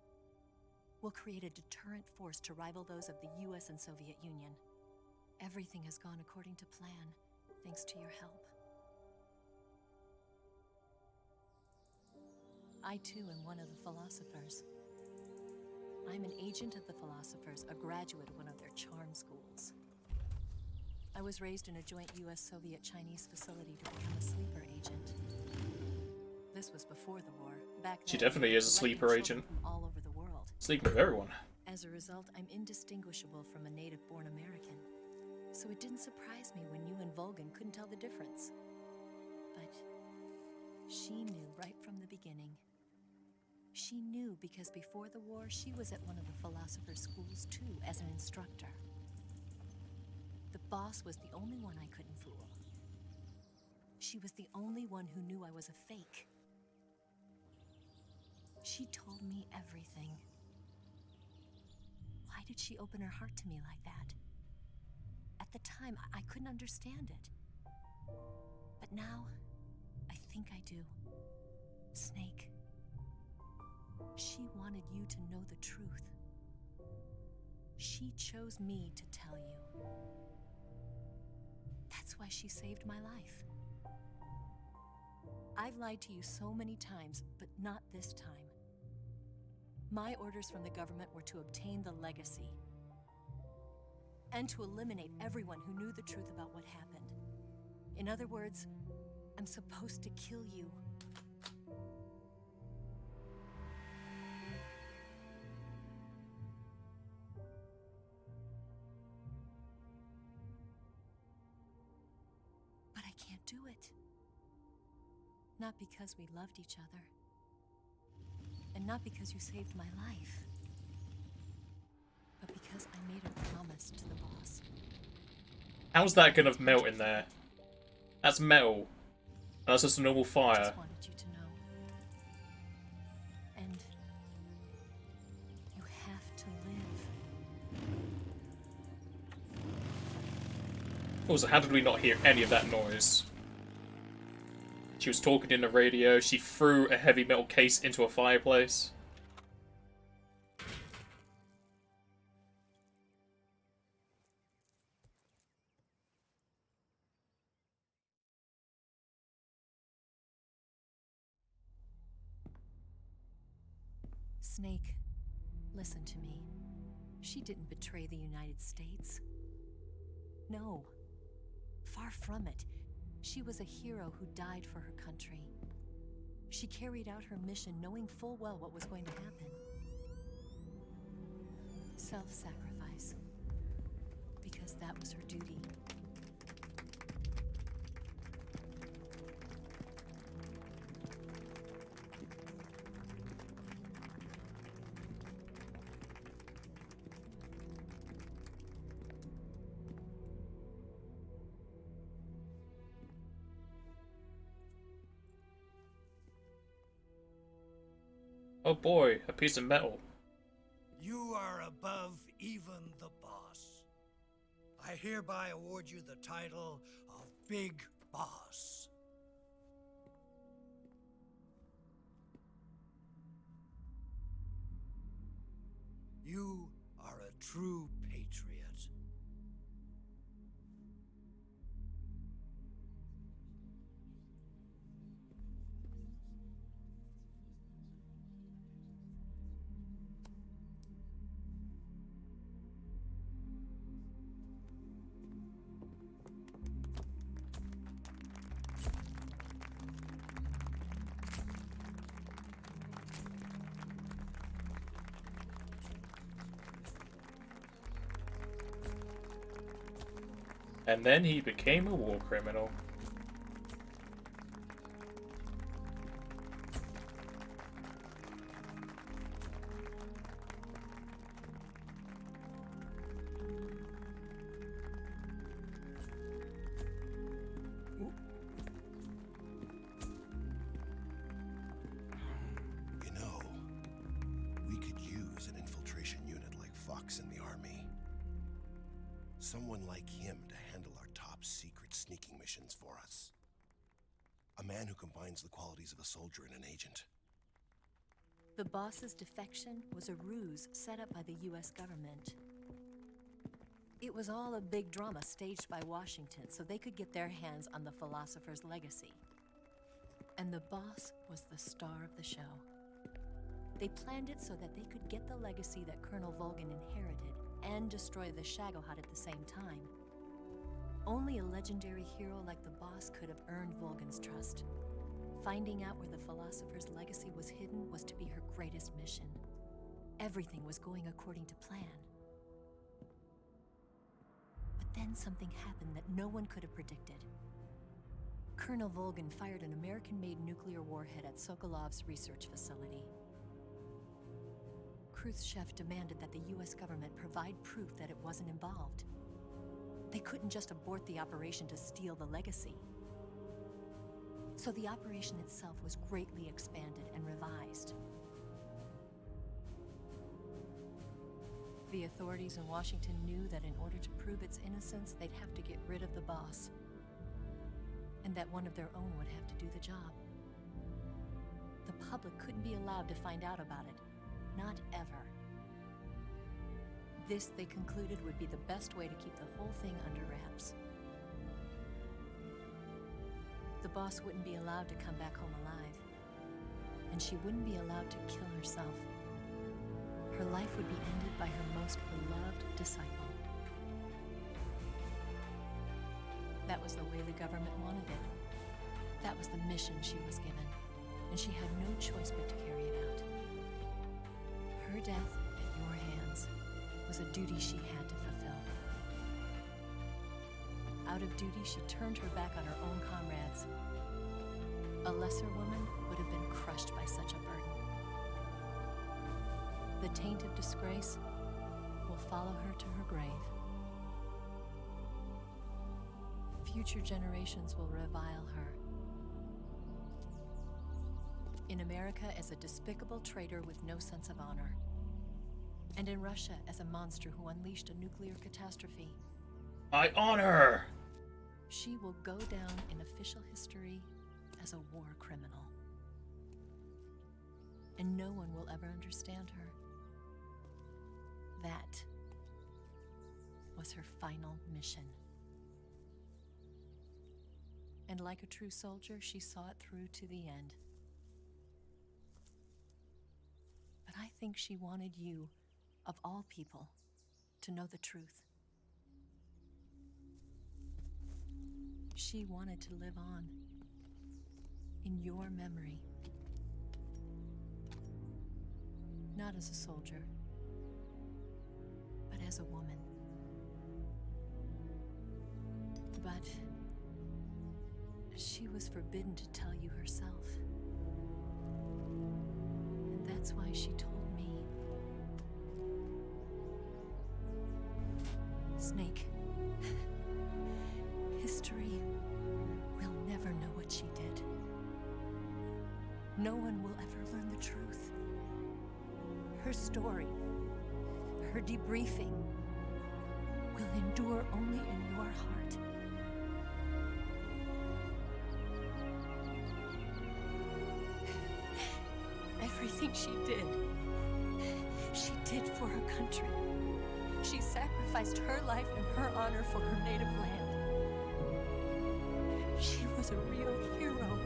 [SPEAKER 8] We'll create a deterrent force to rival those of the US and Soviet Union. Everything has gone according to plan, thanks to your help. I too am one of the philosophers. I'm an agent of the philosophers, a graduate of one of their charm schools. I was raised in a joint US-Soviet-Chinese facility to become a sleeper agent. This was before the war. Back then,
[SPEAKER 1] She definitely is a sleeper agent.
[SPEAKER 8] from all over the world.
[SPEAKER 1] Sleeping with everyone.
[SPEAKER 8] As a result, I'm indistinguishable from a native-born American. So it didn't surprise me when you and Volgan couldn't tell the difference. But she knew right from the beginning. She knew because before the war, she was at one of the philosopher's schools too, as an instructor. The boss was the only one I couldn't fool. She was the only one who knew I was a fake. She told me everything. Why did she open her heart to me like that? At the time, I couldn't understand it. But now, I think I do. Snake. She wanted you to know the truth. She chose me to tell you. That's why she saved my life. I've lied to you so many times, but not this time. My orders from the government were to obtain the legacy and to eliminate everyone who knew the truth about what happened. In other words, I'm supposed to kill you. But I can't do it. Not because we loved each other. And not because you saved my life. But because I made a promise to the boss.
[SPEAKER 1] How's that gonna melt in there? That's metal. That's just a normal
[SPEAKER 8] I
[SPEAKER 1] fire.
[SPEAKER 8] just wanted you to know. And you have to live.
[SPEAKER 1] Also, how did we not hear any of that noise? She was talking in the radio. She threw a heavy metal case into a fireplace.
[SPEAKER 8] Snake, listen to me. She didn't betray the United States. No. Far from it. She was a hero who died for her country. She carried out her mission knowing full well what was going to happen. Self-sacrifice. Because that was her duty.
[SPEAKER 1] Oh boy, a piece of metal.
[SPEAKER 16] You are above even the boss. I hereby award you the title of Big Boss. You are a true patriot.
[SPEAKER 1] And then he became a war criminal.
[SPEAKER 17] You know, we could use an infiltration unit like Fox in the army. Someone like him to handle our top secret sneaking missions for us. A man who combines the qualities of a soldier and an agent.
[SPEAKER 8] The boss's defection was a ruse set up by the US government. It was all a big drama staged by Washington so they could get their hands on the philosopher's legacy. And the boss was the star of the show. They planned it so that they could get the legacy that Colonel Volgan inherited and destroy the Shagohod at the same time. Only a legendary hero like the boss could have earned Volgan's trust. Finding out where the philosopher's legacy was hidden was to be her greatest mission. Everything was going according to plan. But then something happened that no one could have predicted. Colonel Volgan fired an American-made nuclear warhead at Sokolov's research facility. Khrushchev demanded that the US government provide proof that it wasn't involved. They couldn't just abort the operation to steal the legacy. So the operation itself was greatly expanded and revised. The authorities in Washington knew that in order to prove its innocence, they'd have to get rid of the boss, and that one of their own would have to do the job. The public couldn't be allowed to find out about it. Not ever. This, they concluded, would be the best way to keep the whole thing under wraps. The boss wouldn't be allowed to come back home alive, and she wouldn't be allowed to kill herself. Her life would be ended by her most beloved disciple. That was the way the government wanted it. That was the mission she was given, and she had no choice but to carry it out. Her death at your hands was a duty she had to fulfill. Out of duty, she turned her back on her own comrades. A lesser woman would have been crushed by such a burden. The taint of disgrace will follow her to her grave. Future generations will revile her. In America as a despicable traitor with no sense of honor. And in Russia as a monster who unleashed a nuclear catastrophe.
[SPEAKER 1] I honor her!
[SPEAKER 8] She will go down in official history as a war criminal. And no one will ever understand her. That was her final mission. And like a true soldier, she saw it through to the end. But I think she wanted you, of all people, to know the truth. She wanted to live on in your memory. Not as a soldier, but as a woman. But she was forbidden to tell you herself. And that's why she told me. Snake, history will never know what she did. No one will ever learn the truth. her story, her debriefing, will endure only in your heart. Everything she did for her country. She sacrificed her life and her honor for her native land. She was a real hero.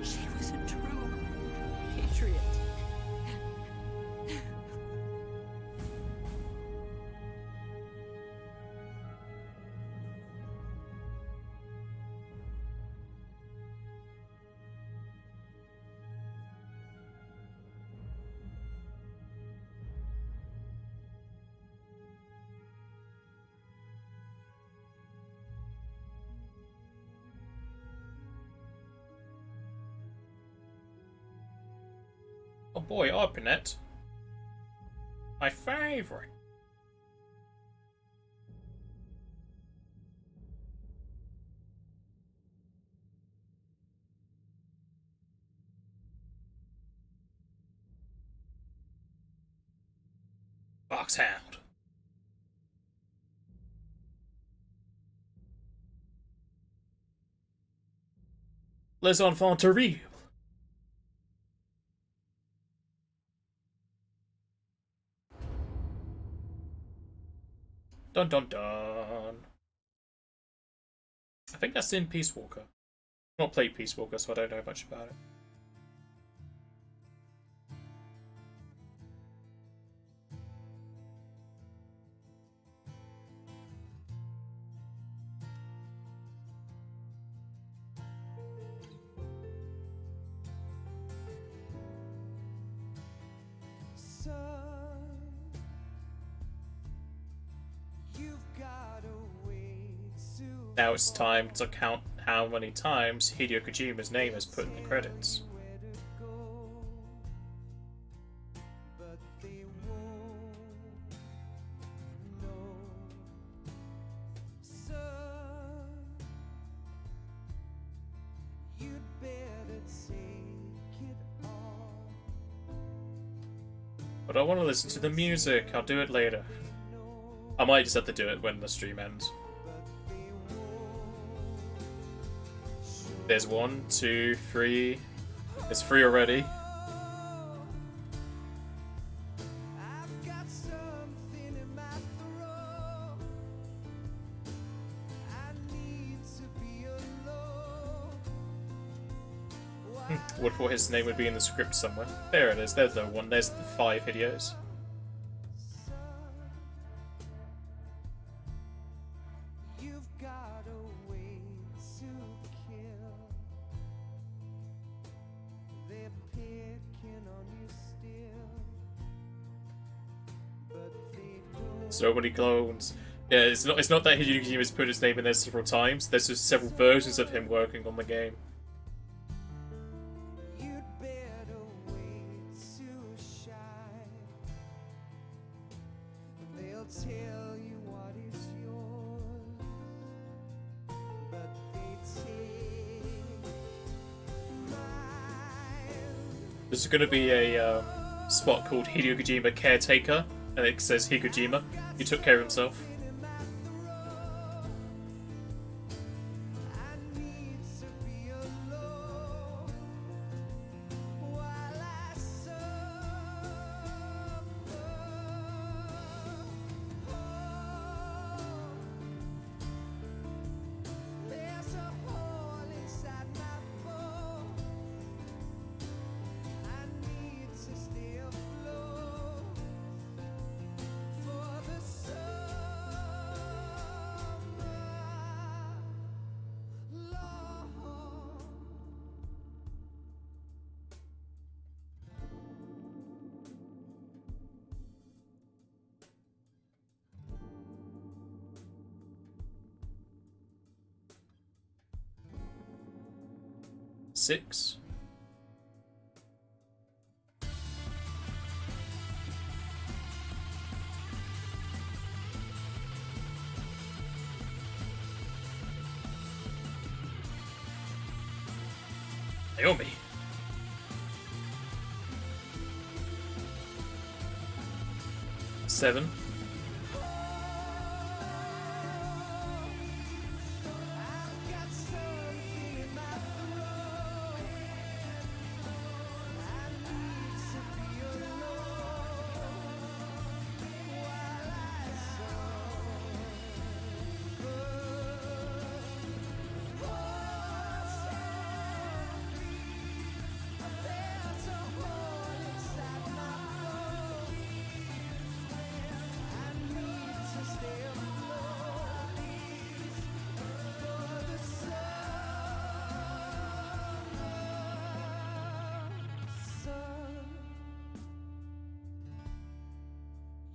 [SPEAKER 8] She was a true patriot.
[SPEAKER 1] Oh boy, ARPANET. My favourite. Foxhound. Les enfants terribles. Dun dun dun. I think that's in Peace Walker. I've not played Peace Walker, so I don't know much about it. Now it's time to count how many times Hideo Kojima's name is put in the credits. But I want to listen to the music. I'll do it later. I might just have to do it when the stream ends. There's 1, 2, 3. There's 3 already. Would thought his name would be in the script somewhere. There it is. There's the one. There's the 5 Hideos. So many clones. Yeah, it's not that Hideo Kojima's put his name in there several times. There's just several versions of him working on the game. There's going to be a spot called Hideo Kojima Caretaker, and it says Hideo Kojima. He took care of himself. Six. Naomi. 7.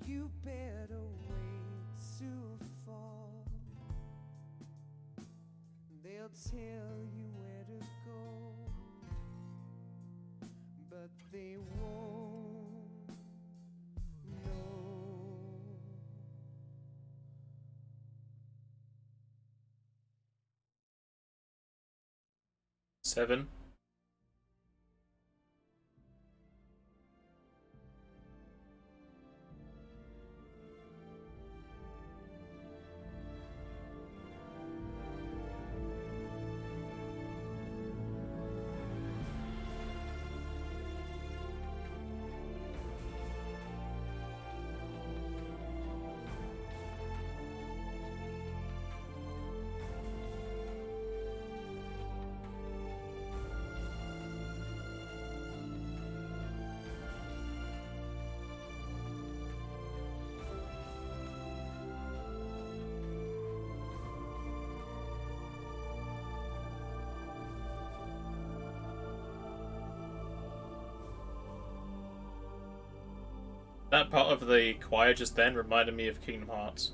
[SPEAKER 18] You better wait to fall. They'll tell you where to go, but they won't know.
[SPEAKER 1] 7. That part of the choir just then reminded me of Kingdom Hearts.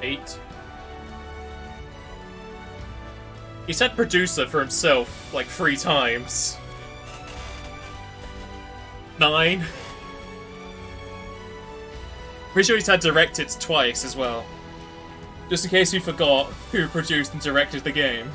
[SPEAKER 1] Eight. He said producer for himself like 3 times. 9. Pretty sure he's had directed twice as well. Just in case you forgot who produced and directed the game.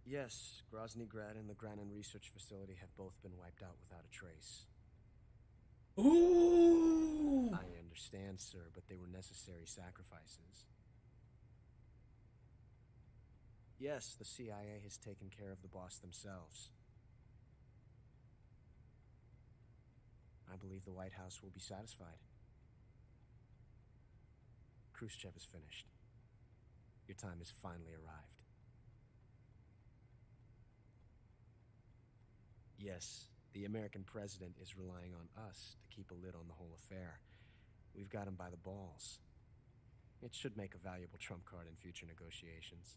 [SPEAKER 11] Yes, Groznygrad and the Granin Research Facility have both been wiped out without a trace.
[SPEAKER 1] Ooh!
[SPEAKER 11] I understand, sir, but they were necessary sacrifices. Yes, the CIA has taken care of the boss themselves. I believe the White House will be satisfied. Khrushchev is finished. Your time has finally arrived. Yes, the American president is relying on us to keep a lid on the whole affair. We've got him by the balls. It should make a valuable trump card in future negotiations.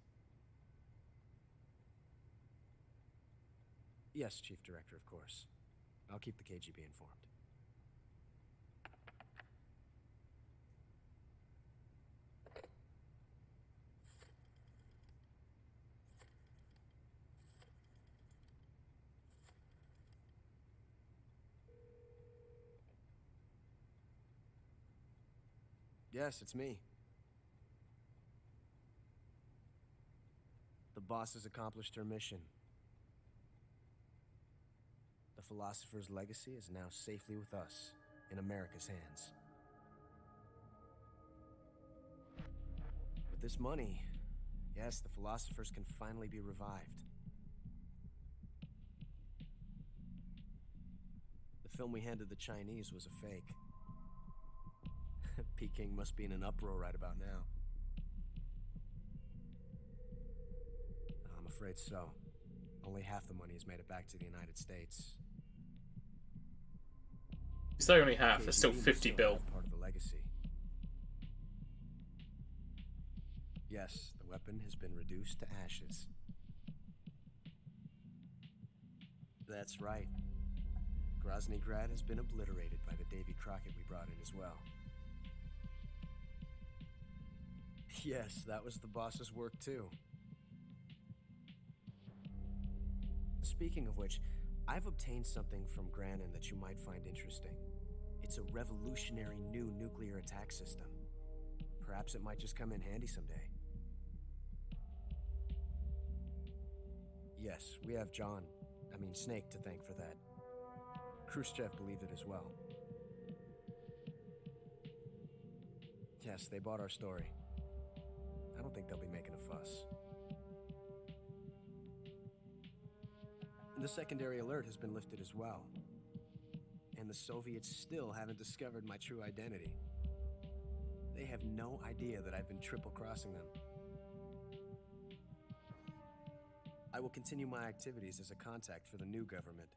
[SPEAKER 11] Yes, Chief Director, of course. I'll keep the KGB informed. Yes, it's me. The boss has accomplished her mission. The philosopher's legacy is now safely with us, in America's hands. this money, yes, the philosophers can finally be revived. The film we handed the Chinese was a fake. Peking must be in an uproar right about now. I'm afraid so. Only half the money has made it back to the United States.
[SPEAKER 1] Is that only half? There's still
[SPEAKER 11] KGB
[SPEAKER 1] 50 bill.
[SPEAKER 11] Part of the legacy. Yes, the weapon has been reduced to ashes. That's right. Grozny Grad has been obliterated by the Davy Crockett we brought in as well. Yes, that was the boss's work too. Speaking of which, I've obtained something from Granin that you might find interesting. It's a revolutionary new nuclear attack system. Perhaps it might just come in handy someday. Yes, we have Snake to thank for that. Khrushchev believed it as well. Yes, they bought our story. I don't think they'll be making a fuss. The secondary alert has been lifted as well. And the Soviets still haven't discovered my true identity. They have no idea that I've been triple-crossing them. I will continue my activities as a contact for the new government.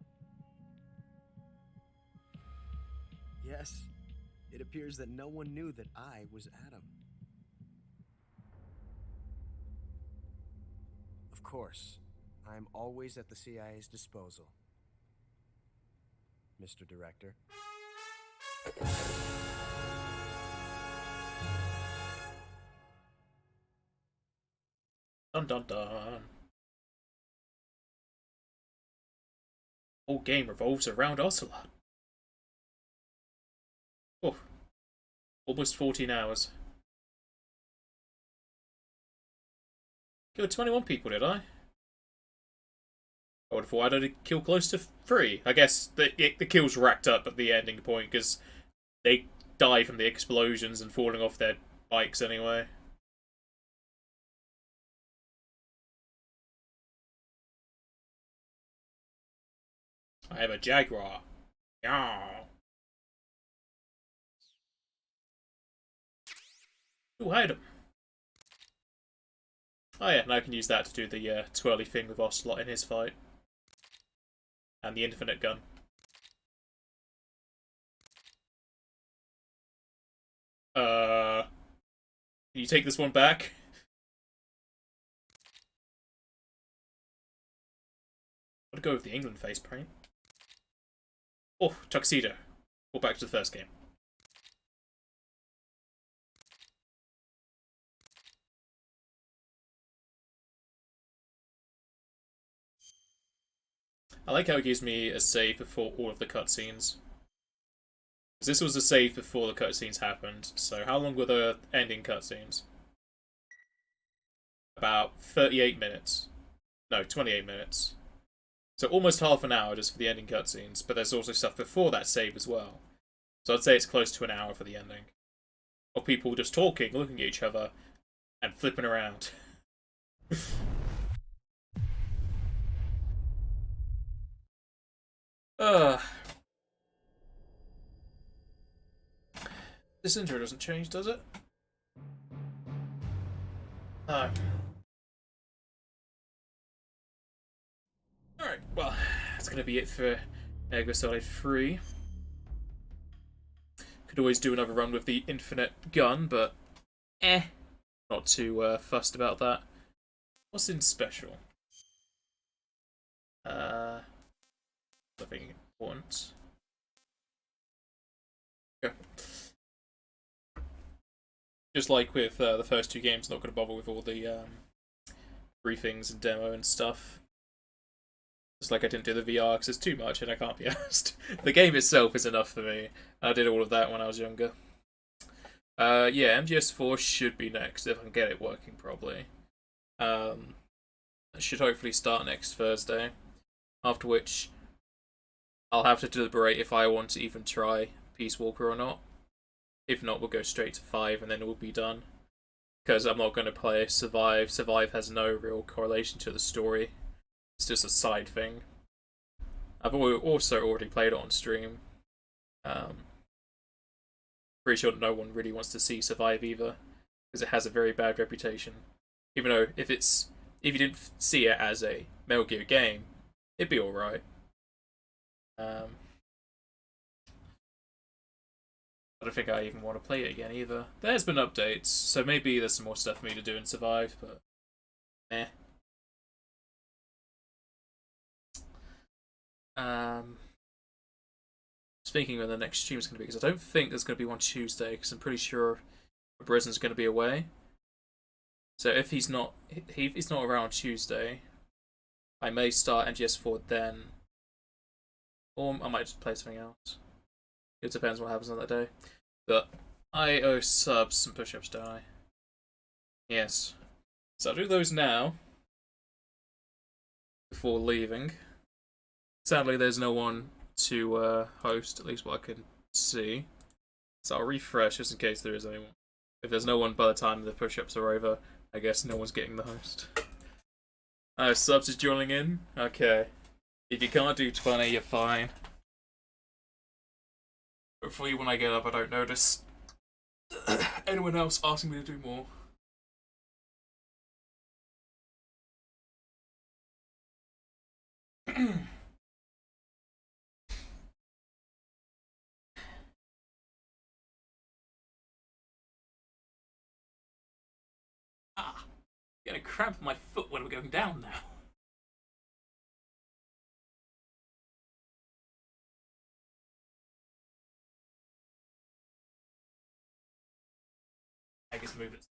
[SPEAKER 11] Yes, it appears that no one knew that I was Adam. Of course, I'm always at the CIA's disposal, Mr. Director.
[SPEAKER 1] Dun dun dun. Whole game revolves around Ocelot. Oh, almost 14 hours. Killed 21 people, did I? I would have thought I'd kill close to 3. I guess the kills racked up at the ending point because they die from the explosions and falling off their bikes anyway. I have a Jaguar. Yeah. Ooh, item. Oh yeah, and I can use that to do the twirly thing with Ocelot in his fight. And the infinite gun. Can you take this one back? I'd go with the England face paint. Oh, tuxedo. Or back to the first game. I like how it gives me a save before all of the cutscenes. Because this was a save before the cutscenes happened, so how long were the ending cutscenes? About 38 minutes. No, 28 minutes. So almost half an hour just for the ending cutscenes, but there's also stuff before that save as well. So I'd say it's close to an hour for the ending. Of people just talking, looking at each other, and flipping around. This intro doesn't change, does it? No. Alright, well, that's going to be it for Ergo Solid 3. Could always do another run with the infinite gun, but not too fussed about that. What's in special? Nothing important. Okay. Just like with the first 2 games, not going to bother with all the briefings and demo and stuff. Just like I didn't do the VR because it's too much and I can't be asked. The game itself is enough for me. I did all of that when I was younger. Yeah, MGS4 should be next if I can get it working properly. I should hopefully start next Thursday. After which, I'll have to deliberate if I want to even try Peace Walker or not. If not, we'll go straight to 5 and then we'll be done. because I'm not going to play Survive. Survive has no real correlation to the story. It's just a side thing. I've also already played it on stream. Pretty sure no one really wants to see Survive either, because it has a very bad reputation. Even though if you didn't see it as a Metal Gear game, it'd be alright. I don't think I even want to play it again either. There's been updates, so maybe there's some more stuff for me to do in Survive, but eh. Thinking when the next stream is going to be, because I don't think there's going to be one Tuesday, because I'm pretty sure Brisen's going to be away. So if he's not around Tuesday, I may start MGS4 then, or I might just play something else. It depends what happens on that day. But I owe subs some push-ups, don't I? Yes. So I'll do those now, before leaving. Sadly, there's no one to host, at least what I can see. So I'll refresh just in case there is anyone. If there's no one by the time the push-ups are over, I guess no one's getting the host. Subs is joining in? Okay. If you can't do 20, you're fine. Hopefully when I get up I don't notice anyone else asking me to do more. Getting a cramp in my foot when we're going down now. I guess move it.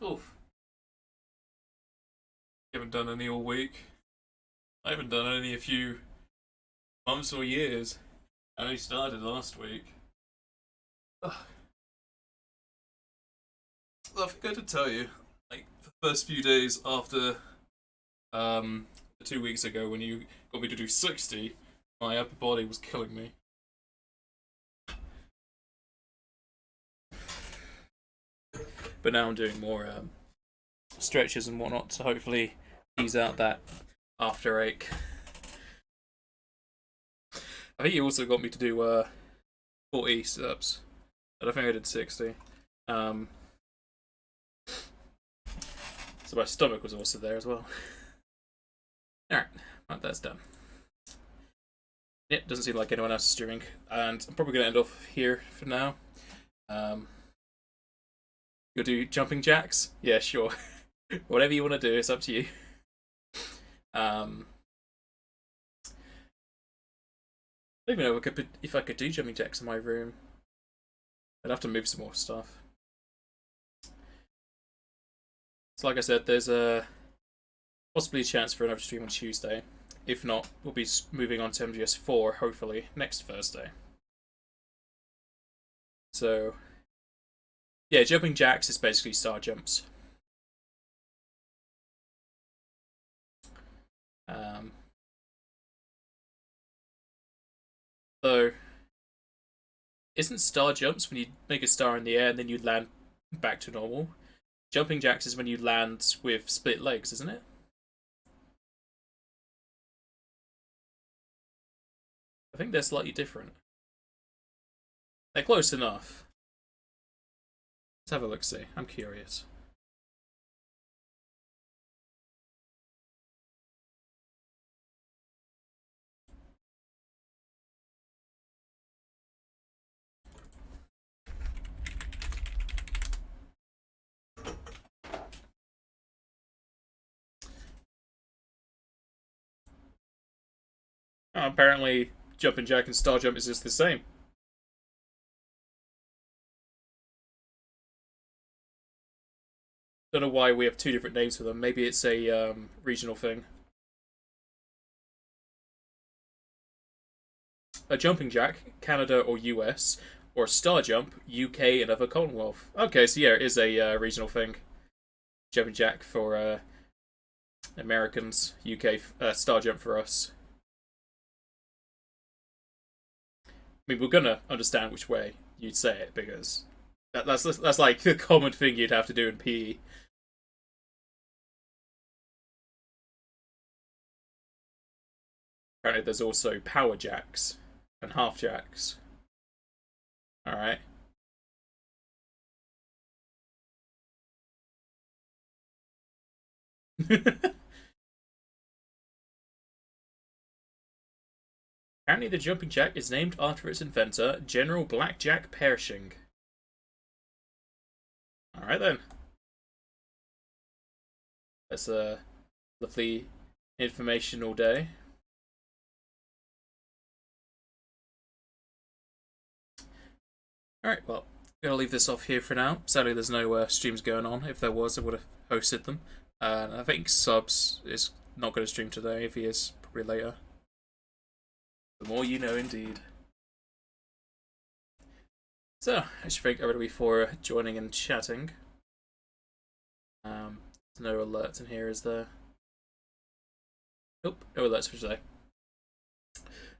[SPEAKER 1] Oof. Haven't done any all week. I haven't done any a few months or years. I only started last week. Ugh. Well, I think I did tell you, like, the first few days after 2 weeks ago when you got me to do 60, my upper body was killing me. But now I'm doing more stretches and whatnot to hopefully ease out that after ache. I think you also got me to do 40 sit-ups, but I think I did 60. So my stomach was also there as well. Alright, well, that's done. Yep, doesn't seem like anyone else is streaming, and I'm probably going to end off here for now. You'll do jumping jacks? Yeah, sure. Whatever you want to do, it's up to you. I don't even know if I could do jumping jacks in my room. I'd have to move some more stuff. So like I said, there's possibly a chance for another stream on Tuesday. If not, we'll be moving on to MGS4, hopefully, next Thursday. So, yeah, jumping jacks is basically star jumps. So, isn't star jumps when you make a star in the air and then you land back to normal? Jumping jacks is when you land with split legs, isn't it? I think they're slightly different. They're close enough. Let's have a look-see. I'm curious. Apparently, Jumping Jack and Star Jump is just the same. Don't know why we have two different names for them. Maybe it's a regional thing. A Jumping Jack, Canada or US, or Star Jump, UK and other Commonwealth. Okay, so yeah, it is a regional thing. Jumping Jack for Americans, UK Star Jump for us. I mean, we're gonna understand which way you'd say it because that's like the common thing you'd have to do in PE. Apparently, there's also power jacks and half jacks. All right. Apparently, the jumping jack is named after its inventor, General Blackjack Pershing. All right then. That's a lovely information all day. Alright, well, I'm going to leave this off here for now. Sadly, there's no streams going on. If there was, I would have hosted them. I think Subs is not going to stream today. If he is, probably later. The more you know, indeed. So, I should thank everybody for joining and chatting. There's no alerts in here, is there? Nope, no alerts for today.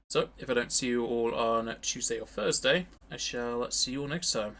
[SPEAKER 1] So, if I don't see you all on Tuesday or Thursday, I shall see you all next time.